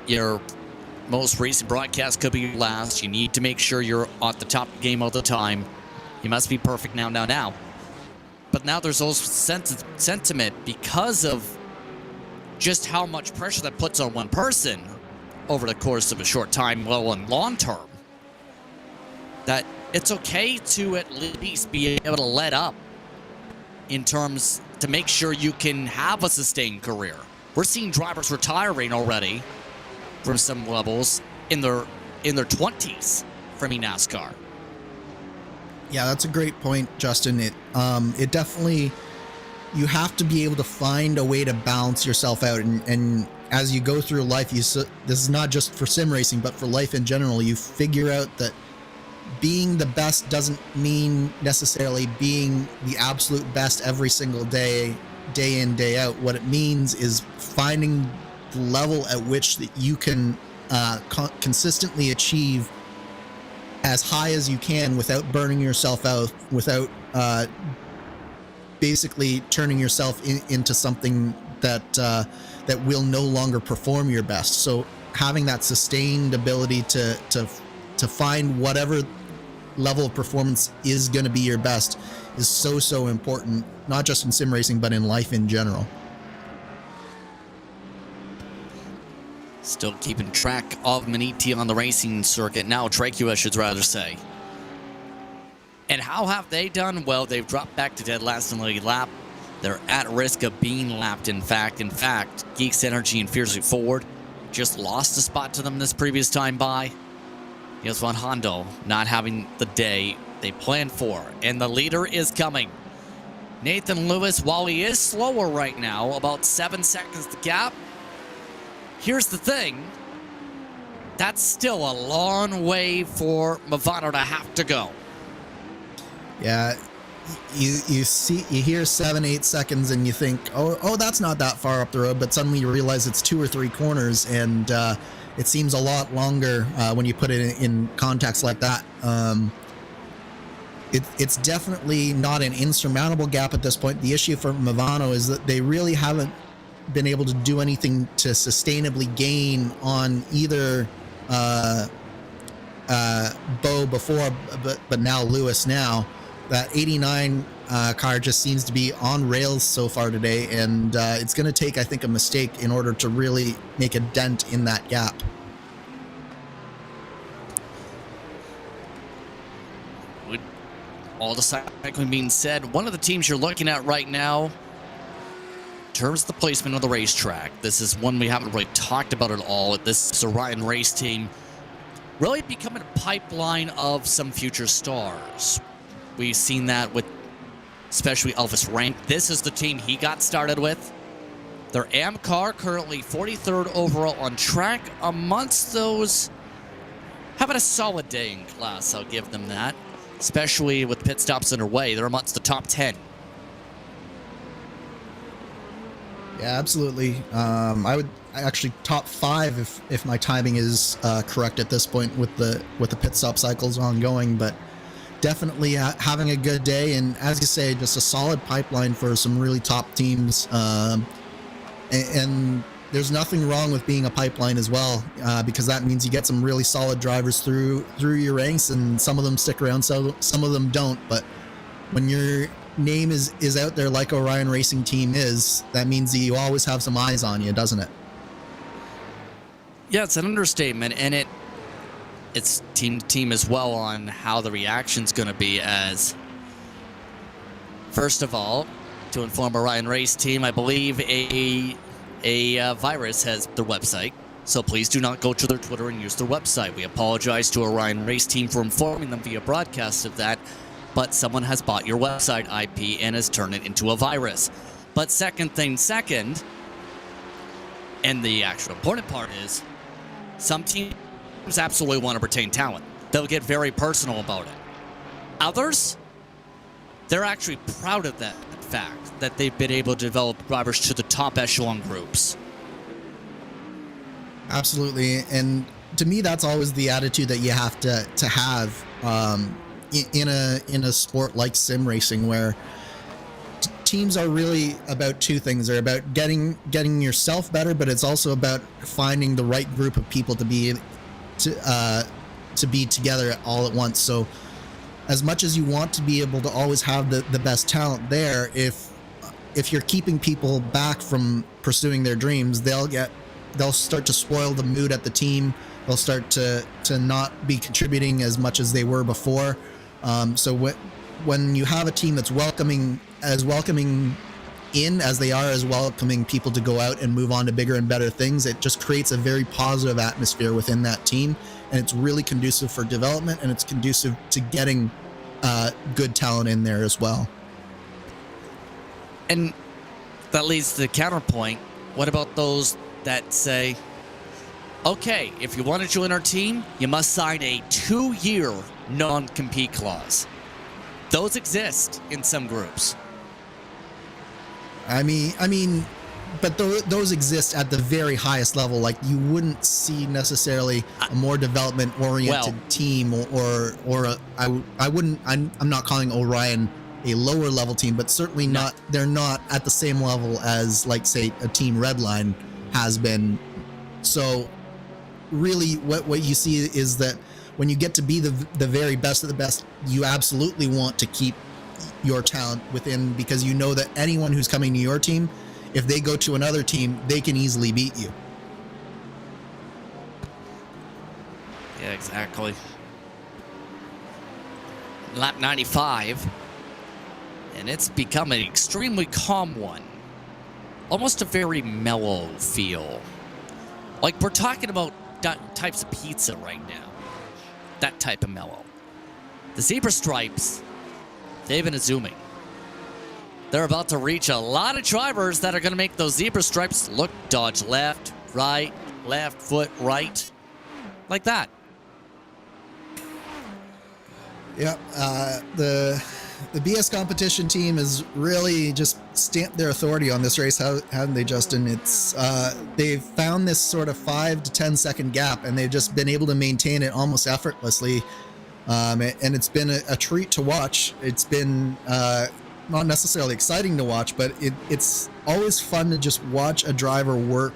Speaker 1: your most recent broadcast could be your last. You need to make sure you're at the top of the game all the time. You must be perfect now. But now there's also sentiment because of just how much pressure that puts on one person over the course of a short time, well, and long term, that it's okay to at least be able to let up in terms to make sure you can have a sustained career. We're seeing drivers retiring already from some levels in their 20s from NASCAR.
Speaker 2: Yeah, that's a great point, Justin. It definitely, you have to be able to find a way to balance yourself out, and as you go through life, this is not just for sim racing, but for life in general. You figure out that being the best doesn't mean necessarily being the absolute best every single day in, day out. What it means is finding the level at which that you can consistently achieve as high as you can without burning yourself out, without basically turning yourself into something that will no longer perform your best. So having that sustained ability to find whatever level of performance is going to be your best is so important, not just in sim racing, but in life in general.
Speaker 1: Still keeping track of Maniti on the racing circuit now, Dracula, I should rather say. And how have they done? Well, they've dropped back to dead last in the lead lap. They're at risk of being lapped, in fact. Geeks Energy and Fiercely Forward just lost a spot to them this previous time by. Here's Van Hondo not having the day they planned for. And the leader is coming. Nathan Lewis, while he is slower right now, about 7 seconds the gap. Here's the thing. That's still a long way for Movado to have to go.
Speaker 2: Yeah, you hear 7-8 seconds and you think, oh, that's not that far up the road, but suddenly you realize it's 2 or 3 corners, and it seems a lot longer when you put it in context like that. It's definitely not an insurmountable gap at this point. The issue for Movado is that they really haven't been able to do anything to sustainably gain on either Bo before, but now Lewis now. That 89 car just seems to be on rails so far today, and it's going to take, I think, a mistake in order to really make a dent in that gap.
Speaker 1: With all the cycling being said, one of the teams you're looking at right now, in terms of the placement of the racetrack, this is one we haven't really talked about at all. This is a Ryan race team really becoming a pipeline of some future stars. We've seen that with especially Elvis Rank. This is the team he got started with. Their AM car currently 43rd overall on track. Amongst those, having a solid day in class, I'll give them that. Especially with pit stops underway, they're amongst the top 10.
Speaker 2: Yeah, absolutely. I would actually top 5 if my timing is correct at this point with the pit stop cycles ongoing, but definitely having a good day, and as you say, just a solid pipeline for some really top teams. And there's nothing wrong with being a pipeline as well, because that means you get some really solid drivers through your ranks, and some of them stick around, so some of them don't. But when your name is out there like Orion Racing Team is, that means that you always have some eyes on you, doesn't it?
Speaker 1: Yeah, it's an understatement, and it's team to team as well on how the reaction's going to be. As first of all, to inform Orion Race Team, I believe a virus has their website, so please do not go to their Twitter and use their website. We apologize to Orion Race Team for informing them via broadcast of that, but someone has bought your website IP and has turned it into a virus. But second, and the actual important part is, some teams absolutely want to retain talent. They'll get very personal about it. Others, they're actually proud of that fact that they've been able to develop drivers to the top echelon groups.
Speaker 2: Absolutely, and to me, that's always the attitude that you have to have in a sport like sim racing, where teams are really about two things. They're about getting yourself better, but it's also about finding the right group of people to be together all at once. So as much as you want to be able to always have the best talent there, if you're keeping people back from pursuing their dreams, they'll start to spoil the mood at the team. They'll start to not be contributing as much as they were before. So when you have a team that's welcoming in as they are as welcoming people to go out and move on to bigger and better things, it just creates a very positive atmosphere within that team, and it's really conducive for development, and it's conducive to getting good talent in there as well.
Speaker 1: And that leads to the counterpoint. What about those that say, okay, if you want to join our team, you must sign a 2-year non-compete clause? Those exist in some groups.
Speaker 2: I mean, but those exist at the very highest level. Like, you wouldn't see necessarily a more development-oriented team, or I wouldn't. I'm not calling Orion a lower level team, but certainly not. They're not at the same level as, like, say, a Team Redline has been. So, really, what you see is that when you get to be the very best of the best, you absolutely want to keep your talent within, because you know that anyone who's coming to your team, if they go to another team, they can easily beat you.
Speaker 1: Yeah, exactly. Lap 95, and it's become an extremely calm one. Almost a very mellow feel. Like, we're talking about types of pizza right now. That type of mellow. The zebra stripes, they've been zooming. They're about to reach a lot of drivers that are going to make those zebra stripes look, dodge left, right, left foot, right. Like that.
Speaker 2: Yep. The BS competition team has really just stamped their authority on this race, haven't they, Justin? It's they've found this sort of 5 to 10 second gap, and they've just been able to maintain it almost effortlessly. And it's been a treat to watch. It's been not necessarily exciting to watch, but it's always fun to just watch a driver work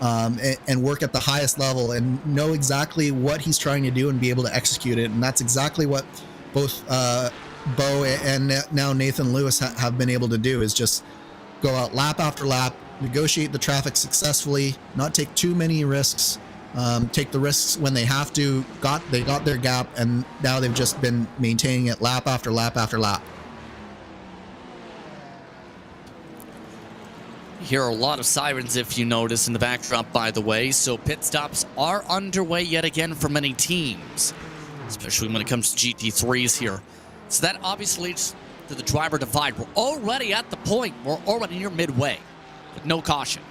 Speaker 2: and work at the highest level and know exactly what he's trying to do and be able to execute it. And that's exactly what both Bo and now Nathan Lewis have been able to do, is just go out lap after lap, negotiate the traffic successfully, not take too many risks, take the risks when they have to. They got their gap, and now they've just been maintaining it lap after lap after lap.
Speaker 1: Here are a lot of sirens, if you notice, in the backdrop, by the way. So pit stops are underway yet again for many teams, especially when it comes to GT3s here. So that obviously leads to the driver divide. We're already at the point. We're already near midway with no caution.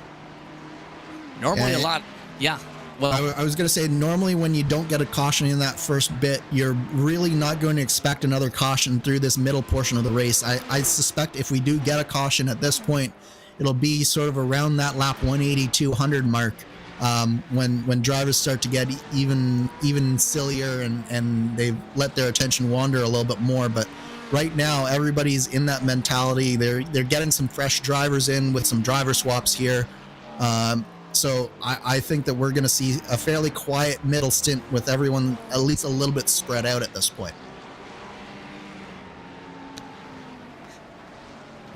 Speaker 1: Normally a lot. Yeah. Well,
Speaker 2: I was going to say, normally when you don't get a caution in that first bit, you're really not going to expect another caution through this middle portion of the race. I suspect if we do get a caution at this point, it'll be sort of around that lap 180, 200 mark when drivers start to get even sillier and they let their attention wander a little bit more. But right now, everybody's in that mentality. They're getting some fresh drivers in with some driver swaps here. So I think that we're going to see a fairly quiet middle stint with everyone at least a little bit spread out at this point.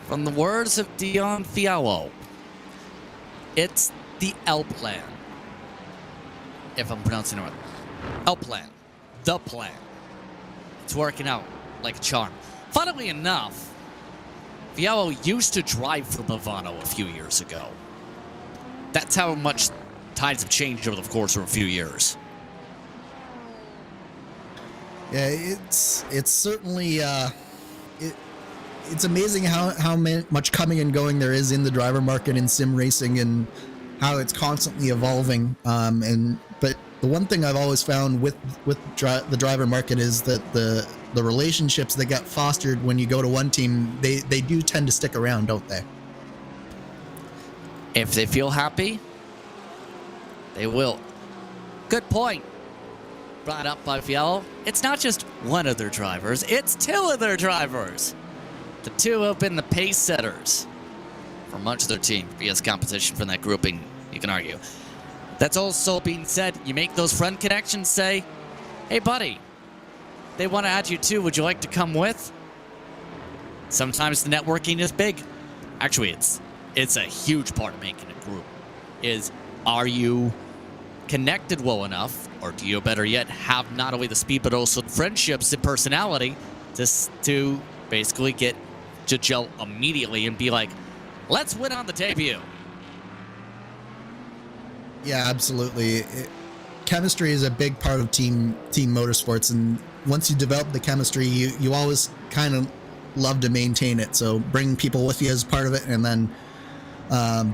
Speaker 1: From the words of Dion Fiallo, it's the L plan. If I'm pronouncing it right. L plan. The plan. It's working out like a charm. Funnily enough, Fiallo used to drive for Movano a few years ago. That's how much tides have changed over the course of a few years.
Speaker 2: Yeah, it's certainly it's amazing how much coming and going there is in the driver market in sim racing and how it's constantly evolving. But the one thing I've always found with the driver market is that the relationships that get fostered when you go to one team, they do tend to stick around, don't they?
Speaker 1: If they feel happy, they will. Good point. Brought up by Fiallo. It's not just one of their drivers, it's two of their drivers. The two have been the pace setters for much of their team. BS competition from that grouping, you can argue. That's also being said, you make those friend connections, say, hey buddy, they want to add you too, would you like to come with? Sometimes the networking is big. Actually, it's a huge part of making a group. Are you connected well enough, or do you, better yet, have not only the speed but also friendships and personality to basically get to gel immediately and be like, let's win on the debut.
Speaker 2: Yeah, absolutely. Chemistry is a big part of team motorsports, and once you develop the chemistry, you always kind of love to maintain it. So bring people with you as part of it, and then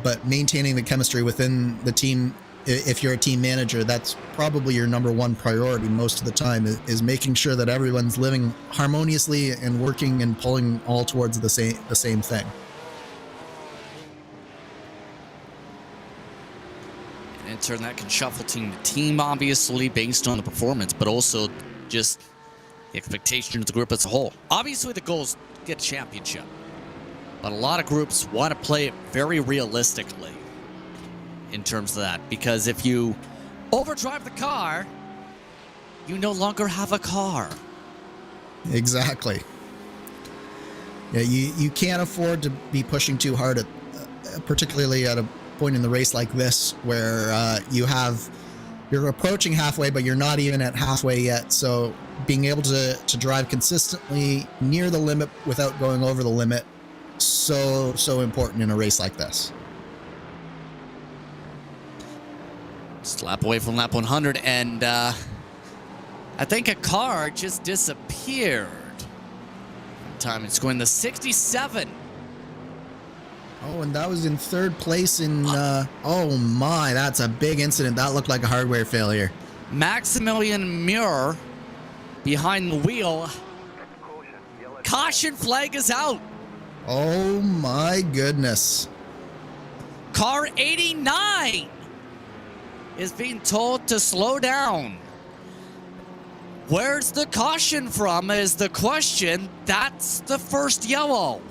Speaker 2: but maintaining the chemistry within the team, if you're a team manager, that's probably your number one priority most of the time, is making sure that everyone's living harmoniously and working and pulling all towards the same thing.
Speaker 1: And in turn, that can shuffle team to team, obviously, based on the performance, but also just the expectation of the group as a whole. Obviously, the goal is to get a championship, but a lot of groups want to play it very realistically in terms of that, because if you overdrive the car, you no longer have a car.
Speaker 2: Exactly. Yeah, you can't afford to be pushing too hard, particularly at a point in the race like this, where you're approaching halfway, but you're not even at halfway yet. So being able to drive consistently near the limit without going over the limit, so important in a race like this.
Speaker 1: Just a lap away from lap 100, and I think a car just disappeared. Time it's going the 67.
Speaker 2: Oh, and that was in third place in, oh my, that's a big incident. That looked like a hardware failure.
Speaker 1: Maximilian Muir behind the wheel. Caution flag is out.
Speaker 2: Oh my goodness.
Speaker 1: Car 89 is being told to slow down. Where's the caution from is the question. That's the first yellow.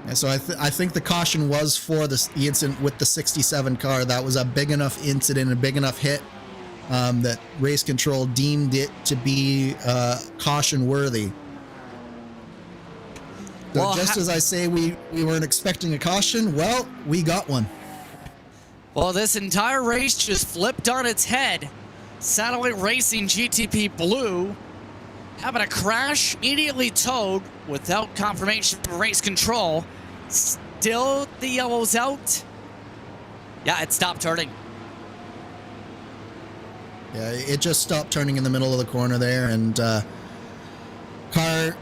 Speaker 2: And so I think the caution was for the incident with the 67 car. That was a big enough incident, a big enough hit, that race control deemed it to be caution worthy. So
Speaker 1: well,
Speaker 2: just as I say we weren't expecting a caution, well, we got one.
Speaker 1: Well, this entire race just flipped on its head. Satellite Racing GTP Blue having a crash, immediately towed without confirmation from race control. Still the yellow's out. Yeah, it stopped turning.
Speaker 2: Yeah, it just stopped turning in the middle of the corner there, and car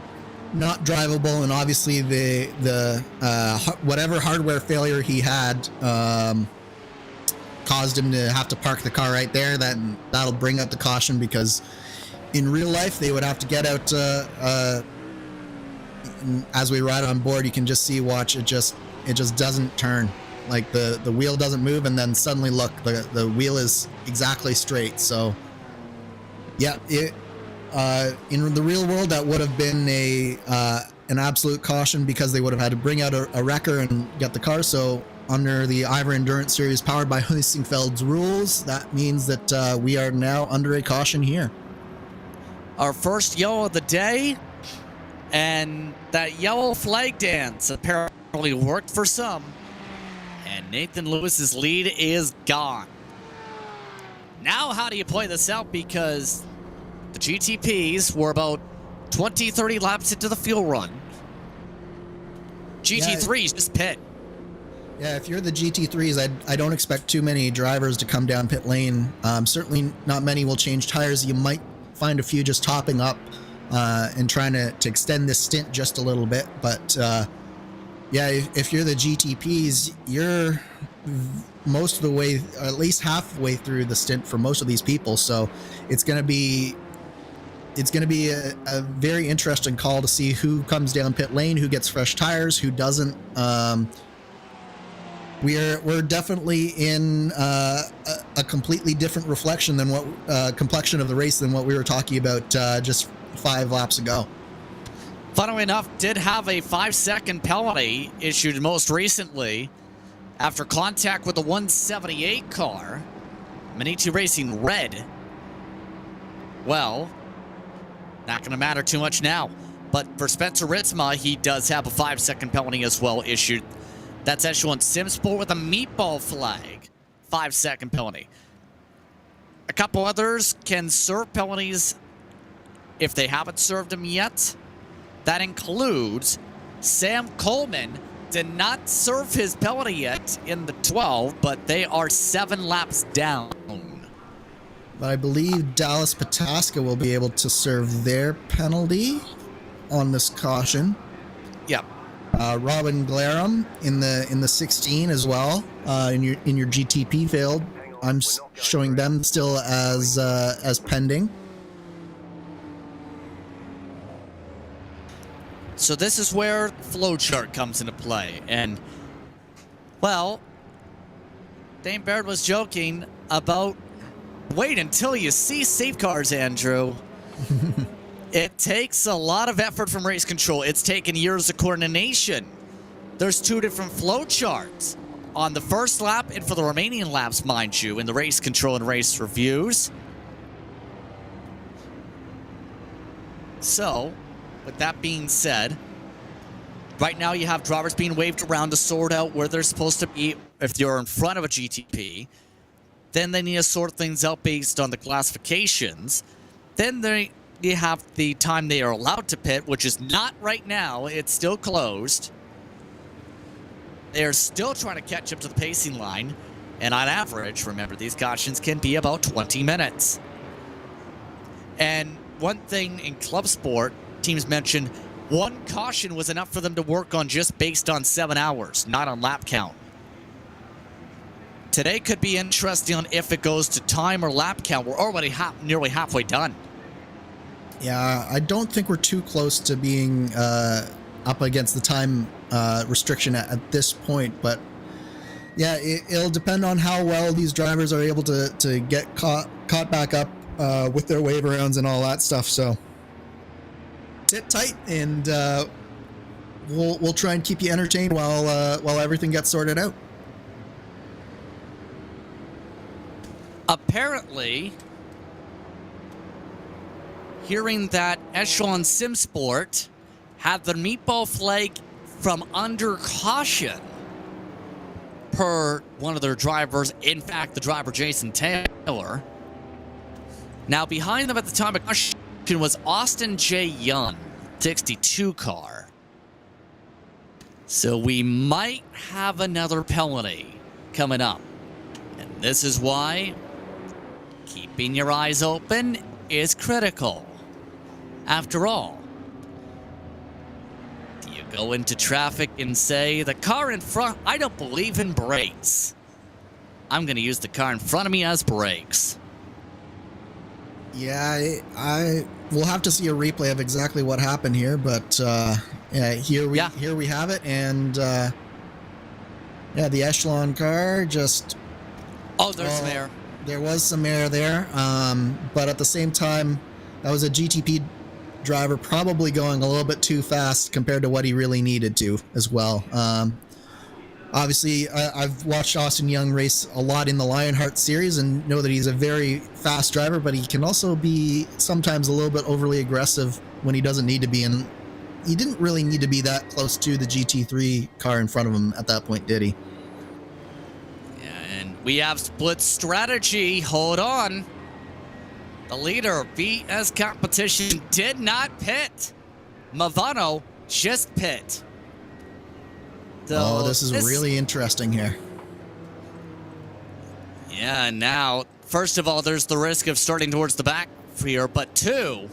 Speaker 2: not drivable, and obviously the whatever hardware failure he had caused him to have to park the car right there. That'll bring up the caution, because in real life they would have to get out as we ride on board, you can just see, watch, it just doesn't turn. Like the wheel doesn't move, and then suddenly look, the wheel is exactly straight. So yeah, in the real world, that would have been an absolute caution, because they would have had to bring out a wrecker and get the car. So under the IVRA Endurance Series powered by Heusinkveld's rules, that means that we are now under a caution here.
Speaker 1: Our first yellow of the day, and that yellow flag dance apparently worked for some, and Nathan Lewis's lead is gone. Now how do you play this out? Because the GTPs were about 20-30 laps into the fuel run. GT3s just pit.
Speaker 2: Yeah, if you're the GT3s, I don't expect too many drivers to come down pit lane. Certainly not many will change tires. You might find a few just topping up and trying to extend this stint just a little bit. But yeah, if you're the GTPs, you're most of the way, at least halfway through the stint for most of these people. So it's going to be a very interesting call to see who comes down pit lane, who gets fresh tires, who doesn't. We're definitely in a completely different reflection than what complexion of the race than what we were talking about just 5 laps ago.
Speaker 1: Funnily enough, did have a 5-second penalty issued most recently after contact with the 178 car. Manitou Racing Red. Well, not going to matter too much now. But for Spencer Ritzma, he does have a 5-second penalty as well issued. That's Echelon Simsport with a meatball flag. 5-second penalty. A couple others can serve penalties if they haven't served them yet. That includes Sam Coleman did not serve his penalty yet in the 12, but they are 7 laps down.
Speaker 2: But I believe Dallas Pataska will be able to serve their penalty on this caution.
Speaker 1: Yep.
Speaker 2: Robin Glarum in the 16 as well. In your GTP field, I'm showing them still as pending.
Speaker 1: So this is where flowchart comes into play, and well, Dane Baird was joking about wait until you see safe cars, Andrew. It takes a lot of effort from race control. It's taken years of coordination. There's 2 different flow charts on the first lap and for the remaining laps, mind you, in the race control and race reviews. So, with that being said, right now you have drivers being waved around to sort out where they're supposed to be if you're in front of a GTP. Then they need to sort things out based on the classifications. Then you have the time they are allowed to pit, which is not right now. It's still closed. They're still trying to catch up to the pacing line. And on average, remember, these cautions can be about 20 minutes. And one thing in club sport, teams mentioned 1 caution was enough for them to work on just based on 7 hours, not on lap count. Today could be interesting on if it goes to time or lap count. We're already nearly halfway done.
Speaker 2: Yeah, I don't think we're too close to being up against the time restriction at this point, but yeah, it'll depend on how well these drivers are able to get caught back up with their wave rounds and all that stuff. So sit tight, and we'll try and keep you entertained while everything gets sorted out.
Speaker 1: Apparently, hearing that Echelon Simsport had the meatball flag from under caution per one of their drivers, in fact, the driver Jason Taylor. Now, behind them at the time of caution was Austin J. Young, 62 car. So we might have another penalty coming up. And this is why keeping your eyes open is critical. After all, do you go into traffic and say, the car in front, I don't believe in brakes. I'm going to use the car in front of me as brakes.
Speaker 2: Yeah, I will have to see a replay of exactly what happened here, but Here we have it, and yeah, the echelon car just.
Speaker 1: Oh, there's some air.
Speaker 2: There was some air there, but at the same time, that was a GTP driver probably going a little bit too fast compared to what he really needed to as well. Obviously, I've watched Austin Young race a lot in the Lionheart series and know that he's a very fast driver, but he can also be sometimes a little bit overly aggressive when he doesn't need to be, and he didn't really need to be that close to the GT3 car in front of him at that point, did he?
Speaker 1: We have split strategy. Hold on. The leader, VS Competition, did not pit. Movano just pit.
Speaker 2: So this is really interesting here.
Speaker 1: Yeah, now, first of all, there's the risk of starting towards the back here, but two,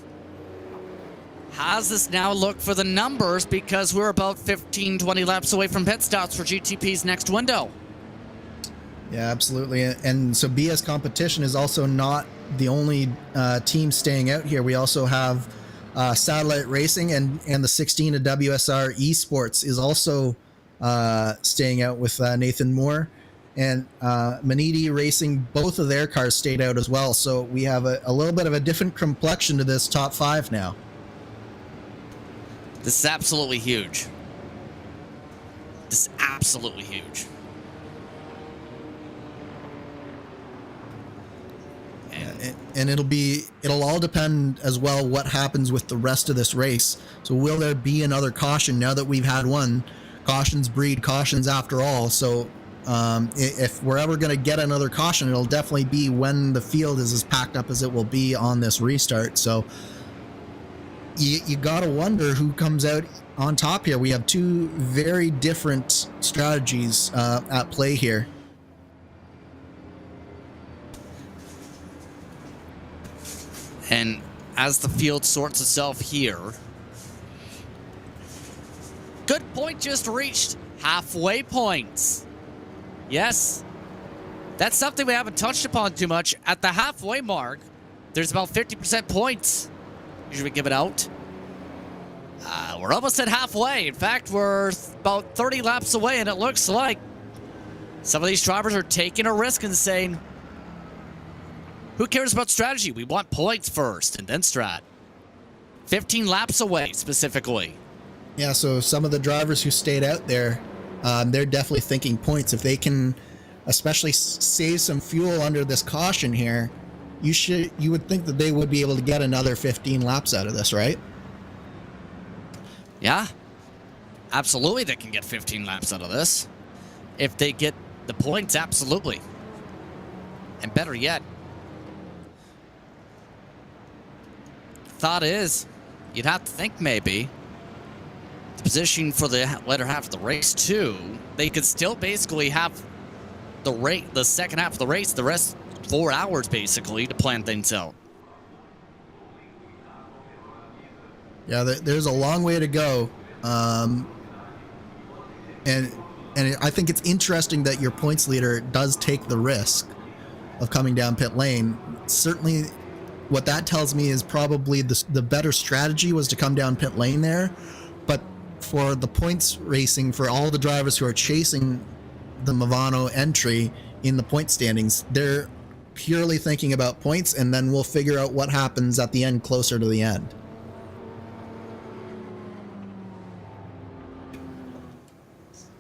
Speaker 1: how's this now look for the numbers? Because we're about 15, 20 laps away from pit stops for GTP's next window.
Speaker 2: Yeah, absolutely. And so BS Competition is also not the only team staying out here. We also have Satellite Racing and the 16 of WSR Esports is also staying out with Nathan Moore. And Maniti Racing, both of their cars stayed out as well. So we have a little bit of a different complexion to this top five now.
Speaker 1: This is absolutely huge. This is absolutely huge.
Speaker 2: And it'll all depend as well what happens with the rest of this race. So will there be another caution now that we've had one? Cautions breed cautions after all. So if we're ever going to get another caution, it'll definitely be when the field is as packed up as it will be on this restart. So you got to wonder who comes out on top here. We have two very different strategies at play here.
Speaker 1: And as the field sorts itself here, good point just reached. Halfway points. Yes, that's something we haven't touched upon too much. At the halfway mark, there's about 50% points usually give it out. We're almost at halfway. In fact, we're about 30 laps away, and it looks like some of these drivers are taking a risk and saying, who cares about strategy? We want points first, and then strat. 15 laps away, specifically.
Speaker 2: Yeah, so some of the drivers who stayed out there, they're definitely thinking points. If they can especially save some fuel under this caution here, you would think that they would be able to get another 15 laps out of this, right?
Speaker 1: Yeah, absolutely they can get 15 laps out of this. If they get the points, absolutely. And better yet, thought is, you'd have to think maybe the position for the latter half of the race too. They could still basically have the second half of the race, the rest 4 hours basically, to plan things out.
Speaker 2: Yeah, there's a long way to go, and I think it's interesting that your points leader does take the risk of coming down pit lane. Certainly, what that tells me is probably the better strategy was to come down pit lane there. But for the points racing, for all the drivers who are chasing the Movano entry in the point standings, they're purely thinking about points, and then we'll figure out what happens at the end, closer to the end.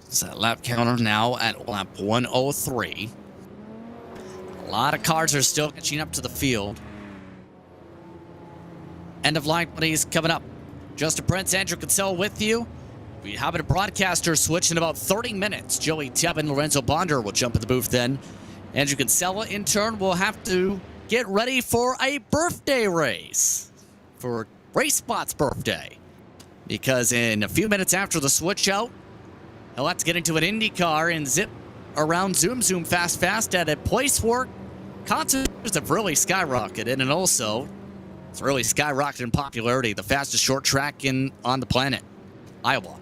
Speaker 1: So lap counter now at lap 103. A lot of cars are still catching up to the field. End of line buddies coming up. Justin Prince, Andrew Kinsella with you. We have a broadcaster switch in about 30 minutes. Joey Tebben, Lorenzo Bonder will jump in the booth then. Andrew Kinsella, in turn, will have to get ready for a birthday race. For RaceSpot's birthday. Because in a few minutes after the switch out, he'll have to get into an Indy car and zip around Zoom Fast at a place where concerts have really skyrocketed, and also it's really skyrocketed in popularity. The fastest short track on the planet, Iowa.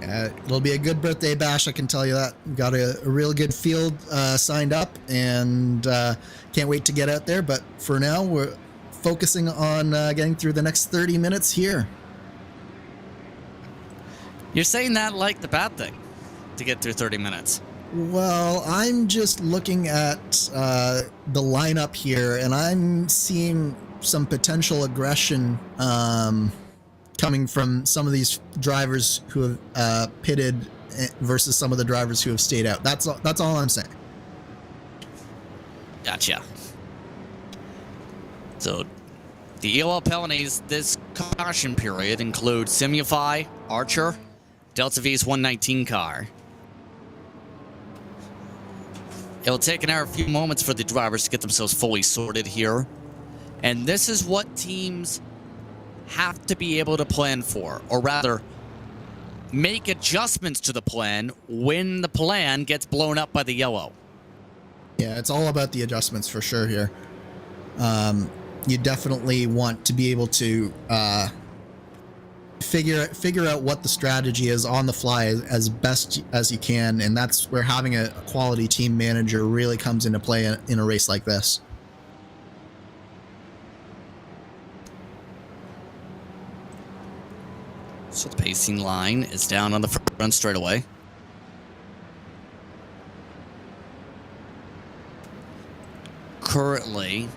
Speaker 2: It'll be a good birthday bash, I can tell you that. We've got a real good field signed up, and can't wait to get out there. But for now, we're focusing on getting through the next 30 minutes here.
Speaker 1: You're saying that like the bad thing to get through 30 minutes.
Speaker 2: Well, I'm just looking at the lineup here, and I'm seeing some potential aggression coming from some of these drivers who have pitted versus some of the drivers who have stayed out. That's all I'm saying.
Speaker 1: Gotcha. So, the EOL penalties this caution period include Simufy, Archer, Delta V's 119 car. It'll take a few moments for the drivers to get themselves fully sorted here. And this is what teams have to be able to plan for, or rather, make adjustments to the plan when the plan gets blown up by the yellow.
Speaker 2: Yeah, it's all about the adjustments for sure here. You definitely want to be able to figure out what the strategy is on the fly as best as you can, and that's where having a quality team manager really comes into play in a race like this.
Speaker 1: So the pacing line is down on the front straightaway. Currently,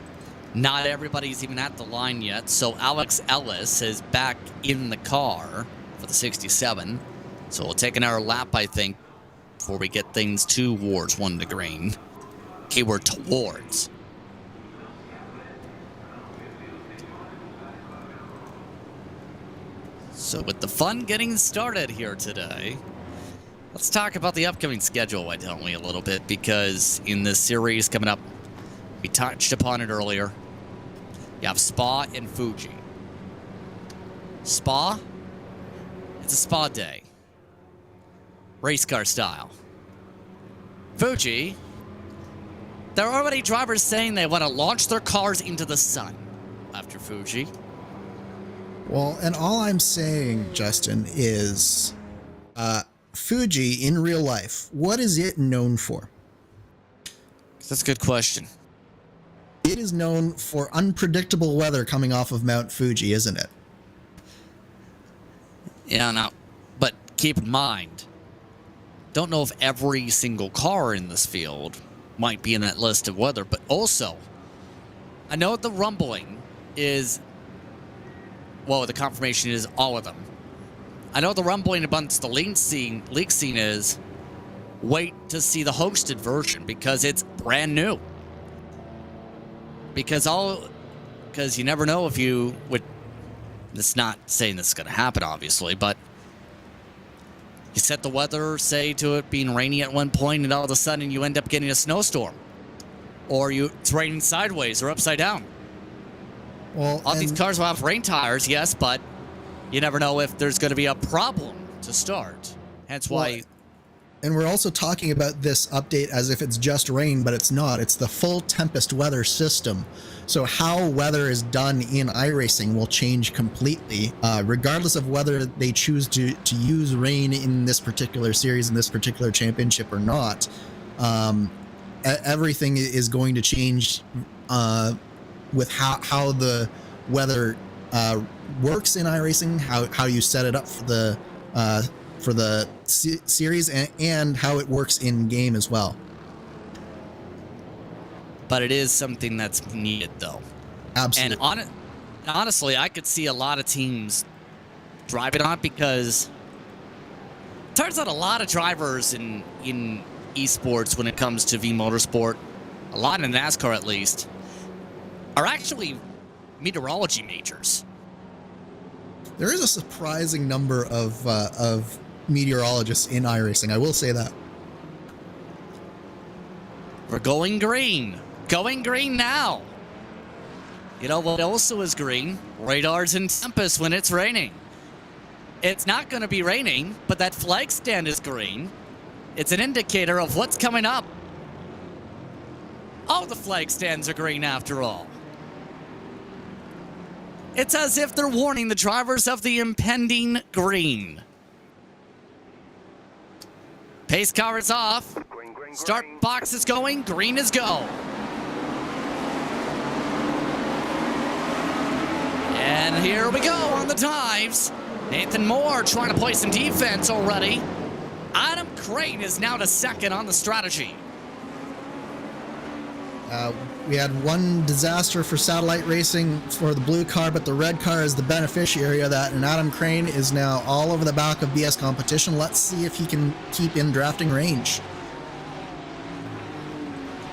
Speaker 1: not everybody's even at the line yet, so Alex Ellis is back in the car for the 67. So we'll take another lap, I think, before we get things towards 1 to green. Keyword towards. So with the fun getting started here today, let's talk about the upcoming schedule, why don't we, a little bit, because in this series coming up, we touched upon it earlier. You have Spa and Fuji. Spa, it's a spa day. Race car style. Fuji, there are already drivers saying they want to launch their cars into the sun after Fuji.
Speaker 2: Well, and all I'm saying, Justin, is Fuji in real life, what is it known for?
Speaker 1: That's a good question.
Speaker 2: It is known for unpredictable weather coming off of Mount Fuji, isn't it?
Speaker 1: Yeah, no, but keep in mind, don't know if every single car in this field might be in that list of weather, but also, I know the rumbling is, well, the confirmation is all of them. I know the rumbling amongst the leak scene is, wait to see the hosted version because it's brand new. Because you never know if you would. It's not saying this is going to happen, obviously, but you set the weather, say, to it being rainy at one point, and all of a sudden you end up getting a snowstorm, or it's raining sideways or upside down.
Speaker 2: Well,
Speaker 1: all these cars will have rain tires, yes, but you never know if there's going to be a problem to start. Hence why.
Speaker 2: And we're also talking about this update as if it's just rain, but it's not. It's the full Tempest weather system. So how weather is done in iRacing will change completely, regardless of whether they choose to use rain in this particular series, in this particular championship or not. Everything is going to change with how the weather works in iRacing, how you set it up for the series, and how it works in game as well.
Speaker 1: But it is something that's needed, though.
Speaker 2: Absolutely.
Speaker 1: And honestly, I could see a lot of teams driving on it, because it turns out a lot of drivers in esports, when it comes to V Motorsport, a lot in NASCAR at least, are actually meteorology majors.
Speaker 2: There is a surprising number of meteorologists in iRacing, I will say that.
Speaker 1: We're going green. Going green now. You know what also is green? Radars in Tempest when it's raining. It's not going to be raining, but that flag stand is green. It's an indicator of what's coming up. All the flag stands are green after all. It's as if they're warning the drivers of the impending green. Pace car is off. Start box is going. Green is go. And here we go on the dives. Nathan Moore trying to play some defense already. Adam Crane is now to second on the strategy.
Speaker 2: We had one disaster for satellite racing for the blue car, but the red car is the beneficiary of that, and Adam Crane is now all over the back of BS Competition. Let's see if he can keep in drafting range.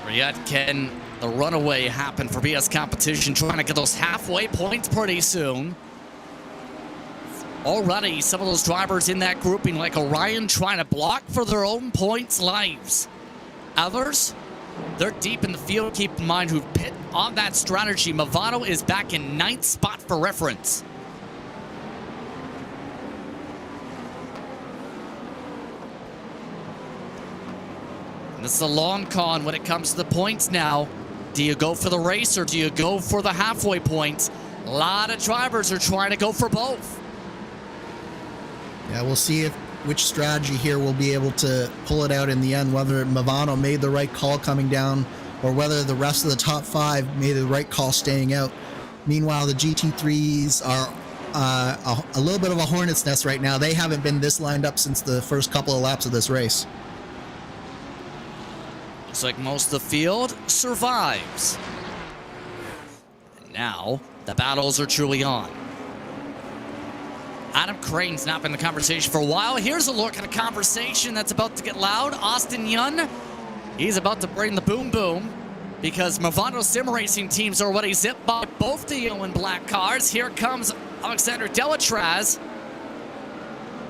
Speaker 1: Yet can the runaway happen for BS Competition, trying to get those halfway points pretty soon. Already, some of those drivers in that grouping, like Orion, trying to block for their own points lives. Others, they're deep in the field. Keep in mind who pit on that strategy. Movado is back in 9th spot for reference. And this is a long con when it comes to the points now. Do you go for the race or do you go for the halfway points? A lot of drivers are trying to go for both.
Speaker 2: Yeah, we'll see which strategy here will be able to pull it out in the end, whether Movado made the right call coming down or whether the rest of the top 5 made the right call staying out. Meanwhile, the GT3s are a little bit of a hornet's nest right now. They haven't been this lined up since the first couple of laps of this race.
Speaker 1: Looks like most of the field survives. And now, the battles are truly on. Adam Crane's not been in the conversation for a while. Here's a look at a conversation that's about to get loud. Austin Yun, he's about to bring the boom boom because Movado sim racing teams are already zipped by both the yellow and black cars. Here comes Alexander Delatraz.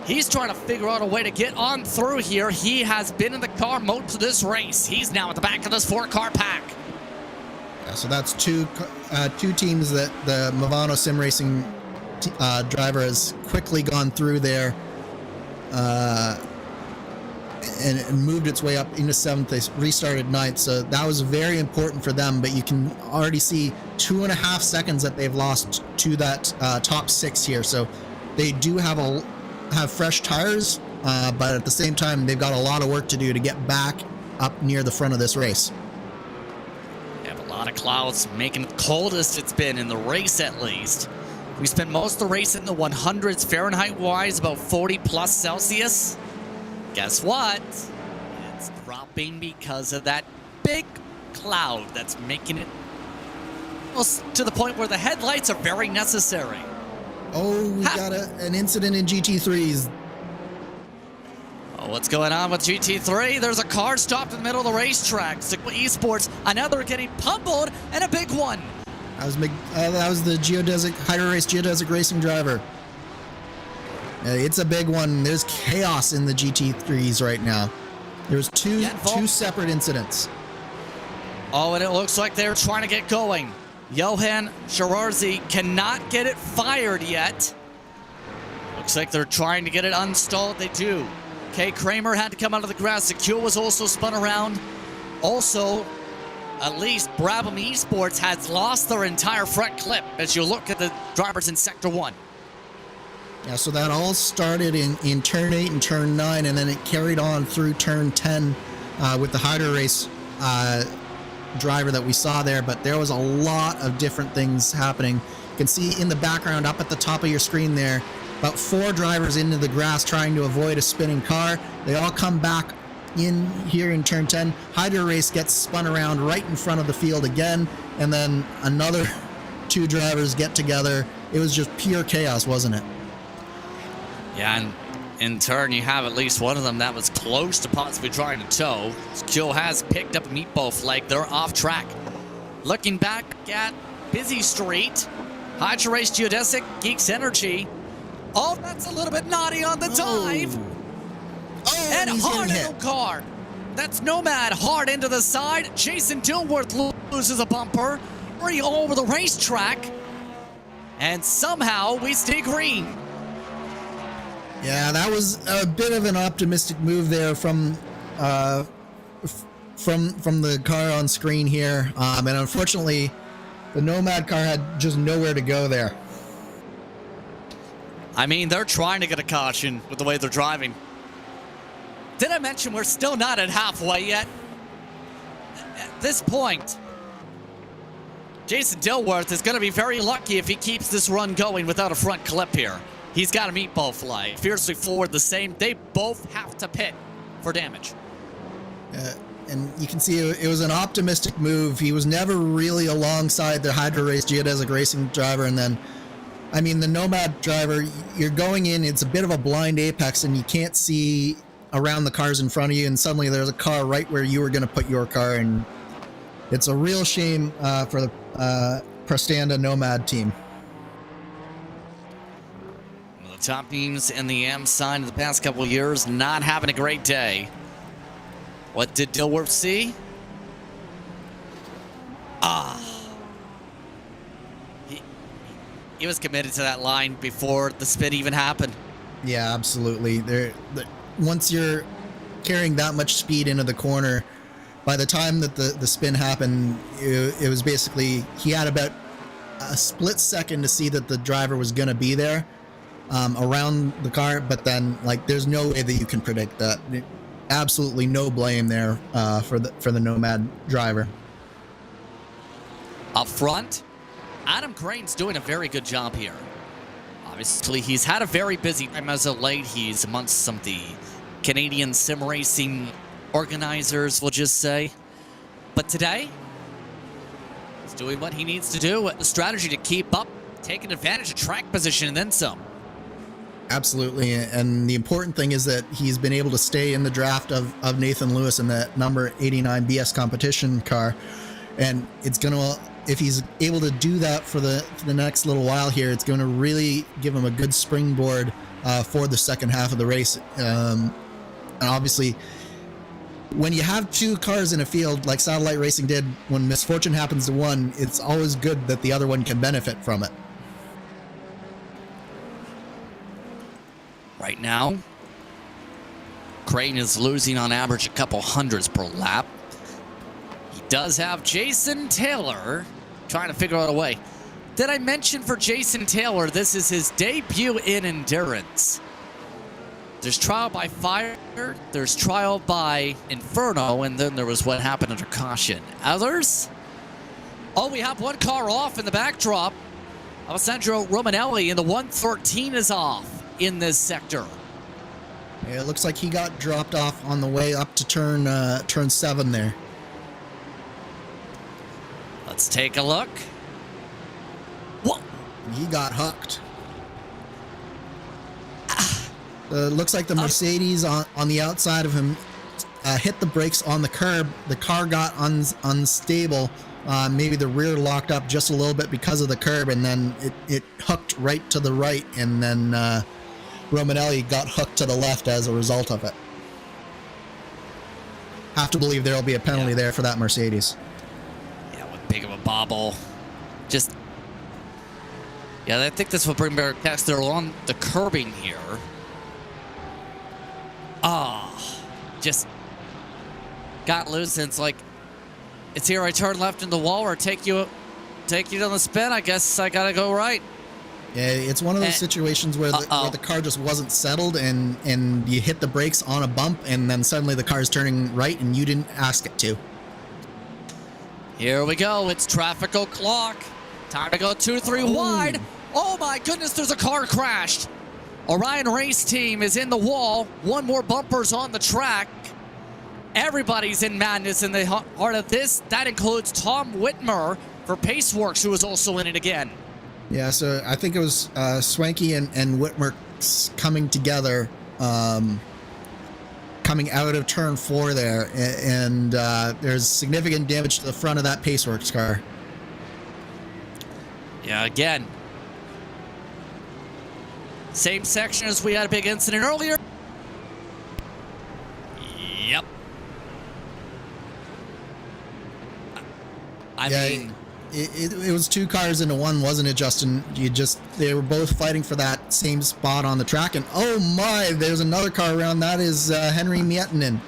Speaker 1: He's trying to figure out a way to get on through here. He has been in the car most of this race. He's now at the back of this 4-car pack.
Speaker 2: Yeah, so that's two teams that the Movado sim racing driver has quickly gone through there and moved its way up into 7th. They restarted 9th, so that was very important for them, but you can already see 2.5 seconds that they've lost to that top 6 here. So they do have fresh tires, but at the same time they've got a lot of work to do to get back up near the front of this race.
Speaker 1: They have a lot of clouds, making it the coldest it's been in the race at least. We spent most of the race in the 100s Fahrenheit-wise, about 40 plus Celsius. Guess what? It's dropping because of that big cloud that's making it almost to the point where the headlights are very necessary.
Speaker 2: Oh, we got an incident in GT3s.
Speaker 1: Oh, what's going on with GT3? There's a car stopped in the middle of the racetrack. Sigma Esports, another getting pummeled, and a big one. That was the Hydro Race Geodesic Racing driver. It's a big one. There's chaos in the GT3s right now. There's two separate incidents. Oh, and it looks like they're trying to get going. Johan Shirarzi cannot get it fired yet. Looks like they're trying to get it unstalled. They do. Kay Kramer had to come out of the grass. Secure was also spun around. Also, at least Brabham Esports has lost their entire front clip as you look at the drivers in Sector 1.
Speaker 2: Yeah, so that all started in Turn 8 and Turn 9, and then it carried on through Turn 10 with the Hydro Race driver that we saw there, but there was a lot of different things happening. You can see in the background up at the top of your screen there, about 4 drivers into the grass trying to avoid a spinning car. They all come back in here in Turn 10. Hydro Race gets spun around right in front of the field again, and then another 2 drivers get together. It was just pure chaos, wasn't it?
Speaker 1: Yeah, and in turn, you have at least one of them that was close to possibly trying to tow. Skill has picked up a meatball flag. They're off track. Looking back at Busy Street, Hydro Race Geodesic, Geeks Energy. Oh, that's a little bit naughty on the dive.
Speaker 2: Oh,
Speaker 1: and hard into the car. That's Nomad hard into the side. Jason Dilworth loses a bumper. We're all over the racetrack. And somehow we stay green.
Speaker 2: Yeah, that was a bit of an optimistic move there from the car on screen here. And unfortunately, the Nomad car had just nowhere to go there.
Speaker 1: I mean, they're trying to get a caution with the way they're driving. Did I mention we're still not at halfway yet? At this point, Jason Dilworth is going to be very lucky if he keeps this run going without a front clip here. He's got a meatball fly. Fiercely forward the same. They both have to pit for damage.
Speaker 2: And you can see it was an optimistic move. He was never really alongside the Hydra Race geodesic racing driver. And then, I mean, the Nomad driver, you're going in, it's a bit of a blind apex, and you can't see around the cars in front of you. And suddenly there's a car right where you were going to put your car. And it's a real shame for the Prestanda Nomad team.
Speaker 1: The top teams in the M side in the past couple of years not having a great day. What did Dilworth see? He was committed to that line before the spin even happened.
Speaker 2: Yeah, absolutely. Once you're carrying that much speed into the corner, by the time that the spin happened, it was basically, he had about a split second to see that the driver was going to be there around the car, but then, like, there's no way that you can predict that. Absolutely no blame there for the Nomad driver.
Speaker 1: Up front, Adam Crane's doing a very good job here. Obviously, he's had a very busy time as of late. He's amongst some of the Canadian sim racing organizers, we'll just say. But today, he's doing what he needs to do, a strategy to keep up, taking advantage of track position, and then some.
Speaker 2: Absolutely, and the important thing is that he's been able to stay in the draft of Nathan Lewis in that number 89 BS competition car, and it's going to, if he's able to do that for the next little while here, it's going to really give him a good springboard for the second half of the race. And obviously, when you have two cars in a field like Satellite Racing did, when misfortune happens to one, it's always good that the other one can benefit from it.
Speaker 1: Right now, Crane is losing on average a couple hundreds per lap. He does have Jason Taylor trying to figure out a way. Did I mention for Jason Taylor, this is his debut in endurance? There's trial by fire, there's trial by Inferno, and then there was what happened under caution. Others? Oh, we have one car off in the backdrop. Alessandro Romanelli, and the 113 is off in this sector.
Speaker 2: Yeah, it looks like he got dropped off on the way up to turn 7 there.
Speaker 1: Let's take a look. Whoa!
Speaker 2: He got hooked. Looks like the Mercedes on the outside of him hit the brakes on the curb. The car got unstable. Maybe the rear locked up just a little bit because of the curb, and then it hooked right to the right, and then Romanelli got hooked to the left as a result of it. Have to believe there will be a penalty there for that Mercedes.
Speaker 1: Yeah, what big of a bobble. Just, yeah, I think this will bring back past. They're on the curbing here. Just got loose, and it's like, it's here. I turn left in the wall or take you down the spin. I guess I gotta go right.
Speaker 2: Yeah, it's one of those situations where the car just wasn't settled, and you hit the brakes on a bump, and then suddenly the car's turning right, and you didn't ask it to.
Speaker 1: Here we go. It's traffic o'clock. Time to go 2-3 wide. Oh my goodness, there's a car crashed. Orion Race Team is in the wall. One more bumper's on the track. Everybody's in madness in the heart of this. That includes Tom Whitmer for Paceworks, who is also in it again.
Speaker 2: Yeah, so I think it was Swanky and Whitmer coming together, coming out of turn 4 there, and there's significant damage to the front of that Paceworks car.
Speaker 1: Yeah, again, same section as we had a big incident earlier. Yep. I mean,
Speaker 2: it was two cars into one, wasn't it, Justin? They were both fighting for that same spot on the track, and oh my, there's another car around. That is Henry Miettinen.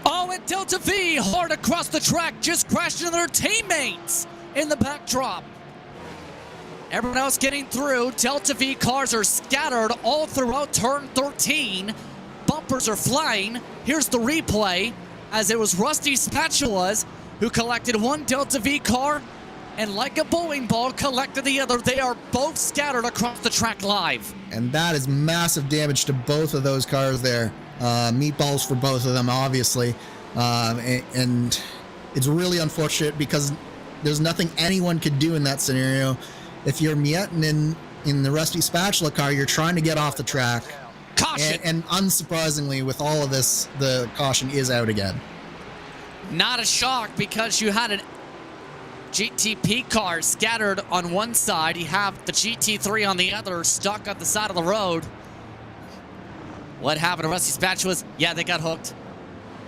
Speaker 1: Oh, and Delta V hard across the track, just crashed into their teammates in the backdrop. Everyone else getting through. Delta V cars are scattered all throughout turn 13. Bumpers are flying. Here's the replay, as it was Rusty Spatulas who collected one Delta V car and like a bowling ball collected the other, they are both scattered across the track live.
Speaker 2: And that is massive damage to both of those cars there. Meatballs for both of them, obviously. And it's really unfortunate because there's nothing anyone could do in that scenario. If you're Mietin in the Rusty Spatula car, you're trying to get off the track.
Speaker 1: Caution!
Speaker 2: And unsurprisingly, with all of this, the caution is out again.
Speaker 1: Not a shock because you had an GTP car scattered on one side. You have the GT3 on the other, stuck on the side of the road. What happened to Rusty Spatulas? Yeah, they got hooked.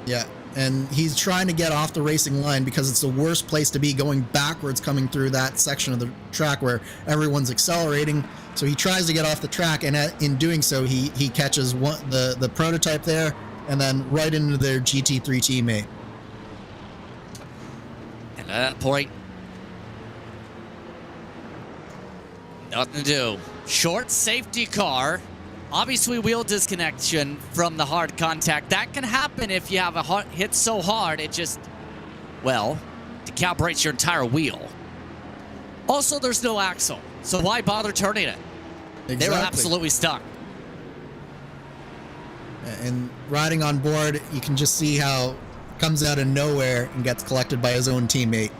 Speaker 2: Yeah, and he's trying to get off the racing line because it's the worst place to be, going backwards coming through that section of the track where everyone's accelerating. So he tries to get off the track, and in doing so, he catches the prototype there and then right into their GT3 teammate.
Speaker 1: And at that point, nothing to do. Short safety car. Obviously, wheel disconnection from the hard contact. That can happen if you have a hit so hard, it just, well, decalibrates your entire wheel. Also, there's no axle, so why bother turning it?
Speaker 2: Exactly.
Speaker 1: They were absolutely stuck.
Speaker 2: And riding on board, you can just see how it comes out of nowhere and gets collected by his own teammate.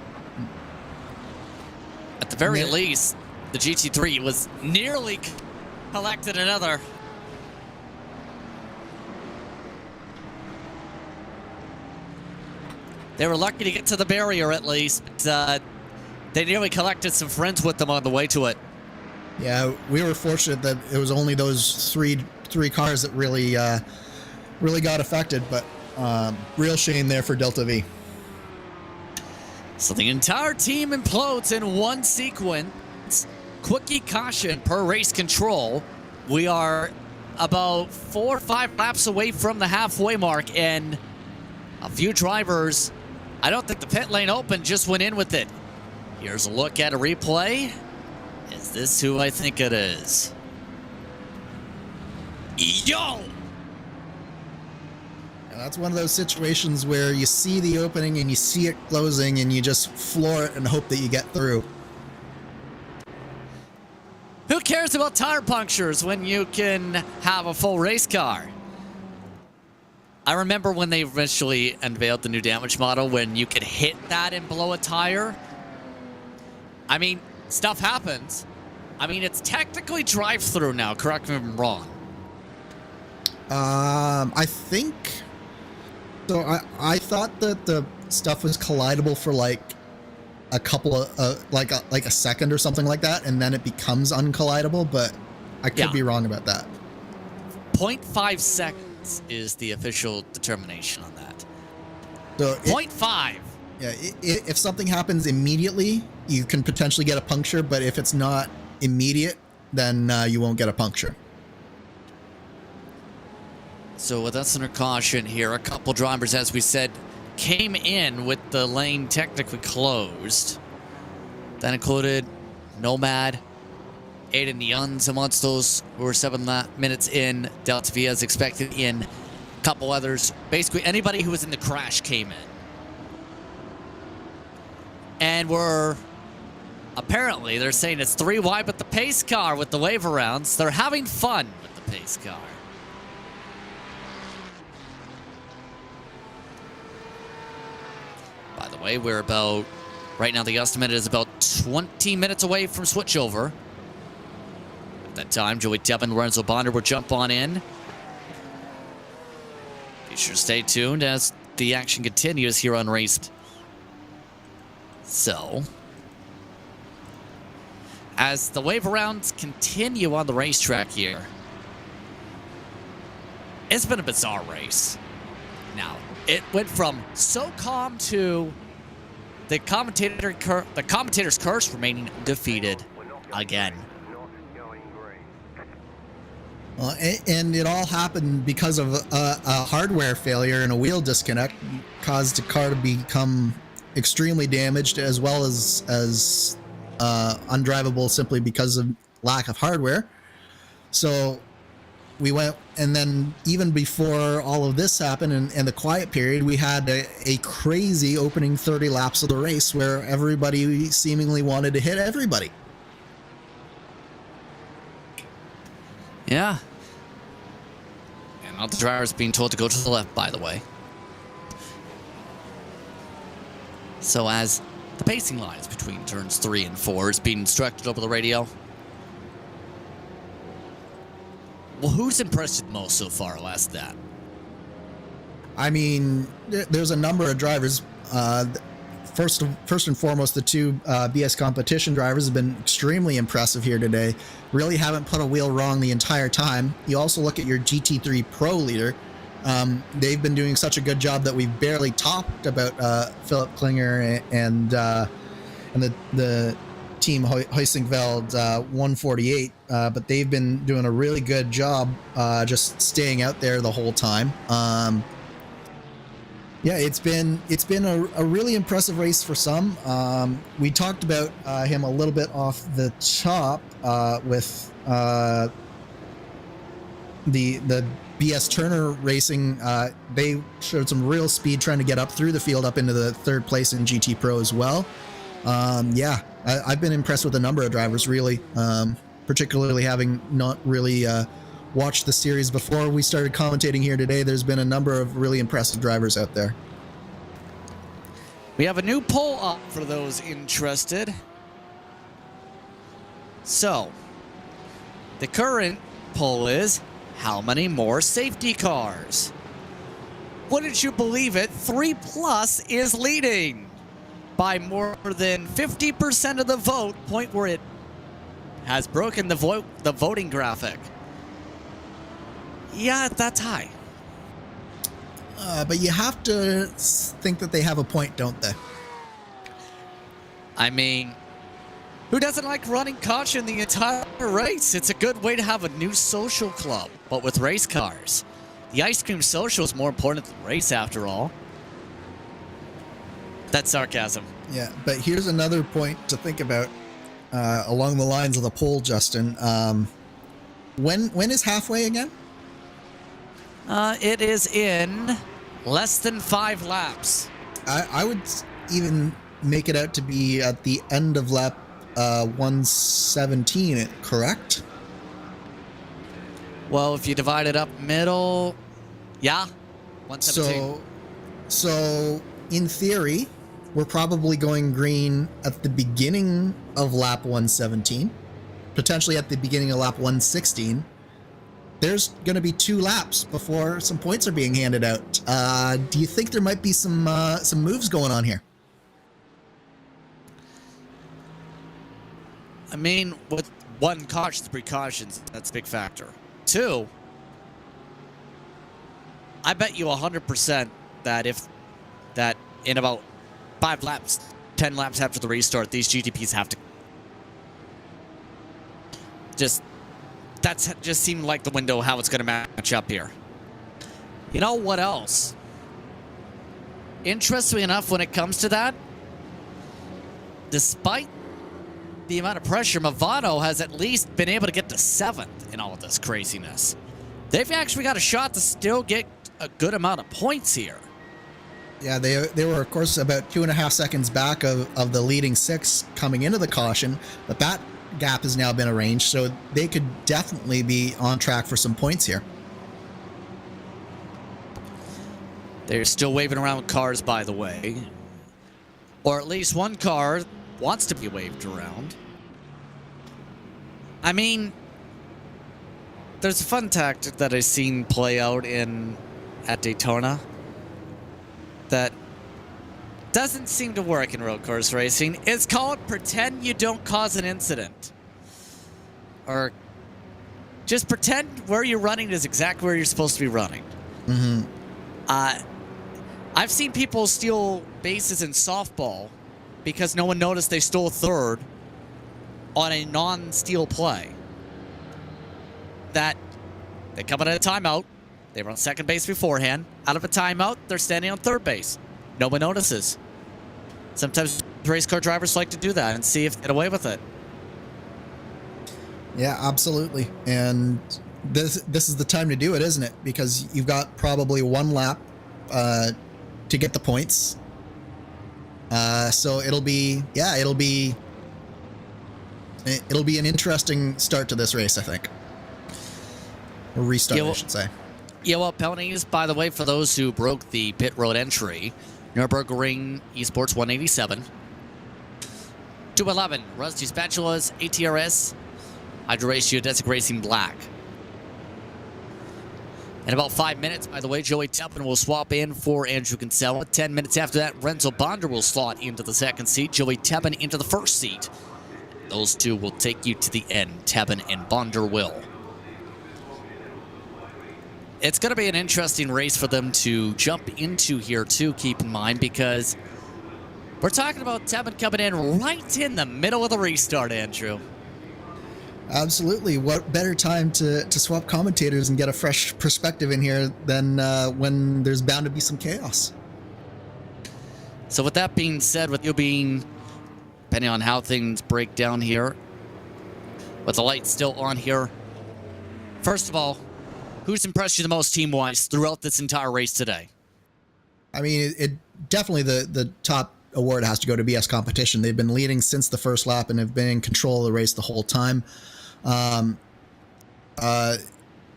Speaker 1: At the very least, the GT3 was nearly collected another. They were lucky to get to the barrier at least, but they nearly collected some friends with them on the way to it.
Speaker 2: Yeah, we were fortunate that it was only those three cars that really got affected, but real shame there for Delta V.
Speaker 1: So the entire team implodes in one sequence. Quickie caution per race control. We are about 4 or 5 laps away from the halfway mark, and a few drivers, I don't think the pit lane open, just went in with it. Here's a look at a replay. Is this who I think it is? Yo!
Speaker 2: And that's one of those situations where you see the opening and you see it closing and you just floor it and hope that you get through.
Speaker 1: Who cares about tire punctures when you can have a full race car? I remember when they initially unveiled the new damage model, when you could hit that and blow a tire. I mean, stuff happens. I mean, it's technically drive-through now, correct me if I'm wrong.
Speaker 2: I think so. I thought that the stuff was collidable for like a couple of like a second or something like that, and then it becomes uncollidable, but I could be wrong about that.
Speaker 1: 0.5 seconds is the official determination on that.
Speaker 2: So
Speaker 1: 0.5.
Speaker 2: Yeah, if something happens immediately, you can potentially get a puncture, but if it's not immediate, then you won't get a puncture.
Speaker 1: So with us under caution here, a couple drivers, as we said, came in with the lane technically closed. That included Nomad, Aiden Yuns amongst those who were 7 minutes in. Delta V as expected in. A couple others. Basically, anybody who was in the crash came in. And we're... Apparently, they're saying it's 3 wide with the pace car with the wave arounds. They're having fun with the pace car. By the way, we're about... Right now, the estimate is about 20 minutes away from switchover. At that time, Joey Devin, Lorenzo Bonder will jump on in. Be sure to stay tuned as the action continues here on Raced. So, as the wave arounds continue on the racetrack here, it's been a bizarre race. Now, it went from so calm to the commentator's curse remaining undefeated again.
Speaker 2: Well, and it all happened because of a hardware failure and a wheel disconnect caused the car to become extremely damaged, as well as undrivable simply because of lack of hardware. So we went, and then even before all of this happened and the quiet period, we had a crazy opening 30 laps of the race where everybody seemingly wanted to hit everybody.
Speaker 1: Yeah. And all the drivers being told to go to the left, by the way. So as the pacing lines between turns 3 and 4 is being instructed over the radio. Well, who's impressed you most so far? I'll ask that.
Speaker 2: I mean, there's a number of drivers. First and foremost, the two BS competition drivers have been extremely impressive here today. Really haven't put a wheel wrong the entire time. You also look at your GT3 Pro leader. They've been doing such a good job that we've barely talked about Philip Klinger and the team Heusinkveld 148, but they've been doing a really good job just staying out there the whole time. Yeah, it's been a really impressive race for some. We talked about him a little bit off the top with the BS Turner Racing. They showed some real speed trying to get up through the field up into the third place in GT Pro as well. Yeah, I've been impressed with a number of drivers, really, particularly having not really watched the series before we started commentating here today. There's been a number of really impressive drivers out there.
Speaker 1: We have a new poll up for those interested. So, the current poll is, how many more safety cars? Wouldn't you believe it, 3+ is leading by more than 50% of the vote, point where it has broken the voting graphic. Yeah, that's high.
Speaker 2: But you have to think that they have a point, don't they?
Speaker 1: I mean, who doesn't like running caution the entire race? It's a good way to have a new social club, but with race cars. The ice cream social is more important than the race, after all. That's sarcasm.
Speaker 2: Yeah, but here's another point to think about along the lines of the poll, Justin. When is halfway again?
Speaker 1: It is in less than 5 laps.
Speaker 2: I would even make it out to be at the end of lap 117, correct?
Speaker 1: Well, if you divide it up middle, yeah, 117.
Speaker 2: So in theory, we're probably going green at the beginning of lap 117, potentially at the beginning of lap 116. There's going to be 2 laps before some points are being handed out. Do you think there might be some moves going on here?
Speaker 1: I mean, with one, cautions, precautions, that's a big factor. 2, I bet you 100% that in about 5 laps, 10 laps after the restart, these GTPs have to that's just seemed like the window how it's going to match up here. You know what else? Interestingly enough, when it comes to that, despite the amount of pressure, Movado has at least been able to get to 7th in all of this craziness. They've actually got a shot to still get a good amount of points here.
Speaker 2: Yeah, they were, of course, about 2.5 seconds back of the leading 6 coming into the caution, but that gap has now been arranged, so they could definitely be on track for some points here.
Speaker 1: They're still waving around cars, by the way. Or at least one car wants to be waved around. I mean, there's a fun tactic that I've seen play out at Daytona that doesn't seem to work in road course racing. It's called pretend you don't cause an incident. Or just pretend where you're running is exactly where you're supposed to be running.
Speaker 2: Mm-hmm.
Speaker 1: I've seen people steal bases in softball because no one noticed they stole 3rd on a non-steal play. That they come out of a timeout, they were on second base beforehand. Out of a timeout, they're standing on 3rd base. No one notices. Sometimes race car drivers like to do that and see if they get away with it.
Speaker 2: Yeah, absolutely. And this is the time to do it, isn't it? Because you've got probably one lap to get the points. So it'll be an interesting start to this race, I think. Or restart, I should say.
Speaker 1: Yeah, well, penalties, by the way, for those who broke the pit road entry. Nürburgring Esports 187. 211, Rusty Spatulas, ATRS, Hydro Race Geodesic Racing Black. In about 5 minutes, by the way, Joey Tupman will swap in for Andrew Kinsella. 10 minutes after that, Renzo Bonder will slot into the second seat. Joey Tebben into the first seat. Those two will take you to the end. Tebben and Bonder will. It's going to be an interesting race for them to jump into here, too, keep in mind, because we're talking about Tebben coming in right in the middle of the restart, Andrew.
Speaker 2: Absolutely. What better time to swap commentators and get a fresh perspective in here than when there's bound to be some chaos?
Speaker 1: So with that being said, with you being, depending on how things break down here, with the lights still on here, first of all, who's impressed you the most team-wise throughout this entire race today?
Speaker 2: I mean, it definitely the top award has to go to BS Competition. They've been leading since the first lap and have been in control of the race the whole time.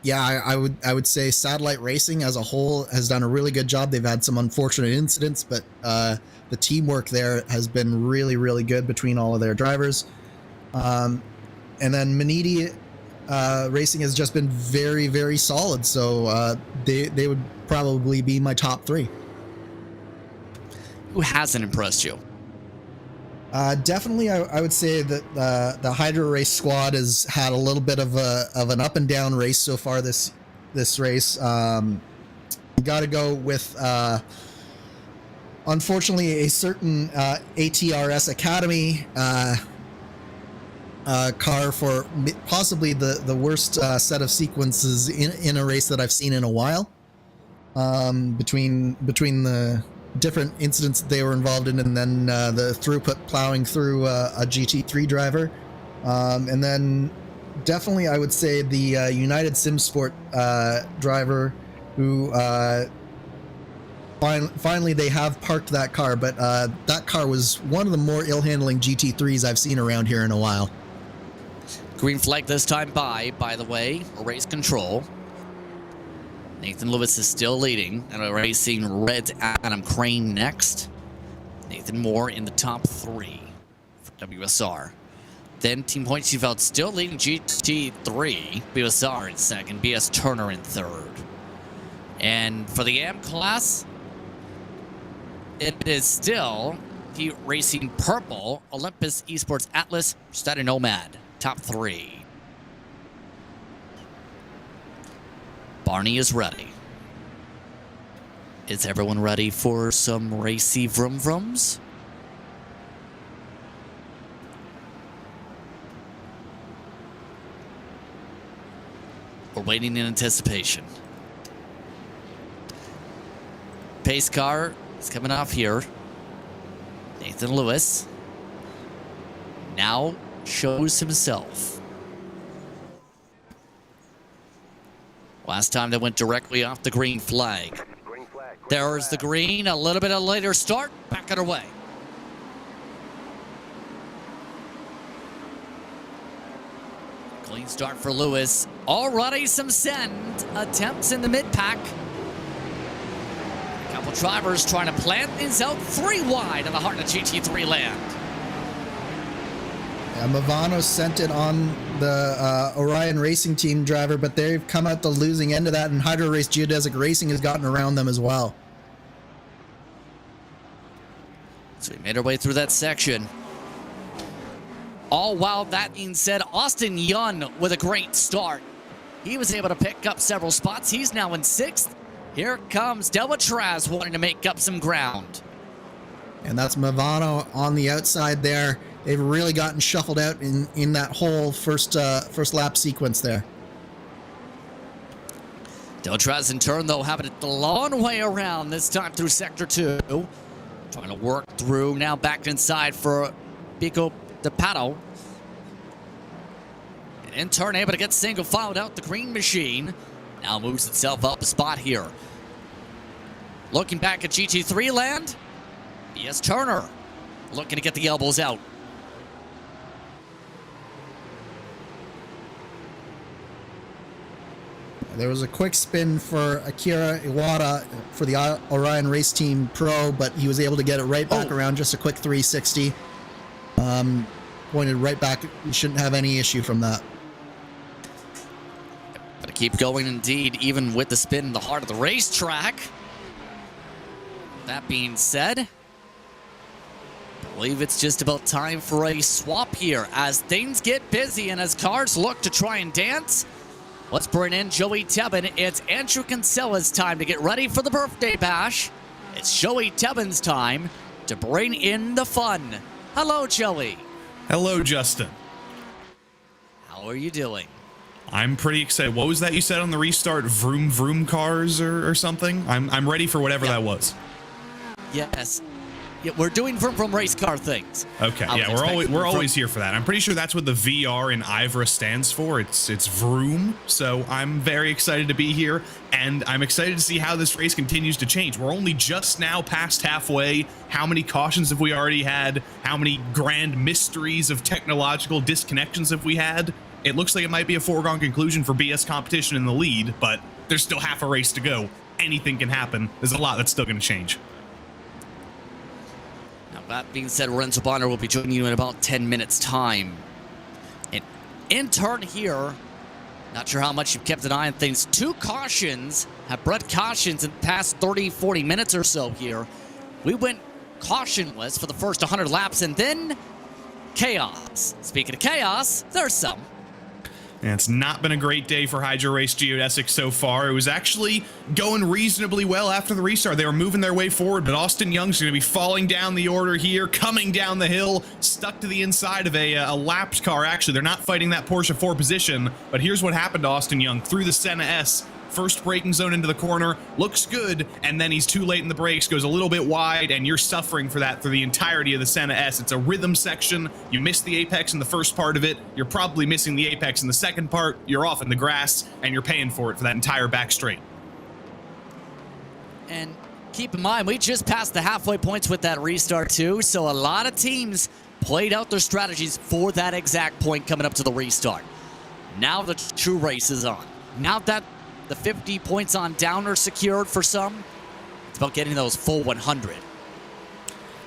Speaker 2: Yeah, I would say Satellite Racing as a whole has done a really good job. They've had some unfortunate incidents, but the teamwork there has been really, really good between all of their drivers. And then Maniti Racing has just been very, very solid. So they would probably be my top three.
Speaker 1: Who hasn't impressed you?
Speaker 2: Definitely, I would say that the Hydro Race squad has had a little bit of an up and down race so far this race. You got to go with unfortunately a certain ATRS Academy car for possibly the worst set of sequences in a race that I've seen in a while. Between the different incidents that they were involved in, and then the throughput plowing through a GT3 driver. And then definitely I would say the United SimSport driver who finally they have parked that car, but that car was one of the more ill-handling GT3s I've seen around here in a while.
Speaker 1: Green flag this time by the way, race control. Nathan Lewis is still leading, and we're racing Red's Adam Crane next. Nathan Moore in the top three for WSR. Then Team Heusinkveld still leading GT3. WSR in second, BS Turner in third. And for the AM class, it is still Heat Racing Purple, Olympus Esports Atlas, Static Nomad, top three. Barney is ready. Is everyone ready for some racy vroom vrooms? We're waiting in anticipation. Pace car is coming off here. Nathan Lewis now shows himself. Last time they went directly off the green flag. There's the green, a little bit of a later start, back underway. Clean start for Lewis. Already some send attempts in the mid-pack. A couple drivers trying to plant things out three wide in the heart of GT3 land.
Speaker 2: Movano sent it on the Orion Racing Team driver, but they've come out the losing end of that, and Hydro Race Geodesic Racing has gotten around them as well.
Speaker 1: So we made our way through that section. All while that being said, Austin Yun with a great start. He was able to pick up several spots. He's now in sixth. Here comes Delmatraz wanting to make up some ground.
Speaker 2: And that's Movano on the outside there. They've really gotten shuffled out in that whole first lap sequence there.
Speaker 1: Delmatraz in turn, though, having it the long way around this time through Sector 2. Trying to work through, now back inside for Pico de Pato. In turn, able to get single filed out the green machine. Now moves itself up a spot here. Looking back at GT3 land. BS Turner looking to get the elbows out.
Speaker 2: There was a quick spin for Akira Iwata for the Orion Race Team Pro, but he was able to get it right back around, just a quick 360. Pointed right back. You shouldn't have any issue from that.
Speaker 1: Got to keep going indeed, even with the spin in the heart of the racetrack. That being said, I believe it's just about time for a swap here as things get busy and as cars look to try and dance. Let's bring in Joey Tebbin. It's Andrew Kinsella's time to get ready for the birthday bash. It's Joey Tebbin's time to bring in the fun. Hello, Joey.
Speaker 3: Hello, Justin.
Speaker 1: How are you doing?
Speaker 3: I'm pretty excited. What was that you said on the restart? Vroom vroom cars or something? I'm ready for whatever that was.
Speaker 1: Yes. Yeah, we're doing from race car things.
Speaker 3: Okay, yeah, we're always here for that. I'm pretty sure that's what the VR in IVRA stands for. It's vroom. So I'm very excited to be here, and I'm excited to see how this race continues to change. We're only just now past halfway. How many cautions have we already had? How many grand mysteries of technological disconnections have we had? It looks like it might be a foregone conclusion for BS competition in the lead, but there's still half a race to go. Anything can happen. There's a lot that's still going to change.
Speaker 1: That being said, Lorenzo Bonner will be joining you in about 10 minutes' time. And in turn here, not sure how much you've kept an eye on things. 2 cautions have bred cautions in the past 30, 40 minutes or so here. We went cautionless for the first 100 laps and then chaos. Speaking of chaos, there's some.
Speaker 3: And it's not been a great day for Hydro Race Geodesic so far. It was actually going reasonably well after the restart. They were moving their way forward, but Austin Young's going to be falling down the order here, coming down the hill, stuck to the inside of a lapped car. Actually, they're not fighting that Porsche 4 position, but here's what happened to Austin Young through the Senna S. First braking zone into the corner, looks good, and then he's too late in the brakes, goes a little bit wide, and you're suffering for that through the entirety of the Senna S. It's a rhythm section. You missed the apex in the first part of it. You're probably missing the apex in the second part. You're off in the grass, and you're paying for it for that entire back straight.
Speaker 1: And keep in mind, we just passed the halfway points with that restart too, so a lot of teams played out their strategies for that exact point coming up to the restart. Now the true race is on. Now that the 50 points on down are secured for some, it's about getting those full 100.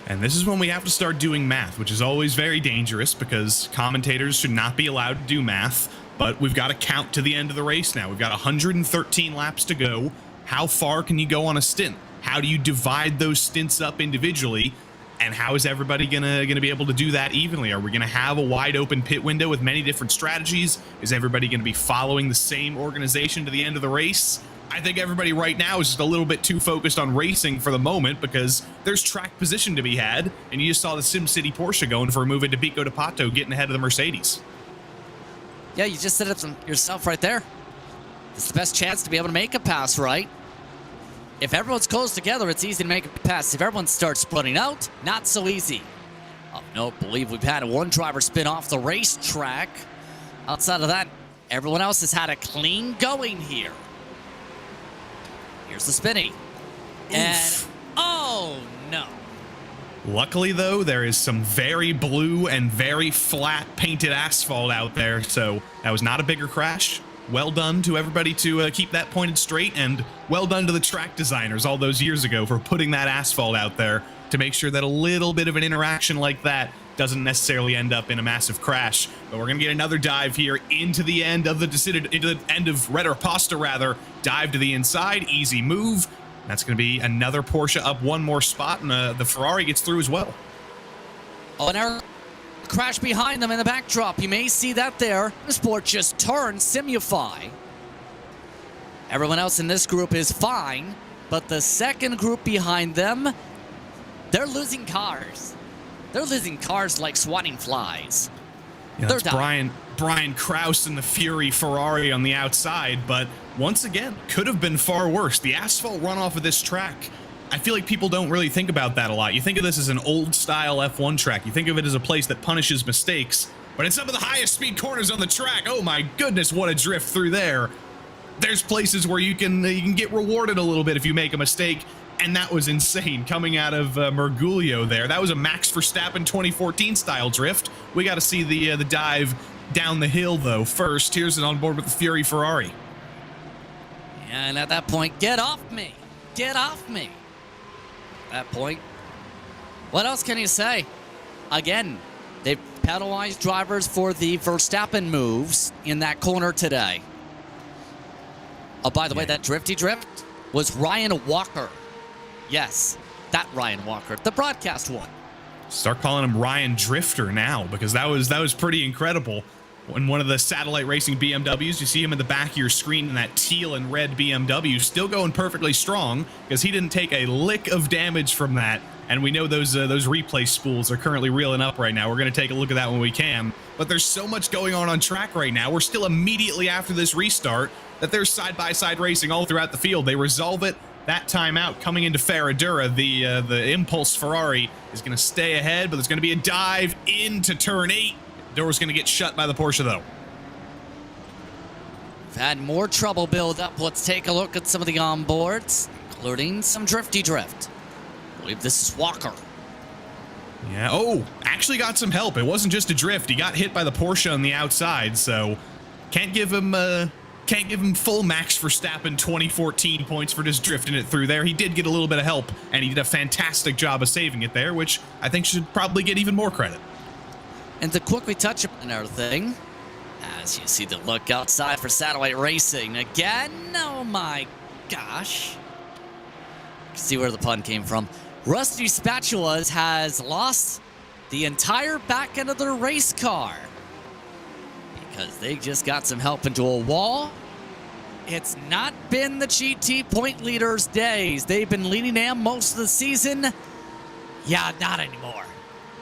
Speaker 3: And this is when we have to start doing math, which is always very dangerous because commentators should not be allowed to do math, but we've got to count to the end of the race now. We've got 113 laps to go. How far can you go on a stint? How do you divide those stints up individually? And how is everybody gonna be able to do that evenly? Are we gonna have a wide open pit window with many different strategies? Is everybody gonna be following the same organization to the end of the race? I think everybody right now is just a little bit too focused on racing for the moment because there's track position to be had, and you just saw the SimCity Porsche going for a move into Pico de Pato, getting ahead of the Mercedes.
Speaker 1: Yeah, you just said it yourself right there. It's the best chance to be able to make a pass, right? If everyone's close together, it's easy to make a pass. If everyone starts splitting out, not so easy. Oh, no, believe we've had one driver spin off the racetrack. Outside of that, everyone else has had a clean going here. Here's the spinny. And, oh, no.
Speaker 3: Luckily, though, there is some very blue and very flat painted asphalt out there, so that was not a bigger crash. Well done to everybody to keep that pointed straight, and well done to the track designers all those years ago for putting that asphalt out there to make sure that a little bit of an interaction like that doesn't necessarily end up in a massive crash. But we're going to get another dive here into the end of Red Pasta rather. Dive to the inside, easy move. That's going to be another Porsche up one more spot, and the Ferrari gets through as well.
Speaker 1: Oh, and our crash behind them in the backdrop. You may see that there. The sport just turned Simufy. Everyone else in this group is fine, but the second group behind them, they're losing cars. They're losing cars like swatting flies.
Speaker 3: Yeah, that's Brian Krause and the Fury Ferrari on the outside, but once again, could have been far worse. The asphalt runoff of this track, I feel like people don't really think about that a lot. You think of this as an old-style F1 track. You think of it as a place that punishes mistakes. but in some of the highest speed corners on the track, oh my goodness, what a drift through there. There's places where you can get rewarded a little bit if you make a mistake, and that was insane coming out of Mergulio there. That was a Max Verstappen 2014 style drift. We got to see the dive down the hill though. First, here's an onboard with the Fury Ferrari.
Speaker 1: And at that point, get off me! Get off me! At that point, what else can you say? Again, they've penalized drivers for the Verstappen moves in that corner today. Oh, by the way, that drifty drift was Ryan Walker. Yes, that Ryan Walker, the broadcast one.
Speaker 3: Start calling him Ryan Drifter now, because that was pretty incredible. In one of the satellite racing BMWs, you see him in the back of your screen in that teal and red BMW, still going perfectly strong, because he didn't take a lick of damage from that. And we know those replay spools are currently reeling up right now. We're going to take a look at that when we can. But there's so much going on track right now. We're still immediately after this restart that there's side-by-side racing all throughout the field. They resolve it. That timeout coming into Ferradura, the Impulse Ferrari is going to stay ahead, but there's going to be a dive into turn 8. Door's going to get shut by the Porsche, though.
Speaker 1: We've had more trouble build up. Let's take a look at some of the onboards, including some drifty drift. I believe this is Walker.
Speaker 3: Yeah, oh, actually got some help. It wasn't just a drift. He got hit by the Porsche on the outside, so can't give him full Max Verstappen 2014 points for just drifting it through there. He did get a little bit of help, and he did a fantastic job of saving it there, which I think should probably get even more credit.
Speaker 1: And to quickly touch upon another thing, as you see the look outside for satellite racing again. Oh my gosh. You can see where the pun came from. Rusty Spatulas has lost the entire back end of their race car because they just got some help into a wall. It's not been the GT point leaders' days. They've been leading them most of the season. Yeah, not anymore.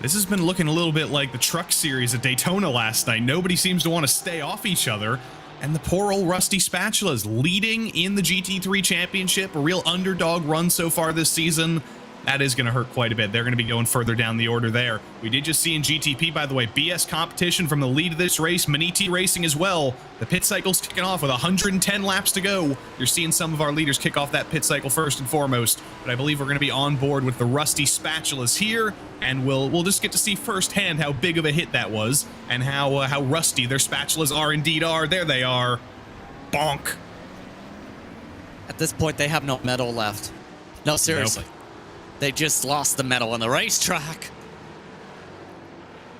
Speaker 3: This has been looking a little bit like the truck series at Daytona last night. Nobody seems to want to stay off each other. And the poor old Rusty Spatulas leading in the GT3 Championship. A real underdog run so far this season. That is going to hurt quite a bit. They're going to be going further down the order there. We did just see in GTP, by the way, BS competition from the lead of this race. Maniti Racing as well. The pit cycle's kicking off with 110 laps to go. You're seeing some of our leaders kick off that pit cycle first and foremost. But I believe we're going to be on board with the Rusty Spatulas here. And we'll just get to see firsthand how big of a hit that was. And how rusty their spatulas indeed are. There they are. Bonk.
Speaker 1: At this point, they have no metal left. No, seriously.
Speaker 3: Nope.
Speaker 1: They just lost the medal on the racetrack.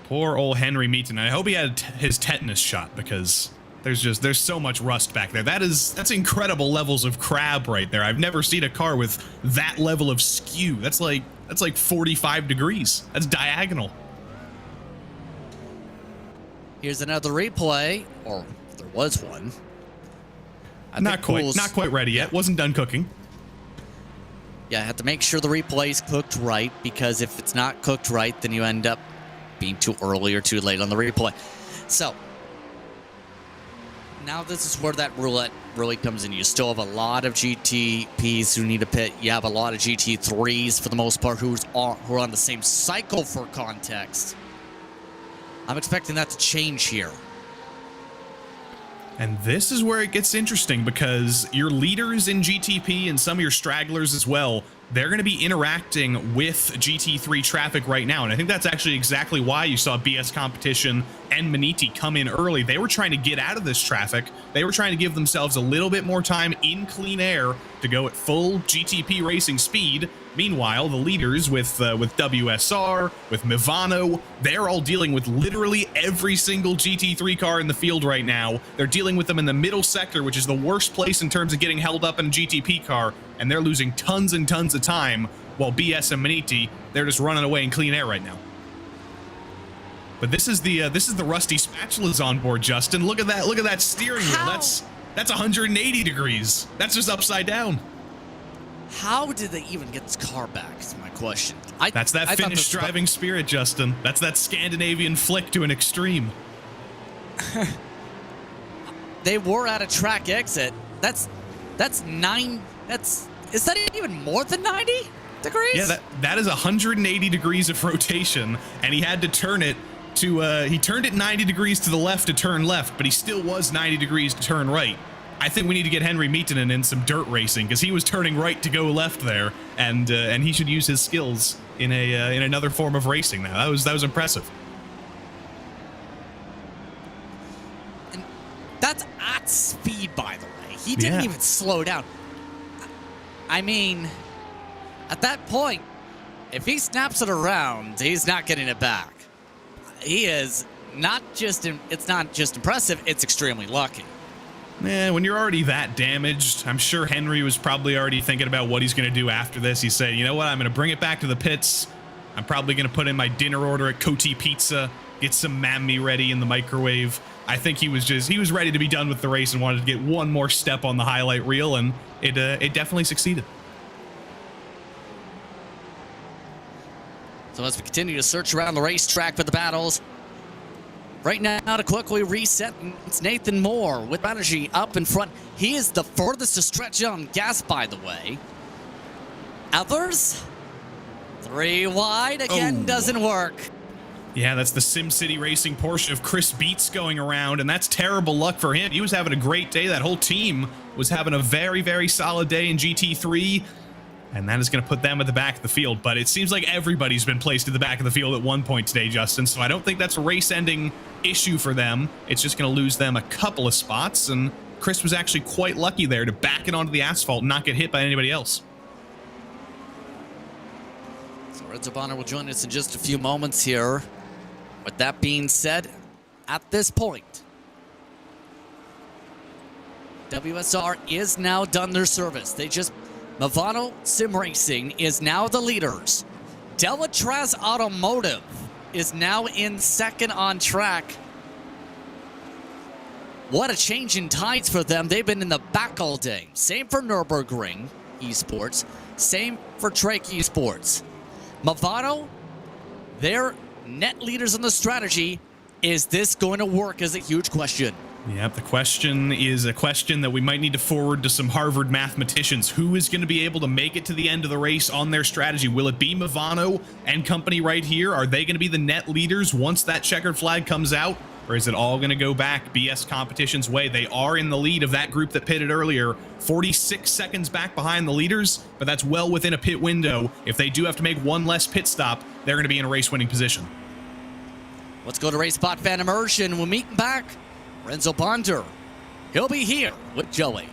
Speaker 3: Poor old Henry Meaton. I hope he had his tetanus shot because there's so much rust back there. That's incredible levels of crab right there. I've never seen a car with that level of skew. That's like 45 degrees. That's diagonal.
Speaker 1: Here's another replay, or there was one.
Speaker 3: Not quite ready yet. Wasn't done cooking.
Speaker 1: Yeah, I have to make sure the replay's cooked right, because if it's not cooked right, then you end up being too early or too late on the replay. So, now this is where that roulette really comes in. You still have a lot of GTPs who need a pit. You have a lot of GT3s, for the most part, who are on the same cycle for context. I'm expecting that to change here.
Speaker 3: And this is where it gets interesting, because your leaders in GTP and some of your stragglers as well, they're going to be interacting with GT3 traffic right now. And I think that's actually exactly why you saw BS Competition and Maniti come in early. They were trying to get out of this traffic. They were trying to give themselves a little bit more time in clean air to go at full GTP racing speed. Meanwhile, the leaders with WSR, with Mivano, they're all dealing with literally every single GT3 car in the field right now. They're dealing with them in the middle sector, which is the worst place in terms of getting held up in a GTP car, and they're losing tons and tons of time, while BS and Maniti, they're just running away in clean air right now. But this is the Rusty Spatulas on board, Justin. Look at that steering wheel. That's 180 degrees. That's just upside down.
Speaker 1: How did they even get this car back, is my question.
Speaker 3: That's that Finnish driving spirit, Justin. That's that Scandinavian flick to an extreme.
Speaker 1: They were at a track exit. Is that even more than 90 degrees?
Speaker 3: Yeah, that is 180 degrees of rotation, and he had to turn it he turned it 90 degrees to the left to turn left, but he still was 90 degrees to turn right. I think we need to get Henry Mietonen in some dirt racing, because he was turning right to go left there, and he should use his skills in another form of racing now. That was impressive.
Speaker 1: And that's at speed, by the way. He didn't even slow down. I mean, at that point, if he snaps it around, he's not getting it back. He is not just, it's not just impressive, it's extremely lucky.
Speaker 3: When you're already that damaged, I'm sure Henry was probably already thinking about what he's going to do after this. He said, you know what, I'm going to bring it back to the pits. I'm probably going to put in my dinner order at Coty Pizza, get some mammy ready in the microwave. I think he was ready to be done with the race and wanted to get one more step on the highlight reel, and it definitely succeeded.
Speaker 1: So as we continue to search around the racetrack for the battles, right now to quickly reset, it's Nathan Moore with strategy up in front. He is the furthest to stretch on gas, by the way. Others, 3 wide, again, doesn't work.
Speaker 3: Yeah, that's the SimCity Racing Porsche of Chris Beats going around, and that's terrible luck for him. He was having a great day. That whole team was having a very, very solid day in GT3. And that is going to put them at the back of the field. But it seems like everybody's been placed at the back of the field at one point today, Justin. So I don't think that's a race-ending issue for them. It's just going to lose them a couple of spots. And Chris was actually quite lucky there to back it onto the asphalt and not get hit by anybody else.
Speaker 1: So Renzo Bonner will join us in just a few moments here. With that being said, at this point, WSR is now done their service. Movano Sim Racing is now the leaders. Delatraz Automotive is now in second on track. What a change in tides for them. They've been in the back all day. Same for Nürburgring Esports. Same for Trek Esports. Movano, they're net leaders on the strategy. Is this going to work is a huge question.
Speaker 3: Yep, the question is a question that we might need to forward to some Harvard mathematicians. Who is going to be able to make it to the end of the race on their strategy? Will it be Movano and company right here? Are they going to be the net leaders once that checkered flag comes out? Or is it all going to go back BS Competition's way? They are in the lead of that group that pitted earlier, 46 seconds back behind the leaders, but that's well within a pit window. If they do have to make one less pit stop, they're going to be in a race-winning position.
Speaker 1: Let's go to Race Spot Fan Immersion. We'll meet back. Renzo Bonner. He'll be here with Joey.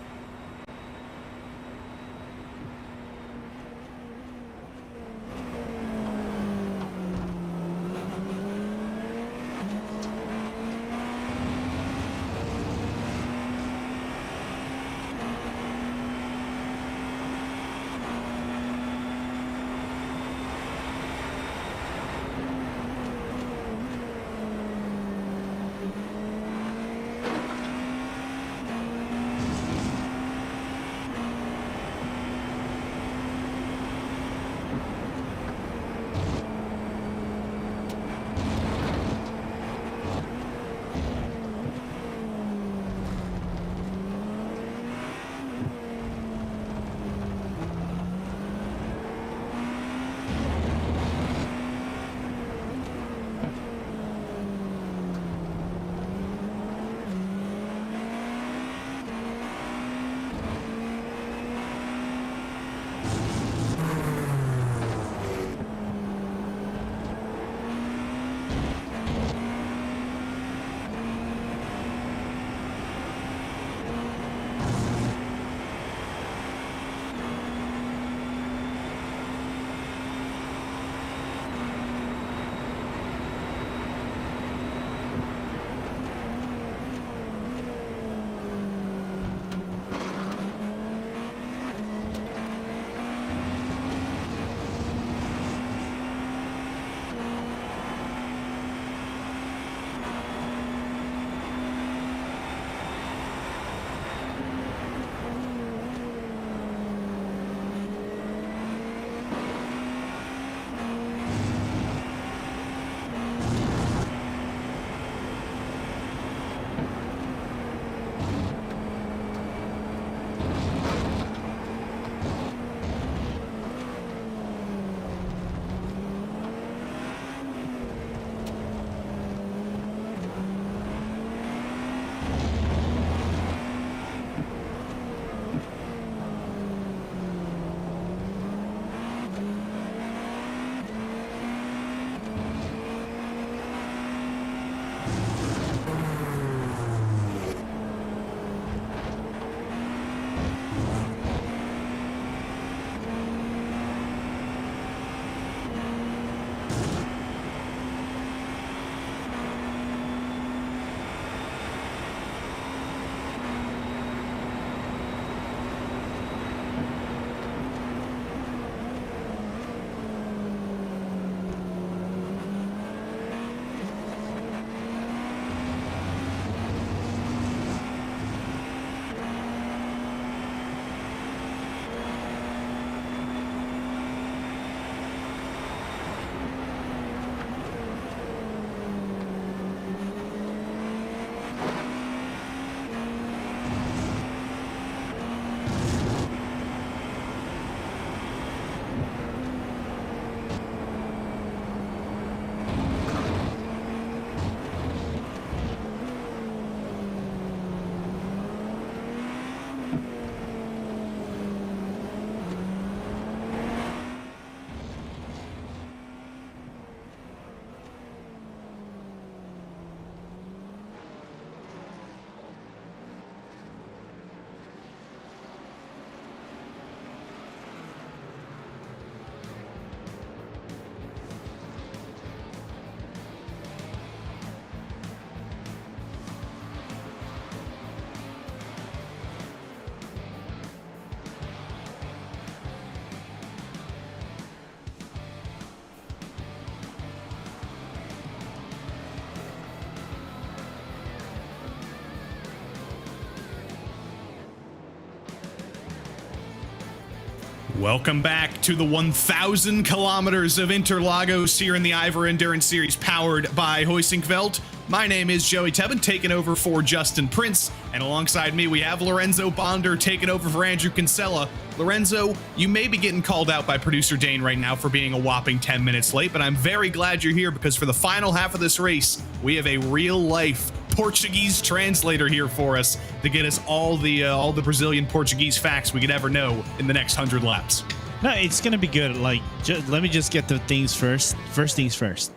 Speaker 3: Welcome back to the 1,000 kilometers of Interlagos here in the IVRA Endurance Series, powered by Heusinkveld. My name is Joey Tebben, taking over for Justin Prince, and alongside me we have Lorenzo Bonder taking over for Andrew Kinsella. Lorenzo, you may be getting called out by producer Dane right now for being a whopping 10 minutes late, but I'm very glad you're here because for the final half of this race, we have a real-life Portuguese translator here for us to get us all the Brazilian Portuguese facts we could ever know in the next 100 laps.
Speaker 4: No, it's gonna be good. Like, let me just get the things first. First things first.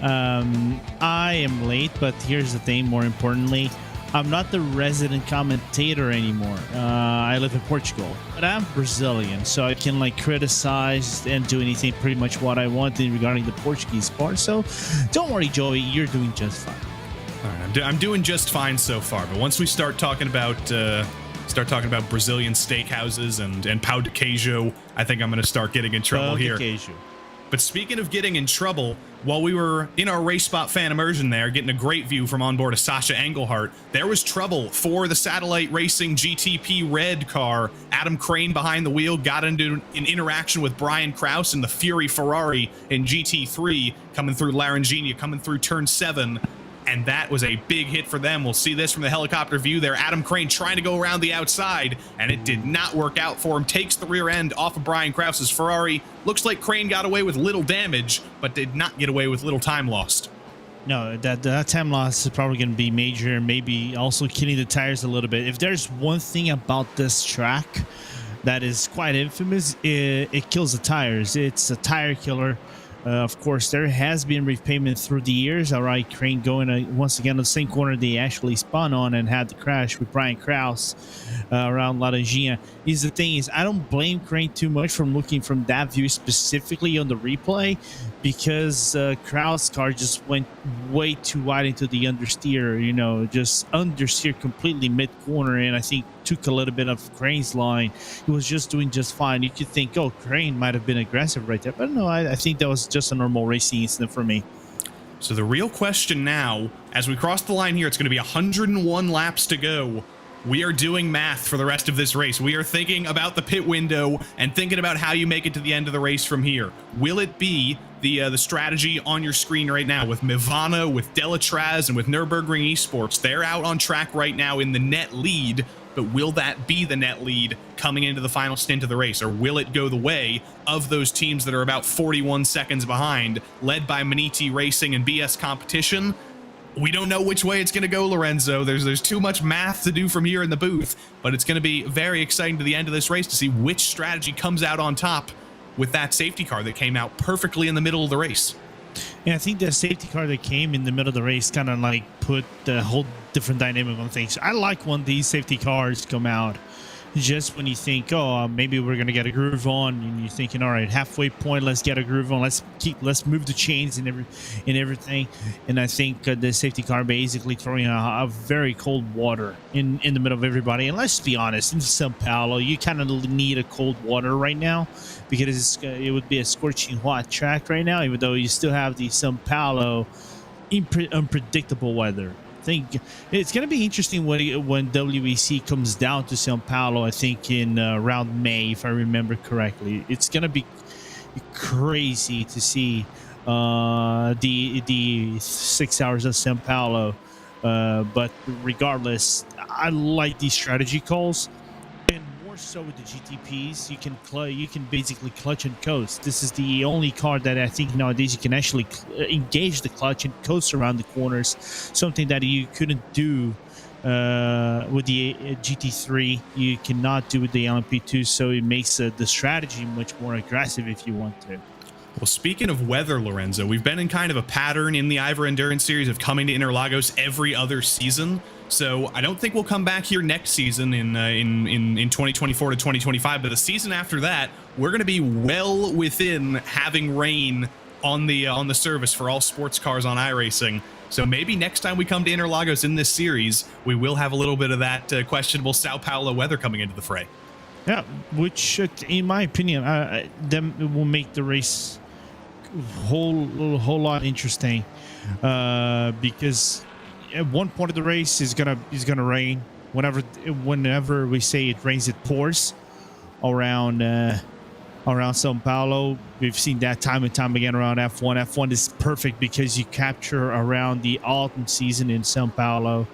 Speaker 4: I am late, but here's the thing. More importantly, I'm not the resident commentator anymore. I live in Portugal, but I'm Brazilian, so I can like criticize and do anything pretty much what I want regarding the Portuguese part. So don't worry, Joey, you're doing just fine.
Speaker 3: All right, I'm doing just fine so far, but once we start talking about Brazilian steakhouses and pão de queijo, I think I'm going to start getting in trouble here. But speaking of getting in trouble, while we were in our race spot fan immersion there, getting a great view from onboard of Sasha Engelhardt, there was trouble for the Satellite Racing GTP Red car. Adam Crane behind the wheel got into an interaction with Brian Kraus in the Fury Ferrari in GT3, coming through Laranjinha, coming through turn 7. And that was a big hit for them. We'll see this from the helicopter view there. Adam Crane trying to go around the outside, and it did not work out for him. Takes the rear end off of Brian Krause's Ferrari. Looks like Crane got away with little damage, but did not get away with little time lost.
Speaker 4: No, that time loss is probably going to be major, maybe also killing the tires a little bit. If there's one thing about this track that is quite infamous, it kills the tires. It's a tire killer. Of course, there has been repayment through the years. All right, Crane going once again on the same corner they actually spun on and had the crash with Brian Kraus around Laranjinha. The thing is, I don't blame Crane too much from looking from that view specifically on the replay, because Kraus' car just went way too wide into the understeer, just understeer completely mid-corner, and I think took a little bit of Crane's line. He was just doing just fine. You could think, oh, Crane might have been aggressive right there, but no, I think that was just a normal racing incident for me.
Speaker 3: So the real question now, as we cross the line here, it's going to be 101 laps to go. We are doing math for the rest of this race. We are thinking about the pit window and thinking about how you make it to the end of the race from here. Will it be the strategy on your screen right now with Mivano, with Delatraz, and with Nürburgring Esports? They're out on track right now in the net lead, but will that be the net lead coming into the final stint of the race? Or will it go the way of those teams that are about 41 seconds behind, led by Maniti Racing and BS Competition? We don't know which way it's going to go, Lorenzo. There's too much math to do from here in the booth, but it's going to be very exciting to the end of this race to see which strategy comes out on top with that safety car that came out perfectly in the middle of the race.
Speaker 4: Yeah, I think the safety car that came in the middle of the race kind of like put the whole different dynamic on things. I like when these safety cars come out just when you think, oh, maybe we're going to get a groove on, and you're thinking, all right, halfway point, let's get a groove on, let's move the chains and everything. And I think the safety car basically throwing a very cold water in the middle of everybody. And let's be honest, in Sao Paulo, you kind of need a cold water right now, because it would be a scorching hot track right now, even though you still have the Sao Paulo unpredictable weather. I think it's going to be interesting when WEC comes down to Sao Paulo. I think in around May, if I remember correctly. It's going to be crazy to see the 6 hours of Sao Paulo. But regardless, I like these strategy calls, and more so with the GTPs. You can basically clutch and coast. This is the only car that I think nowadays you can actually engage the clutch and coast around the corners, something that you couldn't do with the GT3. You cannot do with the LMP2, so it makes the strategy much more aggressive if you want to.
Speaker 3: Well, speaking of weather, Lorenzo, we've been in kind of a pattern in the IVRA Endurance Series of coming to Interlagos every other season. So I don't think we'll come back here next season in 2024 to 2025, but the season after that, we're going to be well within having rain on the service for all sports cars on iRacing. So maybe next time we come to Interlagos in this series, we will have a little bit of that questionable Sao Paulo weather coming into the fray.
Speaker 4: Yeah, which, in my opinion, them will make the race whole lot interesting, because at one point of the race is gonna rain. Whenever we say it rains, it pours around around Sao Paulo. We've seen that time and time again around F1. F1 is perfect because you capture around the autumn season in Sao Paulo,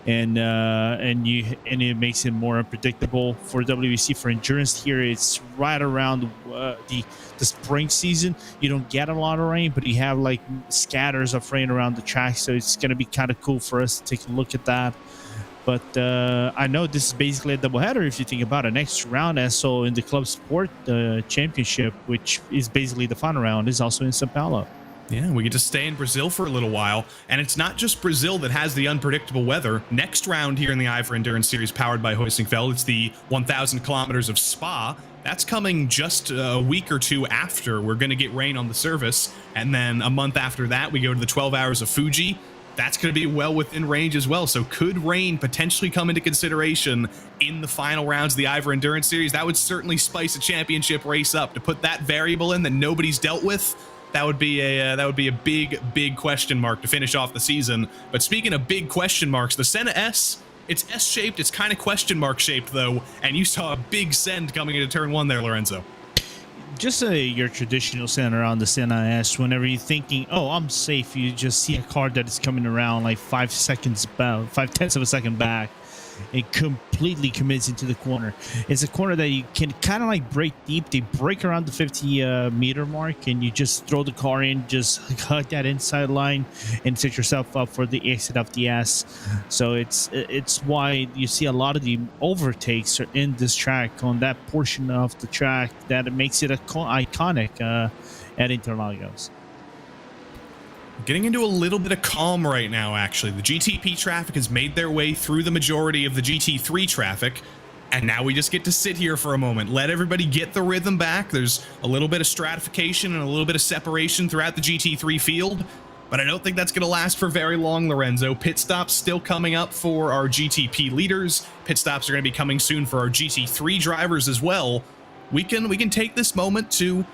Speaker 4: and it makes it more unpredictable. For WEC, for endurance here, it's right around the spring season. You don't get a lot of rain, but you have like scatters of rain around the track, so it's going to be kind of cool for us to take a look at that. But I know this is basically a doubleheader if you think about it. Next round, SO in the Club Sport Championship, which is basically the final round, is also in Sao Paulo.
Speaker 3: Yeah, we get to stay in Brazil for a little while. And it's not just Brazil that has the unpredictable weather. Next round here in the IVRA Endurance Series powered by Heusinkveld, it's the 1,000 kilometers of Spa. That's coming just a week or two after we're going to get rain on the surface. And then a month after that, we go to the 12 hours of Fuji. That's going to be well within range as well. So could rain potentially come into consideration in the final rounds of the IVRA Endurance Series? That would certainly spice a championship race up. To put that variable in that nobody's dealt with, that would be a big question mark to finish off the season. But speaking of big question marks, the Senna S, it's S-shaped. It's kind of question mark shaped though, and you saw a big send coming into turn one there, Lorenzo.
Speaker 4: Just your traditional center on the Senna S. Whenever you're thinking, oh, I'm safe, you just see a car that is coming around like 5 tenths of a second back. It completely commits into the corner. It's a corner that you can kind of like break deep. They break around the 50 meter mark, and you just throw the car in, just hug that inside line, and set yourself up for the exit of the S. So it's why you see a lot of the overtakes are in this track on that portion of the track that it makes it iconic at Interlagos.
Speaker 3: Getting into a little bit of calm right now, actually. The GTP traffic has made their way through the majority of the GT3 traffic, and now we just get to sit here for a moment, let everybody get the rhythm back. There's a little bit of stratification and a little bit of separation throughout the GT3 field, but I don't think that's going to last for very long, Lorenzo. Pit stops still coming up for our GTP leaders. Pit stops are going to be coming soon for our GT3 drivers as well. We can take this moment to,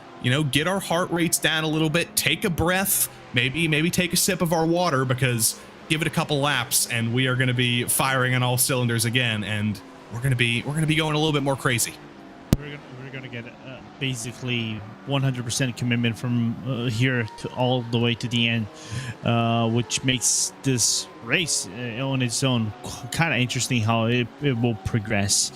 Speaker 3: get our heart rates down a little bit, take a breath, maybe take a sip of our water, because give it a couple laps and we are going to be firing on all cylinders again, and we're going to be going a little bit more crazy.
Speaker 4: We're going to get basically 100% commitment from here to all the way to the end, which makes this race on its own kind of interesting how it will progress.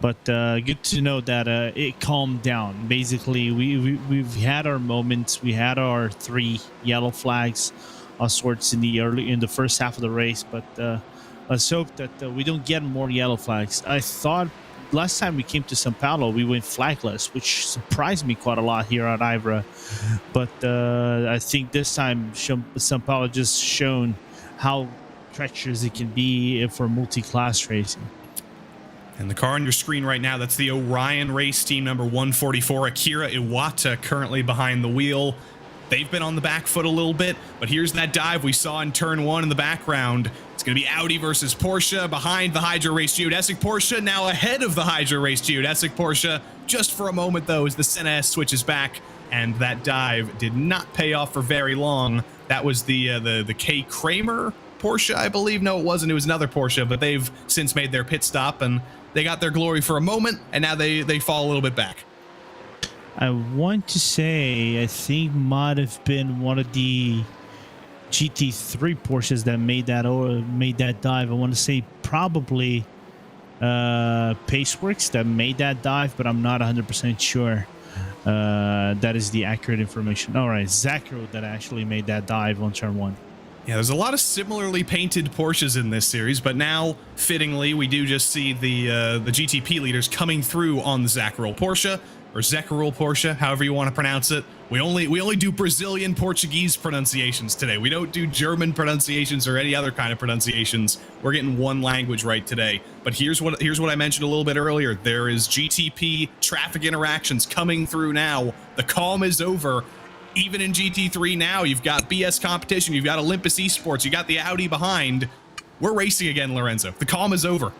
Speaker 4: But good to know that it calmed down. Basically, we've had our moments. We had our 3 yellow flags of sorts in the first half of the race, but let's hope that we don't get more yellow flags. I thought last time we came to Sao Paulo, we went flagless, which surprised me quite a lot here at IVRA. But I think this time Sao Paulo just shown how treacherous it can be for multi-class racing.
Speaker 3: And the car on your screen right now, that's the Orion race team number 144, Akira Iwata currently behind the wheel. They've been on the back foot a little bit, but here's that dive we saw in turn 1 in the background. It's going to be Audi versus Porsche behind the Hydra Race geodesic Porsche, now ahead of the Hydra Race geodesic Porsche. Just for a moment, though, as the Senna S switches back, and that dive did not pay off for very long. That was the K. Kramer Porsche, I believe. No, it wasn't. It was another Porsche, but they've since made their pit stop, and they got their glory for a moment, and now they fall a little bit back.
Speaker 4: I want to say, I think might have been one of the GT3 Porsches that made that dive. I want to say probably Paceworks that made that dive, but I'm not 100% sure that is the accurate information. All right, Zacro that actually made that dive on turn 1.
Speaker 3: Yeah, there's a lot of similarly painted Porsches in this series, but now, fittingly, we do just see the GTP leaders coming through on the Zacharol Porsche, or Zacharol Porsche, however you want to pronounce it. We only do Brazilian Portuguese pronunciations today. We don't do German pronunciations or any other kind of pronunciations. We're getting one language right today. But here's what I mentioned a little bit earlier. There is GTP traffic interactions coming through now. The calm is over. Even in GT3 now, you've got BS competition, you've got Olympus Esports, you got the Audi behind. We're racing again, Lorenzo. The calm is over.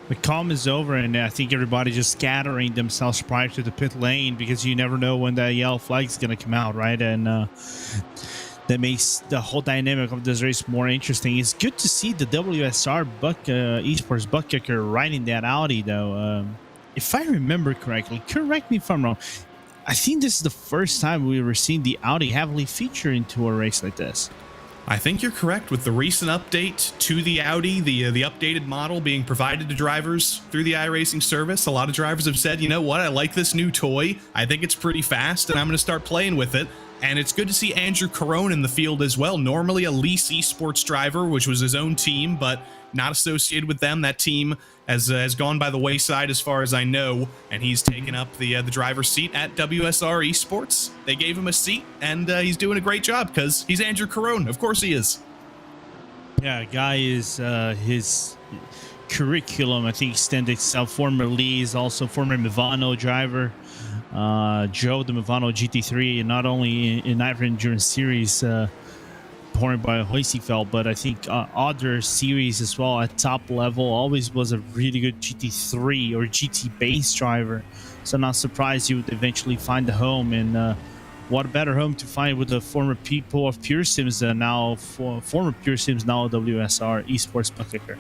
Speaker 4: The calm is over, and I think everybody's just scattering themselves prior to the pit lane, because you never know when that yellow flag is going to come out, right? And that makes the whole dynamic of this race more interesting. It's good to see the WSR Esports butt kicker riding that Audi, though. If I remember correctly, correct me if I'm wrong, I think this is the first time we were seeing the Audi heavily feature into a race like this.
Speaker 3: I think you're correct with the recent update to the Audi, the updated model being provided to drivers through the iRacing service. A lot of drivers have said, you know what, I like this new toy. I think it's pretty fast, and I'm going to start playing with it. And it's good to see Andrew Carone in the field as well. Normally a Lease Esports driver, which was his own team, but not associated with them. That team has gone by the wayside as far as I know, and he's taken up the driver's seat at WSR Esports. They gave him a seat, and he's doing a great job because he's Andrew Carone. Of course he is.
Speaker 4: Yeah, guy is his curriculum, I think, extended itself. Former Lee's, also former Movano driver. Joe the Movano GT3, not only in IVRA Endurance Series powered by Heusinkveld, but I think other series as well at top level. Always was a really good GT3 or GT base driver, so not surprised you would eventually find a home. And what a better home to find with the former people of Pure Sims, former Pure Sims, now WSR Esports Bucklicker.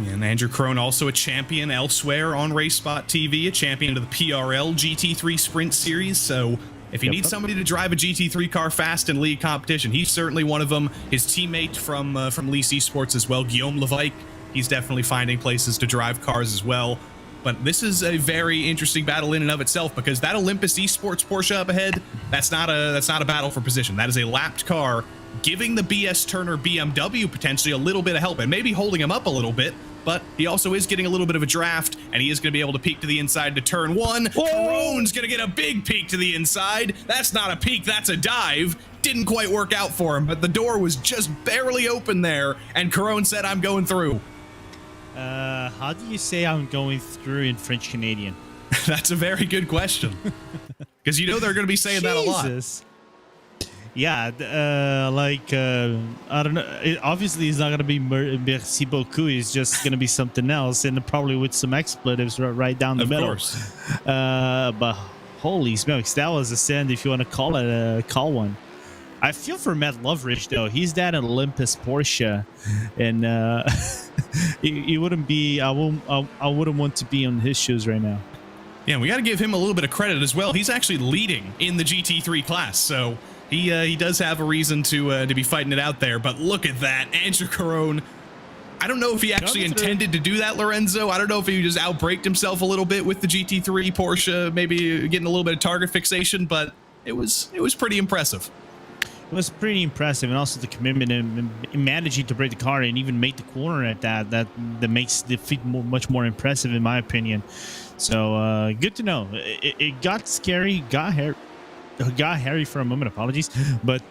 Speaker 3: And Andrew Carone, also a champion elsewhere on RaceSpotTV, a champion of the PRL GT3 Sprint Series. So if you need somebody to drive a GT3 car fast in league competition, he's certainly one of them. His teammate from Lease Esports as well, Guillaume Levique, he's definitely finding places to drive cars as well. But this is a very interesting battle in and of itself, because that Olympus Esports Porsche up ahead, that's not a battle for position. That is a lapped car, giving the BS Turner BMW potentially a little bit of help and maybe holding him up a little bit, but he also is getting a little bit of a draft, and he is going to be able to peek to the inside to turn one. Carone's going to get a big peek to the inside. That's not a peek, that's a dive. Didn't quite work out for him, but the door was just barely open there, and Carone said, I'm going through.
Speaker 4: How do you say I'm going through in French Canadian?
Speaker 3: That's a very good question. Because you know they're going to be saying that a lot.
Speaker 4: Yeah, I don't know. Obviously, it's not going to be merci beaucoup. It's just going to be something else, and probably with some expletives right down the middle. Of course. But holy smokes, that was a send, if you want to call it one. I feel for Matt Loveridge, though. He's that Olympus Porsche, and he wouldn't be. I wouldn't want to be on his shoes right now.
Speaker 3: Yeah, we got to give him a little bit of credit as well. He's actually leading in the GT3 class, so he does have a reason to be fighting it out there. But look at that, Andrew Carone. I don't know if he actually intended to do that, Lorenzo. I don't know if he just outbraked himself a little bit with the GT3 Porsche, maybe getting a little bit of target fixation, but it was pretty impressive.
Speaker 4: It was pretty impressive, and also the commitment and managing to break the car and even make the corner at that makes the feat much more impressive, in my opinion. So good to know. It got scary, got hairy for a moment. Apologies, but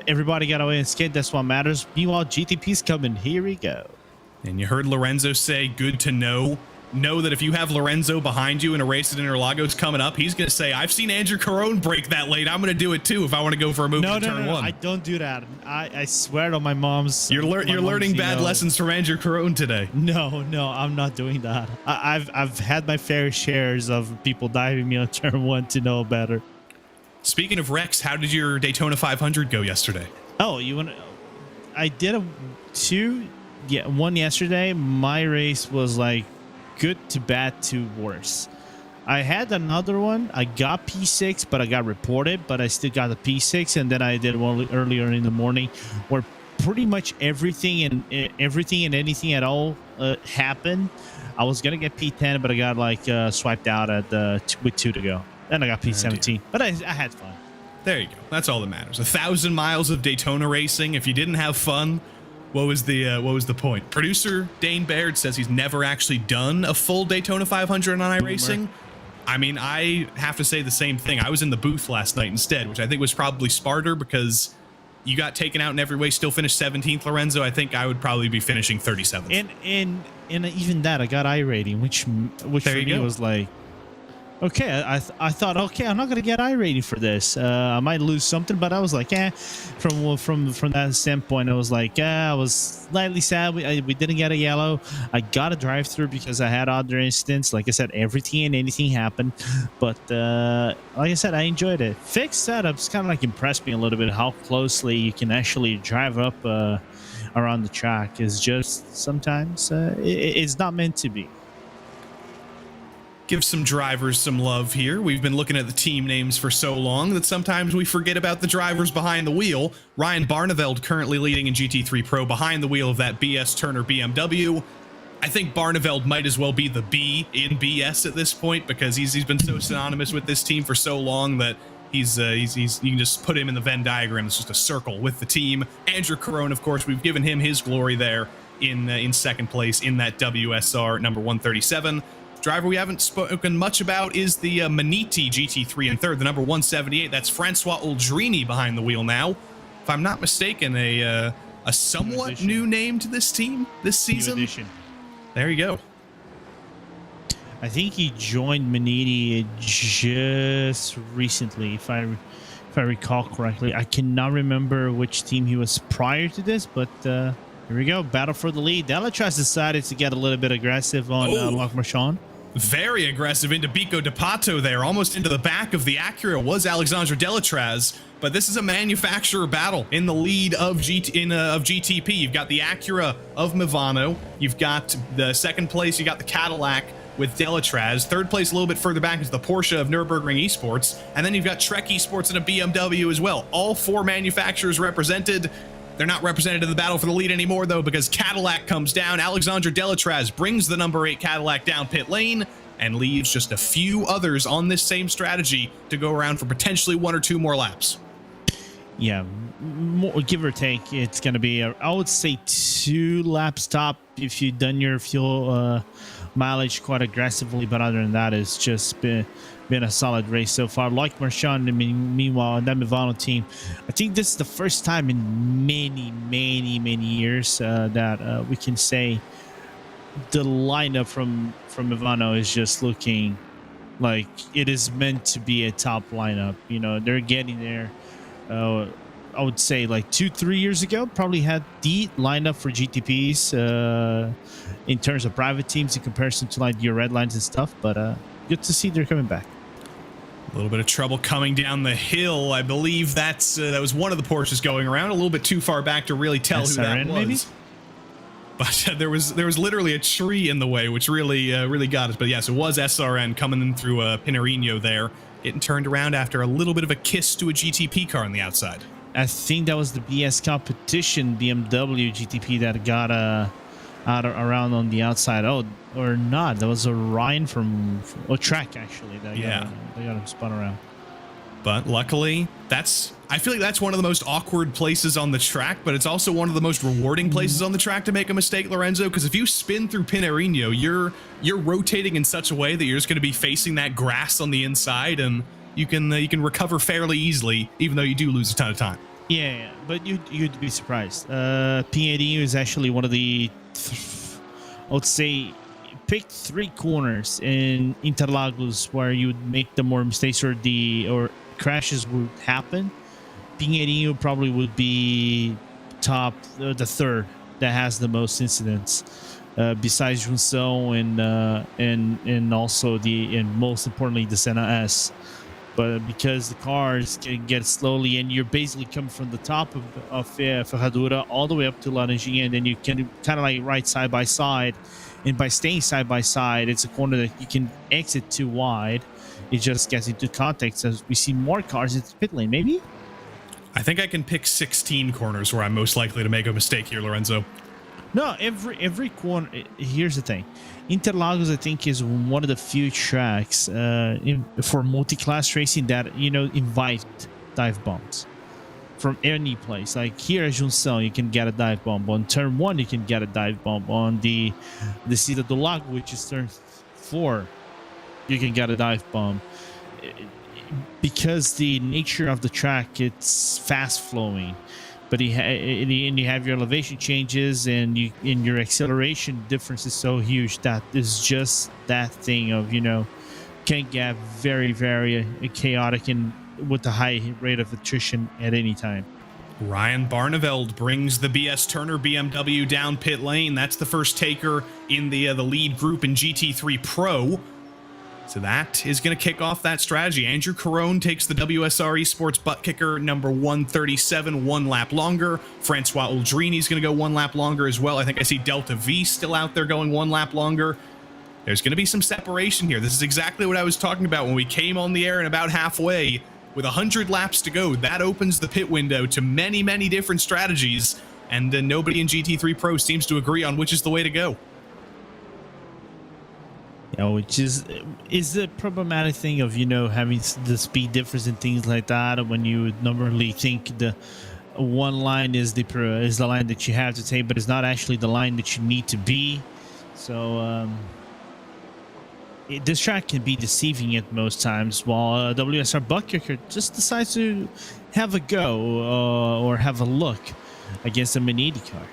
Speaker 4: everybody got away unscathed. That's what matters. Meanwhile, GTP's coming. Here we go.
Speaker 3: And you heard Lorenzo say, "Good to know." Know that if you have Lorenzo behind you in a race at Interlagos coming up, he's going to say, I've seen Andrew Carone break that late. I'm going to do it too if I want to go for a move in turn one.
Speaker 4: I don't do that. I swear on my mom's.
Speaker 3: You're learning bad lessons from Andrew Carone today.
Speaker 4: No, I'm not doing that. I've had my fair shares of people diving me on turn one to know better.
Speaker 3: Speaking of Rex, how did your Daytona 500 go yesterday?
Speaker 4: Oh, I did one yesterday. My race was like good to bad to worse. I had another one. I got P6, but I got reported, but I still got the P6, and then I did one earlier in the morning where pretty much everything and anything at all happened. I was gonna get P10, but I got swiped out with 2 to go. Then I got P17, but I had fun.
Speaker 3: There you go. That's all that matters. 1,000 miles of Daytona racing. If you didn't have fun, what was the point? Producer Dane Baird says he's never actually done a full Daytona 500 on iRacing. I mean, I have to say the same thing. I was in the booth last night instead, which I think was probably smarter because you got taken out in every way, still finished 17th, Lorenzo. I think I would probably be finishing 37th.
Speaker 4: And even that, I got iRating, which for me was like, okay, I thought, okay, I'm not gonna get iRating for this. I might lose something, but I was like, from that standpoint, I was like, I was slightly sad we didn't get a yellow. I got a drive-through because I had other incidents. Like I said, everything and anything happened, but like I said, I enjoyed it. Fixed setups kind of like impressed me a little bit. How closely you can actually drive up around the track is just sometimes it's not meant to be.
Speaker 3: give some drivers some love here. We've been looking at the team names for so long that sometimes we forget about the drivers behind the wheel. Ryan Barneveld currently leading in GT3 Pro behind the wheel of that BS Turner BMW. I think Barneveld might as well be the B in BS at this point because he's been so synonymous with this team for so long that he's you can just put him in the Venn diagram. It's just a circle with the team. Andrew Carone, of course, we've given him his glory there in second place in that WSR number 137. Driver we haven't spoken much about is the Maniti GT3 in third, the number 178. That's Francois Oldrini behind the wheel now. If I'm not mistaken, a somewhat new name to this team this season. There you go.
Speaker 4: I think he joined Maniti just recently, if I recall correctly. I cannot remember which team he was prior to this, but here we go. Battle for the lead. Delatraz decided to get a little bit aggressive on Loc Marchand.
Speaker 3: Very aggressive into Bico de Pato there, almost into the back of the Acura was Alexandre Delatraz, but this is a manufacturer battle in the lead of GTP. You've got the Acura of Movano, you've got the second place, you got the Cadillac with Delatraz, third place a little bit further back is the Porsche of Nürburgring Esports, and then you've got Trek Esports and a BMW as well. All four manufacturers represented. They're not represented in the battle for the lead anymore, though, because Cadillac comes down. Alexandre Delatraz brings the number 8 Cadillac down pit lane and leaves just a few others on this same strategy to go around for potentially 1 or 2 more laps.
Speaker 4: Yeah, give or take, it's going to be, I would say, 2 laps top if you've done your fuel mileage quite aggressively. But other than that, it's just been a solid race so far. Like Marchand, I mean, meanwhile, that Movano team, I think this is the first time in many years that we can say the lineup from Movano is just looking like it is meant to be a top lineup. You know, they're getting there. I would say like 2-3 years ago, probably had the lineup for GTPs in terms of private teams in comparison to like your red lines and stuff. But good to see they're coming back.
Speaker 3: A little bit of trouble coming down the hill. I believe that was one of the Porsches going around, a little bit too far back to really tell who that was. Maybe? But there was literally a tree in the way, which really got us. But yes, it was SRN coming in through Pinarino there, getting turned around after a little bit of a kiss to a GTP car on the outside.
Speaker 4: I think that was the BS competition BMW GTP that got out around on the outside. Oh, or not. That was a Ryan from Trek, actually. They got him spun around.
Speaker 3: But luckily, I feel like that's one of the most awkward places on the track, but it's also one of the most rewarding places on the track to make a mistake, Lorenzo, because if you spin through Pinarino, you're rotating in such a way that you're just going to be facing that grass on the inside, and you can recover fairly easily, even though you do lose a ton of time.
Speaker 4: Yeah, but you'd be surprised. Pinarino is actually one of the, I would say, pick 3 corners in Interlagos where you would make the more mistakes or crashes would happen. Pinheirinho probably would be top, the third that has the most incidents, besides Junção and also and most importantly the Senna S. But because the cars can get slowly and you're basically coming from the top of Ferradura all the way up to Laranjinha, and then you can kind of like ride side by side. And by staying side by side, it's a corner that you can exit too wide. It just gets into context as we see more cars in the pit lane, maybe?
Speaker 3: I think I can pick 16 corners where I'm most likely to make a mistake here, Lorenzo.
Speaker 4: No, every corner. Here's the thing. Interlagos, I think, is one of the few tracks for multi-class racing that, invite dive bombs. From any place, like here at Junção, you can get a dive bomb. On turn 1, you can get a dive bomb. On the Cida do Lago, which is turn 4, you can get a dive bomb. Because the nature of the track, it's fast flowing, but you have your elevation changes and your acceleration difference is so huge that it's just that thing of can get very chaotic and with a high rate of attrition at any time.
Speaker 3: Ryan Barneveld brings the BS Turner BMW down pit lane. That's the first taker in the lead group in GT3 Pro. So that is going to kick off that strategy. Andrew Carone takes the WSR Esports butt kicker number 137 1 lap longer. Francois Oldrini is going to go 1 lap longer as well. I think I see Delta V still out there going 1 lap longer. There's going to be some separation here. This is exactly what I was talking about when we came on the air and about halfway. With 100 laps to go, that opens the pit window to many, many different strategies, and nobody in GT3 Pro seems to agree on which is the way to go.
Speaker 4: Yeah, which is the problematic thing of, you know, having the speed difference and things like that, when you would normally think the one line is the line that you have to take, but it's not actually the line that you need to be. So this track can be deceiving at most times, while WSR Buttkicker just decides to have a go or have a look against a Maniti car.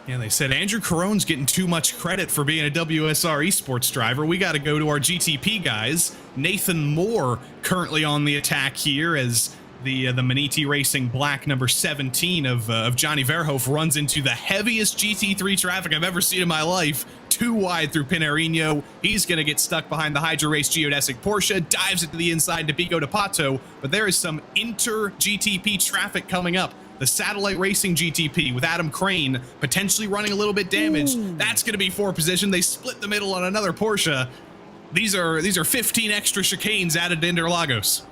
Speaker 3: Yeah, they said Andrew Caron's getting too much credit for being a WSR esports driver. We got to go to our GTP guys. Nathan Moore currently on the attack here as the Maniti Racing Black number 17 of Johnny Verhoef runs into the heaviest GT3 traffic I've ever seen in my life. Too wide through Pinarino. He's going to get stuck behind the Hydra Race Geodesic Porsche, dives into the inside to Pico de Pato, but there is some inter-GTP traffic coming up. The Satellite Racing GTP with Adam Crane potentially running a little bit damaged. Ooh. That's going to be 4th position. They split the middle on another Porsche. These are 15 extra chicanes added to Interlagos.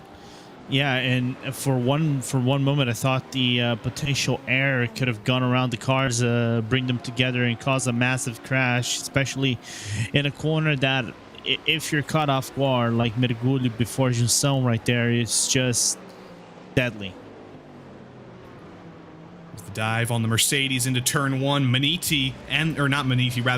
Speaker 4: Yeah, and for one moment, I thought the potential air could have gone around the cars, bring them together, and cause a massive crash, especially in a corner that, if you're caught off guard, like Mergulho before Junção right there, it's just deadly.
Speaker 3: The dive on the Mercedes into turn 1. Maniti,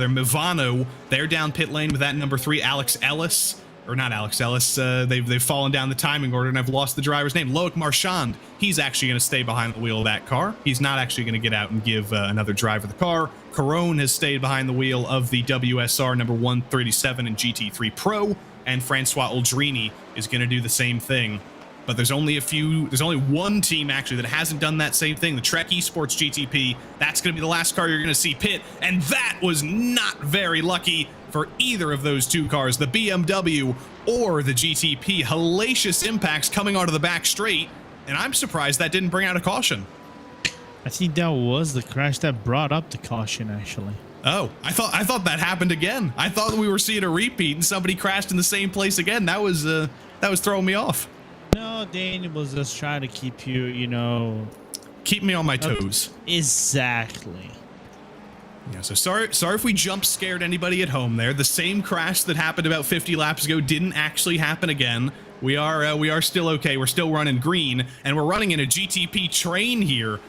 Speaker 3: Mivano, they're down pit lane with that number 3, Alex Ellis. Or not Alex Ellis, they've fallen down the timing order, and I've lost the driver's name. Loic Marchand, he's actually going to stay behind the wheel of that car. He's not actually going to get out and give another driver the car. Caron has stayed behind the wheel of the WSR number 137 in GT3 Pro, and Francois Aldrini is going to do the same thing. But there's only one team actually that hasn't done that same thing, the Trek Esports GTP. That's going to be the last car you're going to see pit, and that was not very lucky for either of those two cars, the BMW or the GTP. Hellacious impacts coming onto the back straight, and I'm surprised that didn't bring out a caution.
Speaker 4: I think that was the crash that brought up the caution, actually.
Speaker 3: Oh, I thought that happened again. I thought we were seeing a repeat and somebody crashed in the same place again. That was throwing me off.
Speaker 4: No, Daniel was just trying to keep you, you know,
Speaker 3: keep me on my toes.
Speaker 4: Exactly.
Speaker 3: Yeah, so sorry if we jump scared anybody at home there. The same crash that happened about 50 laps ago didn't actually happen again. We are still okay. We're still running green, and we're running in a GTP train here.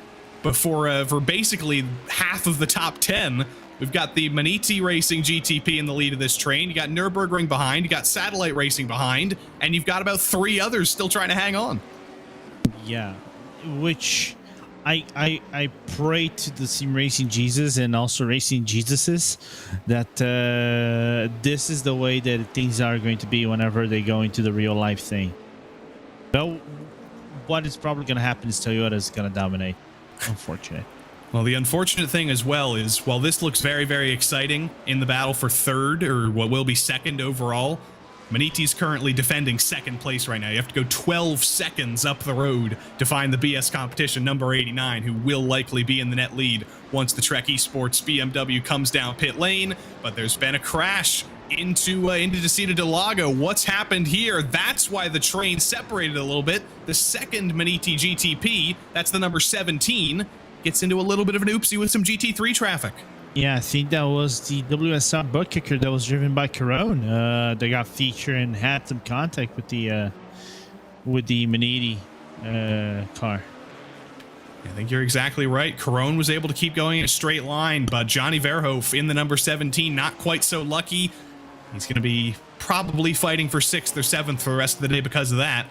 Speaker 3: But for basically half of the top 10, we've got the Maniti Racing GTP in the lead of this train. You got Nürburgring behind, you got Satellite Racing behind, and you've got about 3 others still trying to hang on.
Speaker 4: Yeah, which I pray to the Sim Racing Jesus and also Racing Jesuses that this is the way that things are going to be whenever they go into the real life thing. But what is probably going to happen is Toyota is going to dominate. Unfortunate.
Speaker 3: Well, the unfortunate thing as well is, while this looks very, very exciting in the battle for 3rd, or what will be 2nd overall, Maniti's currently defending 2nd place right now. You have to go 12 seconds up the road to find the BS competition number 89, who will likely be in the net lead once the Trek Esports BMW comes down pit lane. But there's been a crash into Descida del Lago. What's happened here? That's why the train separated a little bit. The 2nd Maniti GTP, that's the number 17, gets into a little bit of an oopsie with some GT3 traffic.
Speaker 4: Yeah, I think that was the WSR Buttkicker that was driven by Caron. They got featured and had some contact with the Maniti car.
Speaker 3: I think you're exactly right. Caron was able to keep going in a straight line, but Johnny Verhoef in the number 17, not quite so lucky. He's going to be probably fighting for 6th or 7th for the rest of the day because of that.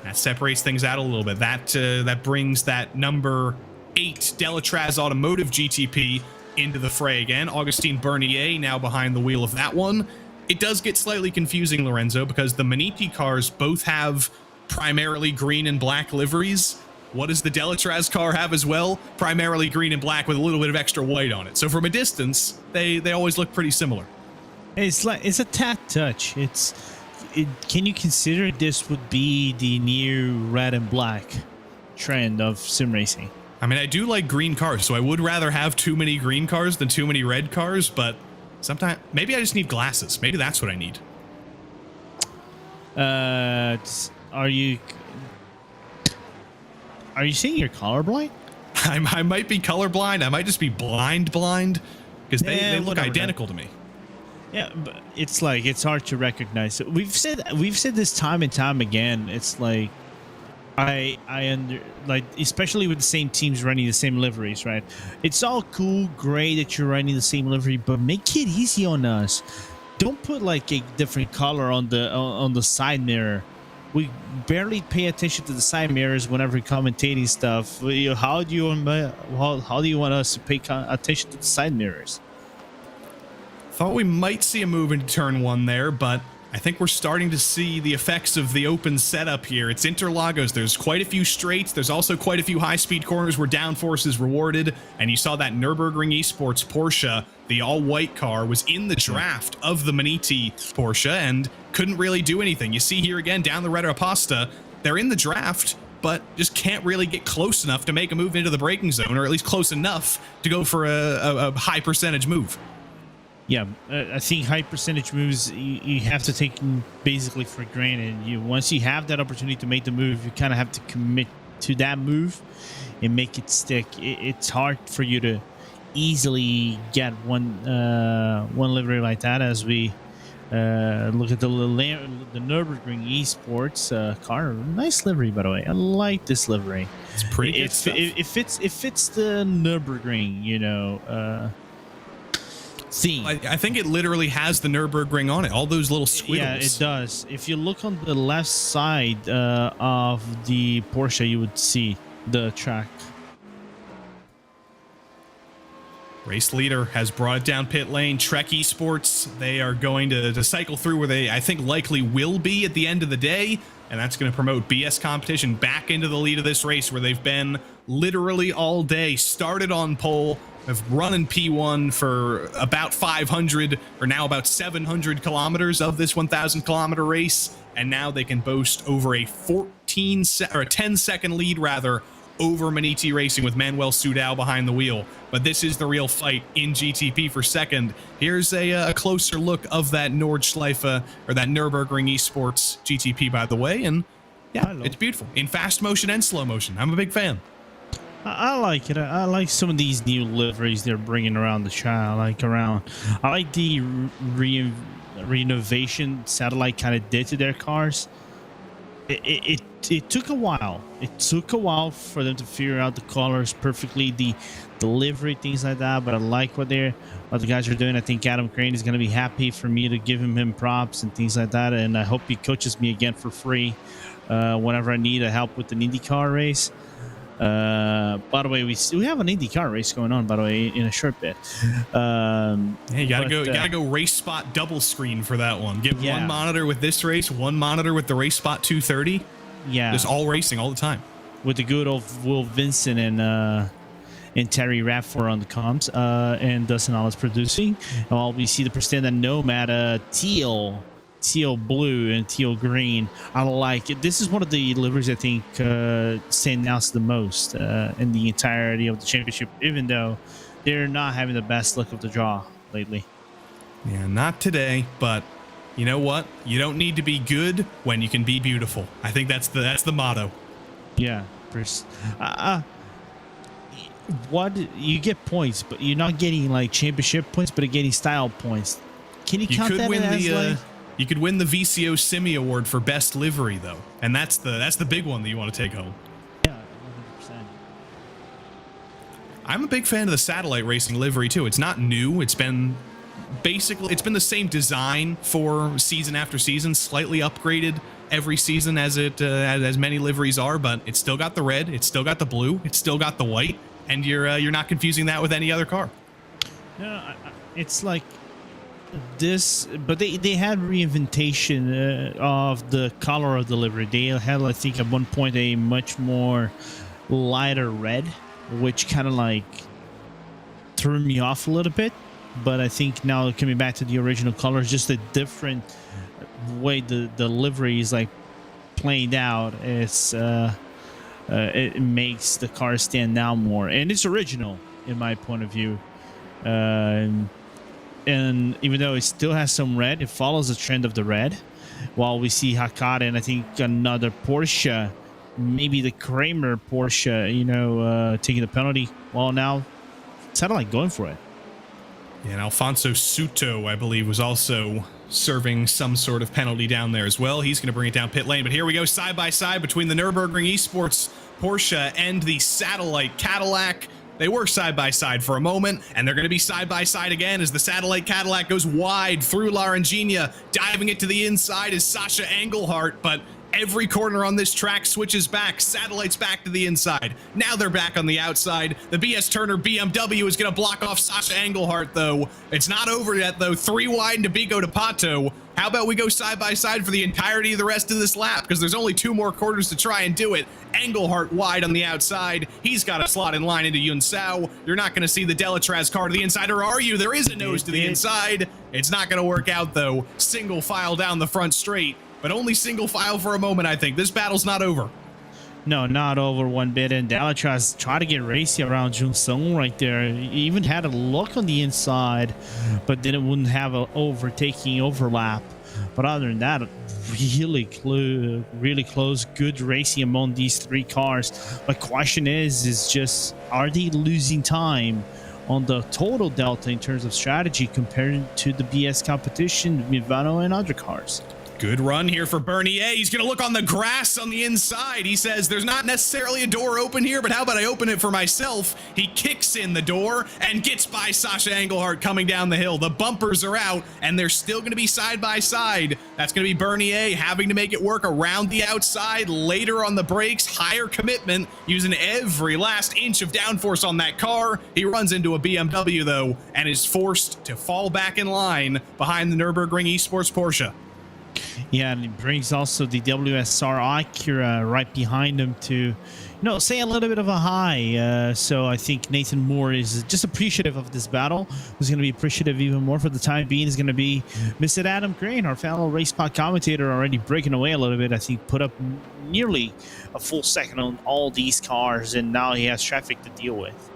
Speaker 3: That separates things out a little bit. That brings that number 8 Delatraz Automotive GTP into the fray again. Augustine Bernier now behind the wheel of that one. It does get slightly confusing, Lorenzo, because the Maniti cars both have primarily green and black liveries. What does the Delatraz car have as well? Primarily green and black with a little bit of extra white on it. So from a distance, they always look pretty similar.
Speaker 4: It's a tad touch. Can you consider this would be the new red and black trend of sim racing?
Speaker 3: I mean, I do like green cars, so I would rather have too many green cars than too many red cars, but Sometimes maybe I just need glasses. Maybe that's what I need.
Speaker 4: Are you saying you're colorblind?
Speaker 3: I might be colorblind. I might just be blind because they look
Speaker 4: whatever,
Speaker 3: identical to me.
Speaker 4: Yeah, but it's like it's hard to recognize. We've said this time and time again. It's like especially with the same teams running the same liveries, right? It's all cool, great that you're running the same livery, but make it easy on us. Don't put like a different color on the side mirror. We barely pay attention to the side mirrors whenever commentating stuff. How do you want us to pay attention to the side mirrors?
Speaker 3: Thought we might see a move into turn 1 there, but I think we're starting to see the effects of the open setup here. It's Interlagos. There's quite a few straights. There's also quite a few high-speed corners where downforce is rewarded. And you saw that Nürburgring Esports Porsche, the all-white car, was in the draft of the Maniti Porsche and couldn't really do anything. You see here again, down the Red Pasta, they're in the draft, but just can't really get close enough to make a move into the braking zone, or at least close enough to go for a high percentage move.
Speaker 4: Yeah, I think high percentage moves you have to take basically for granted. Once you have that opportunity to make the move, you kind of have to commit to that move and make it stick. It's hard for you to easily get one livery like that. As we look at the Nürburgring Esports car, nice livery by the way. I like this livery.
Speaker 3: It's pretty good stuff.
Speaker 4: It fits the Nürburgring, theme.
Speaker 3: I think it literally has the Nürburgring on it, all those little squiggles.
Speaker 4: Yeah, it does. If you look on the left side of the Porsche, you would see the track.
Speaker 3: Race leader has brought it down pit lane. Trek Esports, they are going to cycle through where they, I think, likely will be at the end of the day, and that's going to promote BS competition back into the lead of this race where they've been literally all day. Started on pole, have run in P1 for about 500 or now about 700 kilometers of this 1,000 kilometer race, and now they can boast over a 10-second lead rather over Maniti Racing with Manuel Sudal behind the wheel. But this is the real fight in GTP for second. Here's a closer look of that Nordschleife or that Nürburgring Esports GTP, by the way, and yeah, it's beautiful in fast motion and slow motion. I'm a big fan.
Speaker 4: I like it. I like some of these new liveries they're bringing around the track. I like the renovation Satellite kind of did to their cars. It took a while. It took a while for them to figure out the colors perfectly, the livery, things like that. But I like what the guys are doing. I think Adam Crane is going to be happy for me to give him props and things like that. And I hope he coaches me again for free whenever I need help with an IndyCar race. By the way, we have an IndyCar race going on, by the way, in a short bit.
Speaker 3: Hey, you gotta go RaceSpot double screen for that one. Get one monitor with this race, one monitor with the RaceSpot 230.
Speaker 4: Yeah,
Speaker 3: just all racing all the time. With
Speaker 4: the good old Will Vincent and Terry Radford on the comms, and Dustin Allis producing. Well, we see the Prestanda Nomad teal blue and teal green. I like it. This is one of the liveries I think stand out the most in the entirety of the championship, even though they're not having the best luck of the draw lately.
Speaker 3: Yeah, not today, but you know what? You don't need to be good when you can be beautiful. I think that's the motto.
Speaker 4: Yeah. What you get points, but you're not getting like championship points, but you're getting style points. Can you count that as
Speaker 3: you could win the VCO Simi Award for best livery, though, and that's the big one that you want to take home.
Speaker 4: Yeah, 100%.
Speaker 3: I'm a big fan of the satellite racing livery too. It's not new. It's been the same design for season after season, slightly upgraded every season as many liveries are, but it's still got the red, it's still got the blue, it's still got the white, and you're not confusing that with any other car.
Speaker 4: No, it's like this, but they had reinventation of the color of the livery. They had, I think, at one point a much more lighter red, which kind of like threw me off a little bit. But I think now coming back to the original colors, just a different way the livery is like playing out. It makes the car stand out more, and it's original in my point of view. and even though it still has some red, it follows the trend of the red. While we see Hakata and I think another Porsche, maybe the Kramer Porsche, taking the penalty. Well, now Satellite going for it.
Speaker 3: Yeah, and Alfonso Suto, I believe, was also serving some sort of penalty down there as well. He's going to bring it down pit lane. But here we go, side by side between the Nürburgring Esports Porsche and the Satellite Cadillac. They were side by side for a moment, and they're going to be side by side again as the Satellite Cadillac goes wide through Laranjina. Diving it to the inside is Sasha Engelhardt, but every corner on this track switches back. Satellite's back to the inside. Now they're back on the outside. The BS Turner BMW is going to block off Sasha Engelhardt, though. It's not over yet, though. 3 wide to Bigo to Pato. How about we go side by side for the entirety of the rest of this lap? Because there's only 2 more quarters to try and do it. Engelhardt wide on the outside. He's got a slot in line into Yunsao. You're not going to see the Delatraz car to the inside, or are you? There is a nose to the inside. It's not going to work out, though. Single file down the front straight. But only single file for a moment, I think. This battle's not over.
Speaker 4: No, not over one bit. And Delatraz tried to get racy around Jun Sung right there. He even had a look on the inside, but then it wouldn't have an overtaking overlap. But other than that, really close, good racing among these 3 cars. My question is just, are they losing time on the total delta in terms of strategy compared to the BS competition, Mivano and other cars?
Speaker 3: Good run here for Bernier. He's going to look on the grass on the inside. He says, there's not necessarily a door open here, but how about I open it for myself? He kicks in the door and gets by Sasha Engelhardt coming down the hill. The bumpers are out, and they're still going to be side by side. That's going to be Bernier having to make it work around the outside, later on the brakes, higher commitment, using every last inch of downforce on that car. He runs into a BMW, though, and is forced to fall back in line behind the Nürburgring Esports Porsche.
Speaker 4: Yeah, and it brings also the WSR Acura right behind him to, say a little bit of a high. So I think Nathan Moore is just appreciative of this battle. Who's going to be appreciative even more for the time being is going to be Mr. Adam Crane, our fellow RaceSpot commentator, already breaking away a little bit. I think put up nearly a full second on all these cars, and now he has traffic to deal with.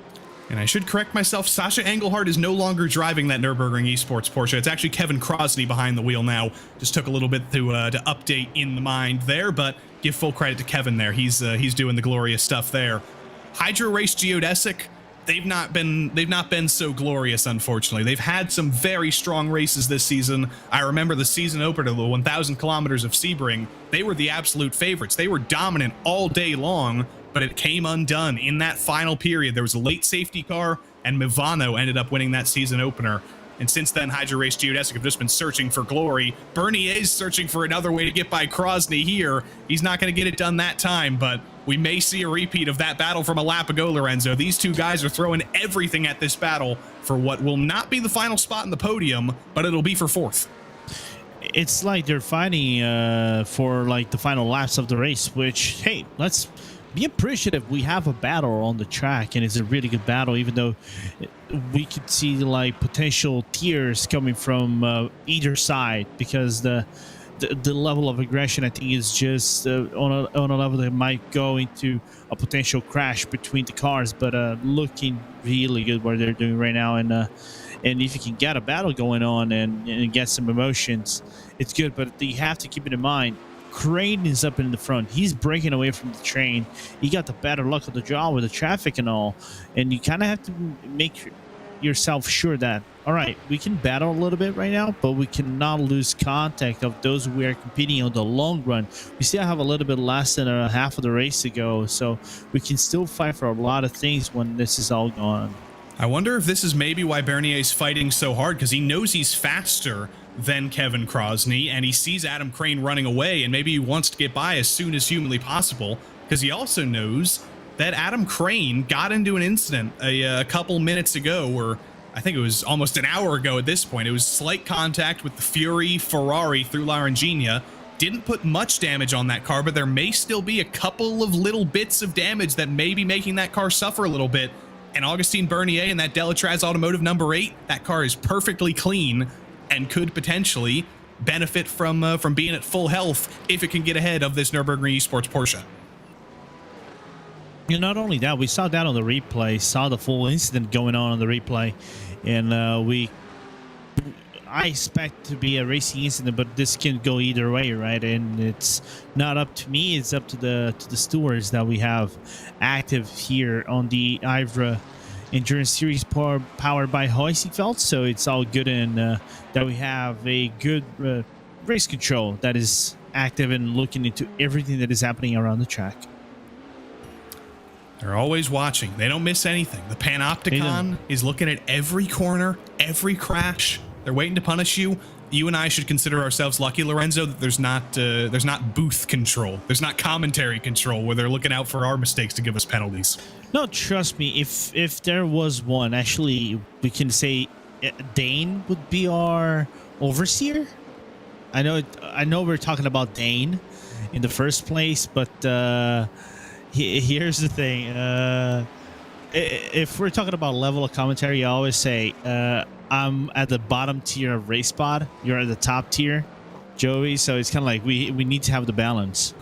Speaker 3: And I should correct myself, Sasha Engelhardt is no longer driving that Nürburgring Esports Porsche. It's actually Kevin Crosney behind the wheel now. Just took a little bit to update in the mind there, but give full credit to Kevin there. He's doing the glorious stuff there. Hydro Race Geodesic, they've not been so glorious, unfortunately. They've had some very strong races this season. I remember the season opener, the 1,000 kilometers of Sebring. They were the absolute favorites. They were dominant all day long, but it came undone in that final period. There was a late safety car, and Mivano ended up winning that season opener. And since then, Hydro Race Geodesic have just been searching for glory. Bernier's searching for another way to get by Crosney here. He's not going to get it done that time, but we may see a repeat of that battle from a lap ago, Lorenzo. These 2 guys are throwing everything at this battle for what will not be the final spot in the podium, but it'll be for 4th.
Speaker 4: It's like they're fighting for like the final laps of the race, which, hey, let's be appreciative. We have a battle on the track, and it's a really good battle, even though we could see like potential tears coming from either side, because the level of aggression, I think, is just on a level that might go into a potential crash between the cars. But looking really good what they're doing right now, and if you can get a battle going on and get some emotions, it's good. But you have to keep it in mind, Crane is up in the front. He's breaking away from the train. He got the better luck of the draw with the traffic and all. And you kind of have to make yourself sure that, all right, we can battle a little bit right now, but we cannot lose contact of those we are competing on the long run. We still have a little bit less than a half of the race to go, so we can still fight for a lot of things when this is all gone.
Speaker 3: I wonder if this is maybe why Bernier's fighting so hard, because he knows he's faster than Kevin Crosney, and he sees Adam Crane running away, and maybe he wants to get by as soon as humanly possible, because he also knows that Adam Crane got into an incident a couple minutes ago, or I think it was almost an hour ago at this point. It was slight contact with the Fury Ferrari through Laranjina. Didn't put much damage on that car, but there may still be a couple of little bits of damage that may be making that car suffer a little bit. And Augustin Bernier and that Delatraz Automotive number 8, that car is perfectly clean and could potentially benefit from being at full health if it can get ahead of this Nürburgring Esports Porsche.
Speaker 4: And not only that, we saw that on the replay, saw the full incident going on the replay, and we I expect to be a racing incident, but this can go either way, right? And it's not up to me; it's up to the stewards that we have active here on the IVRA Endurance Series powered by Heusinkveld. So it's all good, and that we have a good race control that is active and looking into everything that is happening around the track.
Speaker 3: They're always watching. They don't miss anything. The Panopticon is looking at every corner, every crash. They're waiting to punish you. You and I should consider ourselves lucky, Lorenzo, that there's not booth control. There's not commentary control where they're looking out for our mistakes to give us penalties.
Speaker 4: No, trust me. If there was one, actually, we can say Dane would be our overseer. I know we're talking about Dane in the first place, but here's the thing. If we're talking about level of commentary, I always say I'm at the bottom tier of RaceSpot. You're at the top tier, Joey. So it's kind of like we need to have the balance.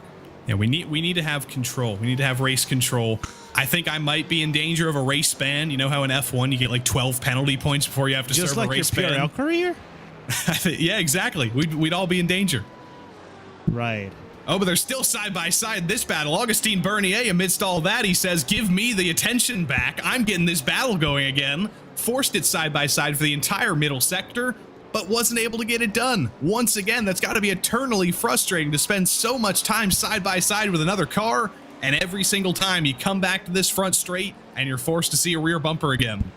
Speaker 3: Yeah, we need to have control. We need to have race control. I think I might be in danger of a race ban. You know how in F1 you get like 12 penalty points before you have to
Speaker 4: just
Speaker 3: serve
Speaker 4: like
Speaker 3: a race
Speaker 4: your
Speaker 3: ban.
Speaker 4: PRL career?
Speaker 3: Yeah, exactly. We'd all be in danger.
Speaker 4: Right.
Speaker 3: Oh, but they're still side by side in this battle. Augustine Bernier, amidst all that, he says, give me the attention back. I'm getting this battle going again. Forced it side by side for the entire middle sector, but wasn't able to get it done. Once again, that's got to be eternally frustrating to spend so much time side by side with another car, and every single time you come back to this front straight, and you're forced to see a rear bumper again.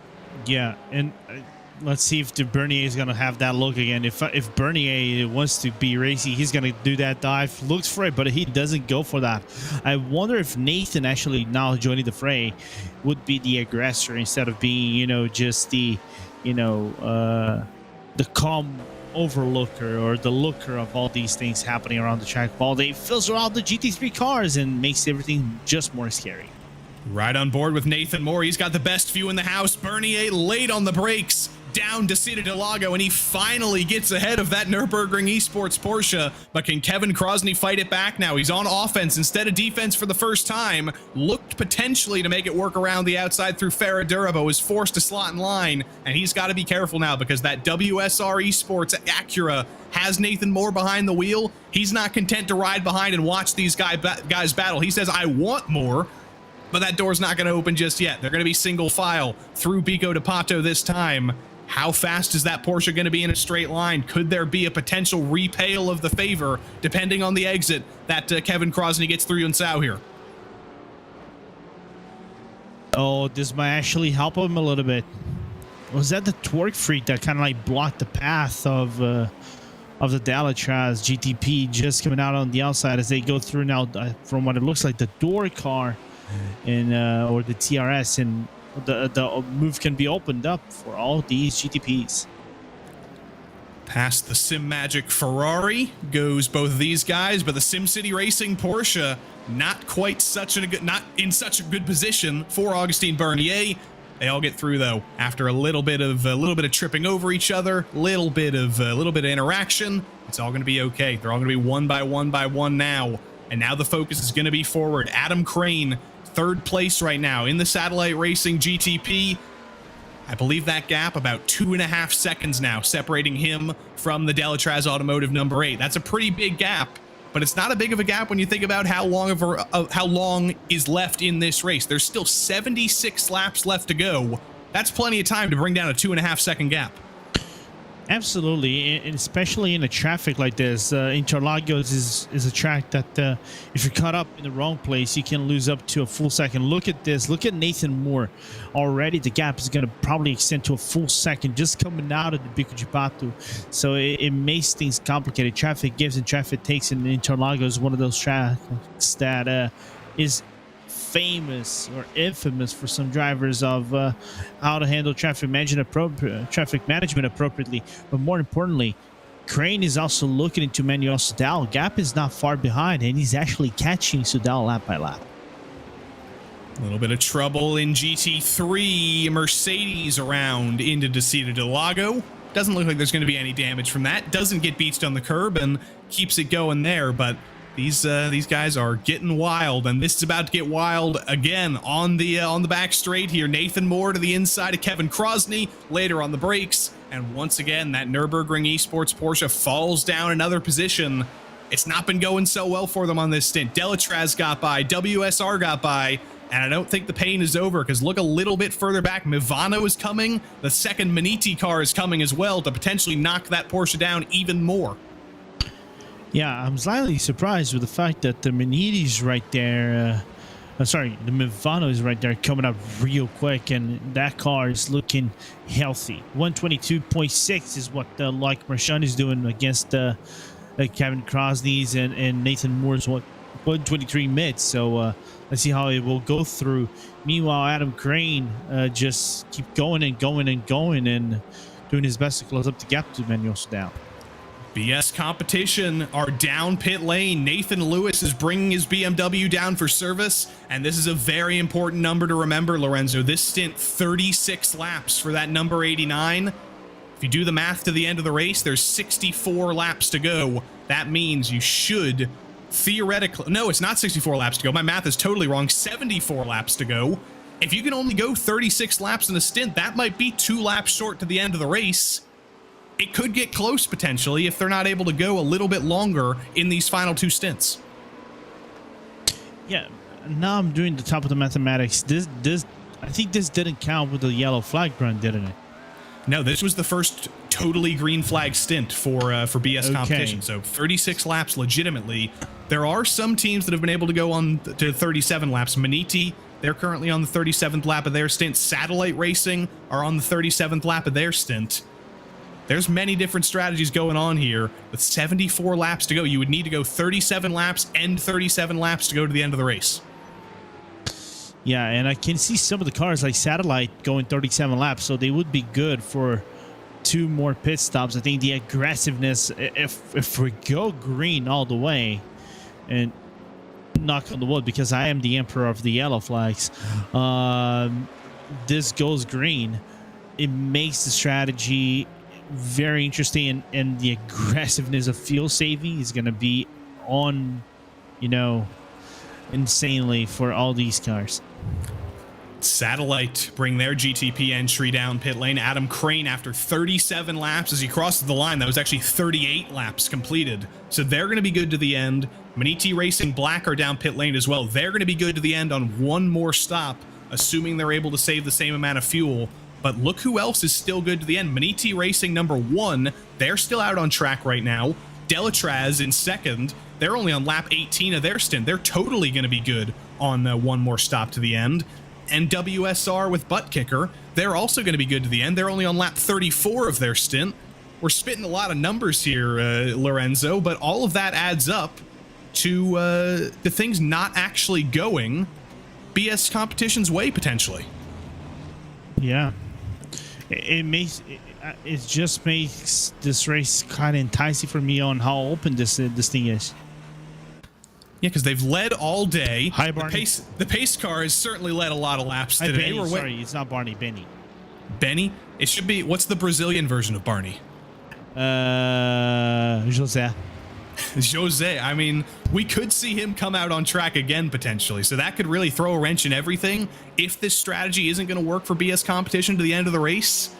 Speaker 4: Yeah, and let's see if the Bernier is going to have that look again. If Bernier wants to be racy, he's going to do that dive, looks for it, but he doesn't go for that. I wonder if Nathan actually now joining the fray would be the aggressor instead of being, just the, the calm overlooker or the looker of all these things happening around the track while they filter out the GT3 cars and makes everything just more scary.
Speaker 3: Right on board with Nathan Moore. He's got the best view in the house. Bernier late on the brakes down to Interlagos, and he finally gets ahead of that Nürburgring Esports Porsche. But can Kevin Krosny fight it back now? He's on offense instead of defense for the first time. Looked potentially to make it work around the outside through Ferradura, but was forced to slot in line. And he's got to be careful now because that WSR Esports Acura has Nathan Moore behind the wheel. He's not content to ride behind and watch these guys battle. He says, I want more. But that door's not going to open just yet. They're going to be single file through Bico de Pato this time. How fast is that Porsche going to be in a straight line? Could there be a potential repale of the favor, depending on the exit that Kevin Krosny gets through Yunsao here?
Speaker 4: Oh, this might actually help him a little bit. Was that the torque freak that kind of like blocked the path of the Dalatraz GTP just coming out on the outside as they go through now from what it looks like the door car and or the TRS, and the move can be opened up for all these GTPs.
Speaker 3: Past the Sim Magic Ferrari goes both of these guys, but the Sim City Racing Porsche not in such a good position for Augustine Bernier. They all get through though after a little bit of tripping over each other, little bit of interaction. It's all going to be okay. They're all going to be one by one now, and now the focus is going to be forward. Adam Crane, third place right now in the Satellite Racing GTP. I believe that gap about 2.5 seconds now separating him from the Dalatraz Automotive number 8. That's a pretty big gap, but it's not a big of a gap when you think about how long is left in this race. There's still 76 laps left to go. That's plenty of time to bring down a 2.5 second gap.
Speaker 4: Absolutely, and especially in a traffic like this. Interlagos is a track that if you're caught up in the wrong place, you can lose up to a full second. Look at this. Look at Nathan Moore. Already the gap is going to probably extend to a full second just coming out of the Bico de Pato. So it makes things complicated. Traffic gives and traffic takes, and Interlagos is one of those tracks that is famous or infamous for some drivers of how to handle traffic management appropriately. But more importantly, Crane is also looking into Manuel Sudal. Gap is not far behind, and he's actually catching Sudal lap by lap.
Speaker 3: A little bit of trouble in GT3. Mercedes around into Interlagos. Doesn't look like there's going to be any damage from that. Doesn't get beached on the curb and keeps it going there, but These guys are getting wild, and this is about to get wild again on the back straight here. Nathan Moore to the inside of Kevin Crosney, later on the brakes, and once again that Nürburgring Esports Porsche falls down another position. It's not been going so well for them on this stint. Delatraz got by, WSR got by, and I don't think the pain is over, because look a little bit further back, Mivano is coming. The second Maniti car is coming as well to potentially knock that Porsche down even more.
Speaker 4: Yeah, I'm slightly surprised with the fact that the Maniti's right there. The Mivano is right there coming up real quick, and that car is looking healthy. 122.6 is what like Marchand is doing against Kevin Crosney's and Nathan Moore's 123 mids. So let's see how it will go through. Meanwhile, Adam Crane just keep going and going and going and doing his best to close up the gap to Manuel down.
Speaker 3: BS Competition are down pit lane. Nathan Lewis is bringing his BMW down for service, and this is a very important number to remember, Lorenzo. This stint, 36 laps for that number 89. If you do the math to the end of the race, there's 64 laps to go. That means you should theoretically... No, it's not 64 laps to go. My math is totally wrong. 74 laps to go. If you can only go 36 laps in a stint, that might be 2 laps short to the end of the race. It could get close potentially if they're not able to go a little bit longer in these final 2 stints.
Speaker 4: Yeah, now I'm doing the top of the mathematics. I think this didn't count with the yellow flag run, didn't it?
Speaker 3: No, this was the first totally green flag stint for BS Competition. So 36 laps legitimately. There are some teams that have been able to go on to 37 laps. Maniti, they're currently on the 37th lap of their stint. Satellite Racing are on the 37th lap of their stint. There's many different strategies going on here. With 74 laps to go, you would need to go 37 laps and 37 laps to go to the end of the race.
Speaker 4: Yeah, and I can see some of the cars like Satellite going 37 laps, so they would be good for 2 more pit stops. I think the aggressiveness, if we go green all the way, and knock on the wood, because I am the emperor of the yellow flags, this goes green, it makes the strategy very interesting, and the aggressiveness of fuel saving is going to be on, insanely for all these cars.
Speaker 3: Satellite bring their GTP entry down pit lane. Adam Crane, after 37 laps as he crosses the line, that was actually 38 laps completed, so they're going to be good to the end. Maniti Racing Black are down pit lane as well. They're going to be good to the end on 1 more stop, assuming they're able to save the same amount of fuel. But look who else is still good to the end. Maniti Racing number 1, they're still out on track right now. Delatraz in second, they're only on lap 18 of their stint. They're totally going to be good on 1 more stop to the end. And WSR with Butt Kicker, they're also going to be good to the end. They're only on lap 34 of their stint. We're spitting a lot of numbers here, Lorenzo, but all of that adds up to the things not actually going BS Competition's way, potentially.
Speaker 4: Yeah. It just makes this race kind of enticing for me on how open this thing is.
Speaker 3: Yeah, because they've led all day.
Speaker 4: Hi, Barney.
Speaker 3: The pace car has certainly led a lot of laps today.
Speaker 4: Benny, sorry, it's not Barney. Benny.
Speaker 3: Benny? It should be. What's the Brazilian version of Barney?
Speaker 4: Jose.
Speaker 3: Jose. I mean, we could see him come out on track again potentially, so that could really throw a wrench in everything. If this strategy isn't going to work for BS Competition to the end of the race,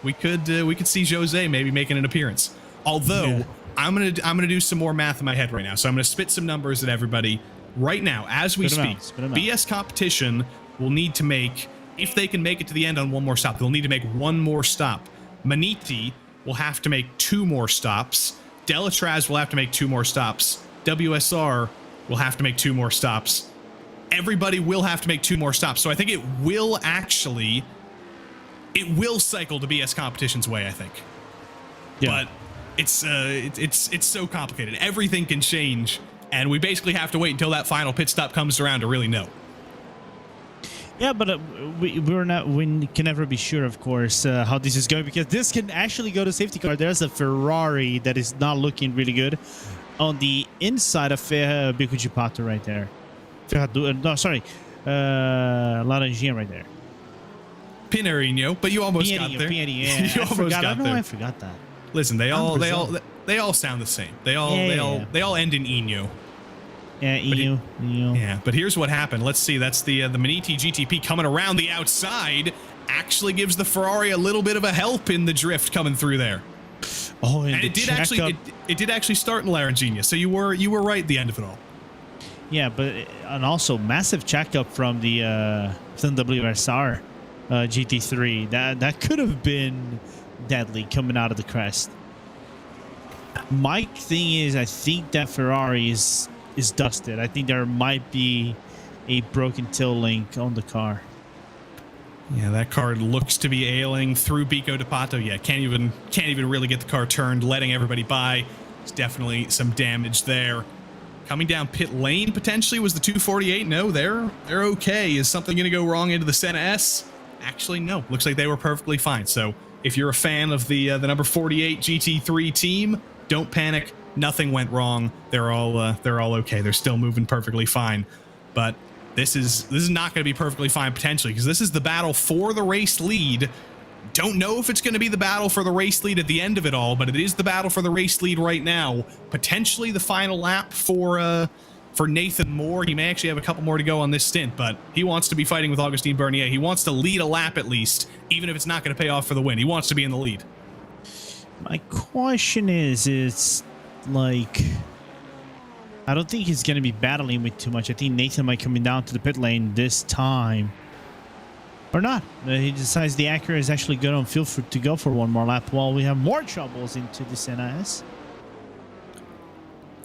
Speaker 3: we could see Jose maybe making an appearance. Although yeah. I'm gonna do some more math in my head right now, so I'm gonna spit some numbers at everybody right now as we speak. BS Competition will need to make, if they can make it to the end on 1 more stop, they'll need to make 1 more stop. Maniti will have to make 2 more stops. Delatraz will have to make 2 more stops. WSR will have to make 2 more stops. Everybody will have to make 2 more stops. So I think it will cycle to BS Competition's way, I think. Yeah. But it's so complicated. Everything can change, and we basically have to wait until that final pit stop comes around to really know.
Speaker 4: Yeah, but we can never be sure, of course, how this is going, because this can actually go to safety car. There's a Ferrari that is not looking really good on the inside of Bicucipato right there. Laranjinha right there.
Speaker 3: Pinarino, but you almost got there.
Speaker 4: Yeah.
Speaker 3: You almost got there.
Speaker 4: I forgot that.
Speaker 3: Listen, they all sound the same. They all end in Ino.
Speaker 4: Yeah, EU.
Speaker 3: Yeah, but here's what happened. Let's see. That's the Maniti GTP coming around the outside. Actually gives the Ferrari a little bit of a help in the drift coming through there.
Speaker 4: Oh,
Speaker 3: And it did actually start in Larangina. So you were right at the end of it all.
Speaker 4: Yeah, but and also massive checkup from the WSR GT3. That could have been deadly coming out of the crest. My thing is, I think that Ferrari is dusted. I think there might be a broken tail link on the car.
Speaker 3: Yeah, that car looks to be ailing through Bico de Pato. Yeah, can't even really get the car turned, letting everybody by. There's definitely some damage there. Coming down pit lane potentially was the 248. No, they're okay. Is something going to go wrong into the Senna S? Actually, no. Looks like they were perfectly fine. So if you're a fan of the number 48 GT3 team, don't panic. Nothing went wrong. They're all okay. They're still moving perfectly fine. But this is not going to be perfectly fine potentially, because this is the battle for the race lead. Don't know if it's going to be the battle for the race lead at the end of it all, but it is the battle for the race lead right now. Potentially the final lap for Nathan Moore. He may actually have a couple more to go on this stint, but he wants to be fighting with Augustin Bernier. He wants to lead a lap at least, even if it's not going to pay off for the win. He wants to be in the lead.
Speaker 4: My question is, it's like, I don't think he's going to be battling with too much. I think Nathan might coming down to the pit lane this time. Or not. He decides the Acura is actually good on field to go for one more lap while we have more troubles into the Senna S.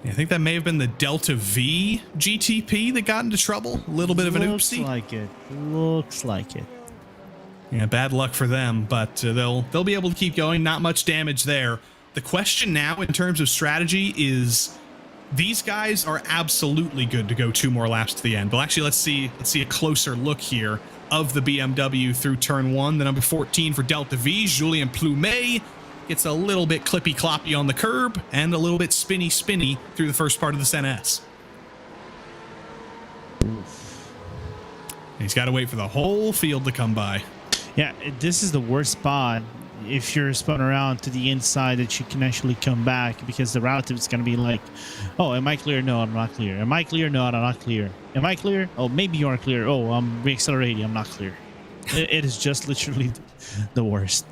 Speaker 3: Yeah, I think that may have been the Delta V GTP that got into trouble. A little bit of an oopsie.
Speaker 4: Looks like it.
Speaker 3: Yeah, bad luck for them, but they'll be able to keep going. Not much damage there. The question now in terms of strategy is, these guys are absolutely good to go 2 more laps to the end. But actually, let's see a closer look here of the BMW through turn 1. The number 14 for Delta V, Julien Plumet, gets a little bit clippy-cloppy on the curb and a little bit spinny through the first part of the Senna S. He's got to wait for the whole field to come by.
Speaker 4: Yeah, this is the worst spot. If you're spun around to the inside, that you can actually come back, because the relative is going to be like, oh, am I clear? No, I'm not clear. Am I clear? No, I'm not clear. Am I clear? Oh, maybe you are clear. Oh, I'm reaccelerating. I'm not clear. It is just literally the worst.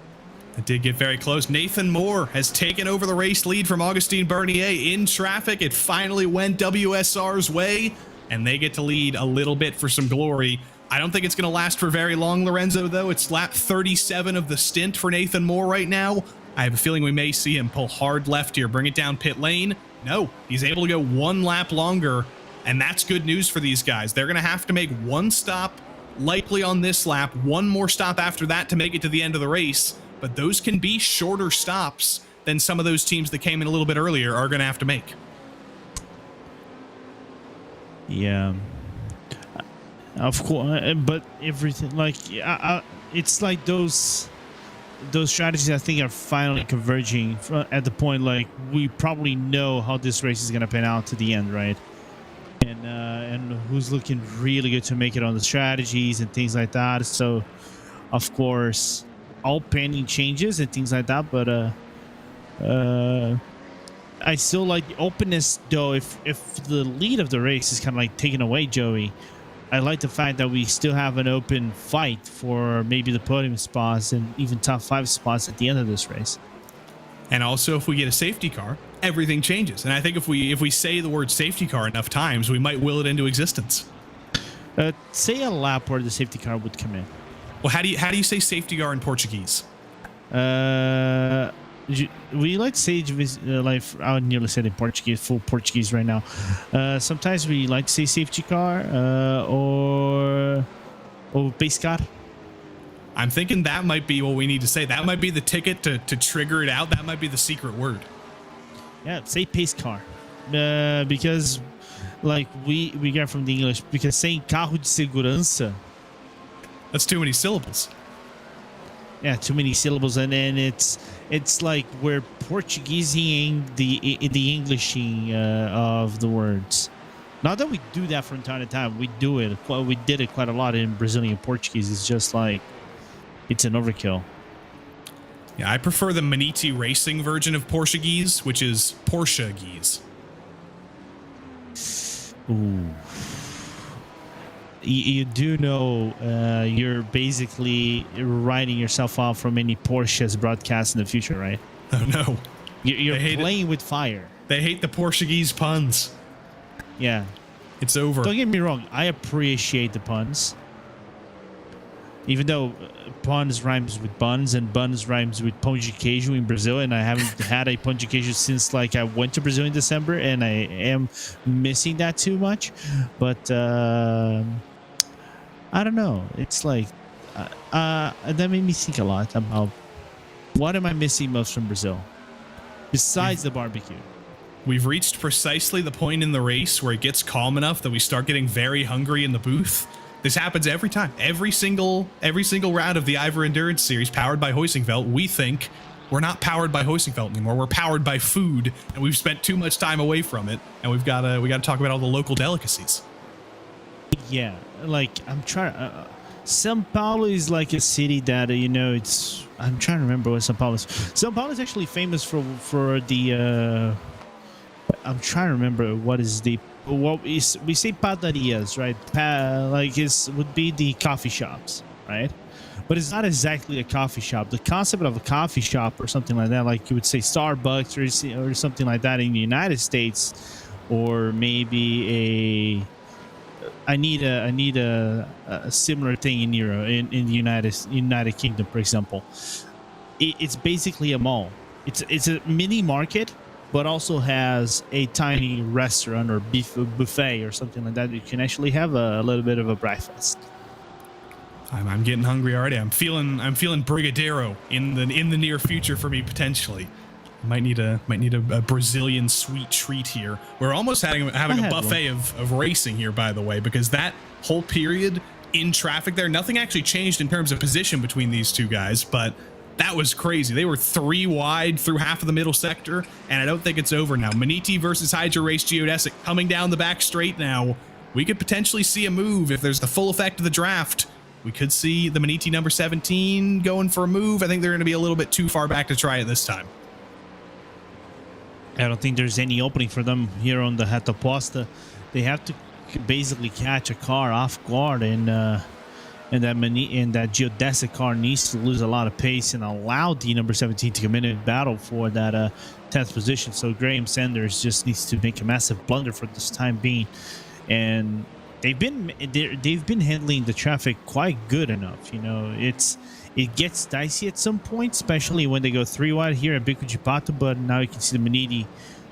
Speaker 3: It did get very close. Nathan Moore has taken over the race lead from Augustin Bernier in traffic. It finally went WSR's way, and they get to lead a little bit for some glory. I don't think it's going to last for very long, Lorenzo, though. It's lap 37 of the stint for Nathan Moore right now. I have a feeling we may see him pull hard left here, bring it down pit lane. No, he's able to go 1 lap longer, and that's good news for these guys. They're going to have to make 1 stop, likely on this lap, 1 more stop after that to make it to the end of the race, but those can be shorter stops than some of those teams that came in a little bit earlier are going to have to make.
Speaker 4: Yeah. Of course, but everything, like, it's like those strategies I think are finally converging at the point, like, we probably know how this race is going to pan out to the end, right? And who's looking really good to make it on the strategies and things like that. So, of course, all pending changes and things like that, but I still like the openness, though. If the lead of the race is kind of like taken away, Joey, I like the fact that we still have an open fight for maybe the podium spots and even top 5 spots at the end of this race.
Speaker 3: And also, if we get a safety car, everything changes. And I think if we say the word safety car enough times, we might will it into existence.
Speaker 4: Say a lap where the safety car would come in.
Speaker 3: Well, how do you say safety car in Portuguese?
Speaker 4: We like to say, like, I would nearly say in Portuguese, full Portuguese right now. Sometimes we like to say safety car or base car.
Speaker 3: I'm thinking that might be what we need to say. That might be the ticket to trigger it out. That might be the secret word.
Speaker 4: Yeah, say pace car. Because, like, we get from the English, because saying carro de segurança,
Speaker 3: that's too many syllables.
Speaker 4: Yeah, too many syllables, and then it's like we're Portuguesing the Englishing of the words. Not that we do that from time to time. We do it. We did it quite a lot in Brazilian Portuguese. It's just like, it's an overkill.
Speaker 3: Yeah, I prefer the Maniti Racing version of Portuguese, which is Portuguese.
Speaker 4: Ooh. You do know you're basically writing yourself off from any Porsche's broadcast in the future, right?
Speaker 3: Oh no.
Speaker 4: You're playing with fire.
Speaker 3: They hate the Portuguese puns.
Speaker 4: Yeah.
Speaker 3: It's over.
Speaker 4: Don't get me wrong. I appreciate the puns. Even though puns rhymes with buns and buns rhymes with pão de queijo in Brazil, and I haven't had a pão de queijo since like I went to Brazil in December, and I am missing that too much. But I don't know. It's like that made me think a lot about what am I missing most from Brazil besides the barbecue.
Speaker 3: We've reached precisely the point in the race where it gets calm enough that we start getting very hungry in the booth. This happens every time. Every single round of the IVRA Endurance Series powered by Heusinkveld, we think we're not powered by Heusinkveld anymore. We're powered by food, and we've spent too much time away from it, and we got to talk about all the local delicacies.
Speaker 4: Yeah, like I'm trying. São Paulo is like a city that it's. I'm trying to remember what São Paulo is. São Paulo is actually famous for the. I'm trying to remember what we say padarias, right? Would be the coffee shops, right? But it's not exactly a coffee shop. The concept of a coffee shop or something like that, like you would say Starbucks or something like that in the United States, or maybe I need a similar thing in Europe, in the United Kingdom, for example. It's basically a mall. It's a mini market, but also has a tiny restaurant or buffet or something like that. You can actually have a little bit of a breakfast.
Speaker 3: I'm getting hungry already. I'm feeling Brigadeiro in the near future for me potentially. Might need a Brazilian sweet treat here. We're almost having a buffet of racing here, by the way, because that whole period in traffic there, nothing actually changed in terms of position between these two guys, but that was crazy. They were 3 wide through half of the middle sector, and I don't think it's over now. Maniti versus Hydra Race Geodesic coming down the back straight now. We could potentially see a move if there's the full effect of the draft. We could see the Maniti number 17 going for a move. I think they're going to be a little bit too far back to try it this time.
Speaker 4: I don't think there's any opening for them here on the Retoposta. They have to basically catch a car off guard, and that Geodesic car needs to lose a lot of pace and allow the number 17 to come in and battle for that 10th position. So Graham Sanders just needs to make a massive blunder for this time being, and they've been handling the traffic quite good enough. It gets dicey at some point, especially when they go 3 wide here at Bico de Pato, but now you can see the Maniti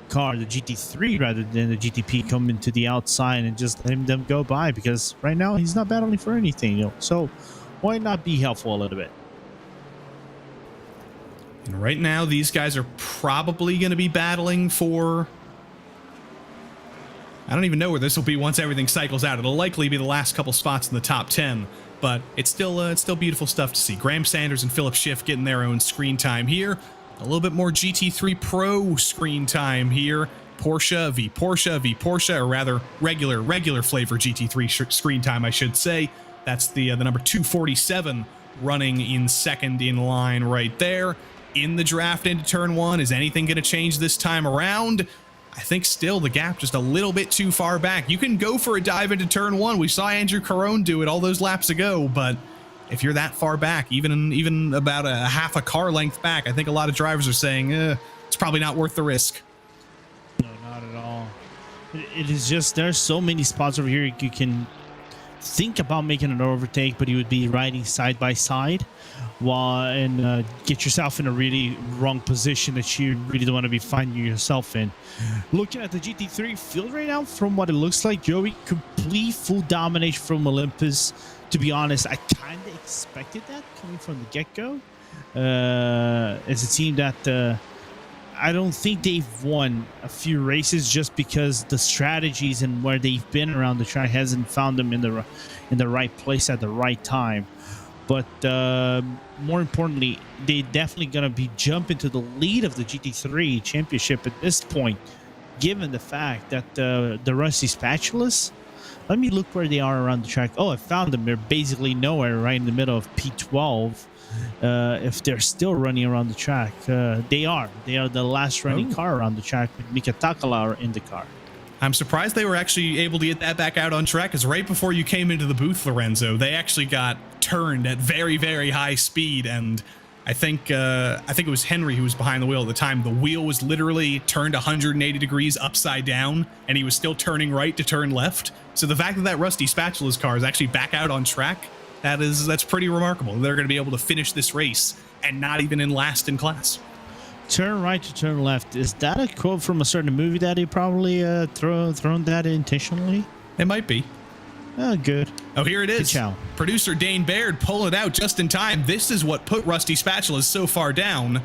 Speaker 4: car, the GT3 rather than the GTP, come into the outside and just letting them go by, because right now he's not battling for anything. So why not be helpful a little bit?
Speaker 3: And right now these guys are probably going to be battling for, I don't even know where this will be once everything cycles out. It'll likely be the last couple spots in the top 10, but it's still beautiful stuff to see. Graham Sanders and Philip Schiff getting their own screen time here. A little bit more GT3 Pro screen time here. Porsche v Porsche, or rather regular flavor GT3 screen time, I should say. That's the number 247 running in second in line right there. In the draft into turn 1, is anything going to change this time around? I think still the gap just a little bit too far back. You can go for a dive into turn 1. We saw Andrew Carone do it all those laps ago, but if you're that far back, even about a half a car length back, I think a lot of drivers are saying, it's probably not worth the risk.
Speaker 4: No, not at all. It is just, there's so many spots over here you can think about making an overtake, but you would be riding side by side and get yourself in a really wrong position that you really don't want to be finding yourself in. Looking at the GT3 field right now, from what it looks like, Joey, complete full domination from Olympus. To be honest, I kind of expected that coming from the get-go. As a team that I don't think they've won a few races just because the strategies and where they've been around the track hasn't found them in the right place at the right time. But more importantly, they definitely gonna be jumping to the lead of the GT3 championship at this point, given the fact that the Rusty Spatulas. Let me look where they are around the track. Oh, I found them. They're basically nowhere, right in the middle of P12. If they're still running around the track, they are the last running car around the track with Mika Takala in the car.
Speaker 3: I'm surprised they were actually able to get that back out on track, because right before you came into the booth, Lorenzo, they actually got turned at very, very high speed, and I think it was Henry who was behind the wheel at the time. The wheel was literally turned 180 degrees upside down, and he was still turning right to turn left. So the fact that that Rusty Spatula's car is actually back out on track, that's pretty remarkable. They're going to be able to finish this race and not even in last in class.
Speaker 4: Turn right to turn left. Is that a quote from a certain movie that he probably thrown that intentionally?
Speaker 3: It might be.
Speaker 4: Oh, good.
Speaker 3: Oh, here it is.
Speaker 4: Good chow.
Speaker 3: Producer Dane Baird pulling it out just in time. This is what put Rusty Spatula so far down.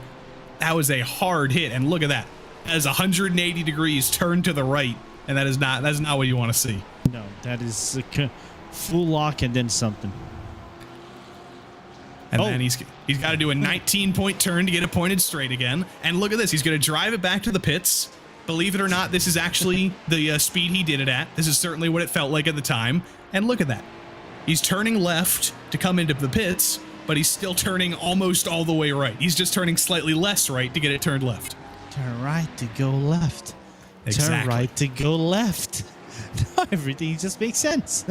Speaker 3: That was a hard hit, and look at that. That is 180 degrees turned to the right, and that is not what you want to see.
Speaker 4: No, that is a full lock and then something.
Speaker 3: And then he's got to do a 19-point turn to get it pointed straight again. And look at this. He's going to drive it back to the pits. Believe it or not, this is actually the speed he did it at. This is certainly what it felt like at the time. And look at that. He's turning left to come into the pits, but he's still turning almost all the way right. He's just turning slightly less right to get it turned left.
Speaker 4: Turn right to go left.
Speaker 3: Exactly.
Speaker 4: Turn right to go left. Everything just makes sense.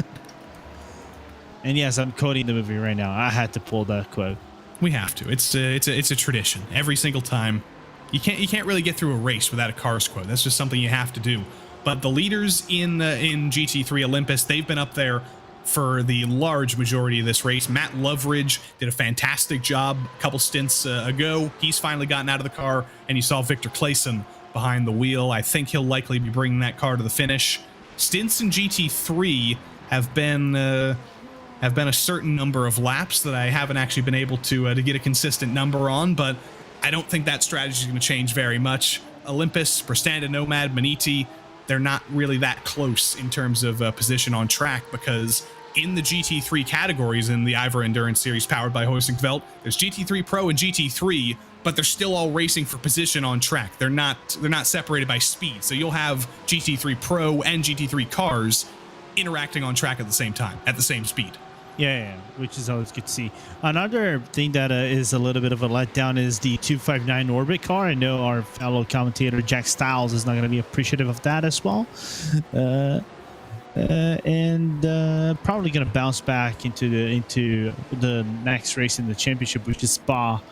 Speaker 4: And yes, I'm quoting the movie right now. I had to pull that quote.
Speaker 3: We have to. It's a tradition. Every single time. You can't really get through a race without a Cars quote. That's just something you have to do. But the leaders in GT3 Olympus, they've been up there for the large majority of this race. Matt Loveridge did a fantastic job a couple stints ago. He's finally gotten out of the car, and you saw Victor Claesson behind the wheel. I think he'll likely be bringing that car to the finish. Stints in GT3 have been a certain number of laps that I haven't actually been able to get a consistent number on, but I don't think that strategy is going to change very much. Olympus, Prestanda Nomad, Maniti, they're not really that close in terms of position on track, because in the GT3 categories in the IVRA Endurance Series powered by Heusinkveld, there's GT3 Pro and GT3, but they're still all racing for position on track. They're not separated by speed. So you'll have GT3 Pro and GT3 cars interacting on track at the same time, at the same speed.
Speaker 4: Yeah, which is always good to see. Another thing that is a little bit of a letdown is the 259 Orbit car. I know our fellow commentator Jack Stiles is not going to be appreciative of that as well. And probably going to bounce back into the next race in the championship, which is Spa.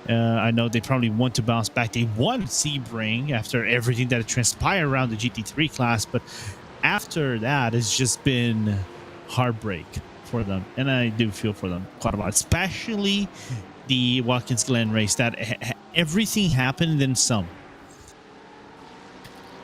Speaker 4: I know they probably want to bounce back. They won Sebring after everything that transpired around the GT3 class, but after that, it's just been heartbreak for them, and I do feel for them quite a lot, especially the Watkins Glen race. That everything happened and then some.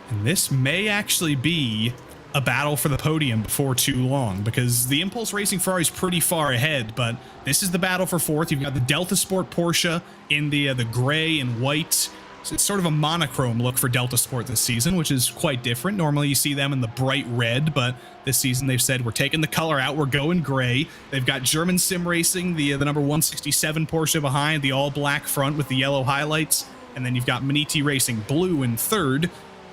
Speaker 3: And this may actually be a battle for the podium before too long, because the Impulse Racing Ferrari is pretty far ahead, but this is the battle for fourth. You've got the Delta Sport Porsche in the gray and white. So it's sort of a monochrome look for Delta Sport this season, which is quite different. Normally you see them in the bright red, but this season they've said, we're taking the color out, we're going gray. They've got German Sim Racing, the number 167 Porsche behind, the all black front with the yellow highlights. And then you've got Maniti Racing blue in third,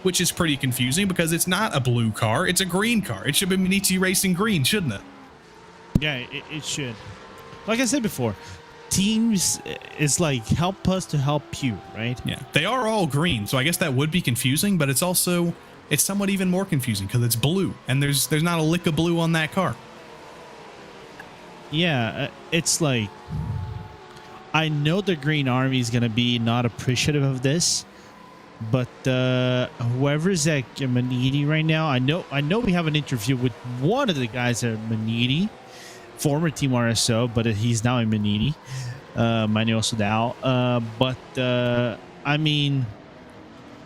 Speaker 3: which is pretty confusing because it's not a blue car, it's a green car. It should be Maniti Racing green, shouldn't it?
Speaker 4: Yeah, it should. Like I said before, teams is like help us to help you, right?
Speaker 3: Yeah, they are all green, so I guess that would be confusing, but it's somewhat even more confusing because it's blue, and there's not a lick of blue on that car.
Speaker 4: Yeah, it's like, I know the Green Army is gonna be not appreciative of this, but whoever's at Maniti right now, I know we have an interview with one of the guys at Maniti, former Team RSO, but he's now in Maniti, Manuel Sudal. But I mean,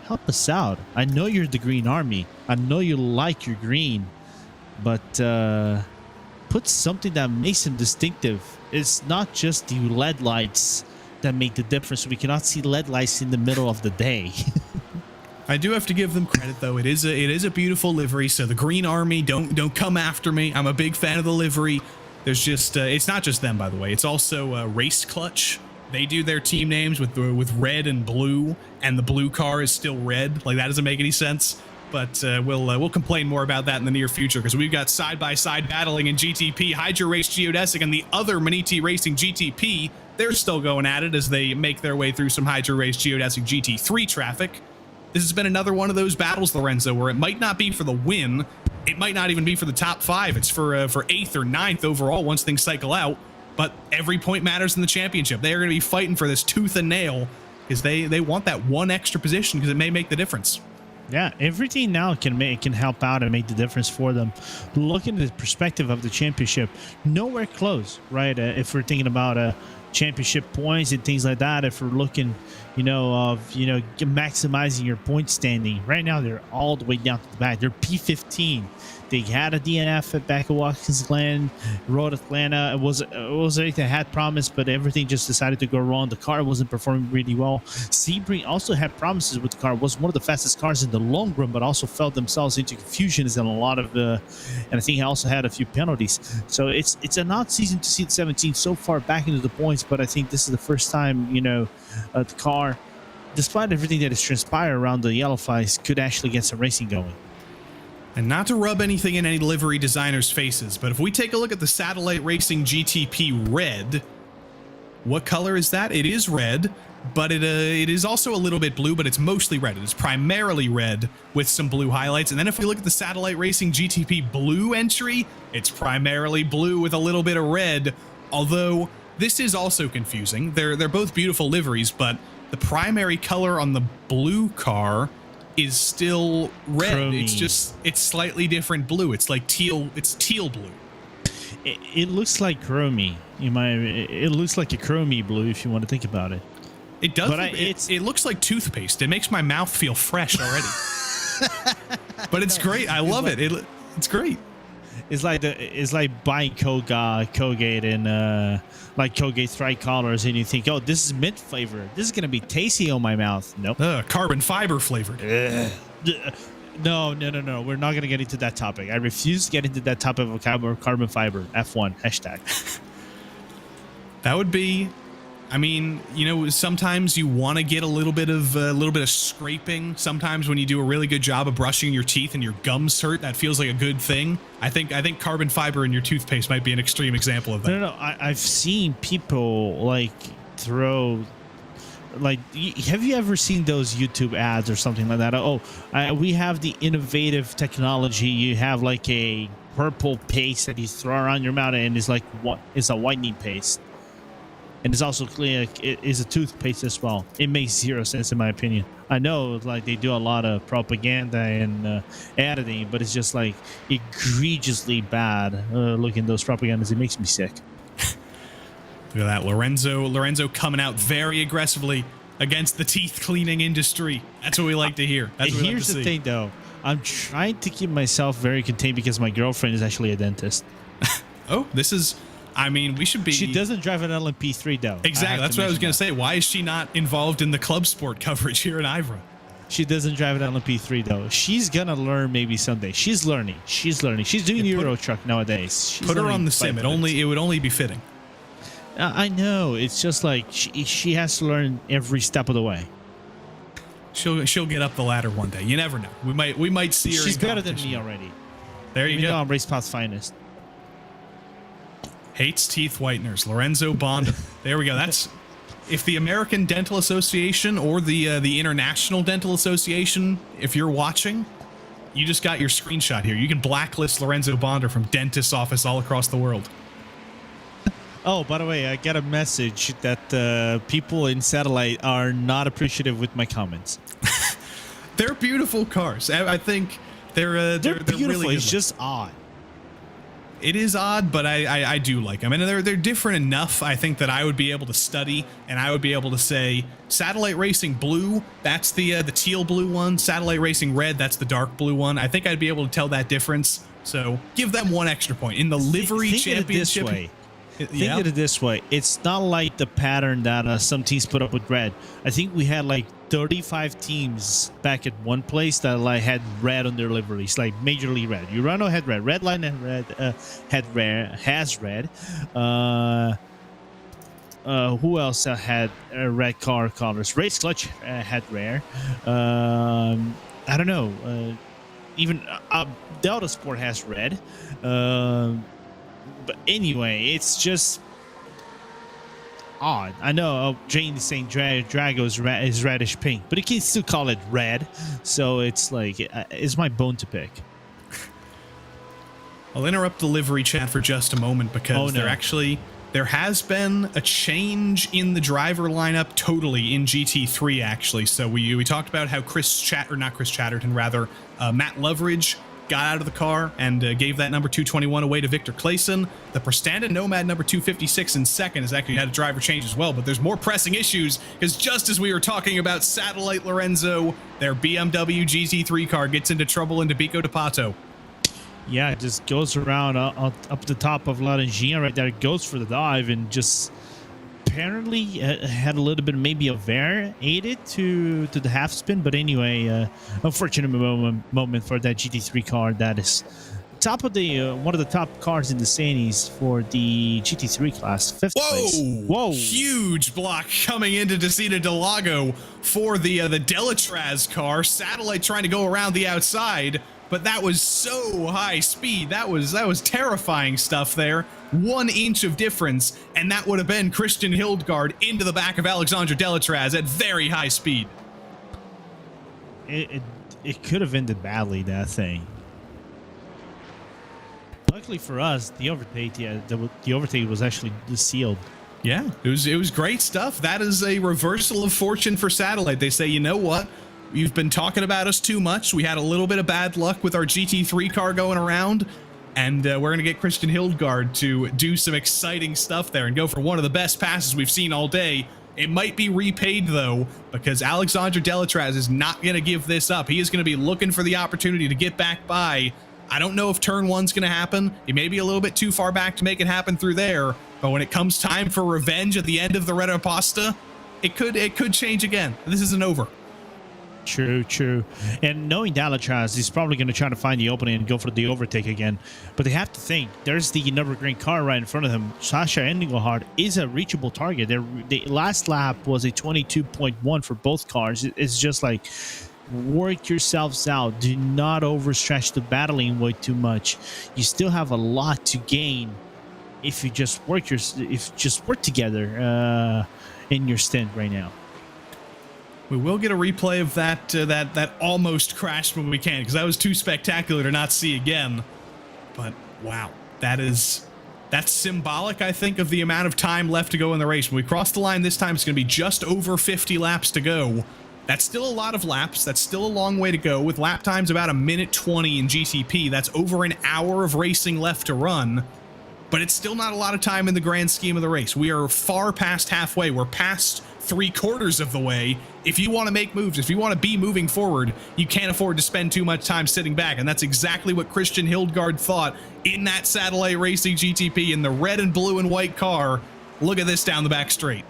Speaker 4: help us out. I know you're the Green Army. I know you like your green, but put something that makes them distinctive. It's not just the LED lights that make the difference. We cannot see LED lights in the middle of the day.
Speaker 3: I do have to give them credit, though. It is a beautiful livery. So the Green Army, don't come after me. I'm a big fan of the livery. There's just it's not just them, by the way. It's also Race Clutch. They do their team names with red and blue, and the blue car is still red. Like, that doesn't make any sense. But we'll complain more about that in the near future, because we've got side-by-side battling in GTP. Hydra Race Geodesic and the other Maniti Racing GTP, they're still going at it as they make their way through some Hydra Race Geodesic GT3 traffic. this has been another one of those battles, Lorenzo, where it might not be for the win. It might not even be for the top 5. It's for 8th or 9th overall once things cycle out. But every point matters in the championship. They are going to be fighting for this tooth and nail because they want that one extra position because it may make the difference.
Speaker 4: Yeah, everything now can help out and make the difference for them. Look at the perspective of the championship, nowhere close, right? If we're thinking about championship points and things like that, if we're looking, maximizing your point standing, right now they're all the way down to the back. They're P15. They had a DNF back at Watkins Glen, Road Atlanta. It was anything that had promise, but everything just decided to go wrong. The car wasn't performing really well. Sebring also had promises with the car. It was one of the fastest cars in the long run, but also fell themselves into confusions and a lot of and I think he also had a few penalties. So it's an odd season to see the 17 so far back into the points, but I think this is the first time, the car, despite everything that has transpired around the yellow flags, could actually get some racing going.
Speaker 3: And not to rub anything in any livery designers' faces, but if we take a look at the Satellite Racing GTP Red, what color is that? It is red, but it is also a little bit blue, but it's mostly red. It is primarily red with some blue highlights. And then if we look at the Satellite Racing GTP Blue entry, it's primarily blue with a little bit of red, although this is also confusing. They're both beautiful liveries, but the primary color on the blue car is still red.
Speaker 4: Chromey.
Speaker 3: It's slightly different blue. It's like teal. It's teal blue.
Speaker 4: It looks like chromey. It looks like a chromey blue if you want to think about it.
Speaker 3: It does.
Speaker 4: But
Speaker 3: it looks like toothpaste. It makes my mouth feel fresh already. But it's great. I love it. It's great.
Speaker 4: It's like buying Colgate and like Colgate tricolors, and you think, oh, this is mint flavor. This is gonna be tasty on my mouth. Nope.
Speaker 3: Carbon fiber flavored.
Speaker 4: No. We're not gonna get into that topic. I refuse to get into that topic of carbon fiber. F1 hashtag.
Speaker 3: That would be. I mean, sometimes you want to get a little bit of scraping. Sometimes when you do a really good job of brushing your teeth and your gums hurt, that feels like a good thing. I think carbon fiber in your toothpaste might be an extreme example of that.
Speaker 4: No. I've seen people throw. Have you ever seen those YouTube ads or something like that? We have the innovative technology. You have a purple paste that you throw around your mouth, and it's it's a whitening paste. And it's also clear it is a toothpaste as well. It makes zero sense in my opinion. I know they do a lot of propaganda and editing, but it's just egregiously bad looking those propagandas. It makes me sick.
Speaker 3: Look at that, Lorenzo coming out very aggressively against the teeth cleaning industry. That's what we like to hear. That's what we like to see.
Speaker 4: Here's the thing though. I'm trying to keep myself very contained because my girlfriend is actually a dentist.
Speaker 3: Oh, we should be...
Speaker 4: She doesn't drive an LMP3, though.
Speaker 3: Exactly. That's what I was going to say. Why is she not involved in the club sport coverage here in IVRA?
Speaker 4: She doesn't drive an LMP3, though. She's going to learn maybe someday. She's learning. She's doing Euro truck nowadays.
Speaker 3: Put her on the sim. It would only be fitting.
Speaker 4: I know. It's just she has to learn every step of the way.
Speaker 3: She'll get up the ladder one day. You never know. We might see her.
Speaker 4: She's better than me already.
Speaker 3: There you go.
Speaker 4: I'm RaceSpot's finest.
Speaker 3: Hates teeth whiteners. Lorenzo Bonda. There we go. That's if the American Dental Association or the International Dental Association, if you're watching, you just got your screenshot here. You can blacklist Lorenzo Bonda from dentist's office all across the world.
Speaker 4: Oh, by the way, I got a message that people in Satellite are not appreciative with my comments.
Speaker 3: They're beautiful cars. I think they're
Speaker 4: beautiful.
Speaker 3: Really
Speaker 4: it's just odd.
Speaker 3: It is odd, but I do like them. And they're different enough, I think, that I would be able to study, and I would be able to say, Satellite Racing Blue, that's the teal blue one. Satellite Racing Red, that's the dark blue one. I think I'd be able to tell that difference. So give them one extra point. In the livery championship...
Speaker 4: Think of it this way. It's not like the pattern that some teams put up with red. I think we had 35 teams back at one place that had red on their liveries, majorly red. Urano had red. Redline has red. Who else had red car colors? Race Clutch had rare. I don't know. Even Delta Sport has red. But anyway, it's just odd. I know Jane is saying Drago is reddish pink, but you can still call it red. So it's like, it's my bone to pick.
Speaker 3: I'll interrupt the livery chat for just a moment because there has been a change in the driver lineup totally in GT3 actually. So we talked about how Matt Loveridge got out of the car and gave that number 221 away to Victor Clason. The Prestanda Nomad number 256 in second has actually had a driver change as well, but there's more pressing issues because just as we were talking about Satellite Lorenzo, their BMW GT3 car gets into trouble into Bico de Pato.
Speaker 4: Yeah, it just goes around up the top of Laranjinha right there. It goes for the dive and just apparently had a little bit maybe of air aided to the half spin. But anyway, unfortunate moment for that GT3 car. That is top of the one of the top cars in the series for the GT3 class, fifth place. Whoa!
Speaker 3: Huge block coming into Descida del Lago for the Delatraz car. Satellite trying to go around the outside. But that was so high speed. That was terrifying stuff there. 1 inch of difference, and that would have been Christian Hildgaard into the back of Alexandre Delatraz at very high speed.
Speaker 4: It could have ended badly, that thing. Luckily for us, the overtake, the overtake was actually sealed.
Speaker 3: Yeah, it was great stuff. That is a reversal of fortune for Satellite. They say, you know what? You've been talking about us too much. We had a little bit of bad luck with our GT3 car going around, and we're going to get Christian Hildgaard to do some exciting stuff there and go for one of the best passes we've seen all day. It might be repaid, though, because Alexandre Delatraz is not going to give this up. He is going to be looking for the opportunity to get back by. I don't know if turn one's going to happen. He may be a little bit too far back to make it happen through there, but when it comes time for revenge at the end of the Red Aposta, it could change again. This isn't over.
Speaker 4: True. And knowing Delatraz, he's probably going to try to find the opening and go for the overtake again. But they have to think, there's the number green car right in front of him. Sasha Engelhardt is a reachable target. The last lap was a 22.1 for both cars. It's just like, work yourselves out. Do not overstretch the battling way too much. You still have a lot to gain if you just work together in your stint right now.
Speaker 3: We will get a replay of that almost crash when we can, because that was too spectacular to not see again. But wow, that's symbolic, I think, of the amount of time left to go in the race. When we cross the line this time, it's going to be just over 50 laps to go. That's still a lot of laps. That's still a long way to go. With lap times about 1:20 in GTP, that's over an hour of racing left to run. But it's still not a lot of time in the grand scheme of the race. We are far past halfway. We're past 3/4 of the way. If you want to make moves, if you want to be moving forward, you can't afford to spend too much time sitting back. And that's exactly what Christian Hildgaard thought in that Satellite Racing GTP in the red and blue and white car. Look at this down the back straight.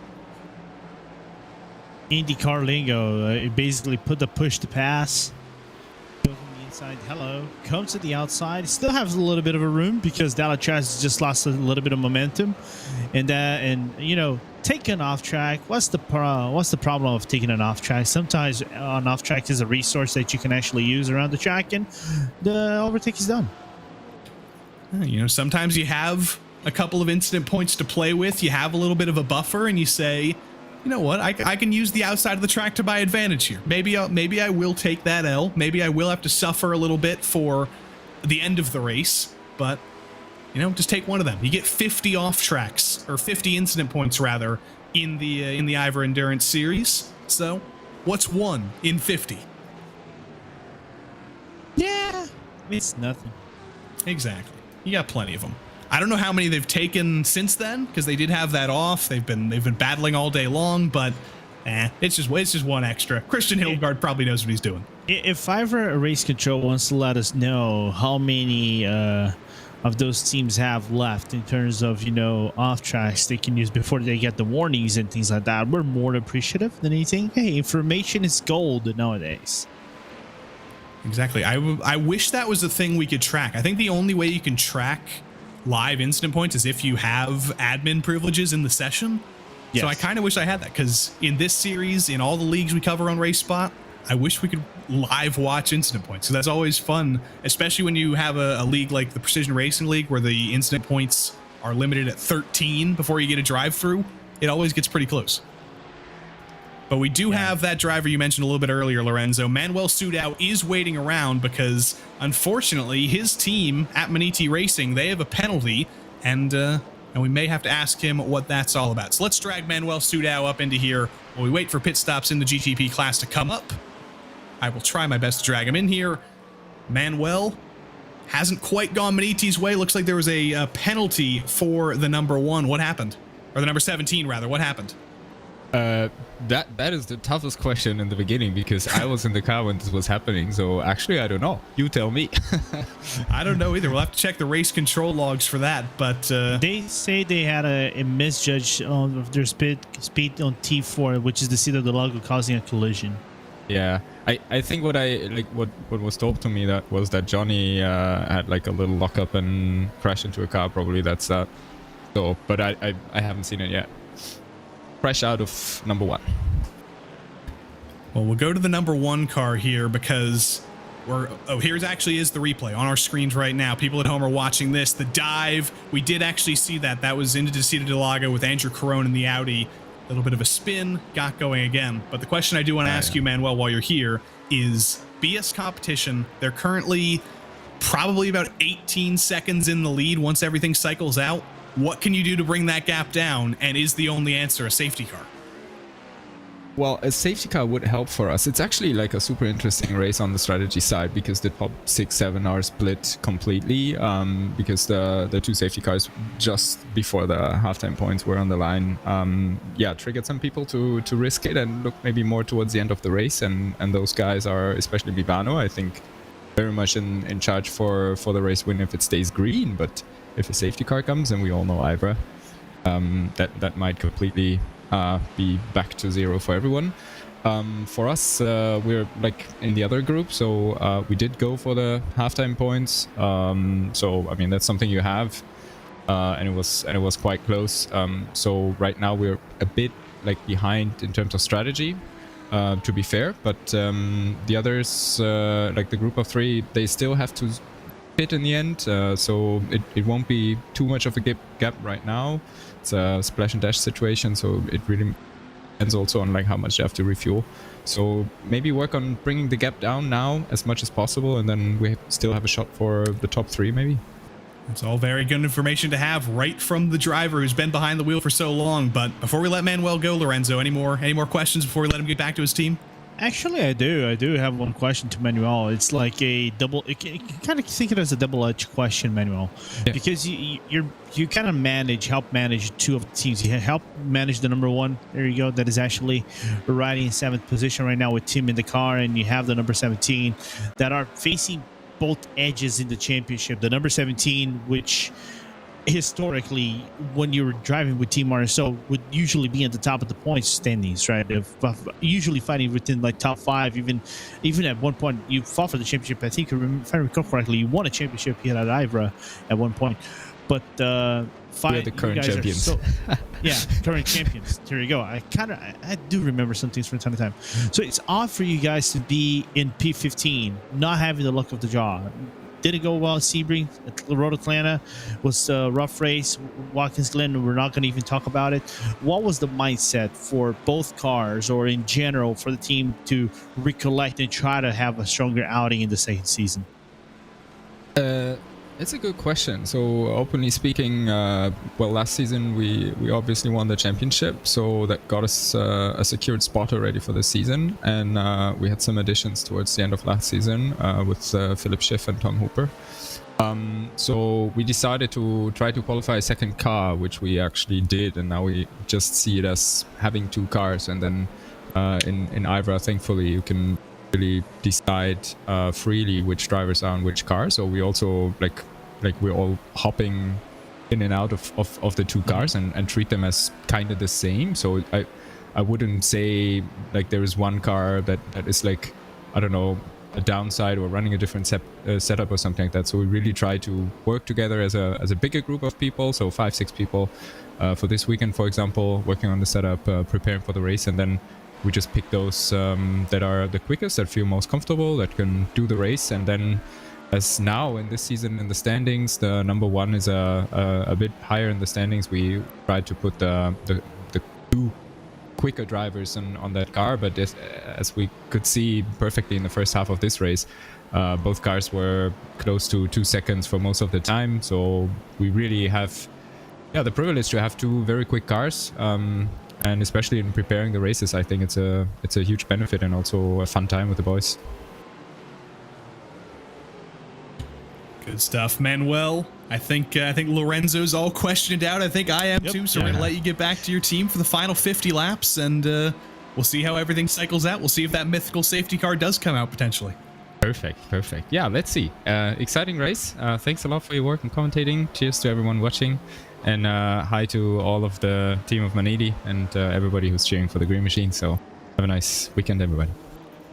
Speaker 4: IndyCar lingo, it basically put the push to pass. Goes on the inside, hello, comes to the outside, still has a little bit of a room because Delatraz just lost a little bit of momentum, and you know, take an off track. What's the problem of taking an off track? Sometimes an off track is a resource that you can actually use around the track, and the overtake is done.
Speaker 3: You know, sometimes you have a couple of incident points to play with. You have a little bit of a buffer, and you say, you know what, I can use the outside of the track to my advantage here. Maybe I will take that L. Maybe I will have to suffer a little bit for the end of the race, but you know, just take one of them. You get 50 off tracks, or 50 incident points rather, in the IVRA Endurance Series. So, what's 1 in 50?
Speaker 4: Yeah, it's nothing.
Speaker 3: Exactly. You got plenty of them. I don't know how many they've taken since then, because they did have that off. They've been battling all day long, but it's just one extra. Christian Hildgaard probably knows what he's doing.
Speaker 4: If IVRA Race Control wants to let us know how many of those teams have left in terms of, you know, off tracks they can use before they get the warnings and things like that, we're more appreciative than anything. Hey, information is gold nowadays.
Speaker 3: Exactly. I wish that was a thing we could track. I think the only way you can track live incident points is if you have admin privileges in the session. Yes. So I kind of wish I had that, because in this series, in all the leagues we cover on RaceSpot, I wish we could live watch incident points. So that's always fun, especially when you have a league like the Precision Racing League where the incident points are limited at 13 before you get a drive through. it always gets pretty close. But we do have that driver you mentioned a little bit earlier, Lorenzo. Manuel Sudau is waiting around because, unfortunately, his team at Maniti Racing, they have a penalty, and we may have to ask him what that's all about. So let's drag Manuel Sudau up into here while we wait for pit stops in the GTP class to come up. I will try my best to drag him in here. Manuel hasn't quite gone Maniti's way. Looks like there was a penalty for the number 1. What happened? Or the number 17, rather. What happened?
Speaker 5: That is the toughest question in the beginning because I was in the car when this was happening. So actually, I don't know. You tell me.
Speaker 3: I don't know either. We'll have to check the race control logs for that. But
Speaker 4: they say they had a misjudge of their speed on T4, which is the seat of the logo, causing a collision.
Speaker 5: Yeah, I think what was told to me that was that Johnny had like a little lockup and crashed into a car. Probably that's that. So, but I haven't seen it yet. Fresh out of number 1.
Speaker 3: Well, we'll go to the number 1 car here because here's actually is the replay on our screens right now. People at home are watching this. The dive, we did actually see that. That was into Interlagos with Andrew Carone in the Audi. A little bit of a spin, got going again. But the question I do want to ask you, Manuel, while you're here is BS Competition. They're currently probably about 18 seconds in the lead once everything cycles out. What can you do to bring that gap down? And is the only answer a safety car?
Speaker 5: Well, a safety car would help for us. It's actually like a super interesting race on the strategy side because the top 6-7 are split completely because the 2 safety cars just before the halftime points were on the line. Triggered some people to risk it and look maybe more towards the end of the race. And those guys are, especially Bibano, I think, very much in charge for the race win if it stays green. But if a safety car comes, and we all know IVRA, that might completely be back to 0 for everyone. For us, we're like in the other group, so we did go for the halftime points. So I mean that's something you have, and it was quite close. So right now we're a bit like behind in terms of strategy, to be fair. But the others, like the group of 3, they still have to pit in the end, so it won't be too much of a gap right now. It's a splash and dash situation, so it really depends also on like how much you have to refuel. So maybe work on bringing the gap down now as much as possible, and then we still have a shot for the top 3 maybe.
Speaker 3: It's all very good information to have right from the driver who's been behind the wheel for so long. But before we let Manuel go, Lorenzo, any more questions before we let him get back to his team?
Speaker 4: Actually, I do have one question to Manuel. It's like a double. You can kind of think it as a double-edged question, Manuel, because you kind of help manage 2 of the teams. You help manage the number 1. There you go. That is actually riding in 7th position right now with Tim in the car, and you have the number 17 that are facing both edges in the championship. The number 17, which historically, when you were driving with Team RSO, would usually be at the top of the points standings, right? Usually fighting within like top 5. Even at one point, you fought for the championship. I think, if I recall correctly, you won a championship here at IVRA at one point. But
Speaker 5: we're the current champions.
Speaker 4: Current champions. There you go. I do remember some things from time to time. So it's odd for you guys to be in P15, not having the luck of the draw. Didn't go well at Sebring. Road Atlanta was a rough race. Watkins Glen, we're not going to even talk about it. What was the mindset for both cars, or in general for the team, to recollect and try to have a stronger outing in the second season?
Speaker 5: It's a good question. So openly speaking, last season we obviously won the championship, so that got us a secured spot already for this season, and we had some additions towards the end of last season with Philip Schiff and Tom Hooper. So we decided to try to qualify a second car, which we actually did, and now we just see it as having 2 cars, and then in IVRA, thankfully, you can really decide freely which drivers are on which car. So we also like we're all hopping in and out of the 2 cars and treat them as kind of the same. So I wouldn't say like there is one car that is like, I don't know, a downside or running a different setup or something like that. So we really try to work together as a bigger group of people, so 5-6 people for this weekend, for example, working on the setup, preparing for the race, and then we just pick those that are the quickest, that feel most comfortable, that can do the race. And then, as now in this season in the standings, the number 1 is a bit higher in the standings. We try to put the quicker drivers on that car, but as we could see perfectly in the first half of this race, both cars were close to 2 seconds for most of the time. So we really have the privilege to have two very quick cars, and especially in preparing the races, I think it's a huge benefit and also a fun time with the boys.
Speaker 3: Good stuff, Manuel. I think Lorenzo's all questioned out. I think I am too. So we're gonna let you get back to your team for the final 50 laps, and we'll see how everything cycles out. We'll see if that mythical safety car does come out potentially.
Speaker 5: Perfect. Yeah, let's see. Exciting race. Thanks a lot for your work and commentating. Cheers to everyone watching, and hi to all of the team of Manidi and everybody who's cheering for the Green Machine. So have a nice weekend, everybody.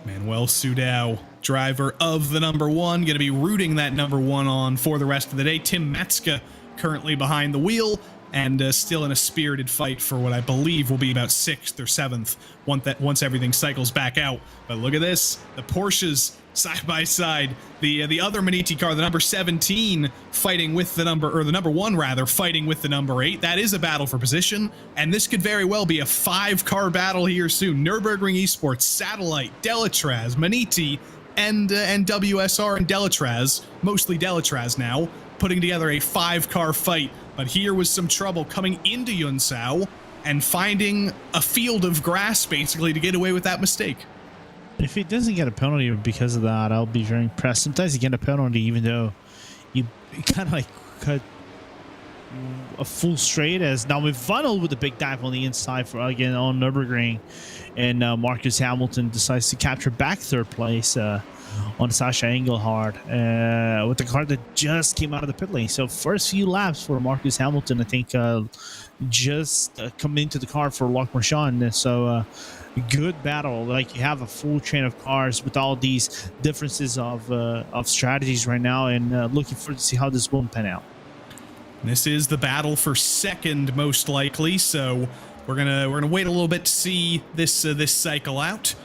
Speaker 3: Manuel Sudau, driver of the number one, going to be rooting that number one on for the rest of the day. Tim Metzka currently behind the wheel and still in a spirited fight for what I believe will be about 6th or 7th once everything cycles back out. But look at this, the Porsches side by side, the other Maniti car, the number 17 fighting with the number one rather, fighting with the number 8. That is a battle for position, and this could very well be a 5-car battle here soon. Nürburgring Esports, Satellite, Delatraz, Maniti, and WSR and Delatraz, mostly Delatraz now, putting together a 5-car fight. But here was some trouble coming into Heusinkveld and finding a field of grass basically to get away with that mistake.
Speaker 4: If he doesn't get a penalty because of that, I'll be very impressed. Sometimes you get a penalty even though you kind of like cut a full straight, as now we've funneled with a big dive on the inside for again on Nürburgring, and Marcus Hamilton decides to capture back 3rd place on Sasha Engelhard with the car that just came out of the pit lane. So first few laps for Marcus Hamilton, I think, just come into the car for Loc Marchand. So good battle. Like, you have a full train of cars with all these differences of strategies right now, and looking forward to see how this will pan out.
Speaker 3: This is the battle for 2nd most likely, so we're gonna wait a little bit to see this cycle out.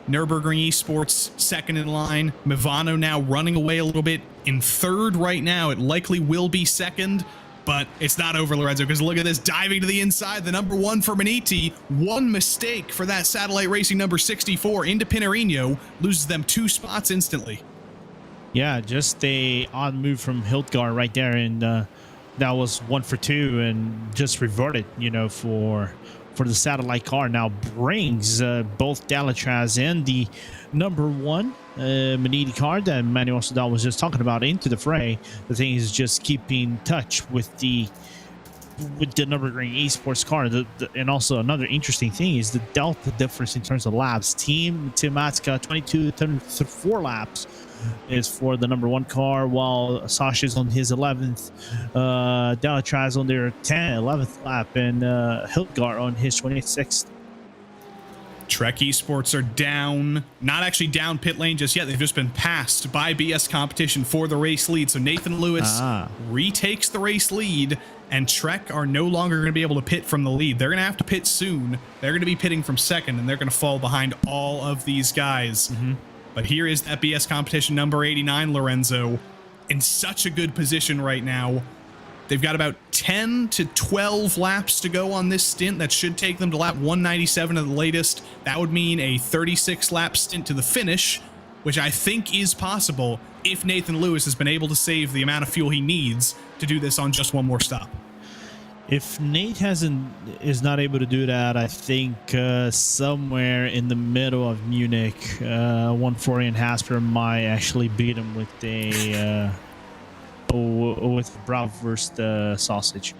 Speaker 3: Nürburgring Esports 2nd in line. Mivano now running away a little bit in 3rd right now. It likely will be 2nd, but it's not over, Lorenzo, because look at this, diving to the inside, the number 1 for Maniti. One mistake for that Satellite Racing number 64 into Pinarino, loses them 2 spots instantly.
Speaker 4: Yeah, just a odd move from Hildgaard right there, and that was 1 for 2 and just reverted, for the Satellite car. Now brings both Delatraz and the number 1 Maniti car that Manuel Sudau was just talking about into the fray. The thing is just keeping touch with the Nürburgring Esports car. And also another interesting thing is the delta difference in terms of laps. Team Timatska 22 to 34 laps is for the number 1 car, while Sasha's on his 11th, Delatraz on their 11th lap, and Hildgaard on his 26th.
Speaker 3: Trek Esports are down, not actually down pit lane just yet. They've just been passed by BS Competition for the race lead. So Nathan Lewis retakes the race lead, and Trek are no longer going to be able to pit from the lead. They're going to have to pit soon. They're going to be pitting from 2nd, and they're going to fall behind all of these guys. But here is that BS Competition number 89, Lorenzo, in such a good position right now. They've got about 10 to 12 laps to go on this stint. That should take them to lap 197 at the latest. That would mean a 36-lap stint to the finish, which I think is possible if Nathan Lewis has been able to save the amount of fuel he needs to do this on just one more stop.
Speaker 4: If Nate is not able to do that, I think somewhere in the middle of Munich, 140 and Hasper might actually beat him with a with Bratwurst sausage.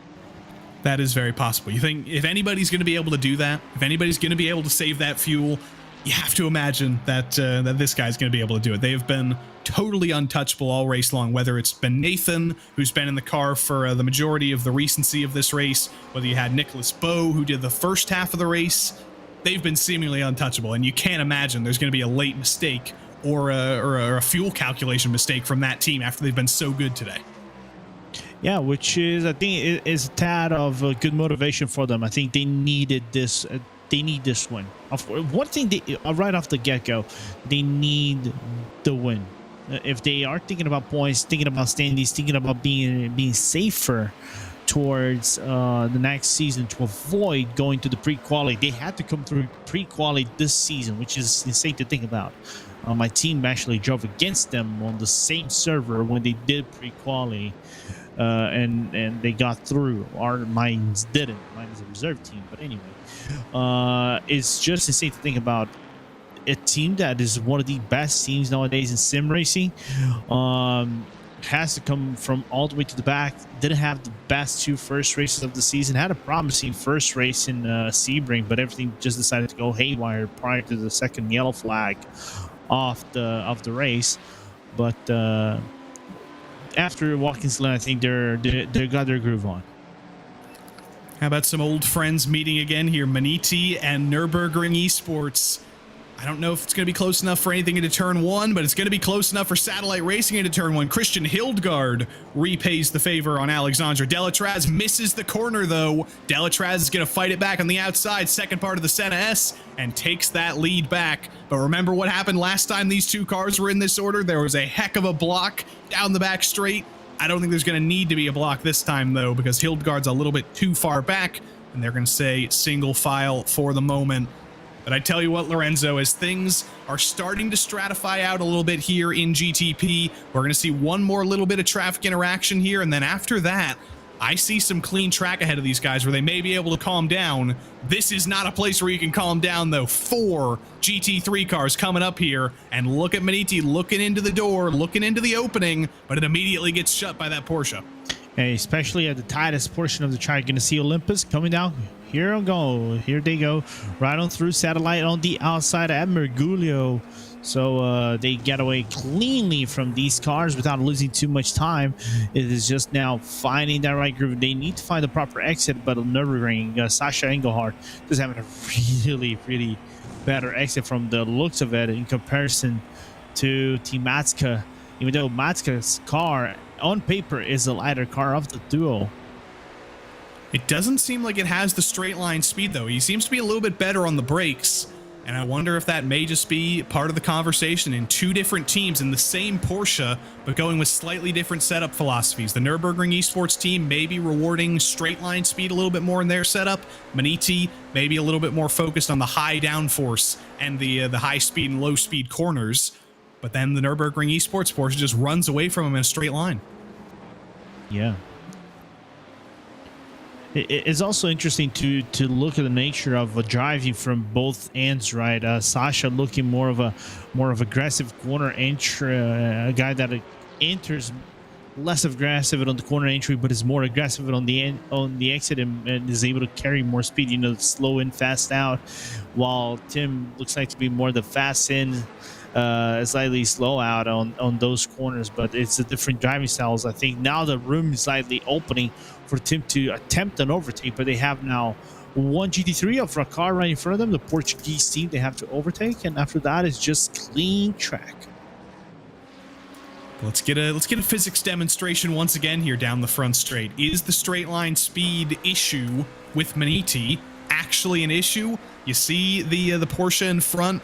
Speaker 3: That is very possible. You think if anybody's going to be able to do that, if anybody's going to be able to save that fuel, you have to imagine that that this guy's going to be able to do it. They have been totally untouchable all race long, whether it's been Nathan, who's been in the car for the majority of the recency of this race, whether you had Nicholas Bowe, who did the first half of the race. They've been seemingly untouchable, and you can't imagine there's going to be a late mistake or a fuel calculation mistake from that team after they've been so good today.
Speaker 4: Yeah, which is, I think, is a tad of good motivation for them. I think they needed this. They need this win. One thing, right off the get-go, they need the win. If they are thinking about points, thinking about standings, thinking about being safer towards the next season to avoid going to the pre-quali. They had to come through pre-quali this season, which is insane to think about. My team actually drove against them on the same server when they did pre-quali, and they got through. Mine didn't. Mine is a reserve team, but anyway, it's just insane to think about a team that is one of the best teams nowadays in sim racing. Has to come from all the way to the back. Didn't have the best 2 first races of the season. Had a promising first race in Sebring, but everything just decided to go haywire prior to the second yellow flag of the race. But after Watkins Glen, I think they got their groove on.
Speaker 3: How about some old friends meeting again here? Maniti and Nürburgring Esports. I don't know if it's going to be close enough for anything into turn 1, but it's going to be close enough for Satellite Racing into turn 1. Christian Hildgaard repays the favor on Alexandra. Delatraz misses the corner, though. Delatraz is going to fight it back on the outside, second part of the Senna S, and takes that lead back. But remember what happened last time these 2 cars were in this order? There was a heck of a block down the back straight. I don't think there's going to need to be a block this time, though, because Hildgaard's a little bit too far back, and they're going to say single file for the moment. But I tell you what, Lorenzo, as things are starting to stratify out a little bit here in GTP, we're going to see one more little bit of traffic interaction here. And then after that, I see some clean track ahead of these guys where they may be able to calm down. This is not a place where you can calm down, though. 4 GT3 cars coming up here. And look at Maniti looking into the door, looking into the opening, but it immediately gets shut by that Porsche.
Speaker 4: Hey, especially at the tightest portion of the track, you're going to see Olympus coming down. Here they go, right on through Satellite on the outside at Mergulio. So they get away cleanly from these cars without losing too much time. It is just now finding that right groove. They need to find the proper exit, but Nürburgring, Sasha Engelhardt is having a really better exit from the looks of it in comparison to Team Matska. Even though Matska's car on paper is the lighter car of the duo.
Speaker 3: It doesn't seem like it has the straight line speed, though. He seems to be a little bit better on the brakes, and I wonder if that may just be part of the conversation in 2 different teams in the same Porsche, but going with slightly different setup philosophies. The Nürburgring Esports team may be rewarding straight line speed a little bit more in their setup. Maniti may be a little bit more focused on the high downforce and the high speed and low speed corners, but then the Nürburgring Esports Porsche just runs away from him in a straight line.
Speaker 4: Yeah. It's also interesting to look at the nature of driving from both ends, right? Sasha looking more of aggressive corner entry, a guy that enters less aggressive on the corner entry, but is more aggressive on the exit and is able to carry more speed. Slow in, fast out. While Tim looks like to be more the fast in, slightly slow out on those corners. But it's a different driving styles. I think now the room is slightly opening for Tim to attempt an overtake, but they have now 1 GT3 of a car right in front of them, the Portuguese team they have to overtake, and after that is just clean track.
Speaker 3: Let's get a physics demonstration once again here down the front straight. Is the straight line speed issue with Maniti actually an issue? You see the Porsche in front,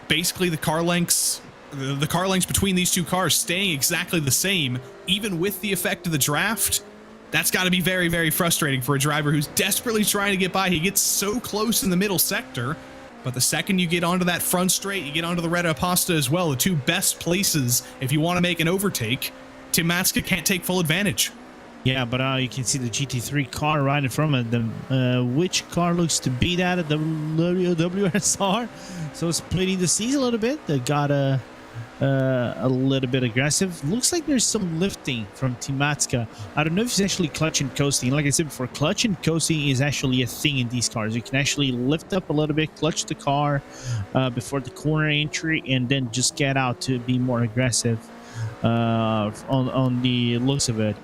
Speaker 3: basically the car lengths between these 2 cars staying exactly the same, even with the effect of the draft. That's got to be very, very frustrating for a driver who's desperately trying to get by. He gets so close in the middle sector, but the second you get onto that front straight, you get onto the Red Aposta as well, the 2 best places if you want to make an overtake. Tim Matska can't take full advantage.
Speaker 4: Yeah, but you can see the GT3 car right in front of them. Which car looks to be that? The WSR. So splitting the seas a little bit. They got a little bit aggressive. Looks like there's some lifting from Team Matska. I don't know if it's actually clutch and coasting. Like I said before, clutch and coasting is actually a thing in these cars. You can actually lift up a little bit, clutch the car before the corner entry, and then just get out to be more aggressive on the looks of it.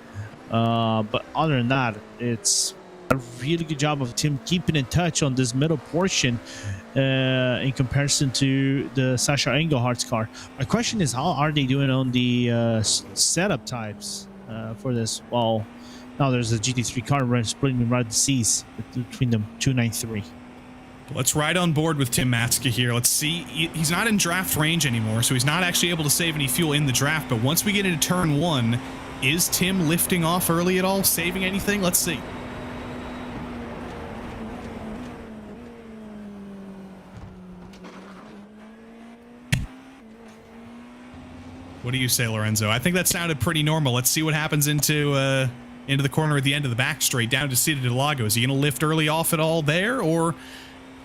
Speaker 4: But other than that, it's a really good job of Tim keeping in touch on this middle portion in comparison to the Sasha Engelhardt's car. My question is, how are they doing on the setup types for this? Well, now there's a GT3 car splitting right the seas between them, 293.
Speaker 3: Let's ride on board with Tim Matska here. Let's see. He's not in draft range anymore, so he's not actually able to save any fuel in the draft. But once we get into turn 1, Is Tim lifting off early at all, saving anything? Let's see. What do you say, Lorenzo? I think that sounded pretty normal. Let's see what happens into the corner at the end of the back straight down to Interlagos. Is he going to lift early off at all there, or